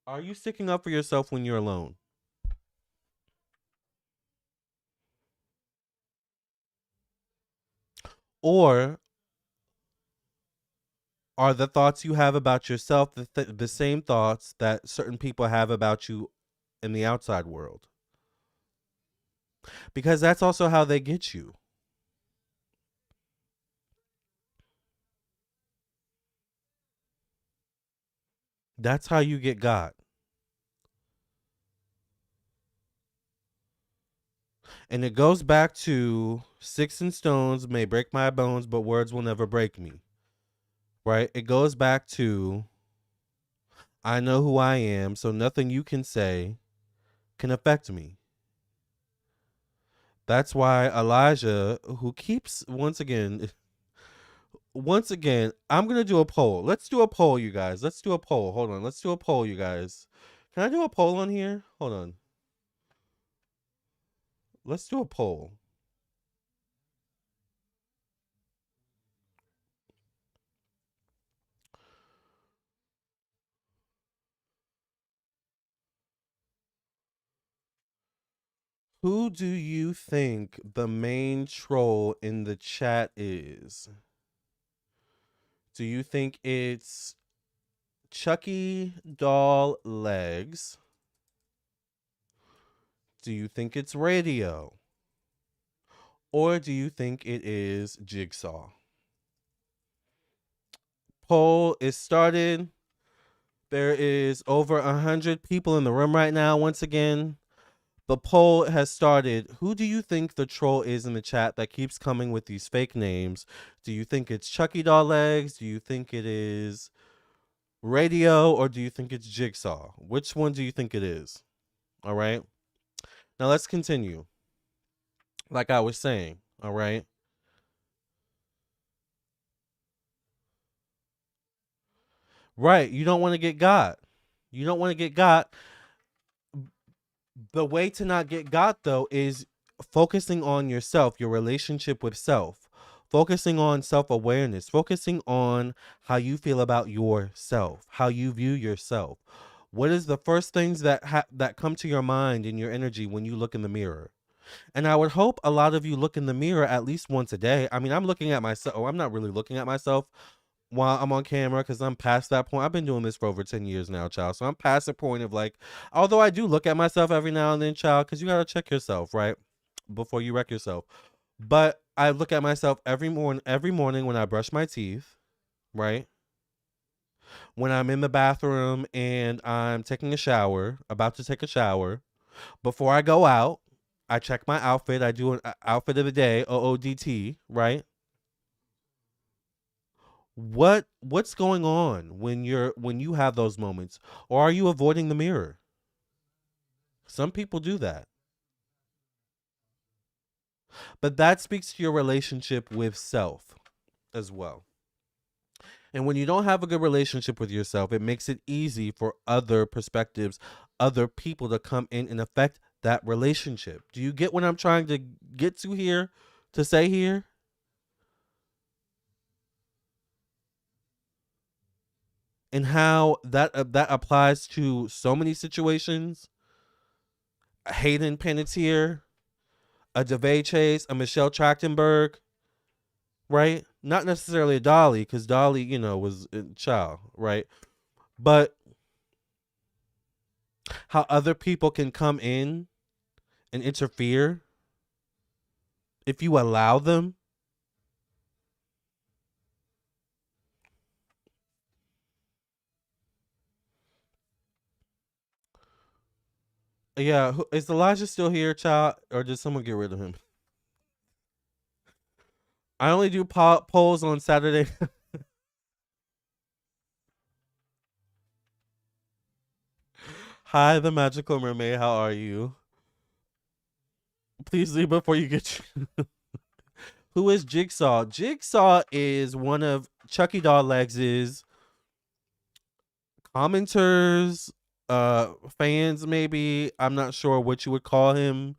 Are you sticking up for yourself when you're alone? Or are the thoughts you have about yourself the same thoughts that certain people have about you in the outside world? Because that's also how they get you. That's how you get got. And it goes back to sticks and stones may break my bones, but words will never break me. Right? It goes back to I know who I am, so nothing you can say can affect me. That's why Elijah, who keeps once again, I'm gonna do a poll. Let's do a poll, you guys. Let's do a poll. Hold on. Let's do a poll, you guys. Can I do a poll on here? Hold on. Let's do a poll. Who do you think the main troll in the chat is? Do you think it's Chucky Doll Legs? Do you think it's Radio? Or do you think it is Jigsaw? Poll is started. There is over 100 people in the room right now. Once again, the poll has started. Who do you think the troll is in the chat that keeps coming with these fake names? Do you think it's Chucky Doll Legs? Do you think it is Radio? Or do you think it's Jigsaw? Which one do you think it is? All right. Now let's continue. Like I was saying, all right. Right. You don't want to get got. You don't want to get got. The way to not get got, though, is focusing on yourself, your relationship with self, focusing on self awareness, focusing on how you feel about yourself, how you view yourself. What is the first things that come to your mind in your energy when you look in the mirror? And I would hope a lot of you look in the mirror at least once a day. I mean, I'm looking at myself. I'm not really looking at myself while I'm on camera because I'm past that point. I've been doing this for over 10 years now, child. So I'm past the point of like, although I do look at myself every now and then, child, because you got to check yourself, right? Before you wreck yourself. But I look at myself every morning when I brush my teeth, right? When I'm in the bathroom and I'm taking a shower, about to take a shower, before I go out, I check my outfit. I do an outfit of the day, OODT, right? What's going on when you have those moments? Or are you avoiding the mirror? Some people do that. But that speaks to your relationship with self as well. And when you don't have a good relationship with yourself, it makes it easy for other perspectives, other people to come in and affect that relationship. Do you get what I'm trying to get to here, to say here? And how that applies to so many situations. A Hayden Panettiere, a DeVay Chase, a Michelle Trachtenberg, right? Not necessarily a Dolly, because Dolly, was a child, right? But how other people can come in and interfere if you allow them. Yeah, is Elijah still here, child, or did someone get rid of him? I only do polls on Saturday. Hi, the magical mermaid. How are you? Please leave before you get. Who is Jigsaw? Jigsaw is one of Chucky Doll Legs's commenters, fans. Maybe, I'm not sure what you would call him.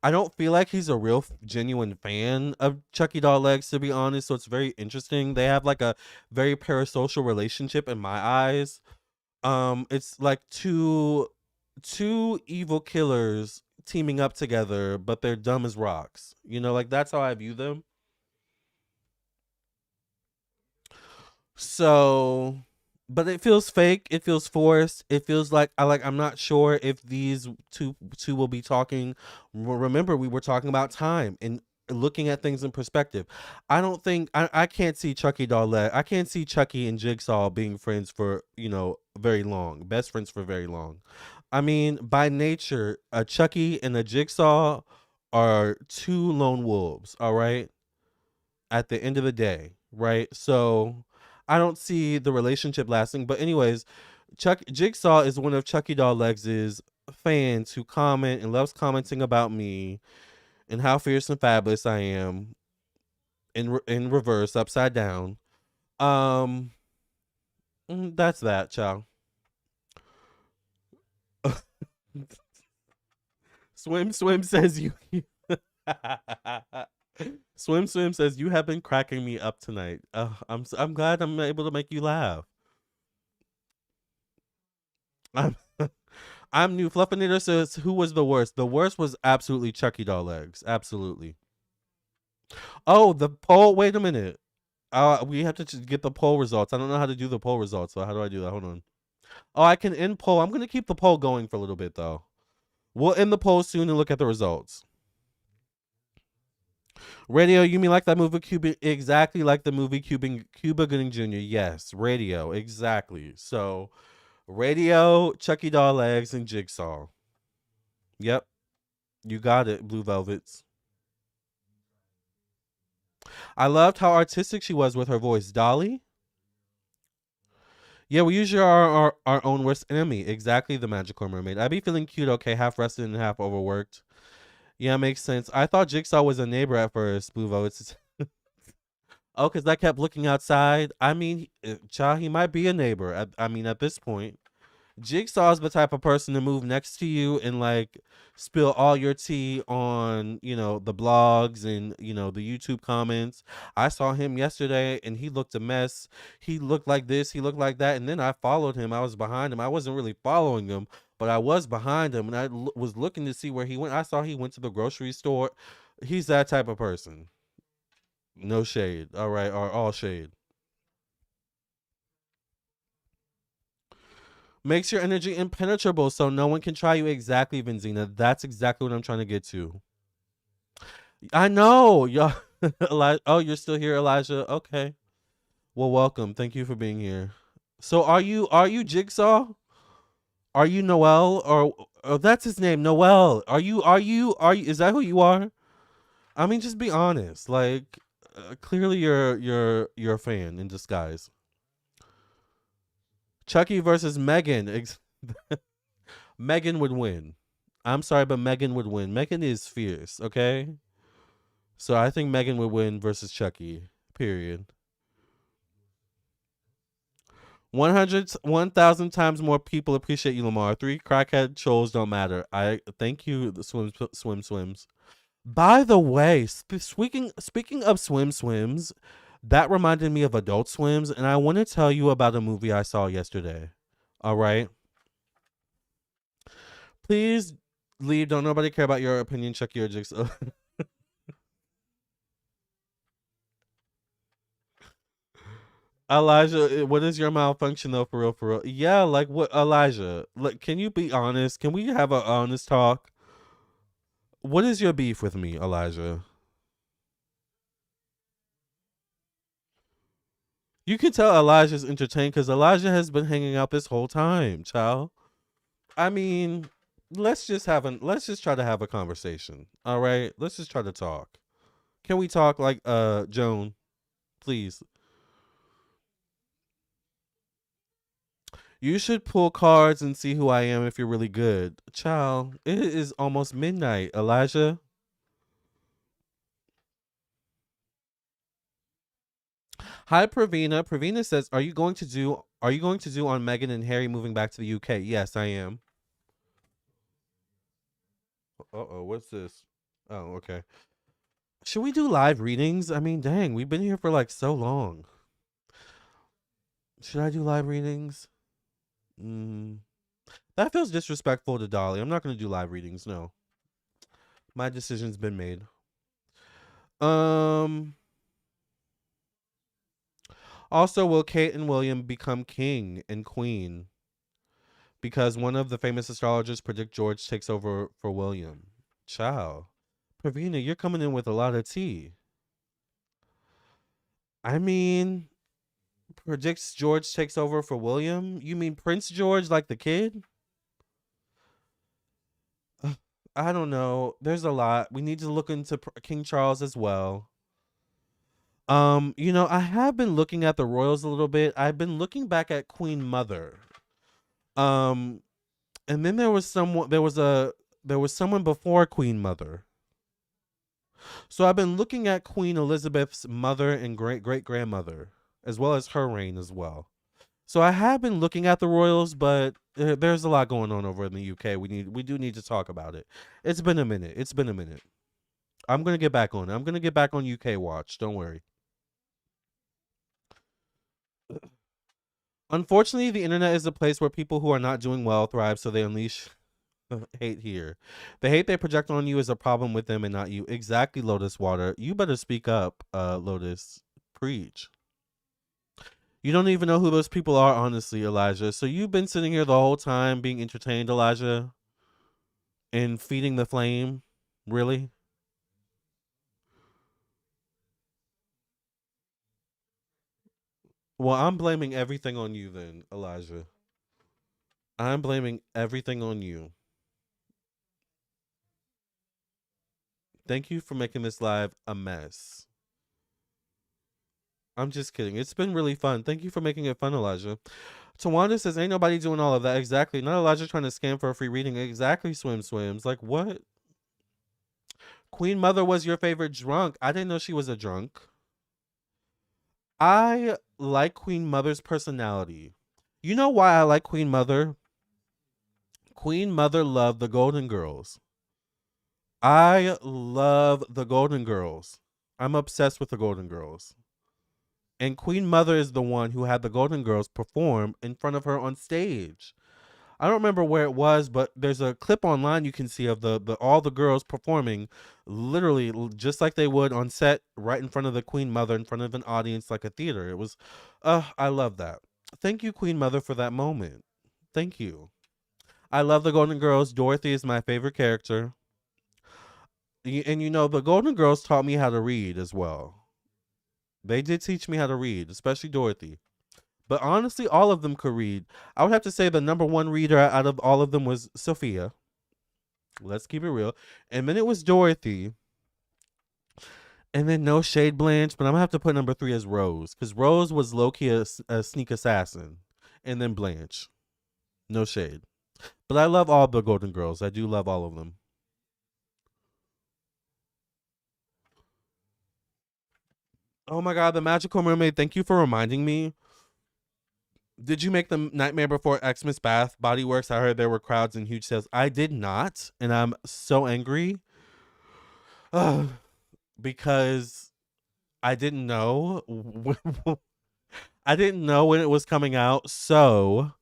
I don't feel like he's a real genuine fan of Chucky Doll Legs, to be honest. So it's very interesting. They have like a very parasocial relationship in my eyes. It's like two evil killers teaming up together, but they're dumb as rocks. Like that's how I view them. So, but it feels fake. It feels forced. It feels like I'm not sure if these two will be talking. Remember, we were talking about time and looking at things in perspective. I don't think I can't see Chucky Dollette. I can't see Chucky and Jigsaw being friends for very long. Best friends for very long. I mean, by nature, a Chucky and a Jigsaw are two lone wolves. All right, at the end of the day, right? So I don't see the relationship lasting. But anyways, Jigsaw is one of Chucky Doll Legs's fans who comment and loves commenting about me and how fierce and fabulous I am in reverse, upside down. Um, that's that, child. Swim says you. Swim says you have been cracking me up tonight. I'm glad I'm able to make you laugh. I'm I'm new. Fluffinator says who was the worst? The worst was absolutely Chucky Doll Legs. Absolutely. Oh, the poll. Wait a minute. We have to get the poll results. I don't know how to do the poll results. So how do I do that? Hold on. Oh, I can end poll. I'm gonna keep the poll going for a little bit though. We'll end the poll soon and look at the results. Radio, you mean like that movie Cuba? Exactly like the movie Cuba Gooding Jr. Yes, Radio, exactly. So, Radio, Chucky Doll Legs, and Jigsaw. Yep, you got it, Blue Velvets. I loved how artistic she was with her voice. Dolly? Yeah, we usually are our own worst enemy. Exactly, the magical mermaid. I be feeling cute, okay, half rested and half overworked. Yeah, makes sense. I thought Jigsaw was a neighbor at first, Blue Velvets. Oh, because I kept looking outside. I mean, child, he might be a neighbor. At this point, Jigsaw's the type of person to move next to you and like spill all your tea on, the blogs and, the YouTube comments. I saw him yesterday and he looked a mess. He looked like this, he looked like that. And then I followed him. I was behind him. I wasn't really following him, but I was behind him and I was looking to see where he went. I saw he went to the grocery store. He's that type of person. No shade. All right. Or all shade. Makes your energy impenetrable so no one can try you. Exactly, Benzina. That's exactly what I'm trying to get to. I know. Y'all. Oh, you're still here, Elijah. Okay. Well, welcome. Thank you for being here. So, are you Jigsaw? Are you Noel or oh, that's his name, Noel? Are you? Is that who you are? I mean, just be honest. Like, clearly you're a fan in disguise. Chucky versus Megan. Megan would win. I'm sorry, but Megan would win. Megan is fierce. Okay, so I think Megan would win versus Chucky. Period. 1,000 times more people appreciate you, Lamarr. 3 crackhead trolls don't matter. I thank you, the swims. By the way, speaking of swims, that reminded me of Adult Swims, and I want to tell you about a movie I saw yesterday. All right, please leave. Don't nobody care about your opinion. Check your jigsaw. Elijah, what is your malfunction though? For real, for real. Yeah, like what, Elijah? Like, can you be honest? Can we have an honest talk? What is your beef with me, Elijah? You can tell Elijah's entertained because Elijah has been hanging out this whole time, child. I mean, let's just try to have a conversation. All right, let's just try to talk. Can we talk like Joan, please? You should pull cards and see who I am if you're really good, child. It is almost midnight, Elijah. Hi, Pravina. Pravina says, Are you going to do on Meghan and Harry moving back to the UK?" Yes, I am. What's this? Oh, okay. Should we do live readings? I mean, dang, we've been here for like so long. Should I do live readings? Mm, that feels disrespectful to Dolly. I'm not going to do live readings. No, my decision's been made. Um. Also, will Kate and William become king and queen? Because one of the famous astrologers predict George takes over for William. Ciao. Pravina, you're coming in with a lot of tea. I mean, predicts George takes over for William? You mean Prince George, like the kid? I don't know. There's a lot. We need to look into King Charles as well. I have been looking at the royals a little bit. I've been looking back at Queen Mother. Um, and then there was someone before Queen Mother. So I've been looking at Queen Elizabeth's mother and great great grandmother, as well as her reign as well. So I have been looking at the royals, but there's a lot going on over in the UK. We do need to talk about it. It's been a minute. It's been a minute. I'm gonna get back on it. I'm gonna get back on UK Watch. Don't worry. Unfortunately, the internet is a place where people who are not doing well thrive, so they unleash hate here. The hate they project on you is a problem with them and not you. Exactly, Lotus Water. You better speak up, Lotus. Preach. You don't even know who those people are, honestly, Elijah. So you've been sitting here the whole time being entertained, Elijah, and feeding the flame? Really? Well, I'm blaming everything on you then, Elijah. I'm blaming everything on you. Thank you for making this live a mess. I'm just kidding. It's been really fun. Thank you for making it fun, Elijah. Tawanda says, "Ain't nobody doing all of that." Exactly. Not Elijah trying to scam for a free reading. Exactly, swims. Like, what? Queen Mother was your favorite drunk. I didn't know she was a drunk. I like Queen Mother's personality. You know why I like Queen Mother? Queen Mother loved the Golden Girls. I love the Golden Girls. I'm obsessed with the Golden Girls. And Queen Mother is the one who had the Golden Girls perform in front of her on stage. I don't remember where it was, but there's a clip online you can see of the all the girls performing literally just like they would on set right in front of the Queen Mother in front of an audience like a theater. It was I love that. Thank you, Queen Mother, for that moment. Thank you. I love the Golden Girls. Dorothy is my favorite character. And the Golden Girls taught me how to read as well. They did teach me how to read, especially Dorothy. But honestly, all of them could read. I would have to say the number one reader out of all of them was Sophia. Let's keep it real. And then it was Dorothy. And then no shade Blanche, but I'm gonna have to put number 3 as Rose. Because Rose was low-key a sneak assassin. And then Blanche. No shade. But I love all the Golden Girls. I do love all of them. Oh my god, the Magical Mermaid, thank you for reminding me. Did you make the Nightmare Before Xmas Bath Body Works? I heard there were crowds and huge sales. I did not, and I'm so angry. Because I didn't know. I didn't know when it was coming out, so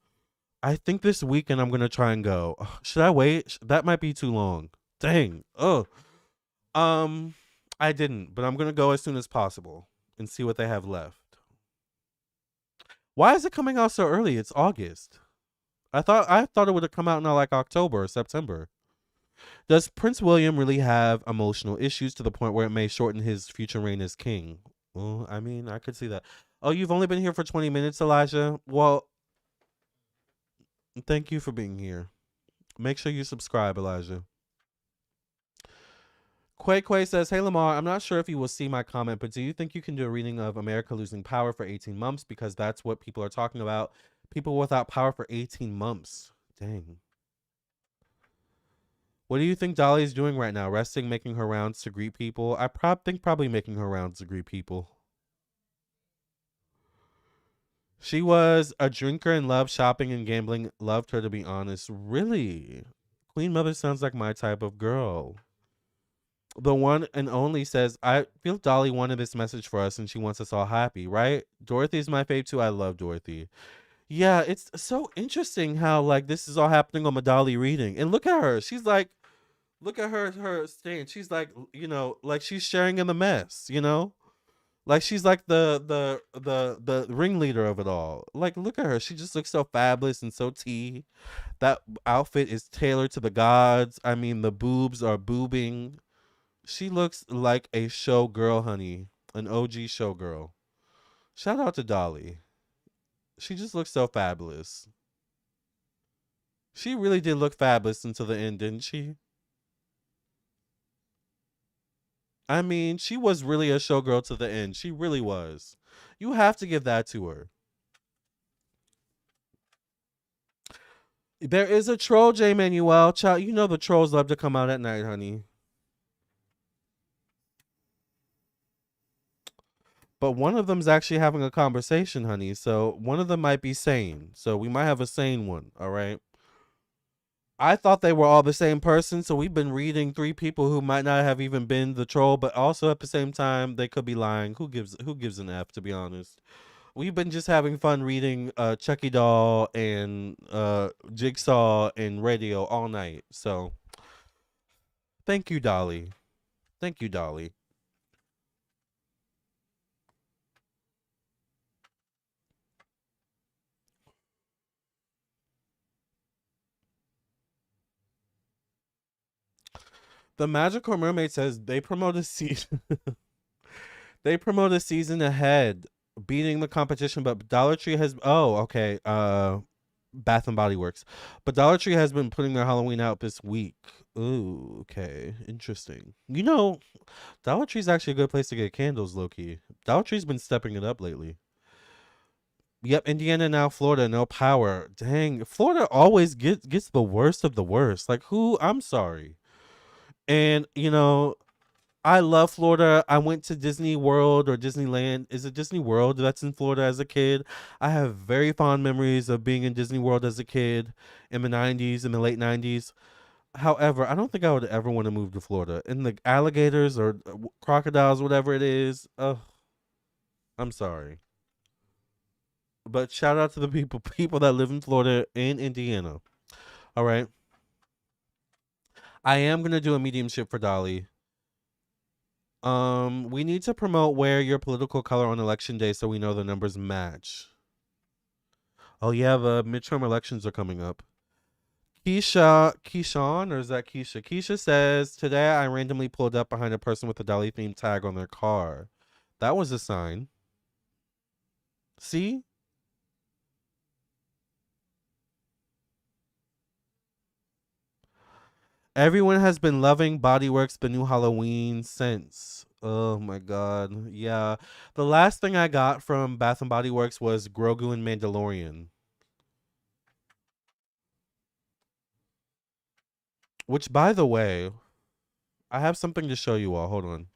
I think this weekend I'm gonna try and go. Should I wait? That might be too long. Dang. Oh. I didn't, but I'm gonna go as soon as possible and see what they have left. Why is it coming out so early? It's August. I thought it would have come out in like October or September. Does Prince William really have emotional issues to the point where it may shorten his future reign as king? Well, I mean, I could see that. Oh, you've only been here for 20 minutes, Elijah? Well, thank you for being here. Make sure you subscribe, Elijah. Quay says, hey Lamarr, I'm not sure if you will see my comment, but do you think you can do a reading of America Losing Power for 18 months? Because that's what people are talking about. People without power for 18 months. Dang. What do you think Dolly is doing right now? Resting, making her rounds to greet people? I think probably making her rounds to greet people. She was a drinker and loved shopping and gambling. Loved her, to be honest. Really? Queen Mother sounds like my type of girl. The one and only says, I feel Dolly wanted this message for us and she wants us all happy, right? Dorothy's my fave too. I love Dorothy. Yeah, it's so interesting how like this is all happening on my Dolly reading. And look at her. She's like, look at her stand. She's like, like she's sharing in the mess, Like she's like the ringleader of it all. Like look at her. She just looks so fabulous and so tea. That outfit is tailored to the gods. I mean, the boobs are boobing. She looks like a showgirl, honey. An OG showgirl. Shout out to Dolly. She just looks so fabulous. She really did look fabulous until the end, didn't she? I mean, she was really a showgirl to the end. She really was. You have to give that to her. There is a troll, J. Manuel. Child, you know the trolls love to come out at night, honey. But one of them's actually having a conversation, honey. So one of them might be sane. So we might have a sane one, all right? I thought they were all the same person, so we've been reading 3 people who might not have even been the troll, but also at the same time they could be lying. Who gives an F, to be honest? We've been just having fun reading Chucky Doll and Jigsaw and Radio all night. So thank you, Dolly. Thank you, Dolly. The Magical Mermaid says they promote a season. They promote a season ahead, beating the competition. But Dollar Tree has okay. Bath and Body Works, but Dollar Tree has been putting their Halloween out this week. Ooh, okay, interesting. Dollar Tree's actually a good place to get candles, low key. Dollar Tree's been stepping it up lately. Yep, Indiana now Florida, no power. Dang, Florida always gets the worst of the worst. Like who? I'm sorry. And I love Florida. I went to Disney World or Disneyland. Is it Disney World that's in Florida as a kid? I have very fond memories of being in Disney World as a kid in the 90s, in the late 90s. However, I don't think I would ever want to move to Florida. And the alligators or crocodiles, whatever it is, I'm sorry. But shout out to the people that live in Florida and Indiana. All right. I am going to do a mediumship for Dolly. We need to promote wear your political color on election day so we know the numbers match. Oh yeah, the midterm elections are coming up. Keyshawn, or is that Keisha? Keisha says, today I randomly pulled up behind a person with a Dolly themed tag on their car. That was a sign. See? Everyone has been loving Bodyworks, the new Halloween since. Oh my god. Yeah. The last thing I got from Bath and Body Works was Grogu and Mandalorian. Which, by the way, I have something to show you all. Hold on.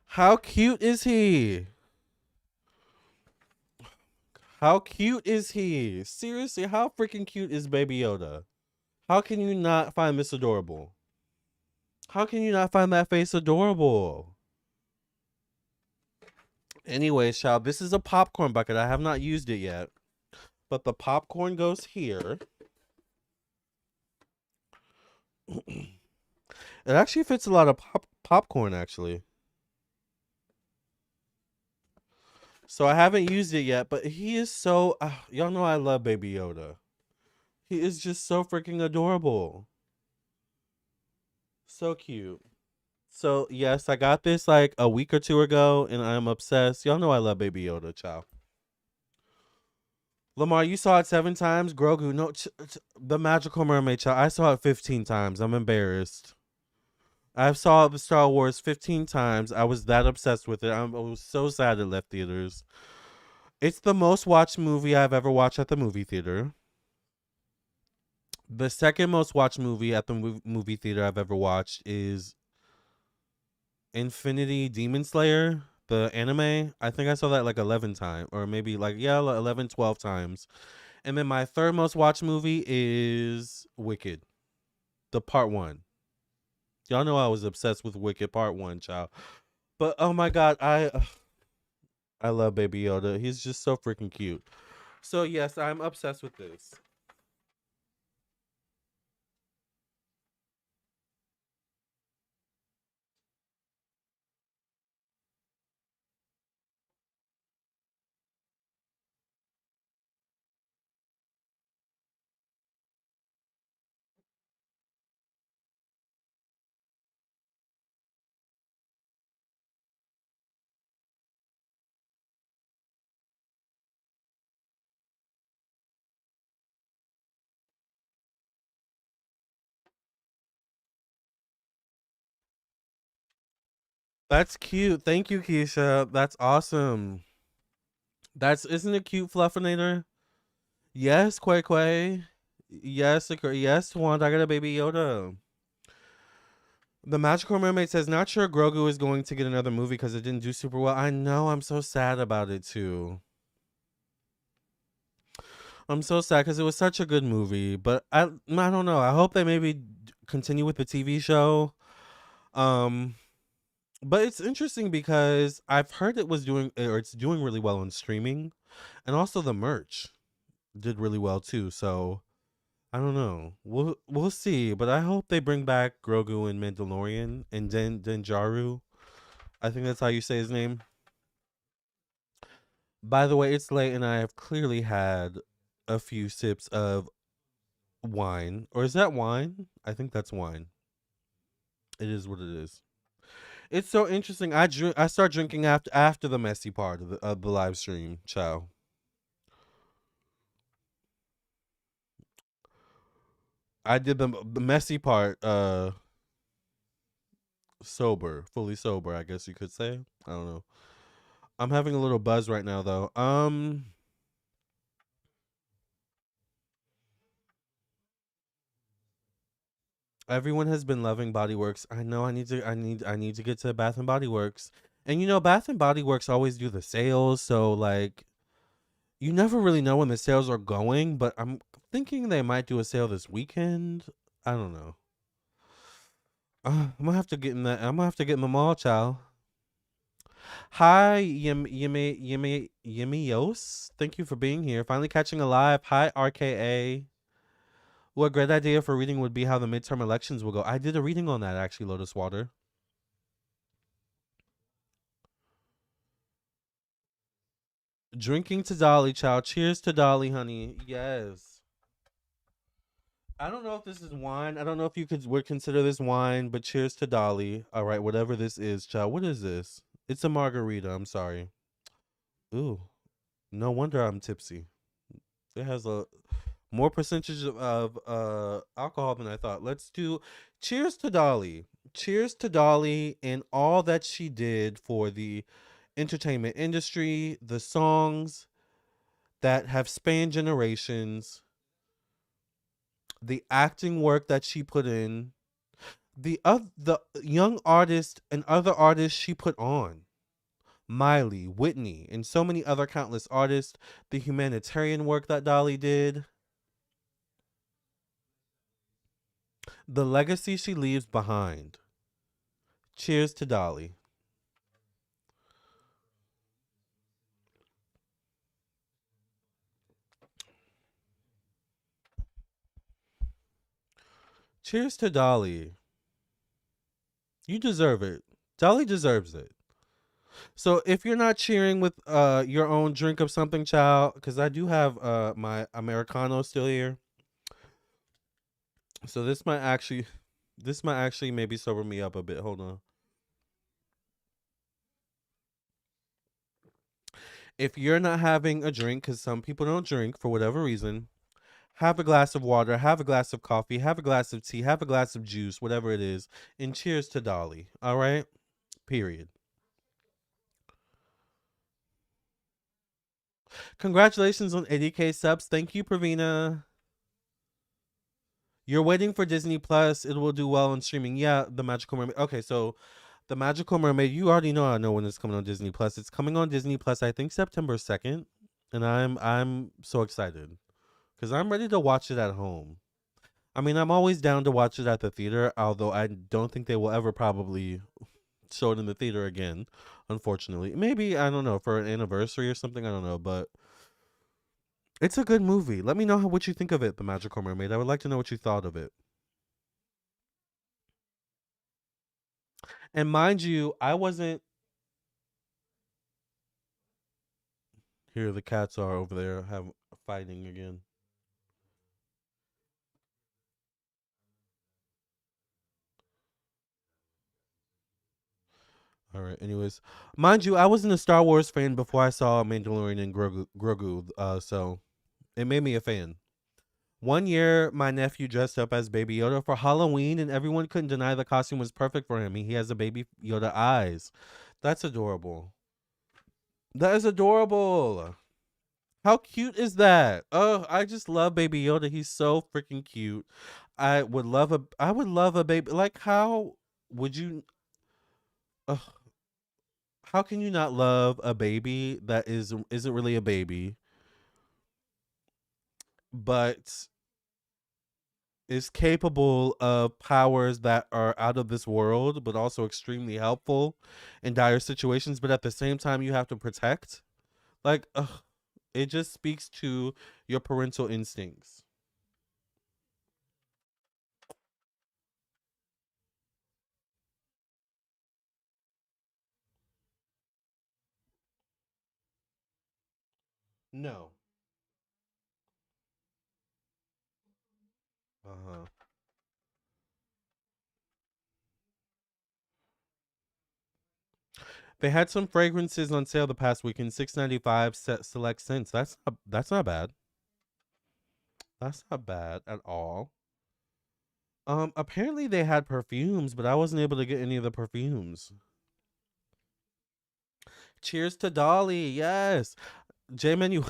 How cute is he? How cute is he? Seriously, how freaking cute is Baby Yoda? How can you not find this adorable? How can you not find that face adorable? Anyways, child, this is a popcorn bucket. I have not used it yet. But the popcorn goes here. It actually fits a lot of popcorn, actually. So I haven't used it yet, but he is so... y'all know I love Baby Yoda. He is just so freaking adorable. So cute. So, yes, I got this like a week or two ago, and I'm obsessed. Y'all know I love Baby Yoda, child. Lamarr, you saw it 7 times? Grogu, no, the Magical Mermaid, child. I saw it 15 times. I'm embarrassed. I've saw the Star Wars 15 times. I was that obsessed with it. I was so sad it left theaters. It's the most watched movie I've ever watched at the movie theater. The second most watched movie at the movie theater I've ever watched is Infinity Demon Slayer, the anime. I think I saw that like 11 times, or maybe like, yeah, like 11, 12 times. And then my third most watched movie is Wicked, the part 1. Y'all know I was obsessed with Wicked part 1, child. But oh my god, I love Baby Yoda. He's just so freaking cute. So yes, I'm obsessed with this. That's cute. Thank you, Keisha. That's awesome. That's isn't it cute, Fluffinator? Yes, Quay Quay. Yes, yes, Wanda. I got a Baby Yoda. The Magical Mermaid says, not sure Grogu is going to get another movie because it didn't do super well. I know. I'm so sad about it too. I'm so sad because it was such a good movie, but I don't know. I hope they maybe continue with the TV show. Um, but it's interesting because I've heard it was doing or it's doing really well on streaming, and also the merch did really well too. So I don't know. We'll see, but I hope they bring back Grogu and Mandalorian and Denjaru. I think that's how you say his name. By the way, it's late and I have clearly had a few sips of wine. Or is that wine? I think that's wine. It is what it is. It's so interesting. I start drinking after the messy part of the live stream. Ciao. I did the messy part sober, fully sober, I guess you could say. I don't know. I'm having a little buzz right now though. Everyone has been loving Body Works. I know I need to get to Bath and Body Works. And you know Bath and Body Works always do the sales, so like you never really know when the sales are going, but I'm thinking they might do a sale this weekend. I don't know. I'm gonna have to get in that. I'm gonna have to get in the mall, child. Hi, Yimios. Thank you for being here. Finally catching a live. Hi, RKA. What a great idea for reading would be how the midterm elections will go. I did a reading on that actually, Lotus Water. Drinking to Dolly, child. Cheers to Dolly, honey. Yes. I don't know if this is wine. I don't know if you would consider this wine, but cheers to Dolly. All right, whatever this is, child. What is this? It's a margarita. I'm sorry. Ooh, no wonder I'm tipsy. It has a more percentage of alcohol than I thought. Let's do cheers to Dolly. Cheers to Dolly and all that she did for the entertainment industry, the songs that have spanned generations, the acting work that she put in, the young artists and other artists she put on. Miley, Whitney, and so many other countless artists, the humanitarian work that Dolly did, the legacy she leaves behind. Cheers to Dolly. Cheers to Dolly. You deserve it. Dolly deserves it. So if you're not cheering with your own drink of something, child, because I do have my Americano still here. So this might actually maybe sober me up a bit. Hold on. If you're not having a drink, because some people don't drink for whatever reason, have a glass of water, have a glass of coffee, have a glass of tea, have a glass of juice, whatever it is, and cheers to Dolly. All right? Period. Congratulations on 80K subs. Thank you, Pravina. You're waiting for Disney Plus. It will do well on streaming. Yeah, The Magical Mermaid. Okay, so The Magical Mermaid, you already know I know when it's coming on Disney Plus. It's coming on Disney Plus, I think September 2nd. And I'm so excited. Because I'm ready to watch it at home. I mean, I'm always down to watch it at the theater, although I don't think they will ever probably show it in the theater again, unfortunately. Maybe, I don't know, for an anniversary or something, I don't know, but it's a good movie. Let me know what you think of it, The Magical Mermaid. I would like to know what you thought of it. And mind you, I wasn't here. The cats are over there have fighting again. All right. Anyways, mind you, I wasn't a Star Wars fan before I saw Mandalorian and Grogu. So it made me a fan. One year, my nephew dressed up as Baby Yoda for Halloween, and everyone couldn't deny the costume was perfect for him. He has a Baby Yoda eyes. That's adorable. That is adorable. How cute is that? Oh, I just love Baby Yoda. He's so freaking cute. I would love a baby. Like how would you uh, how can you not love a baby that isn't really a baby, but is capable of powers that are out of this world, but also extremely helpful in dire situations, but at the same time you have to protect? Like, it just speaks to your parental instincts. No. Uh-huh. They had some fragrances on sale the past weekend, $6.95 select scents. That's not bad. That's not bad at all. Apparently they had perfumes, but I wasn't able to get any of the perfumes. Cheers to Dolly. Yes. J Menu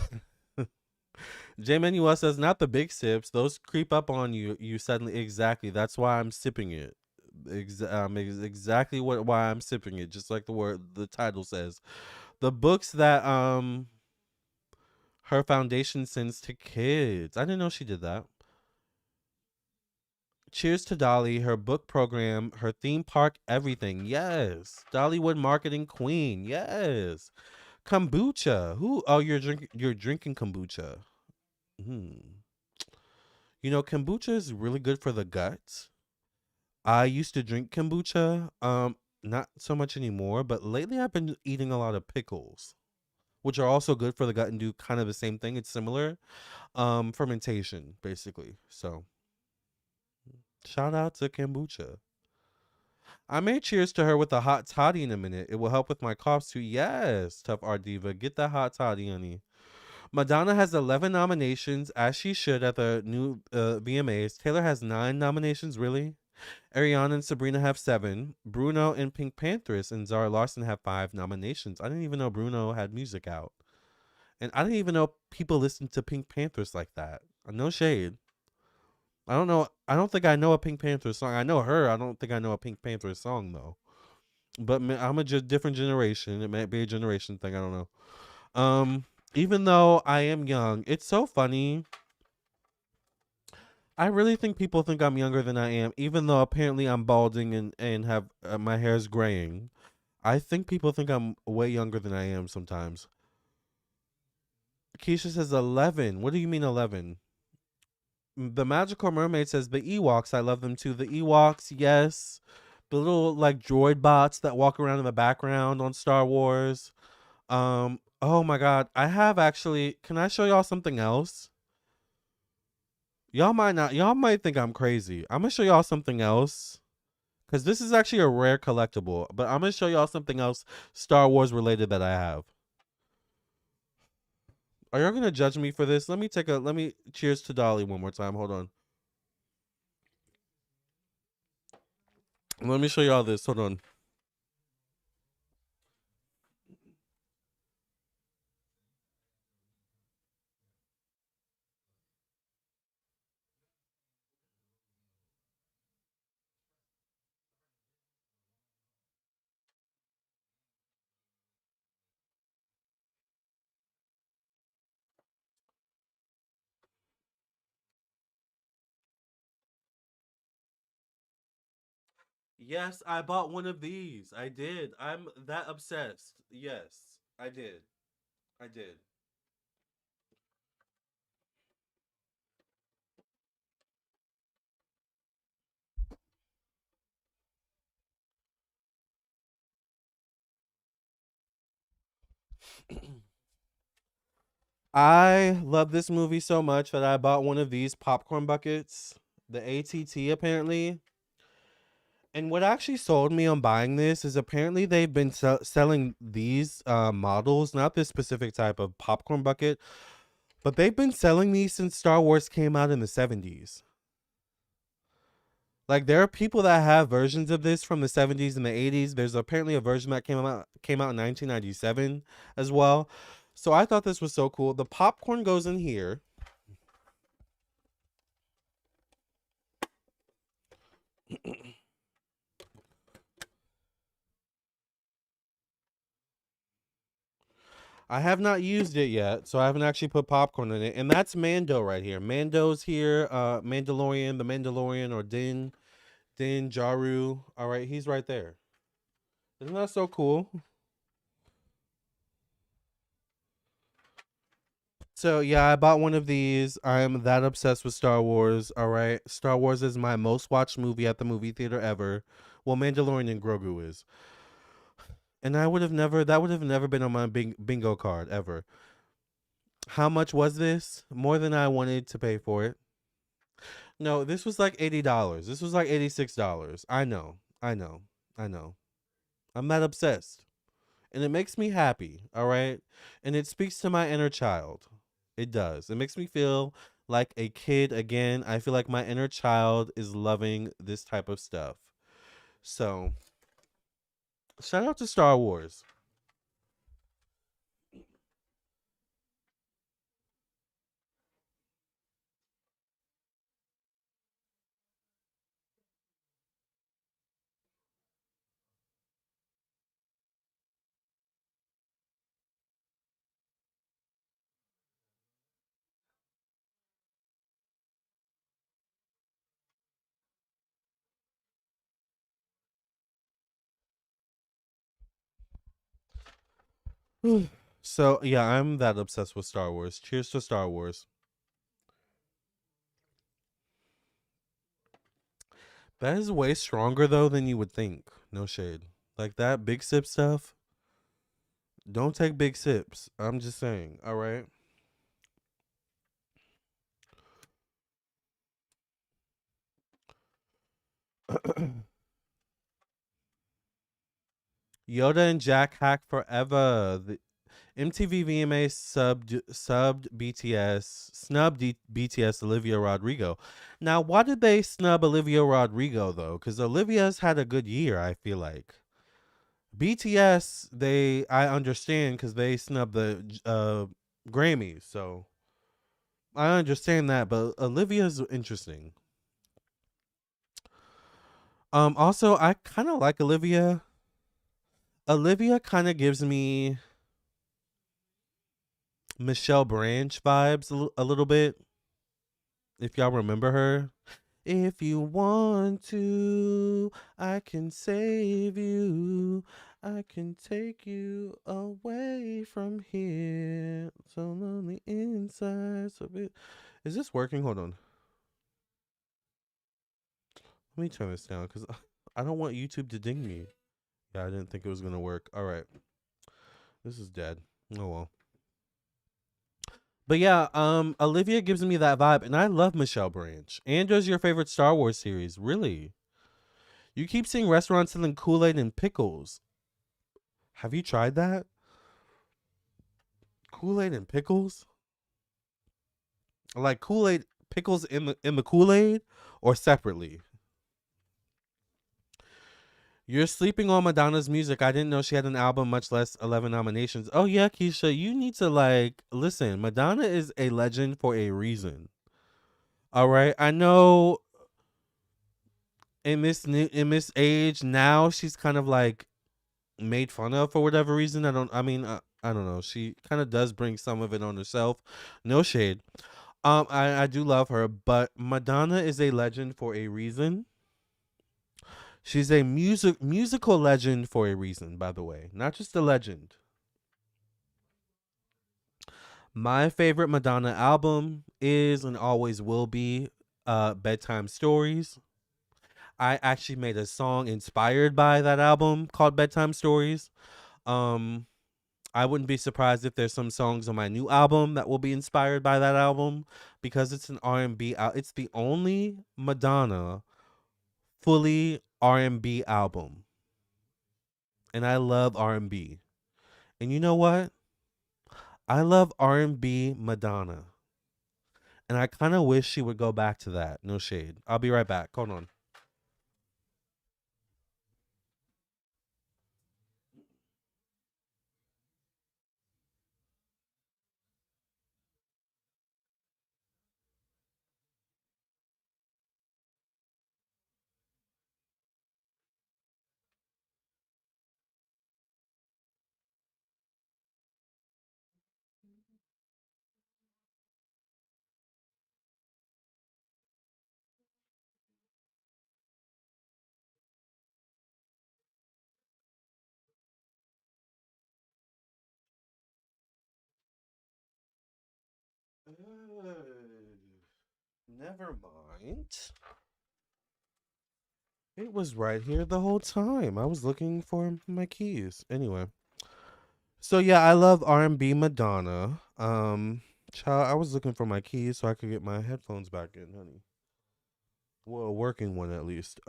J Manuel says not the big sips. Those creep up on you suddenly. Exactly. That's why I'm sipping it. Exactly why I'm sipping it, just like the title says. The books that her foundation sends to kids. I didn't know she did that. Cheers to Dolly, her book program, her theme park, everything. Yes. Dollywood marketing queen. Yes. Kombucha. Who? Oh, you're drinking kombucha. Hmm. You know, kombucha is really good for the gut. I used to drink kombucha. Not so much anymore, but lately I've been eating a lot of pickles, which are also good for the gut and do kind of the same thing. It's similar. Fermentation, basically. So shout out to kombucha. I may cheers to her with a hot toddy in a minute. It will help with my coughs too. Yes, tough art diva. Get that hot toddy, honey. Madonna has 11 nominations, as she should at the new VMAs. Taylor has 9 nominations, really? Ariana and Sabrina have 7. Bruno and Pink Panthers and Zara Larson have 5 nominations. I didn't even know Bruno had music out. And I didn't even know people listened to Pink Panthers like that. No shade. I don't know. I don't think I know a Pink Panthers song. I know her. I don't think I know a Pink Panthers song, though. But I'm a just different generation. It might be a generation thing. I don't know. Even though I am young, it's so funny. I really think people think I'm younger than I am, even though apparently I'm balding and have my hair's graying. I think people think I'm way younger than I am sometimes. Keisha says 11. What do you mean 11? The Magical Mermaid says the Ewoks. I love them too. The Ewoks, yes. The little like droid bots that walk around in the background on Star Wars. Oh my god. I have actually, can I show y'all something else? Y'all might think I'm crazy. I'm gonna show y'all something else. Cause this is actually a rare collectible. But I'm gonna show y'all something else Star Wars related that I have. Are y'all gonna judge me for this? Let me cheers to Dolly one more time. Hold on. Let me show y'all this. Hold on. Yes, I bought one of these. I did. I'm that obsessed. Yes, I did. I did. I love this movie so much that I bought one of these popcorn buckets, the ATT apparently. And what actually sold me on buying this is apparently they've been selling these models, not this specific type of popcorn bucket, but they've been selling these since Star Wars came out in the 70s. Like there are people that have versions of this from the 70s and the 80s. There's apparently a version that came out in 1997 as well. So I thought this was so cool. The popcorn goes in here. I have not used it yet, so I haven't actually put popcorn in it. And that's Mando right here. Mando's here. Mandalorian, the Mandalorian, or Din Jaru. All right, he's right there. Isn't that so cool? So yeah, I bought one of these. I'm that obsessed with Star Wars. All right, Star Wars is my most watched movie at the movie theater ever. Well, Mandalorian and Grogu is, and I would have never. That would have never been on my bingo card ever. How much was this? More than I wanted to pay for it. No, this was like $80. This was like $86. I know. I know. I know. I'm that obsessed. and it makes me happy, all right? And it speaks to my inner child. It does. It makes me feel like a kid again. I feel like my inner child is loving this type of stuff. So, shout out to Star Wars. So, yeah, I'm that obsessed with Star Wars. Cheers to Star Wars. That is way stronger though than you would think. No shade. Like that big sip stuff. Don't take big sips. I'm just saying. All right. Yoda and Jack hack forever. The MTV VMA subbed BTS BTS Olivia Rodrigo. Now, why did they snub Olivia Rodrigo though? Because Olivia's had a good year. I feel like BTS I understand because they snubbed the Grammys. So I understand that, but Olivia's interesting. Also, I kind of like Olivia. Olivia kind of gives me Michelle Branch vibes a little bit. If y'all remember her, if you want to, I can save you. I can take you away from here. So lonely inside. So bit. Is this working? Hold on. Let me turn this down because I don't want YouTube to ding me. Yeah, I didn't think it was gonna work. All right, this is dead. Oh well. But yeah, Olivia gives me that vibe, and I love Michelle Branch. Andrew's your favorite Star Wars series, really? You keep seeing restaurants selling Kool-Aid and pickles. Have you tried that? Kool-Aid and pickles? Like Kool-Aid pickles in the Kool-Aid or separately? You're sleeping on Madonna's music. I didn't know she had an album, much less 11 nominations. Oh yeah, Keisha, you need to like listen. Madonna is a legend for a reason. All right, I know in this age now she's kind of like made fun of for whatever reason. I don't know. She kind of does bring some of it on herself. No shade. I do love her, but Madonna is a legend for a reason. She's a musical legend for a reason, by the way, not just a legend. My favorite Madonna album is and always will be Bedtime Stories. I actually made a song inspired by that album called Bedtime Stories. Um I wouldn't be surprised if there's some songs on my new album that will be inspired by that album because it's an R&B it's the only Madonna fully R&B album. And I love R&B. And you know what? I love R&B Madonna. And I kind of wish she would go back to that. No shade. I'll be right back. Hold on. Never mind. It was right here the whole time. I was looking for my keys. Anyway. So yeah, I love R&B Madonna. Child, I was looking for my keys so I could get my headphones back in, honey. Well, a working one at least.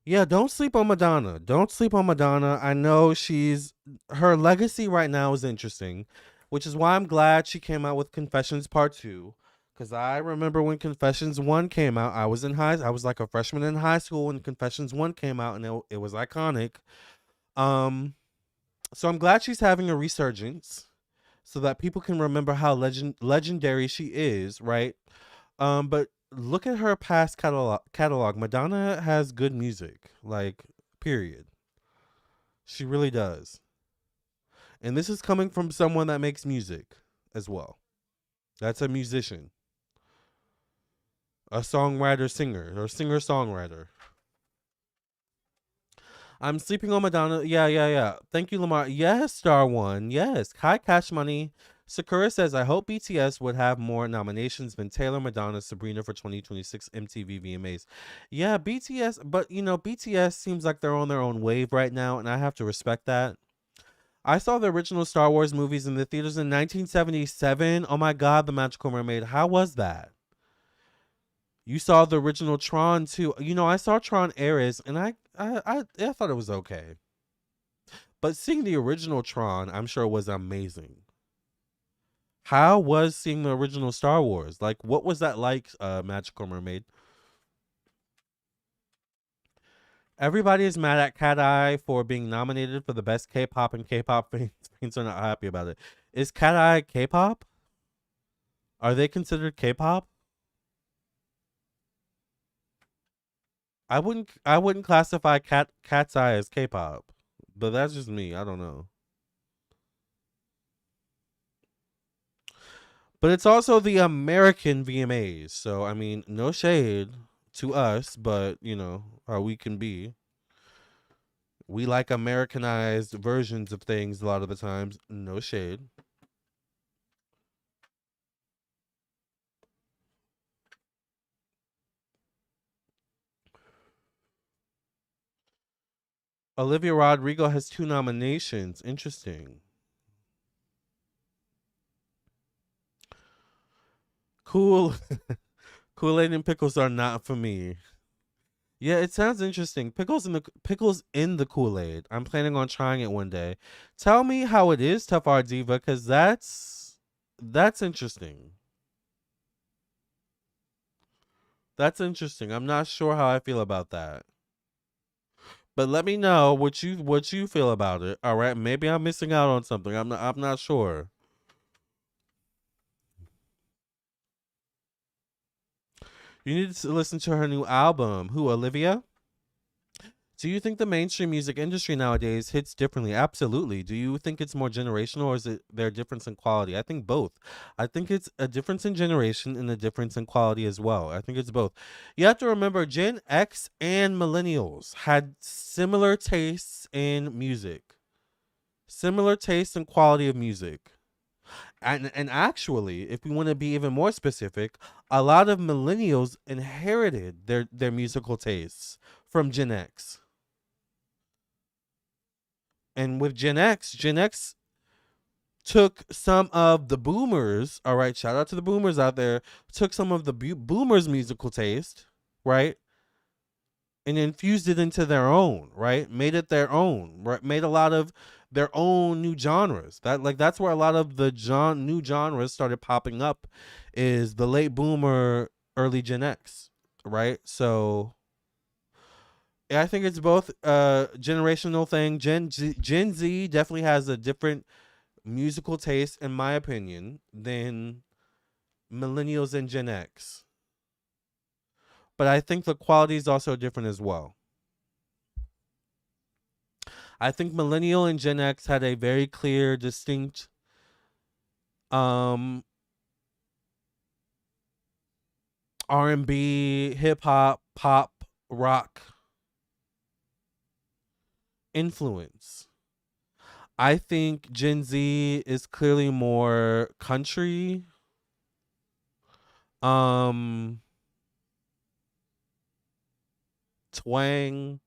Yeah, don't sleep on Madonna. Don't sleep on Madonna. I know her legacy right now is interesting, which is why I'm glad she came out with Confessions Part 2. Cause I remember when Confessions 1 came out, I was like a freshman in high school when Confessions 1 came out, and it was iconic. Um so I'm glad she's having a resurgence so that people can remember how legendary she is, right? But look at her past catalog. Madonna has good music, like period. She really does. And this is coming from someone that makes music as well. That's a musician, a songwriter, singer, or singer songwriter. I'm sleeping on Madonna. Yeah, yeah, yeah. Thank you, Lamarr. Yes, Star One. Yes. Hi, Cash Money. Sakura says, I hope BTS would have more nominations than Taylor, Madonna, Sabrina for 2026 MTV VMAs. Yeah, BTS, but BTS seems like they're on their own wave right now, and I have to respect that. I saw the original Star Wars movies in the theaters in 1977. Oh my God, The Magical Mermaid. How was that? You saw the original Tron too. I saw Tron Ares, and I thought it was okay. But seeing the original Tron, I'm sure was amazing. How was seeing the original Star Wars? Like, what was that like, Magical Mermaid? Everybody is mad at Cat Eye for being nominated for the best K-pop, and K-pop fans are not happy about it. Is Cat Eye K-pop? Are they considered K-pop? I wouldn't classify Cat's Eye as K-pop, but that's just me. I don't know. But it's also the American VMAs, so I mean, no shade to us, but how we can be. We like Americanized versions of things a lot of the times. No shade. Olivia Rodrigo has 2 nominations. Interesting. Cool. Kool-Aid and pickles are not for me. Yeah, it sounds interesting. Pickles in the Kool-Aid. I'm planning on trying it one day. Tell me how it is, Tough R Diva, because that's interesting. That's interesting. I'm not sure how I feel about that. But let me know what you feel about it. All right, maybe I'm missing out on something. I'm not sure. You need to listen to her new album. Who, Olivia? Do you think the mainstream music industry nowadays hits differently? Absolutely. Do you think it's more generational, or is it their difference in quality? I think both. I think it's a difference in generation and a difference in quality as well. I think it's both. You have to remember Gen X and millennials had similar tastes in music, similar tastes and quality of music. And actually, if we want to be even more specific, a lot of millennials inherited their musical tastes from Gen X. And with Gen X took some of the boomers, all right, shout out to the boomers out there, took some of the boomers' musical taste, right, and infused it into their own, right, made it their own, right, made a lot of their own new genres. That's where a lot of the new genres started popping up, is the late boomer, early Gen X, right? So I think it's both generational thing. Gen Z definitely has a different musical taste, in my opinion, than millennials and Gen X. But I think the quality is also different as well. I think millennial and Gen X had a very clear, distinct um R&B, hip hop, pop, rock influence. I think Gen Z is clearly more country, um twang,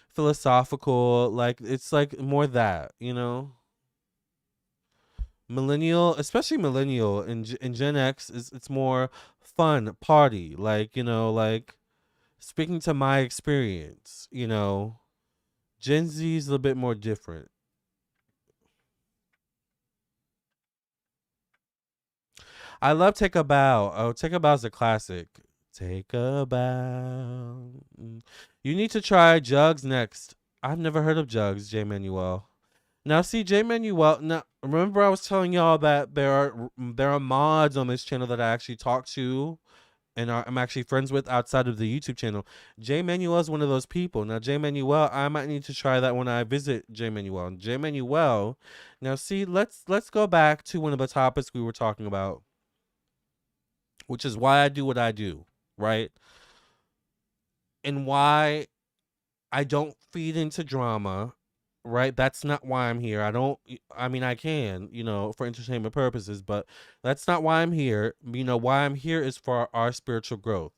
philosophical, like it's like more that. Millennial, especially millennial and Gen X, is it's more fun, party, like speaking to my experience, Gen Z is a little bit more different. I love Take a Bow. Oh, Take a Bow is a classic. Take a bow. You need to try Jugs next. I've never heard of Jugs, J Manuel. Now, see, J Manuel. Now, remember I was telling y'all that there are mods on this channel that I actually talk to, and I'm actually friends with outside of the YouTube channel. J Manuel is one of those people. Now, J Manuel, I might need to try that when I visit J Manuel. J Manuel. Now, see, let's go back to one of the topics we were talking about, which is why I do what I do, right? And why I don't feed into drama, right? That's not why I'm here. I mean, I can, for entertainment purposes, but that's not why I'm here. Why I'm here is for our spiritual growth.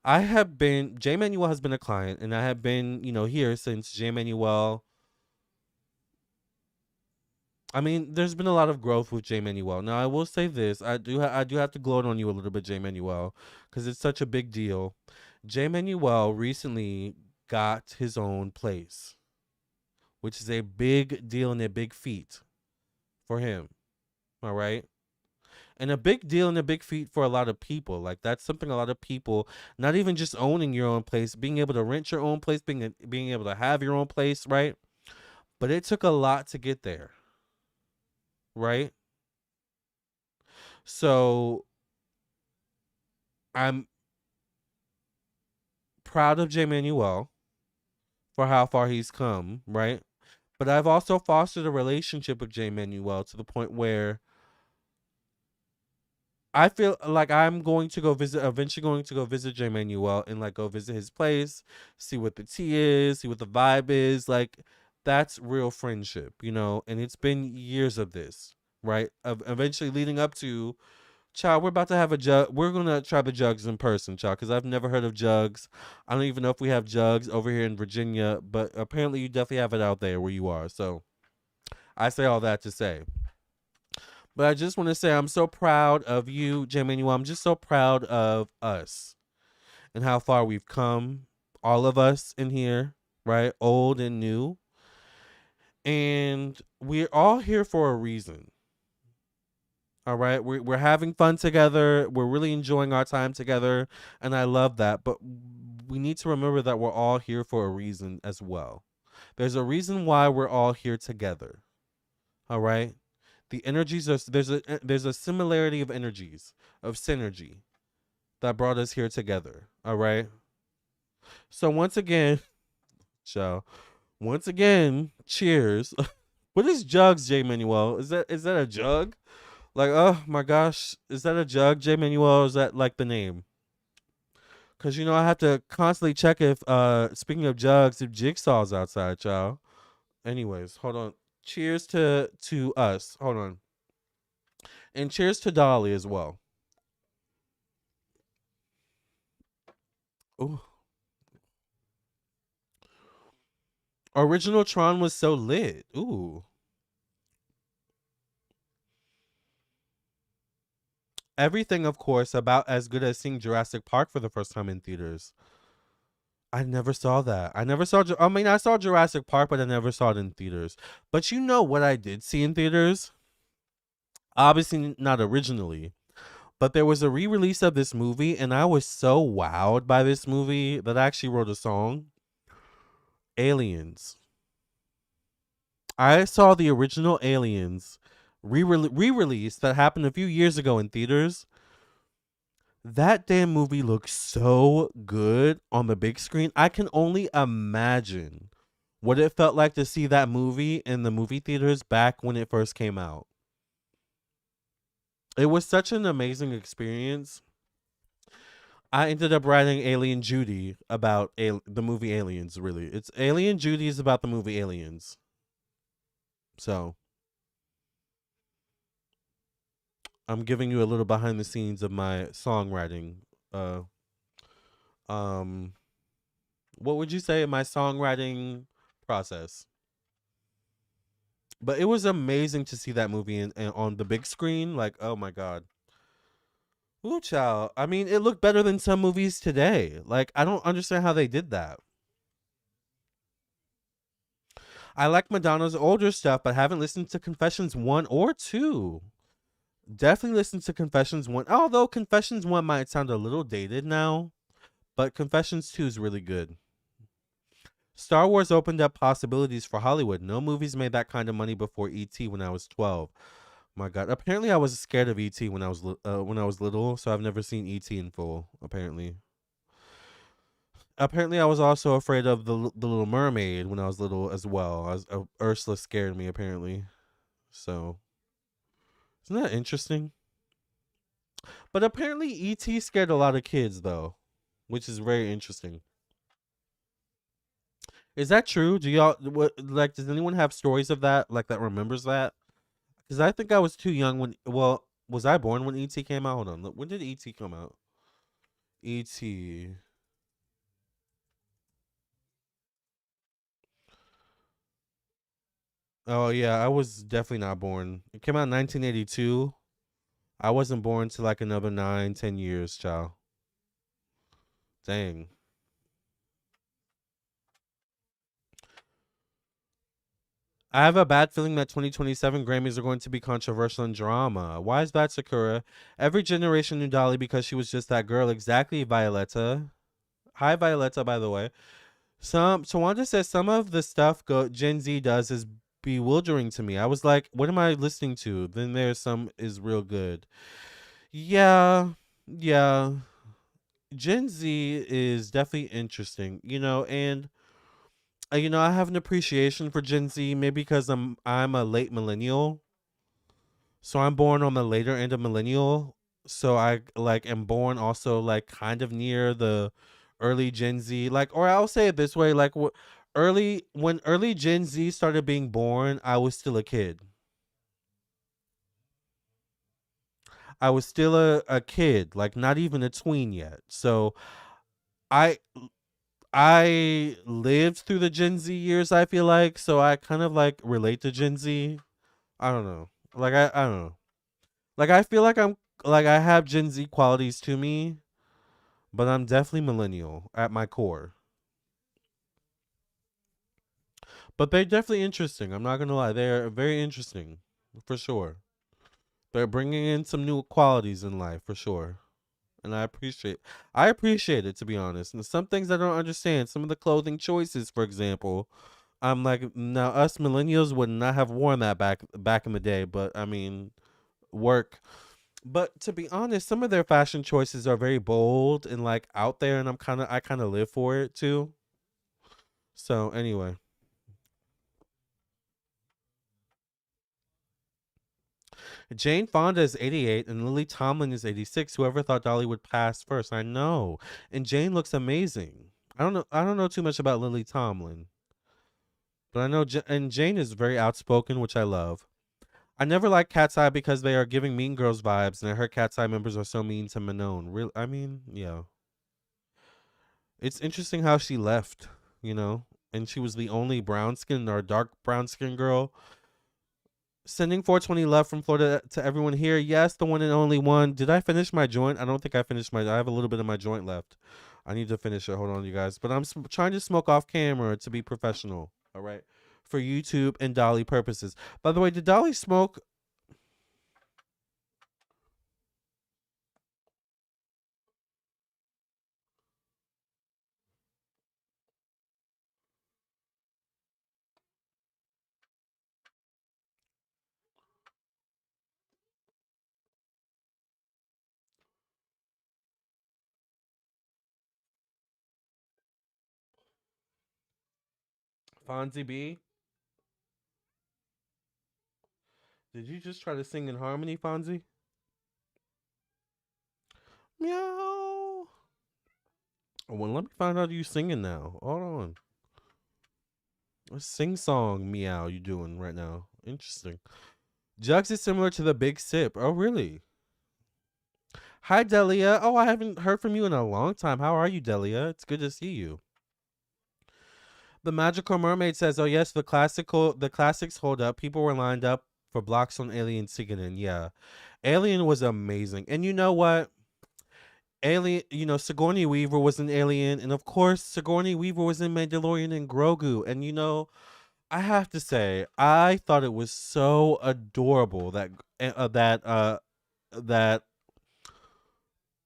J Manuel has been a client, and I have been, here since J Manuel. I mean, there's been a lot of growth with J Manuel. Now, I will say this: I do have to gloat on you a little bit, J Manuel, because it's such a big deal. J Manuel recently got his own place, which is a big deal and a big feat for him. All right. And a big deal and a big feat for a lot of people. Like, that's something a lot of people, not even just owning your own place, being able to rent your own place, being able to have your own place, right? But it took a lot to get there, right? So I'm proud of J Manuel for how far he's come, right? But I've also fostered a relationship with J Manuel to the point where I feel like I'm going to go visit, eventually going to go visit J Manuel and like go visit his place, see what the tea is, see what the vibe is. Like, that's real friendship, and it's been years of this, right? Of eventually leading up to, child, we're about to have a jug. We're going to try the jugs in person, child, because I've never heard of jugs. I don't even know if we have jugs over here in Virginia, but apparently you definitely have it out there where you are. So I say all that to say. But I just want to say I'm so proud of you, J Manuel. I'm just so proud of us and how far we've come. All of us in here, right? Old and new. And we're all here for a reason. All right. We're having fun together. We're really enjoying our time together. And I love that. But we need to remember that we're all here for a reason as well. There's a reason why we're all here together. All right. The energies are there's a similarity of energies, of synergy, that brought us here together. All right. So once again, cheers. What is jugs, J Manuel? Is that a jug? Like, oh my gosh, is that a jug, J Manuel? Or is that like the name? Cause I have to constantly check if speaking of jugs, if Jigsaw's outside, y'all. Anyways, hold on. Cheers to us. Hold on. And cheers to Dolly as well. Ooh. Original Tron was so lit. Ooh. Everything, of course, about as good as seeing Jurassic Park for the first time in theaters. I never saw that. I saw Jurassic Park, but I never saw it in theaters. But you know what I did see in theaters? Obviously not originally. But there was a re-release of this movie, and I was so wowed by this movie that I actually wrote a song. Aliens. I saw the original Aliens re-release that happened a few years ago in theaters. That damn movie looks so good on the big screen. I can only imagine what it felt like to see that movie in the movie theaters back when it first came out. It was such an amazing experience. I ended up writing Alien Judy about the movie Aliens, really. It's Alien Judy is about the movie Aliens. So I'm giving you a little behind the scenes of my songwriting. Um, what would you say my songwriting process? But it was amazing to see that movie on the big screen. Like, oh my god. Ooh, child. I mean, it looked better than some movies today. Like, I don't understand how they did that. I like Madonna's older stuff, but haven't listened to Confessions 1 or 2. Definitely listen to Confessions 1, although Confessions 1 might sound a little dated now, but Confessions 2 is really good. Star Wars opened up possibilities for Hollywood. No movies made that kind of money before E.T. when I was 12. My God. Apparently, I was scared of E.T. when I was little, so I've never seen E.T. in full. Apparently, I was also afraid of the Little Mermaid when I was little as well. Ursula scared me apparently. So isn't that interesting? But apparently, E.T. scared a lot of kids though, which is very interesting. Is that true? Do y'all what like? Does anyone have stories of that? Like that remembers that? Because I think I was too young when. Well, was I born when E.T. came out? Hold on. When did E.T. come out? E.T. Oh yeah, I was definitely not born. It came out in 1982. I wasn't born till like another 9, 10 years, child. Dang. I have a bad feeling that 2027 Grammys are going to be controversial and drama. Why is that, Sakura? Every generation knew Dolly because she was just that girl. Exactly, Violetta. Hi, Violetta, by the way. Tawanda says some of the stuff Gen Z does is bewildering to me. I was like, what am I listening to? Then there's some is real good. Yeah, yeah. Gen Z is definitely interesting, and I have an appreciation for Gen Z, maybe because I'm a late millennial, so I'm born on the later end of millennial, so I like am born also like kind of near the early Gen Z, like, or I'll say it this way, like when early Gen Z started being born, I was still a kid. I was still a kid, like not even a tween yet. So I I lived through the Gen Z years, I feel like, so I kind of like relate to Gen Z. I don't know. Like I don't know. Like I feel like I have Gen Z qualities to me, but I'm definitely millennial at my core. But they're definitely interesting. I'm not going to lie. They're very interesting for sure. They're bringing in some new qualities in life for sure. And I appreciate it, to be honest. And some things I don't understand, some of the clothing choices, for example, I'm like, now us millennials would not have worn that back in the day, but I mean, work. But to be honest, some of their fashion choices are very bold and like out there, and I kind of live for it too. So anyway, Jane Fonda is 88 and Lily Tomlin is 86. Whoever thought Dolly would pass first? I know, and Jane looks amazing. I don't know too much about Lily Tomlin, but I know and Jane is very outspoken, which I love. I never liked Cat's Eye because they are giving Mean Girls vibes, and I heard Cat's Eye members are so mean to Manon. Real, I mean, yeah. It's interesting how she left, and she was the only brown skin or dark brown skin girl. Sending 420 love from Florida to everyone here. Yes, the one and only one. Did I finish my joint? I don't think I finished I have a little bit of my joint left. I need to finish it. Hold on, you guys. But I'm trying to smoke off camera to be professional. All right. For YouTube and Dolly purposes. By the way, did Dolly smoke? Fonzie B? Did you just try to sing in harmony, Fonzie? Meow. Well, let me find out you singing now. Hold on. What sing song meow you doing right now? Interesting. Jugs is similar to the Big Sip. Oh, really? Hi, Delia. Oh, I haven't heard from you in a long time. How are you, Delia? It's good to see you. The Magical Mermaid says, "Oh yes, the classics hold up. People were lined up for blocks on Alien Singing. Yeah, Alien was amazing. And you know what? Alien, Sigourney Weaver was an alien, and of course, Sigourney Weaver was in Mandalorian and Grogu. And I have to say, I thought it was so adorable that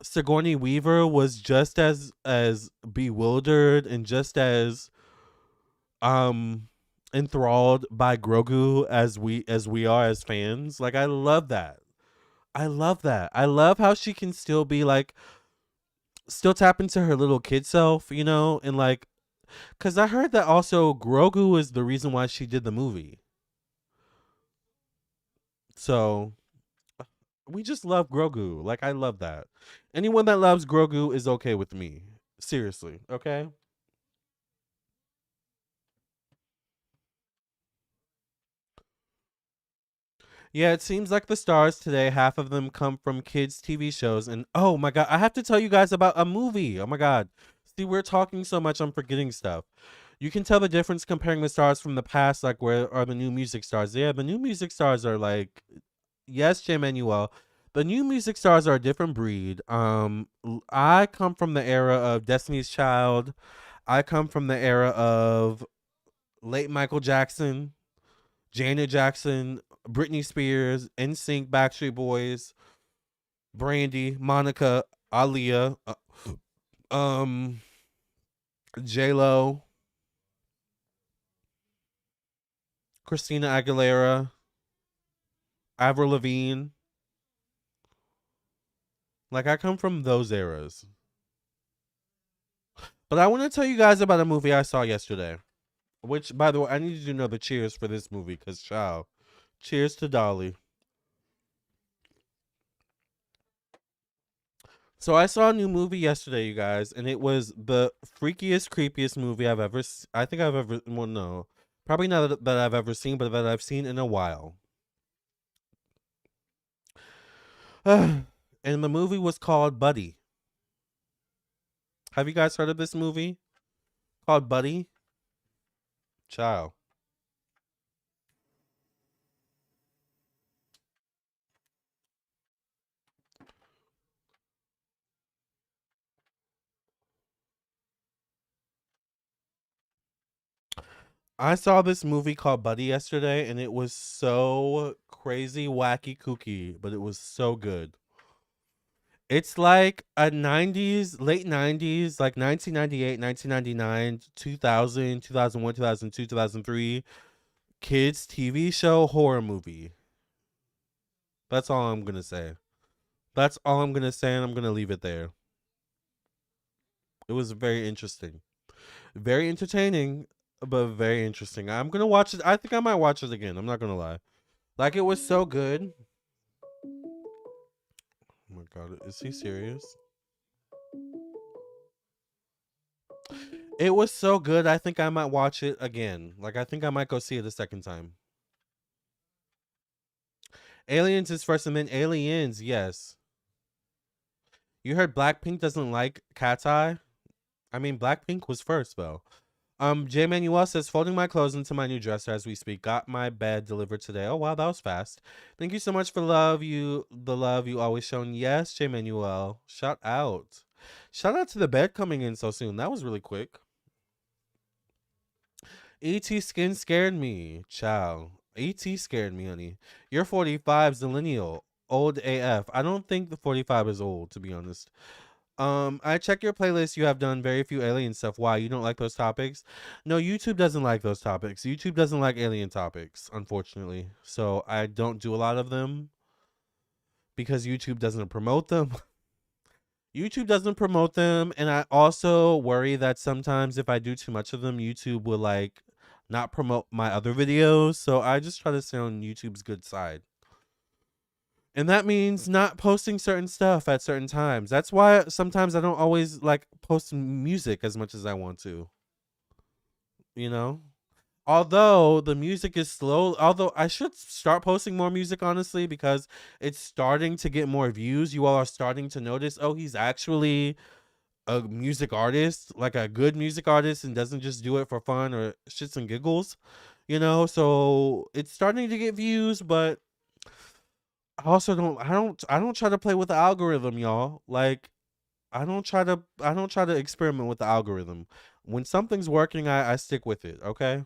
Sigourney Weaver was just as bewildered and just as um enthralled by Grogu as we are as fans. Like I love that. I love that. I love how she can still be like still tap into her little kid self, and like cuz I heard that also Grogu is the reason why she did the movie. So, we just love Grogu. Like I love that. Anyone that loves Grogu is okay with me. Seriously, okay? Yeah, it seems like the stars today, half of them come from kids' TV shows. And oh my God, I have to tell you guys about a movie. Oh my God. See, we're talking so much, I'm forgetting stuff. You can tell the difference comparing the stars from the past, like where are the new music stars? Yeah, the new music stars are like, yes, J. Manuel. The new music stars are a different breed. I come from the era of Destiny's Child. I come from the era of late Michael Jackson, Janet Jackson, Britney Spears, NSYNC, Backstreet Boys, Brandy, Monica, Aaliyah, um, J Lo, Christina Aguilera, Avril Lavigne. Like I come from those eras. But I want to tell you guys about a movie I saw yesterday. Which, by the way, I need you to know the cheers for this movie, cause child, cheers to Dolly. So I saw a new movie yesterday, you guys, and it was the freakiest, creepiest movie I've ever. I think I've ever. Well, no, probably not that I've ever seen, but that I've seen in a while. And the movie was called Buddy. Have you guys heard of this movie called Buddy? Child. I saw this movie called Buddy yesterday, and it was so crazy, wacky, kooky, but it was so good. It's like a 90s, late 90s, like 1998, 1999, 2000, 2001, 2002, 2003 kids TV show horror movie. That's all I'm going to say. That's all I'm going to say, and I'm going to leave it there. It was very interesting. Very entertaining, but very interesting. I'm going to watch it. I think I might watch it again. I'm not going to lie. Like, it was so good. Oh my God. Is he serious? It was so good. I think I might watch it again. Like, I think I might go see it a second time. Aliens is first, and then Aliens. Yes. You heard Blackpink doesn't like Cat's Eye? I mean, Blackpink was first, though. J Manuel says, folding my clothes into my new dresser as we speak. Got my bed delivered today. Oh wow, that was fast. Thank you so much for the love you always shown. Yes, J Manuel. Shout out. Shout out to the bed coming in so soon. That was really quick. ET skin scared me. Ciao. ET scared me, honey. You're 45's millennial. Old AF. I don't think the 45 is old, to be honest. I check your playlist. You have done very few alien stuff. Why? You don't like those topics? No, YouTube doesn't like those topics. YouTube doesn't like alien topics, unfortunately. So I don't do a lot of them because YouTube doesn't promote them. YouTube doesn't promote them, and I also worry that sometimes if I do too much of them, YouTube will like not promote my other videos. So I just try to stay on YouTube's good side. And that means not posting certain stuff at certain times. That's why sometimes I don't always like post music as much as I want to. You know? Although the music is slow, although I should start posting more music, honestly, because it's starting to get more views. You all are starting to notice, oh, he's actually a music artist, like a good music artist, and doesn't just do it for fun or shits and giggles, So it's starting to get views, but I also don't try to play with the algorithm, y'all. Like I don't try to experiment with the algorithm. When something's working, I stick with it, okay?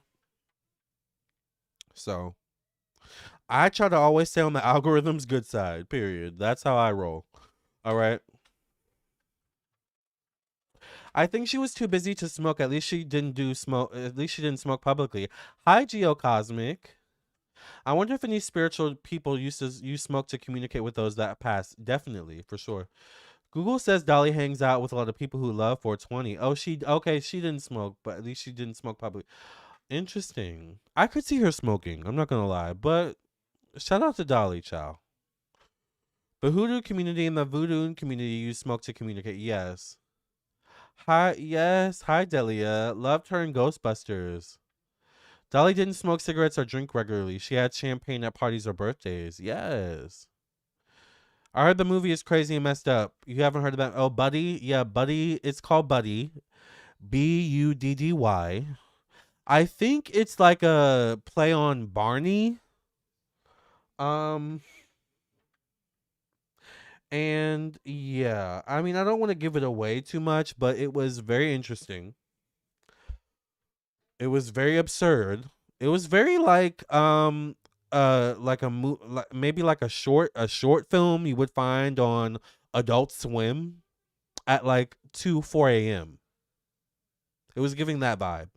So I try to always stay on the algorithm's good side, period. That's how I roll. All right. I think she was too busy to smoke. At least she didn't do smoke. At least she didn't smoke publicly. Hi, Geocosmic. I wonder if any spiritual people used to use smoke to communicate with those that passed. Definitely, for sure. Google says Dolly hangs out with a lot of people who love 420. Oh, she okay. She didn't smoke, but at least she didn't smoke publicly. Interesting. I could see her smoking. I'm not gonna lie, but shout out to Dolly, chow. The hoodoo community and the voodoo community use smoke to communicate. Yes. Hi, yes. Hi, Delia. Loved her in Ghostbusters. Dolly didn't smoke cigarettes or drink regularly. She had champagne at parties or birthdays. Yes. I heard the movie is crazy and messed up. You haven't heard about? Oh, Buddy. Yeah, Buddy. It's called Buddy. Buddy. I think it's like a play on Barney. Um, and yeah, I mean, I don't want to give it away too much, but it was very interesting. It was very absurd. It was very like like maybe like a short film you would find on Adult Swim at like 2 4 a.m. It was giving that vibe.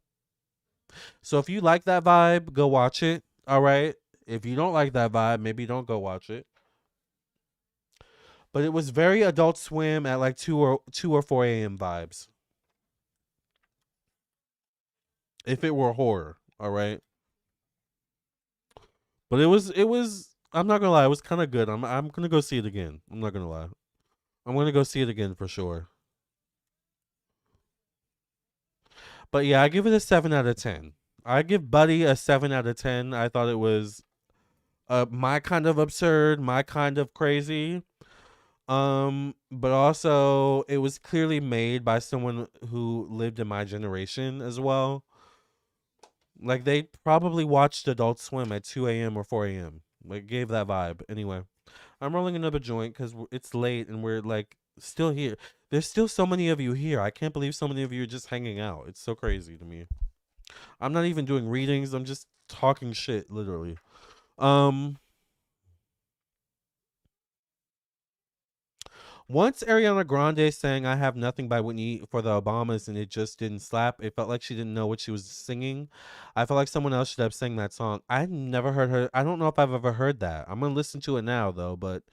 So if you like that vibe, go watch it. All right. If you don't like that vibe, maybe don't go watch it. But it was very Adult Swim at like 2 or 4 a.m. vibes. If it were horror, all right. But it was. I'm not gonna lie, it was kind of good. I'm gonna go see it again. I'm not gonna lie. I'm gonna go see it again for sure. But yeah, I give it a 7 out of 10. I give Buddy a 7 out of 10. I thought it was my kind of absurd, my kind of crazy. But also it was clearly made by someone who lived in my generation as well. Like they probably watched Adult Swim at 2 a.m. or 4 a.m. Like gave that vibe. Anyway, I'm rolling another joint because it's late and we're like still here. There's still so many of you here. I can't believe so many of you are just hanging out. It's so crazy to me. I'm not even doing readings. I'm just talking shit, literally. Um, Once Ariana Grande sang "I Have Nothing" by Whitney for the Obamas, and it just didn't slap. It felt like she didn't know what she was singing. I felt like someone else should have sang that song. I never heard her. I don't know if I've ever heard that. I'm gonna listen to it now though. But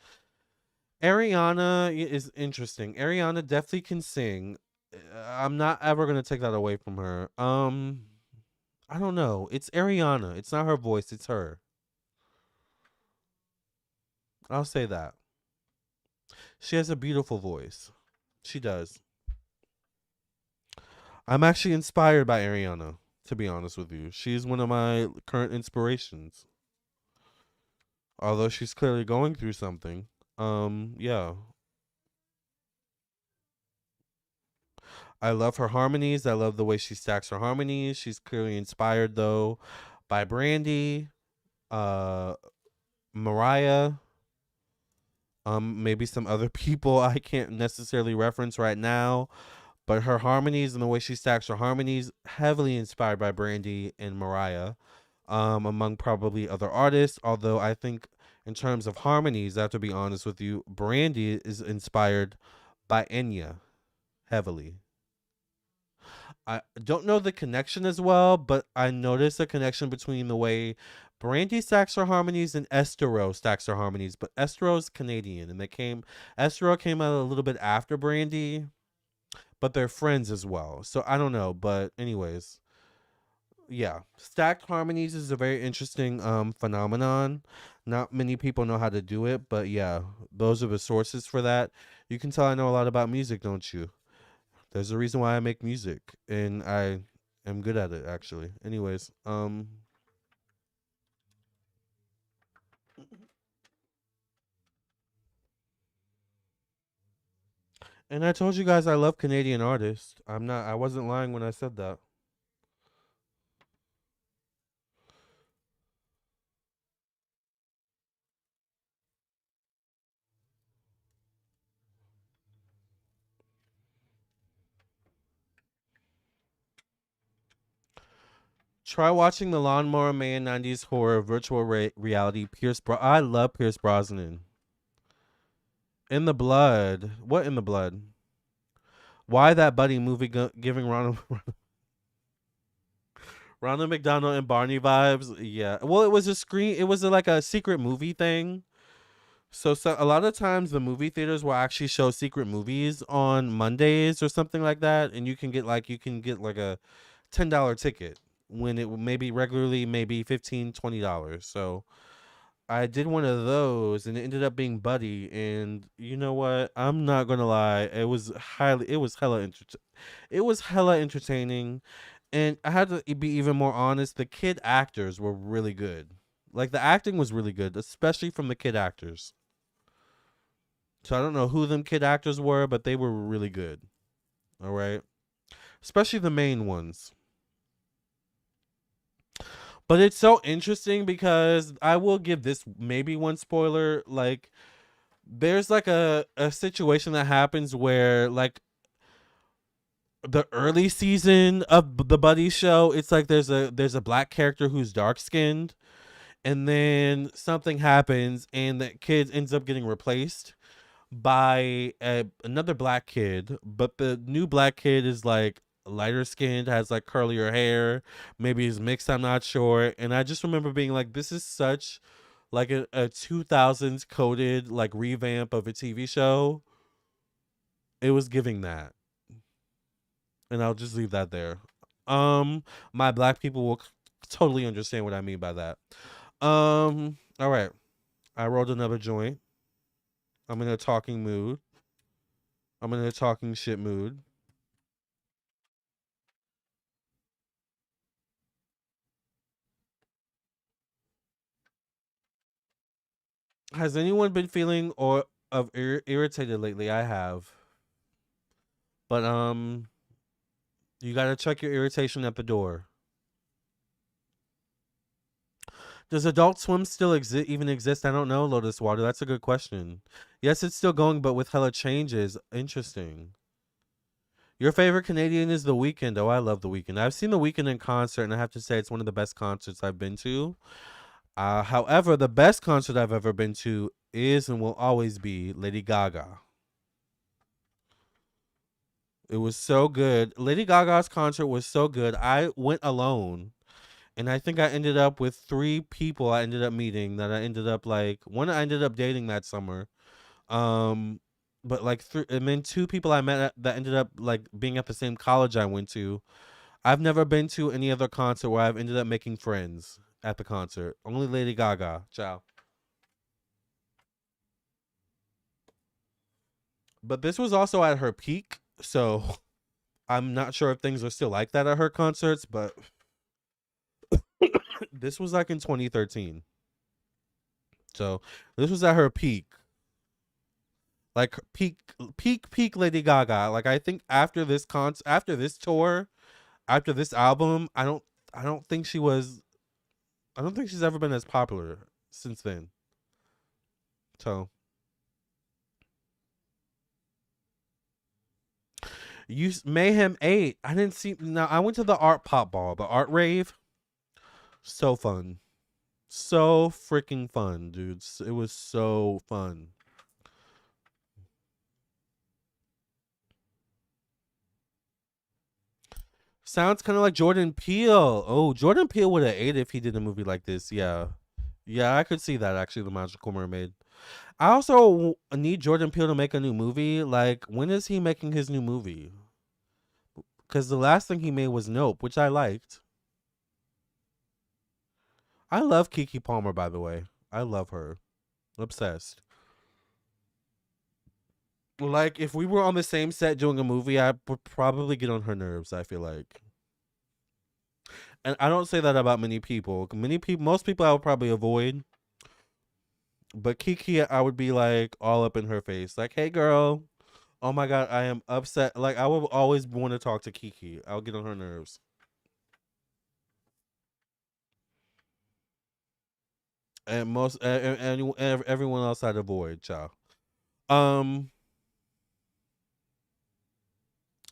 Ariana is interesting. Ariana definitely can sing. I'm not ever gonna take that away from her. I don't know. It's Ariana. It's not her voice. It's her. I'll say that. She has a beautiful voice. She does. I'm actually inspired by Ariana, to be honest with you. She's one of my current inspirations. Although she's clearly going through something. Yeah. I love her harmonies. I love the way she stacks her harmonies. She's clearly inspired though by Brandy, uh Mariah, maybe some other people I can't necessarily reference right now. But her harmonies and the way she stacks her harmonies, heavily inspired by Brandy and Mariah, among probably other artists. Although I think in terms of harmonies, I have to be honest with you, Brandy is inspired by Enya heavily. I don't know the connection as well, but I noticed a connection between the way Brandy stacks her harmonies and Estero stacks her harmonies. But Estero's Canadian, and Estero came out a little bit after Brandy, but they're friends as well. So I don't know, but anyways, yeah, stacked harmonies is a very interesting phenomenon. Not many people know how to do it, but yeah, those are the sources for that. You can tell I know a lot about music, don't you? There's a reason why I make music, and I am good at it actually. Anyways, and I told you guys I love Canadian artists. I wasn't lying when I said that. Try watching the Lawnmower Man 90s horror virtual reality. I love Pierce Brosnan. In the Blood. What In the Blood? Why That Buddy movie giving Ronald McDonald and Barney vibes? Yeah. Well, it was a screen. It was like a secret movie thing. So a lot of times the movie theaters will actually show secret movies on Mondays or something like that, and you can get like a $10 ticket when it maybe regularly maybe $15-$20. So I did one of those, and it ended up being Buddy. And you know what? I'm not gonna lie, it was hella entertaining, and I had to be even more honest. The kid actors were really good. Like the acting was really good, especially from the kid actors. So I don't know who them kid actors were, but they were really good. All right, especially the main ones. But it's so interesting because I will give this maybe one spoiler. Like, there's like a situation that happens where like the early season of the Buddy show, it's like there's a black character who's dark skinned, and then something happens and the kid ends up getting replaced by another black kid, but the new black kid is like lighter skinned, has like curlier hair, maybe he's mixed, I'm not sure. And I just remember being like, this is such like a 2000s coded like revamp of a TV show. It was giving that. And I'll just leave that there. My black people will totally understand what I mean by that. All right. I rolled another joint. I'm in a talking mood. I'm in a talking shit mood. Has anyone been feeling or of irritated lately? I have. But you got to check your irritation at the door. Does Adult Swim still even exist? I don't know, Lotus Water. That's a good question. Yes, it's still going, but with hella changes. Interesting. Your favorite Canadian is The Weeknd. Oh, I love The Weeknd. I've seen The Weeknd in concert, and I have to say it's one of the best concerts I've been to. However, the best concert I've ever been to is and will always be Lady Gaga. It was so good. Lady Gaga's concert was so good. I went alone, and I think I ended up with 3 people I ended up meeting that I ended up like one I ended up dating that summer. Um but like and then 2 people I met that ended up like being at the same college I went to. I've never been to any other concert where I've ended up making friends at the concert. Only Lady Gaga. Ciao. But this was also at her peak, so I'm not sure if things are still like that at her concerts, but this was like in 2013. So this was at her peak. Like peak Lady Gaga. Like I think after this tour, after this album, I don't think I don't think she's ever been as popular since then. So you Mayhem 8. I didn't see now I went to the art pop ball, the art rave. So fun. So freaking fun, dudes. It was so fun. Sounds kind of like Jordan Peele. Oh, Jordan Peele would have ate if he did a movie like this. Yeah. Yeah, I could see that actually, The Magical Mermaid. I also need Jordan Peele to make a new movie. Like, when is he making his new movie? Because the last thing he made was Nope, which I liked. I love Kiki Palmer, by the way. I love her. Obsessed. Like, if we were on the same set doing a movie, I would probably get on her nerves, I feel like. And I don't say that about many people. Most people I would probably avoid. But Kiki, I would be like all up in her face. Like, hey, girl. Oh my God, I am upset. Like, I will always want to talk to Kiki. I'll get on her nerves. And everyone else I'd avoid, child. Um,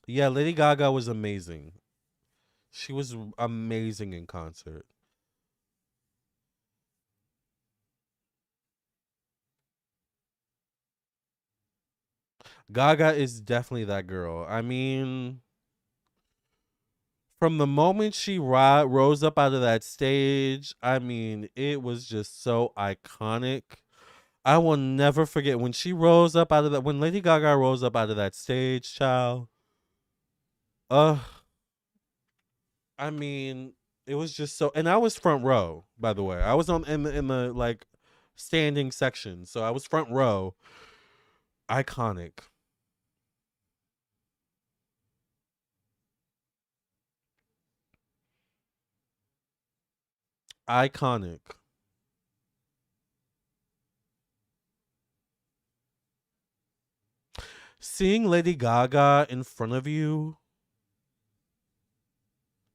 yeah, Lady Gaga was amazing. She was amazing in concert. Gaga is definitely that girl. I mean, from the moment she rose up out of that stage, I mean, it was just so iconic. I will never forget when she rose up out of that. When Lady Gaga rose up out of that stage, child. Uh, I mean, it was just so. And I was front row, by the way. I was on in the like standing section, so I was front row. Iconic, iconic. Seeing Lady Gaga in front of you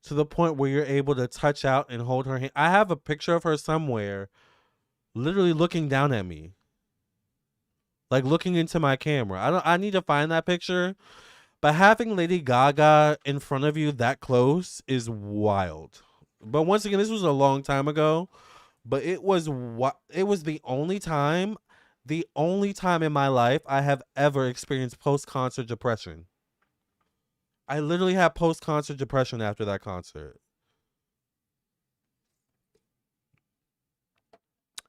to the point where you're able to touch out and hold her hand. I have a picture of her somewhere, literally looking down at me, like looking into my camera. I need to find that picture. But having Lady Gaga in front of you that close is wild. But once again, this was a long time ago. But it was the only time in my life I have ever experienced post concert depression. I literally had post concert depression after that concert.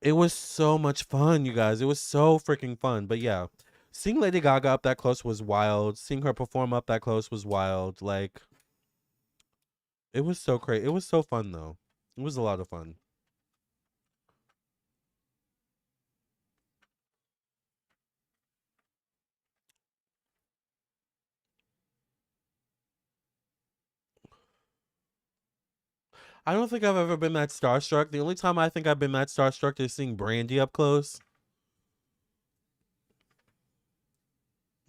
It was so much fun, you guys. It was so freaking fun. But yeah, seeing Lady Gaga up that close was wild. Seeing her perform up that close was wild. Like, it was so crazy. It was so fun though. It was a lot of fun. I don't think I've ever been that starstruck. The only time I think I've been that starstruck is seeing Brandy up close.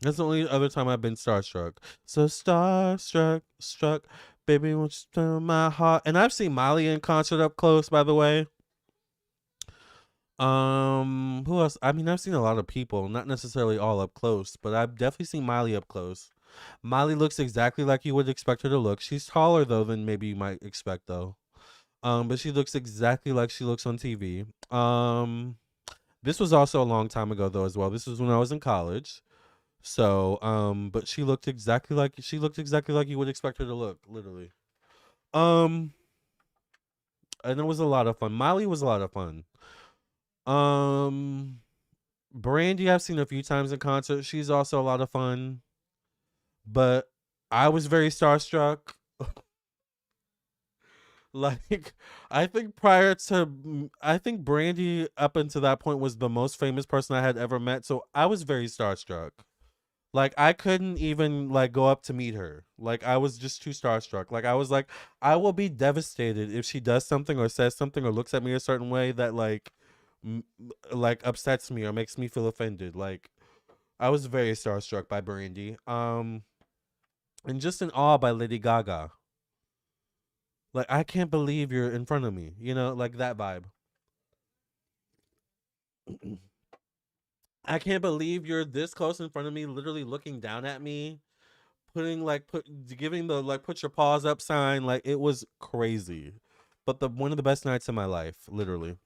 That's the only other time I've been starstruck. So starstruck, struck, baby, won't you steal my heart? And I've seen Molly in concert up close, by the way. Who else? I mean, I've seen a lot of people, not necessarily all up close, but I've definitely seen Miley up close. Miley looks exactly like you would expect her to look. She's taller though than maybe you might expect though. But she looks exactly like she looks on TV. This was also a long time ago though as well. This was when I was in college. So, but she looked exactly like you would expect her to look, literally. Um, and it was a lot of fun. Miley was a lot of fun. Um, Brandy, I've seen a few times in concert. She's also a lot of fun. But I was very starstruck. Like, I think Brandy up until that point was the most famous person I had ever met. So I was very starstruck. Like I couldn't even like go up to meet her. Like I was just too starstruck. Like I was like, I will be devastated if she does something or says something or looks at me a certain way that m- like upsets me or makes me feel offended. Like I was very starstruck by Brandy. And just in awe by Lady Gaga. Like I can't believe you're in front of me. You know, like that vibe. I can't believe you're this close in front of me, literally looking down at me, putting like put giving the like put your paws up sign. Like it was crazy. But the one of the best nights of my life, literally.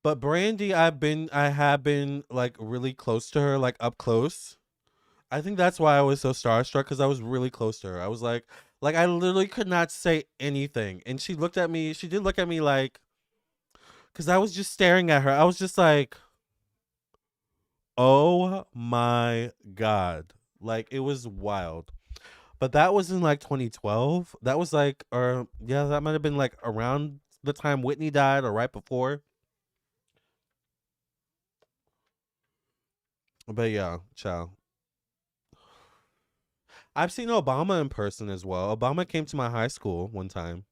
But Brandy, I have been like really close to her, like up close. I think that's why I was so starstruck because I was really close to her. I was like I literally could not say anything, and she looked at me. She did look at me like, because I was just staring at her. I was just like, oh my god, like it was wild. But that was in like 2012. That was like, or yeah, that might have been like around the time Whitney died or right before. But yeah, ciao. I've seen Obama in person as well. Obama came to my high school one time.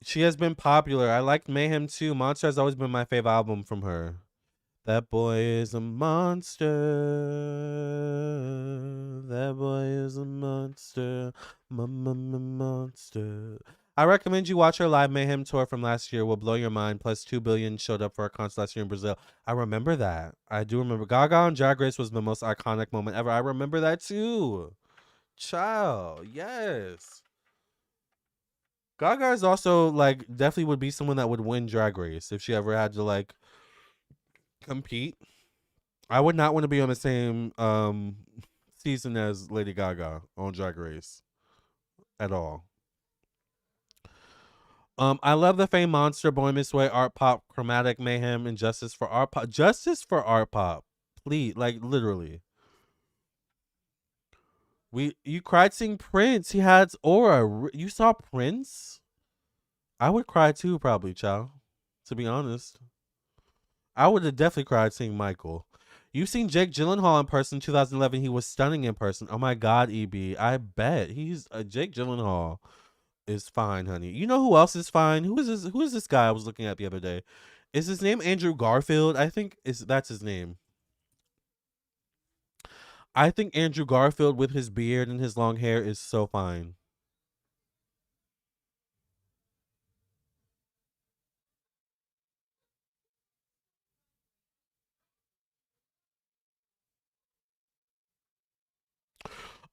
She has been popular. I liked Mayhem too. Monster has always been my favorite album from her. That boy is a monster. That boy is a monster. Monster. I recommend you watch her live Mayhem tour from last year. Will blow your mind. Plus 2 billion showed up for a concert last year in Brazil. I remember that. I do remember. Gaga on Drag Race was the most iconic moment ever. I remember that too. Child. Yes. Gaga is also like definitely would be someone that would win Drag Race if she ever had to like compete. I would not want to be on the same season as Lady Gaga on Drag Race at all. I love the Fame Monster, Boy Miss Way, Art Pop, Chromatic Mayhem, and Justice for Art Pop. Justice for Art Pop, please, like literally. You cried seeing Prince. He had aura. You saw Prince? I would cry too, probably, child. To be honest, I would have definitely cried seeing Michael. You've seen Jake Gyllenhaal in person 2011. He was stunning in person. Oh my God, EB. I bet he's Jake Gyllenhaal is fine, honey. You know who else is fine? Who is this? Who is this guy I was looking at the other day? Is his name Andrew Garfield? I think that's his name. I think Andrew Garfield with his beard and his long hair is so fine.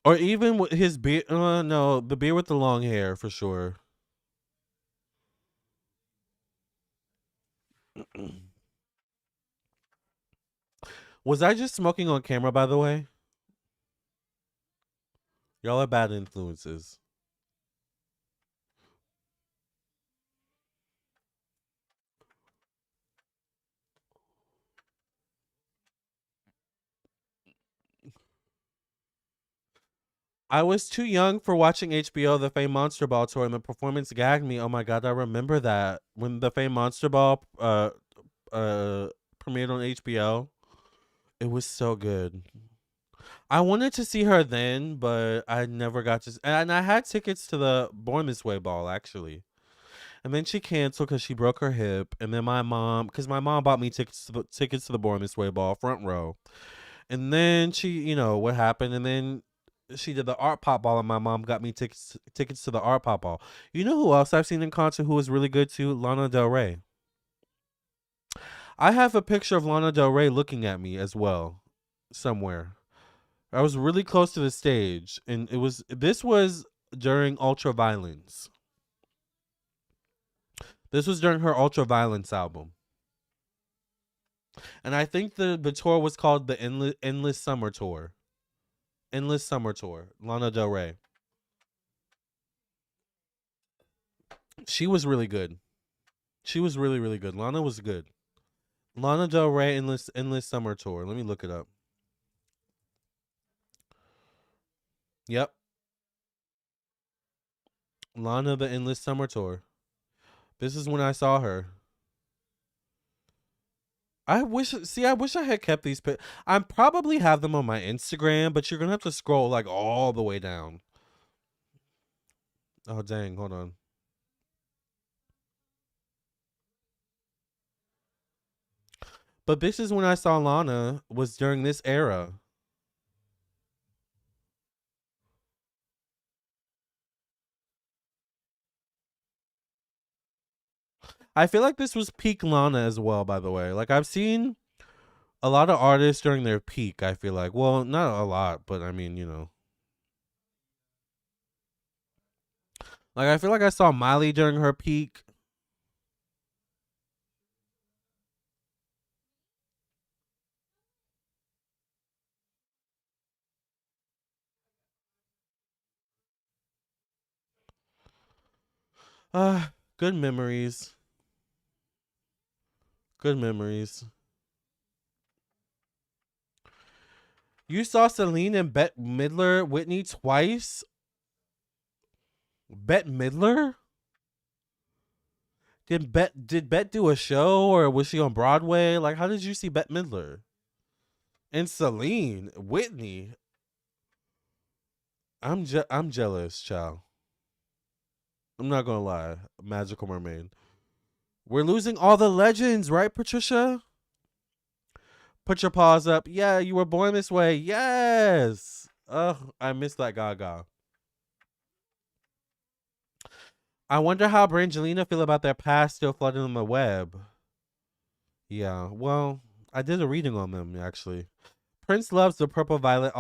Or even with his beard. No, the beard with the long hair for sure. Was I just smoking on camera, by the way? Y'all are bad influences. I was too young for watching HBO, the Fame Monster Ball tour, and the performance gagged me. Oh my God, I remember that. When the Fame Monster Ball premiered on HBO, it was so good. I wanted to see her then, but I never got to. And I had tickets to the Born This Way ball, actually. And then she canceled because she broke her hip. And then because my mom bought me tickets to the Born This Way ball, front row. And then she, what happened. And then she did the art pop ball, and my mom got me tickets to the art pop ball. You know who else I've seen in concert who was really good too? Lana Del Rey. I have a picture of Lana Del Rey looking at me as well, somewhere. I was really close to the stage, and this was during Ultra Violence. This was during her Ultra Violence album. And I think the tour was called the Endless Summer Tour. Endless Summer Tour. Lana Del Rey. She was really good. She was really, really good. Lana was good. Lana Del Rey Endless Summer Tour. Let me look it up. Yep. Lana the Endless Summer Tour. This is when I saw her. I wish I had kept these. I probably have them on my Instagram, but you're gonna have to scroll like all the way down. Oh dang! Hold on. But this is when I saw Lana. Was during this era. I feel like this was peak Lana as well. By the way, like I've seen a lot of artists during their peak. I feel like, well, not a lot, but I mean, like I feel like I saw Miley during her peak. Good memories. Good memories. You saw Celine and Bette Midler, Whitney twice. Bette Midler? Did Bette do a show, or was she on Broadway? Like, how did you see Bette Midler? And Celine, Whitney. I'm jealous, child. I'm not gonna lie. Magical Mermaid. We're losing all the legends, right, Patricia? Put your paws up. Yeah, you were born this way. Yes. Ugh, I miss that Gaga. I wonder how Brangelina feel about their past still flooding on the web. Yeah, well, I did a reading on them actually. Prince loves the purple violet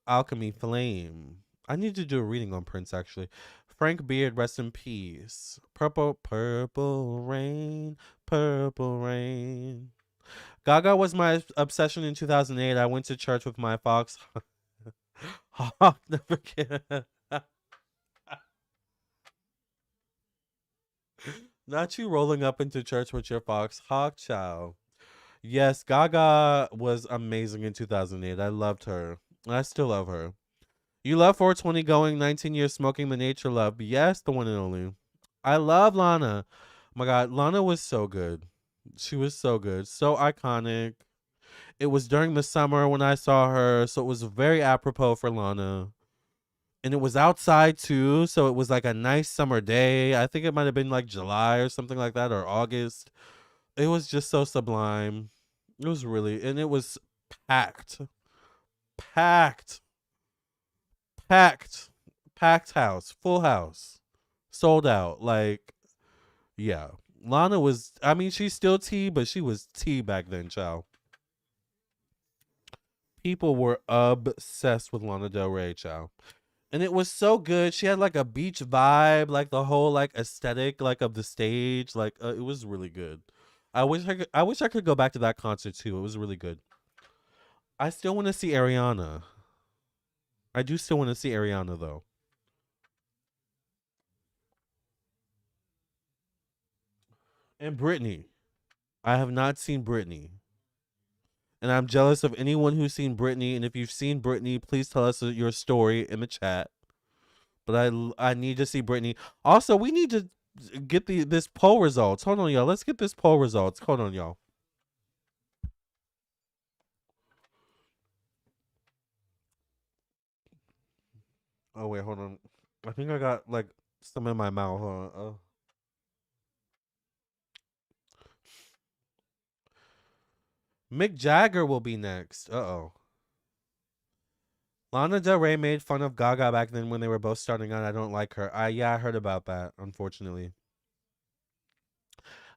alchemy flame. I need to do a reading on Prince actually. Frank Beard, rest in peace. Purple rain, purple rain. Gaga was my obsession in 2008. I went to church with my fox. Hawk, never forget. Not you rolling up into church with your fox hawk chow. Yes, Gaga was amazing in 2008. I loved her. I still love her. You love 420 going 19 years smoking the nature love. Yes, the one and only. I love Lana. Oh my God, Lana was so good. She was so good. So iconic. It was during the summer when I saw her, so it was very apropos for Lana. And it was outside too, so it was like a nice summer day. I think it might have been like July or something like that, or August. It was just so sublime. It was really, and it was packed, packed, packed, packed house, full house, sold out. Like, yeah. Lana was, I mean, she's still T, but she was T back then, child. People were obsessed with Lana Del Rey, child. And it was so good. She had like a beach vibe, like the whole like aesthetic like of the stage. Like it was really good. I wish I could go back to that concert too. It was really good. I still want to see Ariana. I do still want to see Ariana though. And Britney. I have not seen Britney. And I'm jealous of anyone who's seen Britney. And if you've seen Britney, please tell us your story in the chat. But I need to see Britney. Also, we need to get this poll results. Hold on, y'all. Let's get this poll results. Hold on, y'all. Oh wait, hold on. I think I got like some in my mouth. Hold on. Mick Jagger will be next. Uh-oh. Lana Del Rey made fun of Gaga back then when they were both starting out. I don't like her. I heard about that, unfortunately.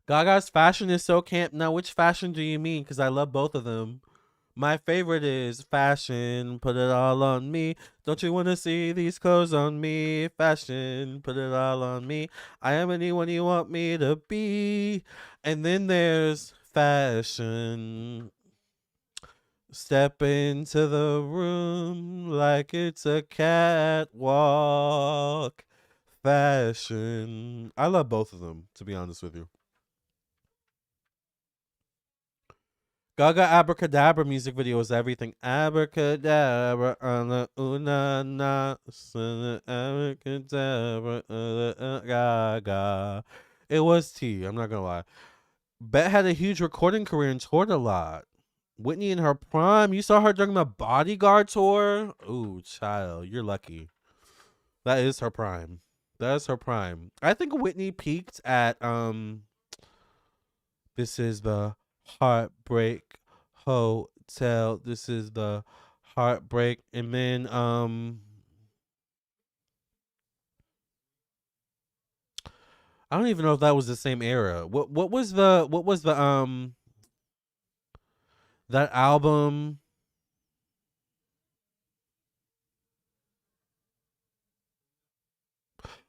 Gaga's fashion is so camp. Now, which fashion do you mean? Because I love both of them. My favorite is fashion, put it all on me. Don't you want to see these clothes on me? Fashion, put it all on me. I am anyone you want me to be. And then there's fashion. Step into the room like it's a catwalk. Fashion. I love both of them, to be honest with you. Gaga Abracadabra music video is everything. Abracadabra on the una na abracadabra Gaga. It was T. I'm not gonna lie. Bet had a huge recording career and toured a lot. Whitney in her prime. You saw her during the Bodyguard tour. Ooh, child, you're lucky. That is her prime. That is her prime. I think Whitney peaked at This is the Heartbreak Hotel. This is the Heartbreak, and then I don't even know if that was the same era. What was the that album?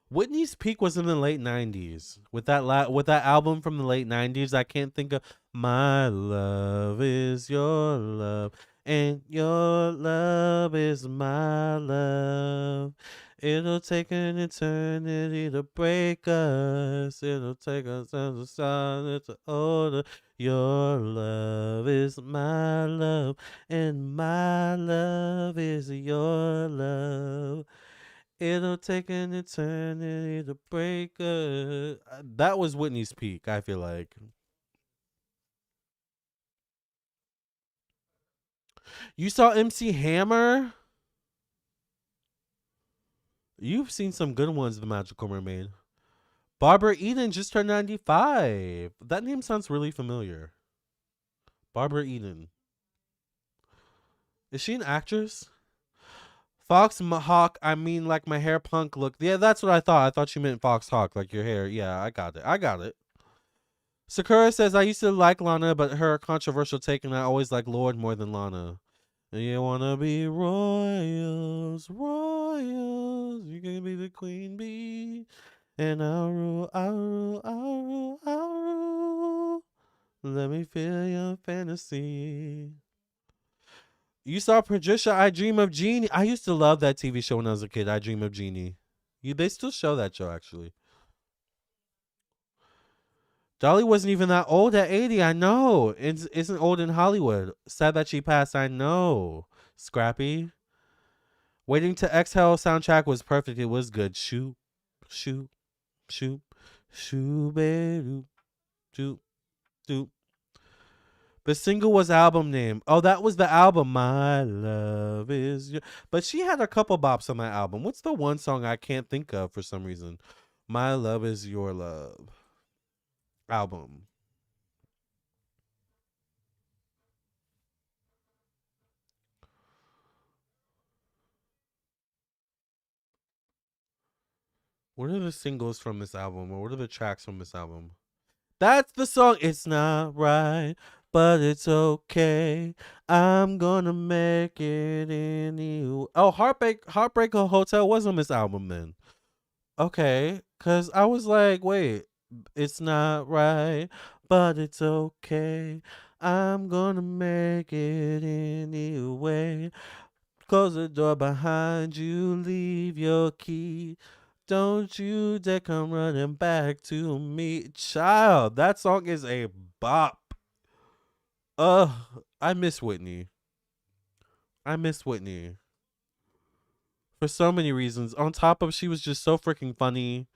Whitney's peak was in the late 90s with with that album from the late 90s. I can't think of My Love Is Your Love and Your Love Is My Love. It'll take an eternity to break us. It'll take us as a sun to older. Your love is my love and my love is your love. It'll take an eternity to break us. That was Whitney's peak, I feel like. You saw MC Hammer? You've seen some good ones, The Magical Mermaid. Barbara Eden just turned 95. That name sounds really familiar. Barbara Eden. Is she an actress? Fox Hawk, I mean like my hair punk look. Yeah, that's what I thought. I thought she meant Fox Hawk, like your hair. Yeah, I got it. I got it. Sakura says I used to like Lana, but her controversial take, and I always like Lord more than Lana. You wanna be royals, royals. You can be the queen bee, and I'll rule, I'll rule, I'll rule, I'll rule. Let me feel your fantasy. You saw Patricia, I Dream of Jeannie. I used to love that TV show when I was a kid. I Dream of Jeannie. They still show that show actually. Dolly wasn't even that old at 80. I know. Isn't old in Hollywood. Sad that she passed. I know. Scrappy. Waiting to Exhale soundtrack was perfect. It was good. Shoot, shoot, shoot, shoot, shoot, shoot, shoot. The single was album name. Oh, that was the album. My love is your. But she had a couple bops on that album. What's the one song I can't think of for some reason? My love is your love album. What are the singles from this album, or what are the tracks from this album? That's the song. It's not right, but it's okay. I'm gonna make it anyway. Oh, Heartbreaker Hotel was on this album then. Okay, cause I was like, wait, it's not right, but it's okay. I'm gonna make it anyway. Close the door behind you, leave your key. Don't you dare come running back to me. Child, that song is a bop. I miss Whitney. I miss Whitney. For so many reasons. On top of she was just so freaking funny.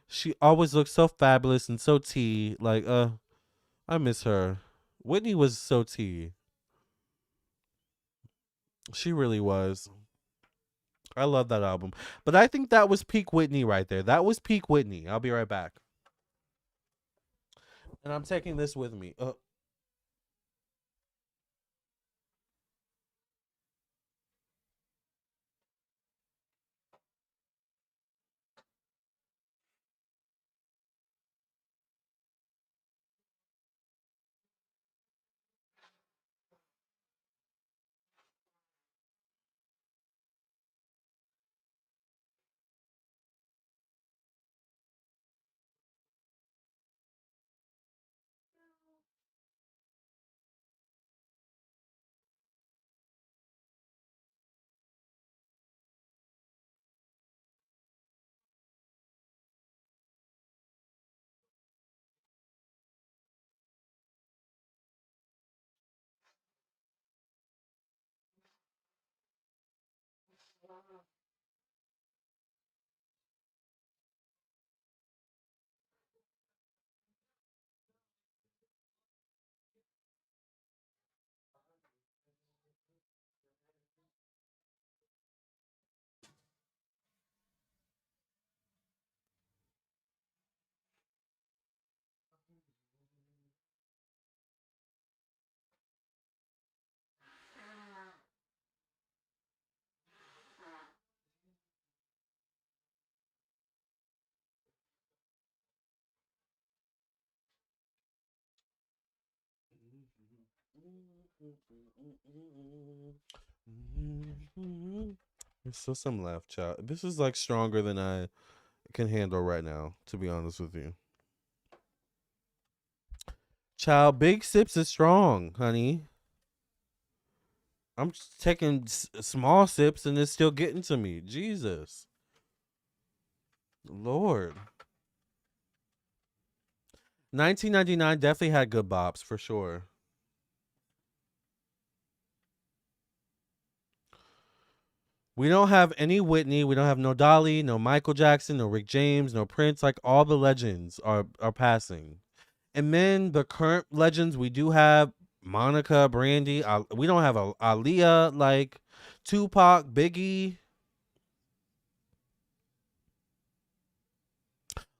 She always looked so fabulous and so tea. Like, I miss her. Whitney was so tea. She really was. I love that album. But I think that was peak Whitney right there. That was peak Whitney. I'll be right back. And I'm taking this with me. There's still some left, child. This is like stronger than I can handle right now, to be honest with you. Child, big sips is strong, honey. I'm just taking small sips and it's still getting to me. Jesus. Lord. 1999 definitely had good bops for sure. We don't have any Whitney. We don't have no Dolly, no Michael Jackson, no Rick James, no Prince. Like all the legends are passing. And then the current legends, we do have Monica, Brandy. We don't have a Aaliyah, like Tupac, Biggie.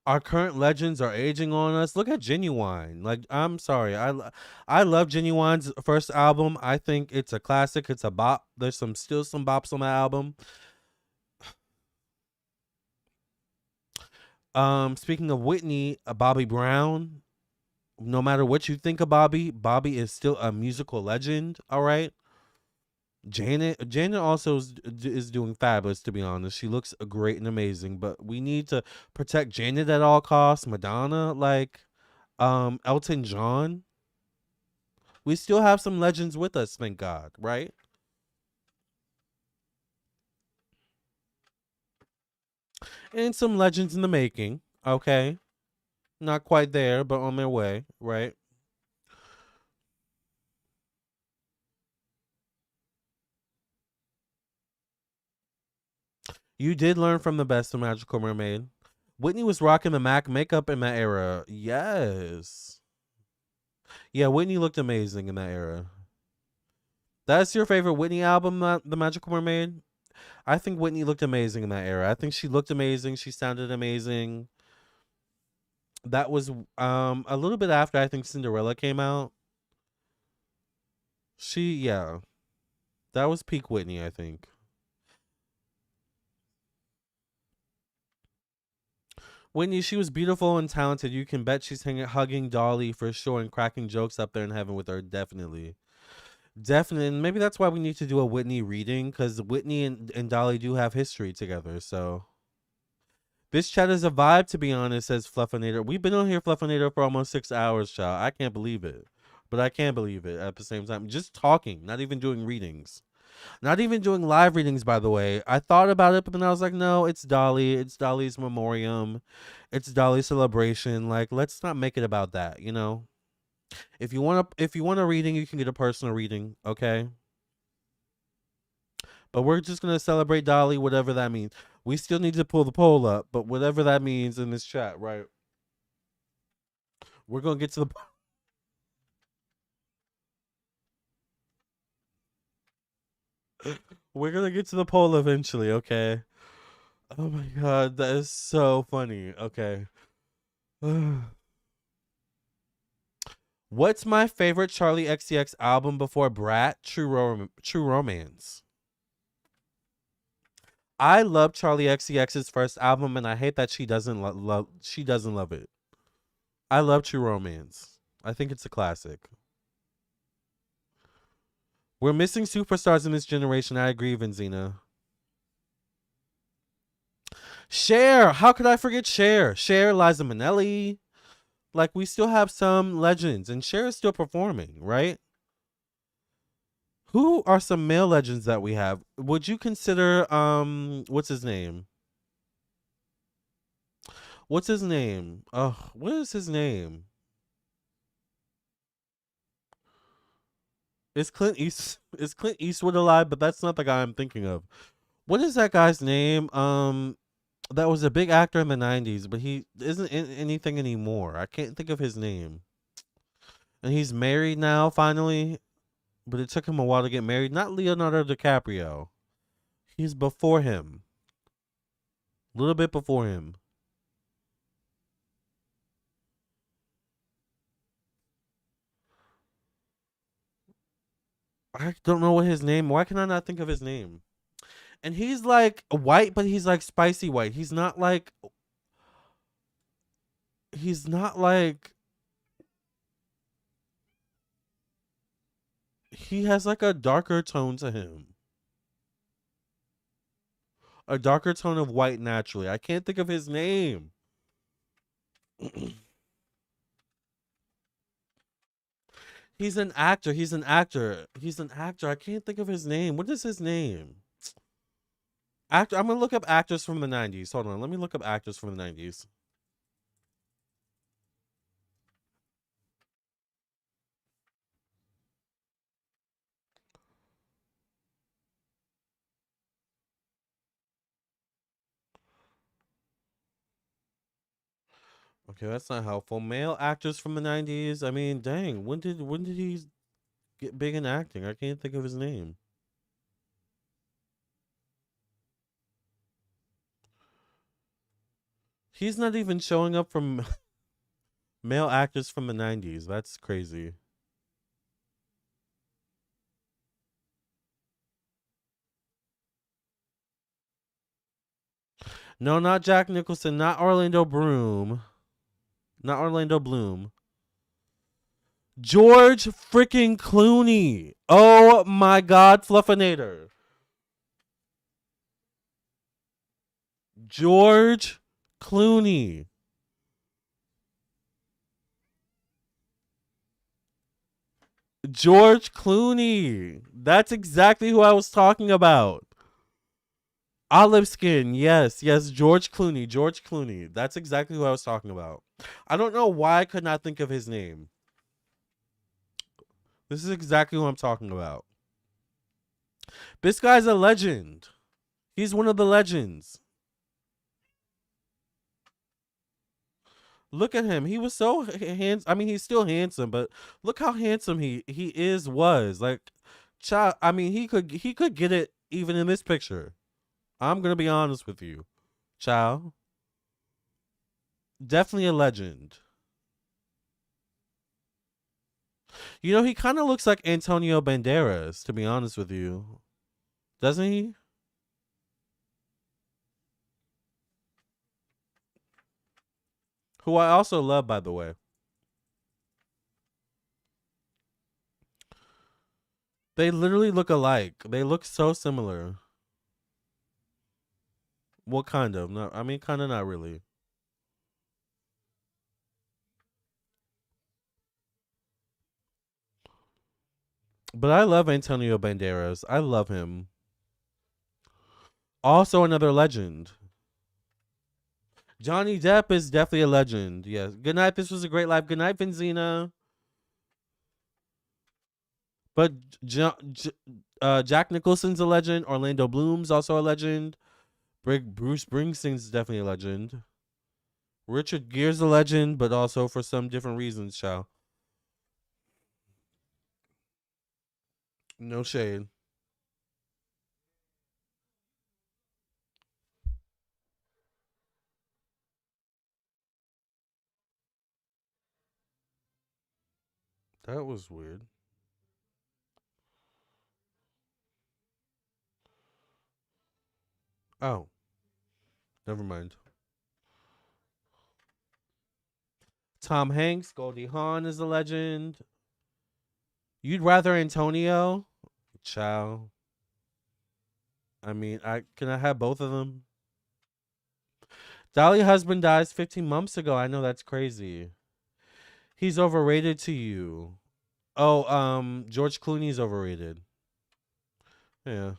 Our current legends are aging on us. Look at Genuine. Like, I'm sorry, I love Genuine's first album. I think it's a classic. It's a bop. There's still some bops on that album. Speaking of Whitney, Bobby Brown. No matter what you think of Bobby, Bobby is still a musical legend. All right. Janet also is doing fabulous. To be honest, she looks great and amazing. But we need to protect Janet at all costs. Madonna, like, Elton John. We still have some legends with us, thank God, right? And some legends in the making. Okay, not quite there, but on their way, right? You did learn from the best of Magical Mermaid. Whitney was rocking the MAC makeup in that era. Yes. Yeah, Whitney looked amazing in that era. That's your favorite Whitney album, The Magical Mermaid? I think Whitney looked amazing in that era. I think she looked amazing. She sounded amazing. That was a little bit after I think Cinderella came out. Yeah, that was peak Whitney, I think. Whitney, she was beautiful and talented. You can bet she's hugging Dolly for sure and cracking jokes up there in heaven with her. Definitely. Definitely. And maybe that's why we need to do a Whitney reading because Whitney and Dolly do have history together. So this chat is a vibe, to be honest, says Fluffinator. We've been on here, Fluffinator, for almost 6 hours, child. I can't believe it. But I can't believe it at the same time. Just talking, not even doing readings. Not even doing live readings, by the way. I thought about it, but then I was like, no, it's Dolly. It's Dolly's memoriam. It's Dolly's celebration. Like, let's not make it about that, you know? If you want a reading, you can get a personal reading, okay? But we're just gonna celebrate Dolly, whatever that means. We still need to pull the poll up, but whatever that means in this chat, right? We're gonna get to the we're gonna get to the poll eventually, okay? Oh my god, that is so funny. Okay. What's my favorite Charlie XCX album before Brat? True Romance. I love Charlie XCX's first album, and I hate that she doesn't love it. I love True Romance. I think it's a classic. We're missing superstars in this generation. I agree, Vinzina. Cher. How could I forget Cher? Cher, Liza Minnelli. Like, we still have some legends, and Cher is still performing, right? Who are some male legends that we have? Would you consider what's his name? What's his name? Oh, what is his name? Is Clint Eastwood alive? But that's not the guy I'm thinking of. What is that guy's name? That was a big actor in the 90s, but he isn't in anything anymore. I can't think of his name. And he's married now, finally. But it took him a while to get married. Not Leonardo DiCaprio. He's before him. A little bit before him. I don't know what his name. Why can I not think of his name? And he's like white, but he's like spicy white. He's not like. He's not like. He has like a darker tone to him. A darker tone of white naturally. I can't think of his name. He's an actor. He's an actor. He's an actor. I can't think of his name. What is his name? Actor. I'm gonna look up actors from the 90s. Hold on. Let me look up actors from the 90s. Okay, that's not helpful. Male actors from the 90s. I mean, dang. When did he get big in acting? I can't think of his name. He's not even showing up from male actors from the 90s. That's crazy. No, not Jack Nicholson, not Orlando Bloom. Not Orlando Bloom. George freaking Clooney. Oh my god, Fluffinator. George Clooney. George Clooney. That's exactly who I was talking about. Olive skin. Yes, yes, George Clooney. George Clooney. That's exactly who I was talking about. I don't know why I could not think of his name. This is exactly who I'm talking about. This guy's a legend. He's one of the legends. Look at him. He was so handsome. I mean, he's still handsome, but look how handsome he was. Like, child. I mean, he could get it even in this picture. I'm gonna be honest with you, child. Definitely a legend. You know, he kind of looks like Antonio Banderas, to be honest with you, doesn't he? Who I also love, by the way. They literally look alike. They look so similar. What kind of? No, I mean, kind of not really. But I love Antonio Banderas. I love him. Also another legend. Johnny Depp is definitely a legend. Yes. Good night. This was a great live. Good night, Benzina. But Jack Nicholson's a legend. Orlando Bloom's also a legend. Bruce Springsteen's definitely a legend. Richard Gere's a legend, but also for some different reasons, child. No shade. That was weird. Oh, never mind. Tom Hanks, Goldie Hawn is a legend. You'd rather Antonio? Ciao. I mean, I have both of them. Dolly husband dies 15 months ago. I know that's crazy. He's overrated to you. Oh, George Clooney's overrated. Yeah.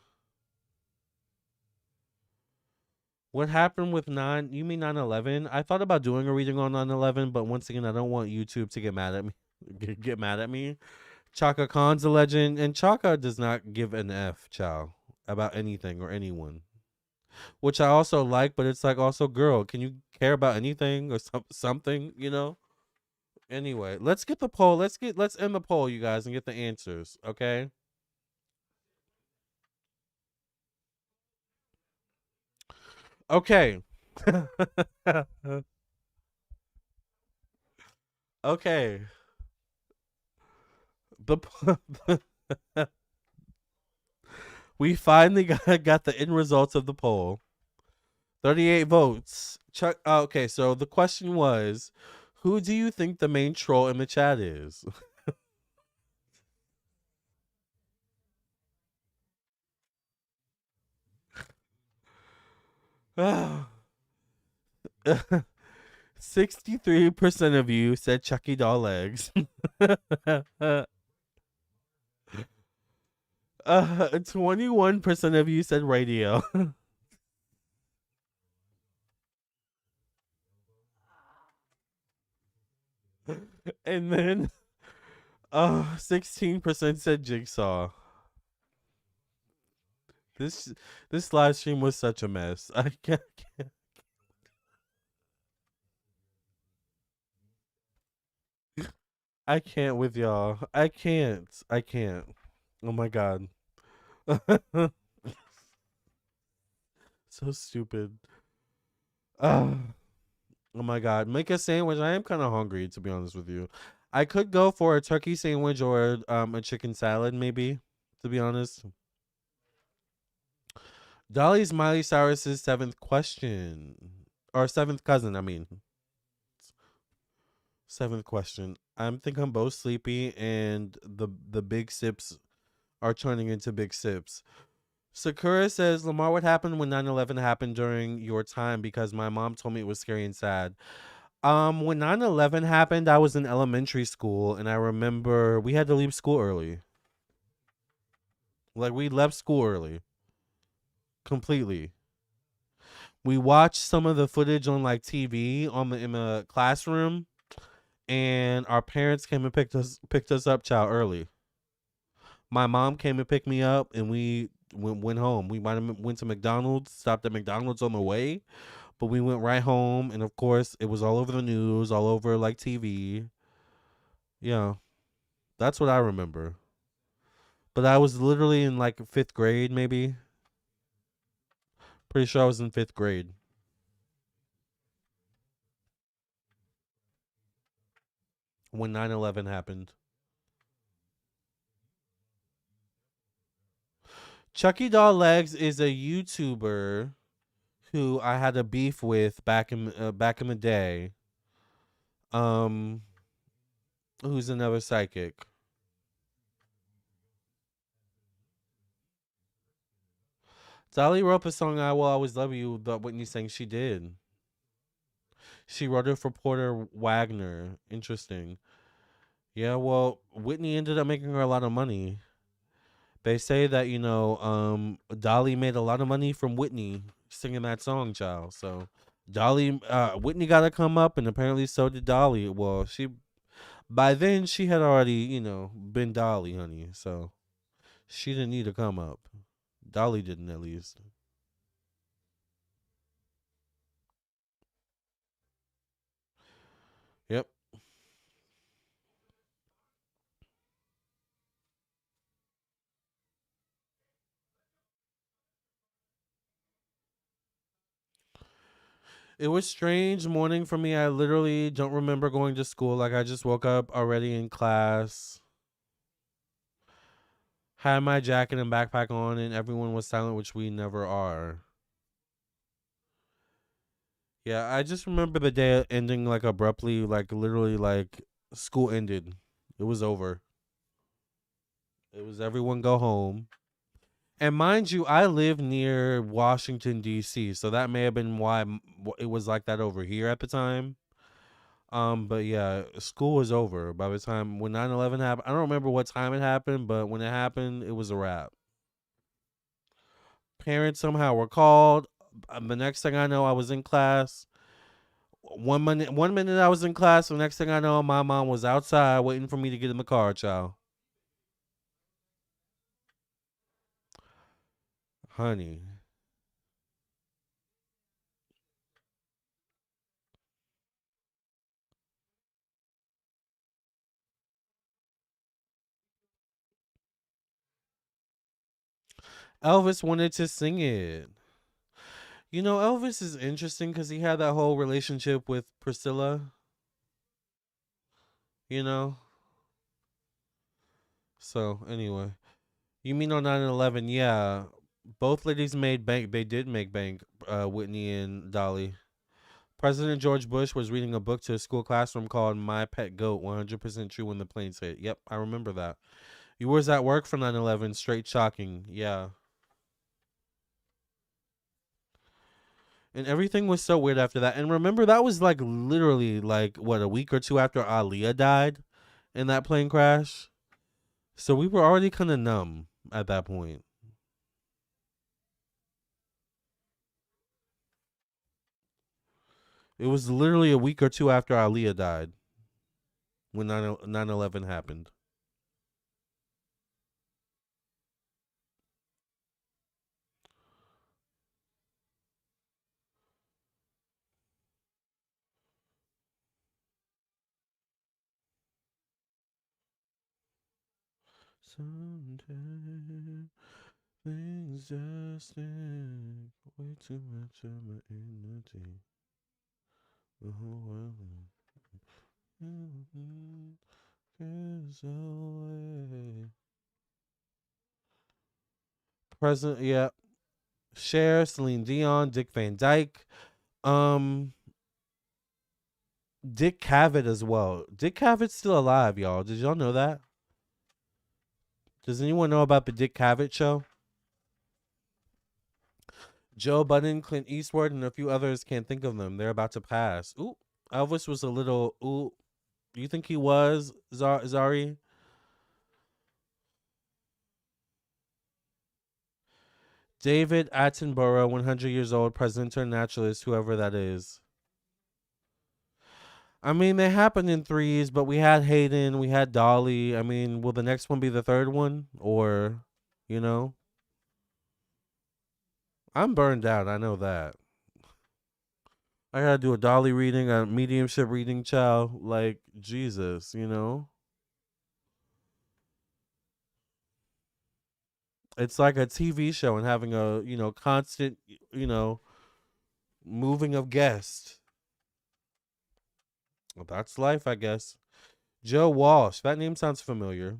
What happened with you mean 9/11? I thought about doing a reading on 9/11, but once again, I don't want YouTube to get mad at me. Get mad at me. Chaka Khan's a legend, and Chaka does not give an F, chow, about anything or anyone. Which I also like, but it's like also, girl, can you care about anything or something, you know? Anyway, let's get the poll. Let's end the poll, you guys, and get the answers, okay? Okay. Okay. The we finally got the end results of the poll. 38 votes. Chuck. Okay, so the question was, who do you think the main troll in the chat is? 63% of you said Chucky doll legs. 21% of you said radio. And then 16% said jigsaw. This live stream was such a mess. I can't with y'all. I can't. I can't. Oh my god. So stupid. Oh my god, make a sandwich. I am kind of hungry to be honest with you. I could go for a turkey sandwich or a chicken salad maybe, to be honest. Dolly's Miley Cyrus's seventh question. Or seventh cousin, I mean. Seventh question. Think I'm both sleepy and the big sips are turning into big sips. Sakura says, Lamar, what happened when 9/11 happened during your time? Because my mom told me it was scary and sad. When 9/11 happened, I was in elementary school and I remember we had to leave school early. Like we left school early. Completely. We watched some of the footage on like TV in the classroom, and our parents came and picked us up, child, early. My mom came and picked me up, and we went home. We might have went to McDonald's, stopped at McDonald's on the way, but we went right home. And of course, it was all over the news, all over like TV. Yeah, that's what I remember. But I was literally in like fifth grade, maybe. Pretty sure I was in fifth grade when 9/11 happened. Chucky Doll Legs is a YouTuber who I had a beef with back in the day. Um, who's another psychic? Dolly wrote the song "I Will Always Love You" that Whitney sang she did. She wrote it for Porter Wagner. Interesting. Yeah, well, Whitney ended up making her a lot of money. They say that Dolly made a lot of money from Whitney singing that song, child. So Whitney got to come up, and apparently so did Dolly. Well, she by then she had already been Dolly, honey. So she didn't need to come up. Dolly didn't, at least. Yep. It was strange morning for me. I literally don't remember going to school. Like I just woke up already in class, had my jacket and backpack on, and everyone was silent, which we never are. Yeah, I just remember the day ending like abruptly, like literally like school ended. It was over. It was everyone go home. And mind you, I live near Washington D.C., so that may have been why it was like that over here at the time. But yeah, school was over by the time when 9/11 happened. I don't remember what time it happened, but when it happened, it was a wrap. Parents somehow were called. The next thing I know, I was in class. 1 minute I was in class. The next thing I know, my mom was outside waiting for me to get in the car, child. Honey, Elvis wanted to sing it. Elvis is interesting because he had that whole relationship with Priscilla. You know. So anyway, you mean on 9/11? Yeah, both ladies made bank. They did make bank. Whitney and Dolly. President George Bush was reading a book to a school classroom called "My Pet Goat." 100% true when the planes hit. Yep, I remember that. You was at work for 9/11. Straight shocking. Yeah. And everything was so weird after that. And remember, that was like literally like what, a week or two after Aaliyah died in that plane crash. So we were already kind of numb at that point. It was literally a week or two after Aaliyah died when 9/11 happened. Sometimes things just take way too much of my energy. President, yeah. Cher, Celine Dion, Dick Van Dyke, um, Dick Cavett as well. Dick Cavett's still alive, y'all. Did y'all know that? Does anyone know about the Dick Cavett show? Joe Budden, Clint Eastwood, and a few others can't think of them. They're about to pass. Ooh, Elvis was a little. Ooh, you think he was Zari? David Attenborough, 100 years old, president or naturalist, whoever that is. I mean, they happened in threes, but we had Hayden, we had Dolly. I mean, will the next one be the third one? Or, you know? I'm burned out. I know that. I gotta do a Dolly reading, a mediumship reading, child. Like, Jesus, you know? It's like a TV show and having a, constant, moving of guests. Well, that's life, I guess. Joe Walsh. That name sounds familiar.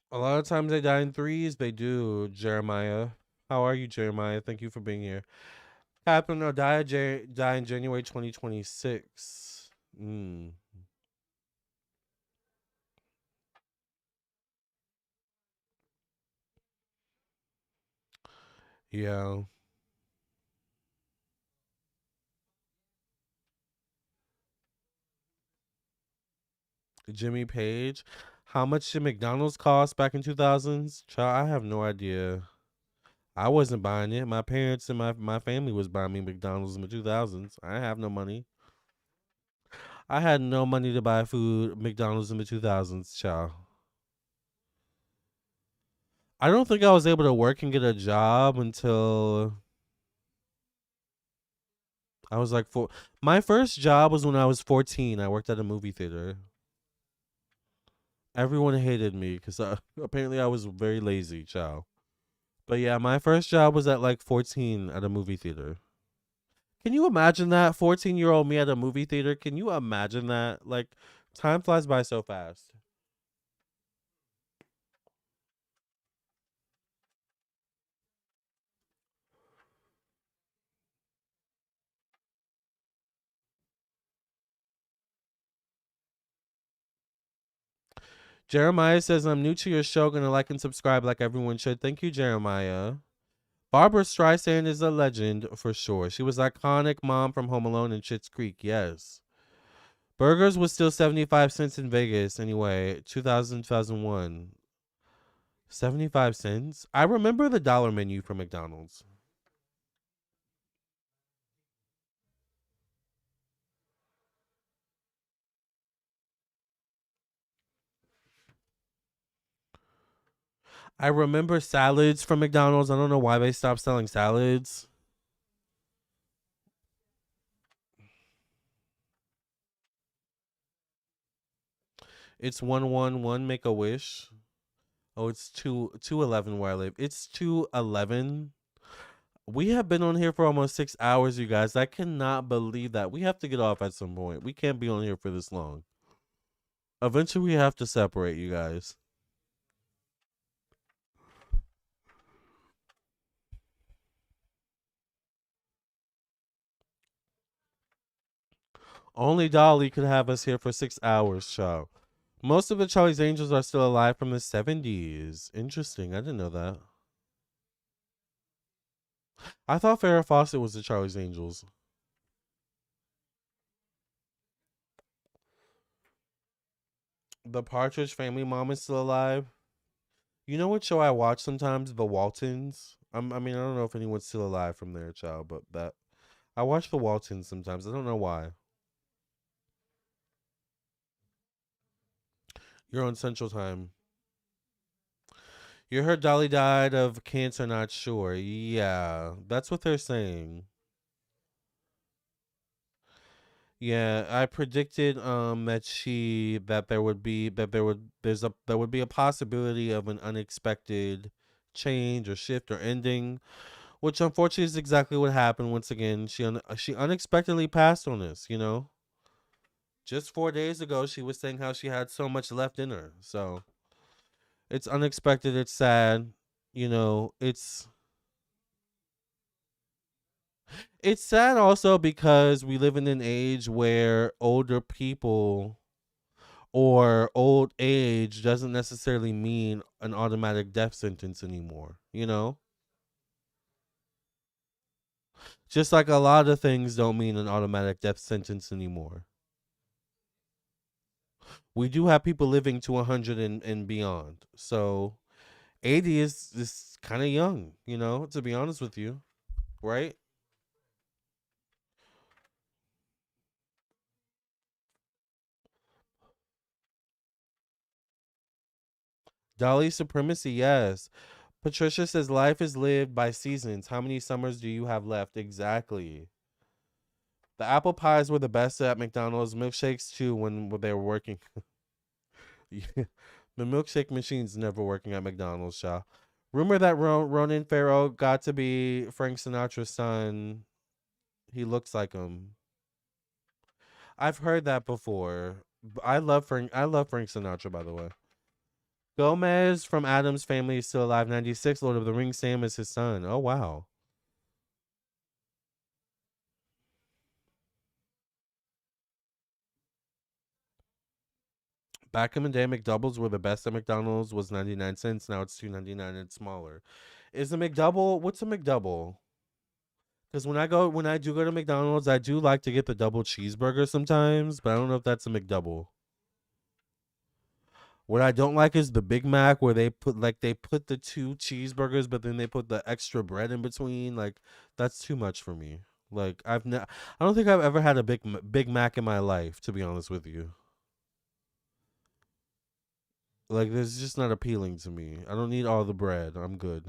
A lot of times they die in threes. They do, Jeremiah. How are you, Jeremiah? Thank you for being here. Catherine O'Daya die in January 2026. Yeah. Jimmy Page. How much did McDonald's cost back in 2000s? Child, I have no idea. I wasn't buying it. My parents and my family was buying me McDonald's in the 2000s. I have no money. I had no money to buy food McDonald's in the 2000s, child. I don't think I was able to work and get a job until I was like four. My first job was when I was 14. I worked at a movie theater. Everyone hated me because apparently I was very lazy, child. But yeah, my first job was at like 14 at a movie theater. Can you imagine that? 14-year-old me at a movie theater? Can you imagine that? Like, time flies by so fast. Jeremiah says, I'm new to your show. Gonna like and subscribe like everyone should. Thank you, Jeremiah. Barbara Streisand is a legend for sure. She was iconic mom from Home Alone and Schitt's Creek. Yes. Burgers was still 75 cents in Vegas anyway. 2001. 75 cents? I remember the dollar menu from McDonald's. I remember salads from McDonald's. I don't know why they stopped selling salads. It's 111 Make a Wish. Oh, it's 211 where I live. It's 211. We have been on here for almost 6 hours, you guys. I cannot believe that. We have to get off at some point. We can't be on here for this long. Eventually, we have to separate, you guys. Only Dolly could have us here for 6 hours, show. Most of the Charlie's Angels are still alive from the 70s. Interesting. I didn't know that. I thought Farrah Fawcett was the Charlie's Angels. The Partridge Family mom is still alive. You know what show I watch sometimes? The Waltons. I mean, I don't know if anyone's still alive from there, child, but that I watch The Waltons sometimes. I don't know why. You're on Central Time. You heard Dolly died of cancer, not sure. Yeah, that's what they're saying. Yeah, I predicted that there would be that there would there's a there would be a possibility of an unexpected change or shift or ending, which unfortunately is exactly what happened. Once again, she unexpectedly passed on us. Just 4 days ago, she was saying how she had so much left in her. So it's unexpected. It's sad. You know, it's sad also because we live in an age where older people or old age doesn't necessarily mean an automatic death sentence anymore. Just like a lot of things don't mean an automatic death sentence anymore. We do have people living to 100 and beyond. So 80 is kind of young, to be honest with you, right? Dolly supremacy, yes. Patricia says life is lived by seasons. How many summers do you have left? Exactly. The apple pies were the best at McDonald's. Milkshakes too when they were working. Yeah. The milkshake machine's never working at McDonald's, Shaw. Rumor that Ronan Farrow got to be Frank Sinatra's son. He looks like him. I've heard that before. I love Frank. I love Frank Sinatra, by the way. Gomez from Adam's Family is still alive. 96. Lord of the Rings. Sam is his son. Oh wow. Back in the day, McDoubles were the best at McDonald's. Was 99 cents. Now it's 2.99 and smaller. Is a McDouble? What's a McDouble? Because when I do go to McDonald's, I do like to get the double cheeseburger sometimes, but I don't know if that's a McDouble. What I don't like is the Big Mac where they put the two cheeseburgers, but then they put the extra bread in between. Like that's too much for me. Like I don't think I've ever had a Big Mac in my life, to be honest with you. Like this is just not appealing to me. I don't need all the bread. I'm good.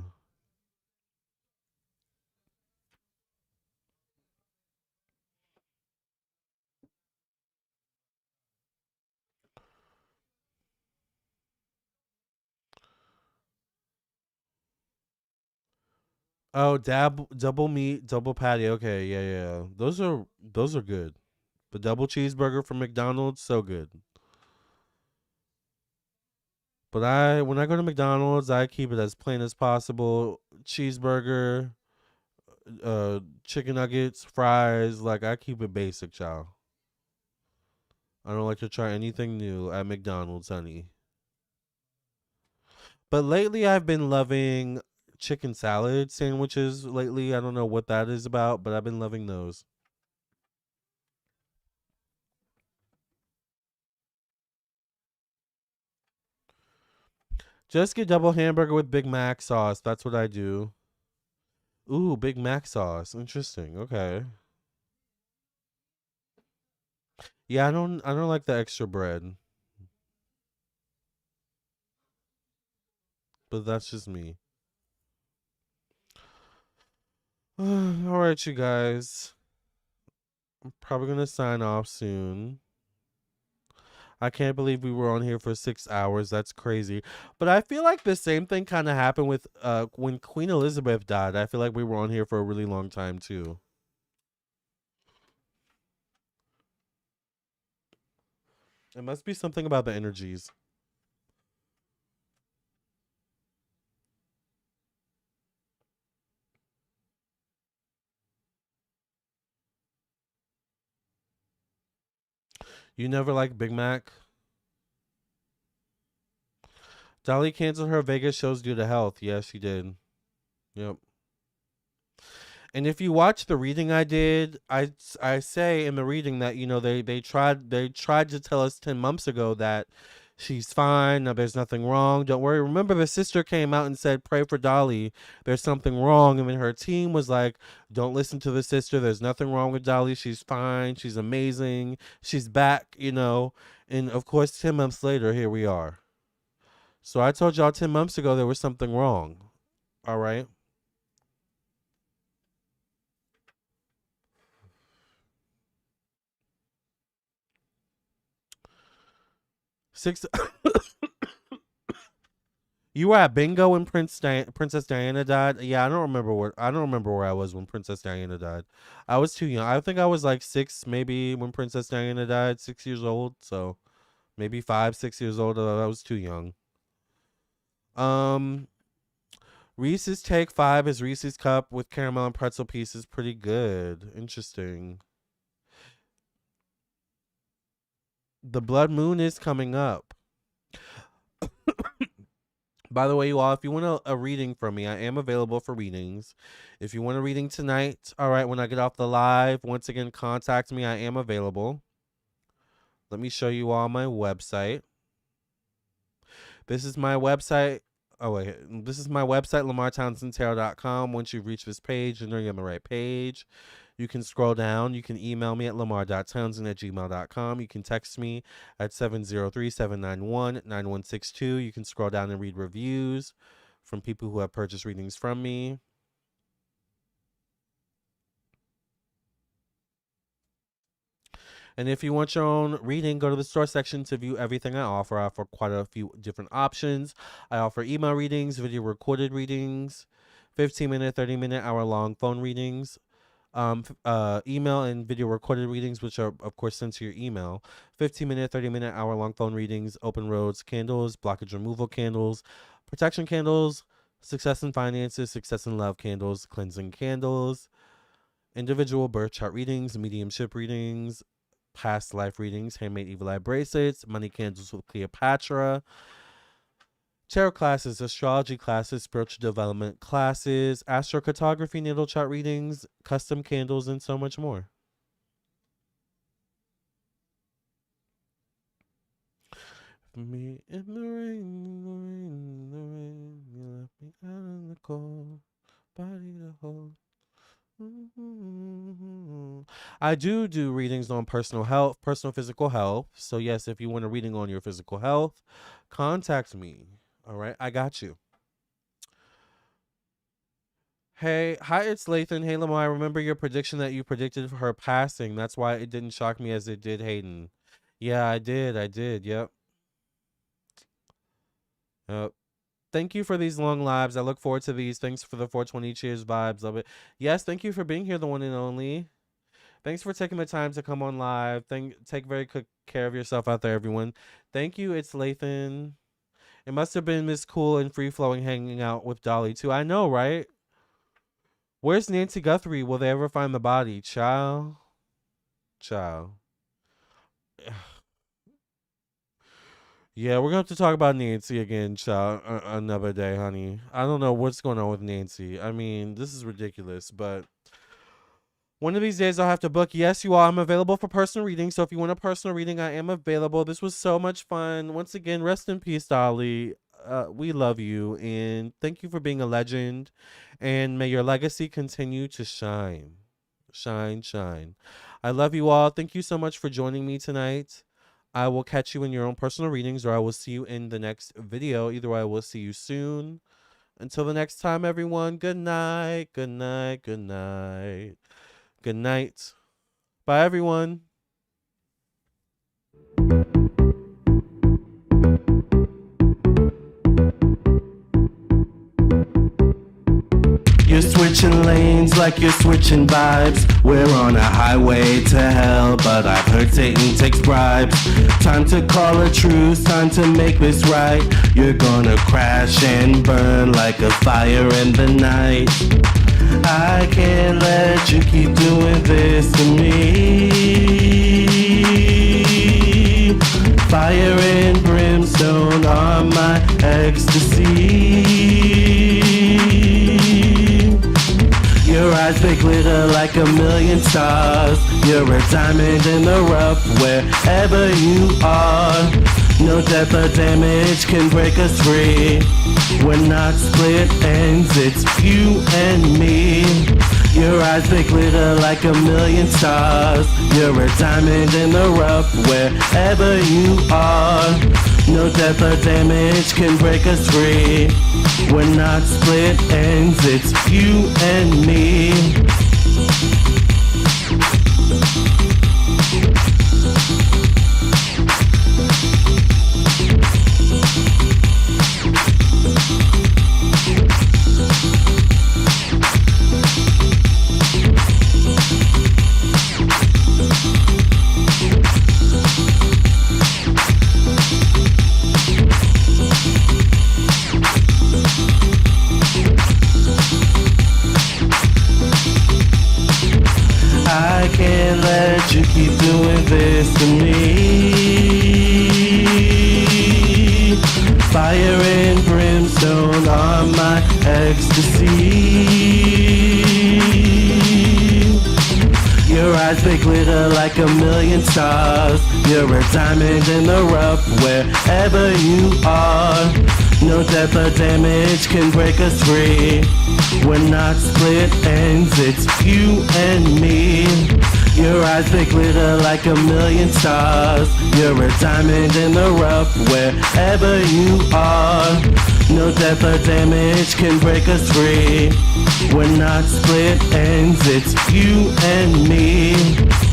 Oh, double meat, double patty. Okay, yeah, yeah. Those are good. The double cheeseburger from McDonald's, so good. But when I go to McDonald's, I keep it as plain as possible. Cheeseburger, chicken nuggets, fries. Like I keep it basic, child. I don't like to try anything new at McDonald's, honey. But lately, I've been loving chicken salad sandwiches. Lately, I don't know what that is about, but I've been loving those. Just get double hamburger with Big Mac sauce. That's what I do. Ooh, Big Mac sauce. Interesting. Okay. Yeah, I don't like the extra bread, but that's just me. All right, you guys. I'm probably gonna sign off soon. I can't believe we were on here for 6 hours. That's crazy. But I feel like the same thing kind of happened with when Queen Elizabeth died. I feel like we were on here for a really long time too. It must be something about the energies. You never liked Big Mac? Dolly canceled her Vegas shows due to health. Yes, she did. Yep. And if you watch the reading I did, I say in the reading that they tried to tell us 10 months ago that she's fine. Now there's nothing wrong. Don't worry. Remember the sister came out and said pray for Dolly. There's something wrong, and then her team was like, don't listen to the sister. There's nothing wrong with Dolly. She's fine. She's amazing. She's back. And of course 10 months later, here we are. So I told y'all 10 months ago there was something wrong. All right. 6. You were at bingo when Princess Diana died. Yeah, I don't remember where I was when Princess Diana died. I was too young. I think I was like 6, maybe, when Princess Diana died. 6 years old. So maybe 5, 6 years old. I was too young. Reese's Take 5 is Reese's Cup with caramel and pretzel pieces. Pretty good. Interesting. The blood moon is coming up. By the way, you all, if you want a reading from me, I am available for readings. If you want a reading tonight, all right, when I get off the live, once again, contact me. I am available. Let me show you all my website. This is my website. Oh, wait. This is my website, LamarrTownsendTarot.com. Once you reach this page, you know you're on the right page. You can scroll down. You can email me at lamar.townsend@gmail.com. You can text me at 703-791-9162. You can scroll down and read reviews from people who have purchased readings from me. And if you want your own reading, go to the store section to view everything I offer. I offer quite a few different options. I offer email readings, video recorded readings, 15-minute, 30-minute, hour-long phone readings, email and video recorded readings, which are, of course, sent to your email, 15-minute, 30-minute, hour-long phone readings, open roads candles, blockage removal candles, protection candles, success in finances, success in love candles, cleansing candles, individual birth chart readings, mediumship readings, past life readings, handmade evil eye bracelets, money candles with Cleopatra, tarot classes, astrology classes, spiritual development classes, astrocartography, natal chart readings, custom candles, and so much more. Me in the rain, you left me out in the cold, body to hold. I do readings on personal health, personal physical health. So yes, if you want a reading on your physical health, contact me. All right, I got you. Hey, hi, it's Lathan. Hey, Lamarr, I remember your prediction that you predicted for her passing. That's why it didn't shock me as it did Hayden. Yeah, I did. Yep. Thank you for these long lives. I look forward to these. Thanks for the 420 cheers vibes. Love it. Yes, thank you for being here, the one and only. Thanks for taking the time to come on live. Take very good care of yourself out there, everyone. Thank you, it's Lathan. It must have been Miss Cool and free-flowing hanging out with Dolly, too. I know, right? Where's Nancy Guthrie? Will they ever find the body? Child. Yeah, we're going to have to talk about Nancy again, child, another day, honey. I don't know what's going on with Nancy. I mean, this is ridiculous, but one of these days I'll have to book. Yes, you all, I'm available for personal reading. So if you want a personal reading, I am available. This was so much fun. Once again, rest in peace, Dolly. We love you, and thank you for being a legend. And may your legacy continue to shine. Shine. I love you all. Thank you so much for joining me tonight. I will catch you in your own personal readings, or I will see you in the next video. Either way, I will see you soon. Until the next time, everyone, good night. Good night. Good night. Good night. Bye, everyone. You're switching lanes like you're switching vibes. We're on a highway to hell, but I've heard Satan takes bribes. Time to call a truce, time to make this right. You're gonna crash and burn like a fire in the night. I can't let you keep doing this to me. Fire and brimstone are my ecstasy. Your eyes, they glitter like a million stars. You're a diamond in the rough wherever you are. No death or damage can break us free. We're not split ends, it's you and me. Your eyes, they glitter like a million stars. You're a diamond in the rough wherever you are. No death or damage can break us free. We're not split ends, it's you and me. big glitter like a million stars. You're a diamond in the rough wherever you are. No depth or damage can break us free. We're not split ends, it's you and me. Your eyes, they glitter like a million stars. You're a diamond in the rough wherever you are. No depth or damage can break us free. We're not split ends, it's you and me.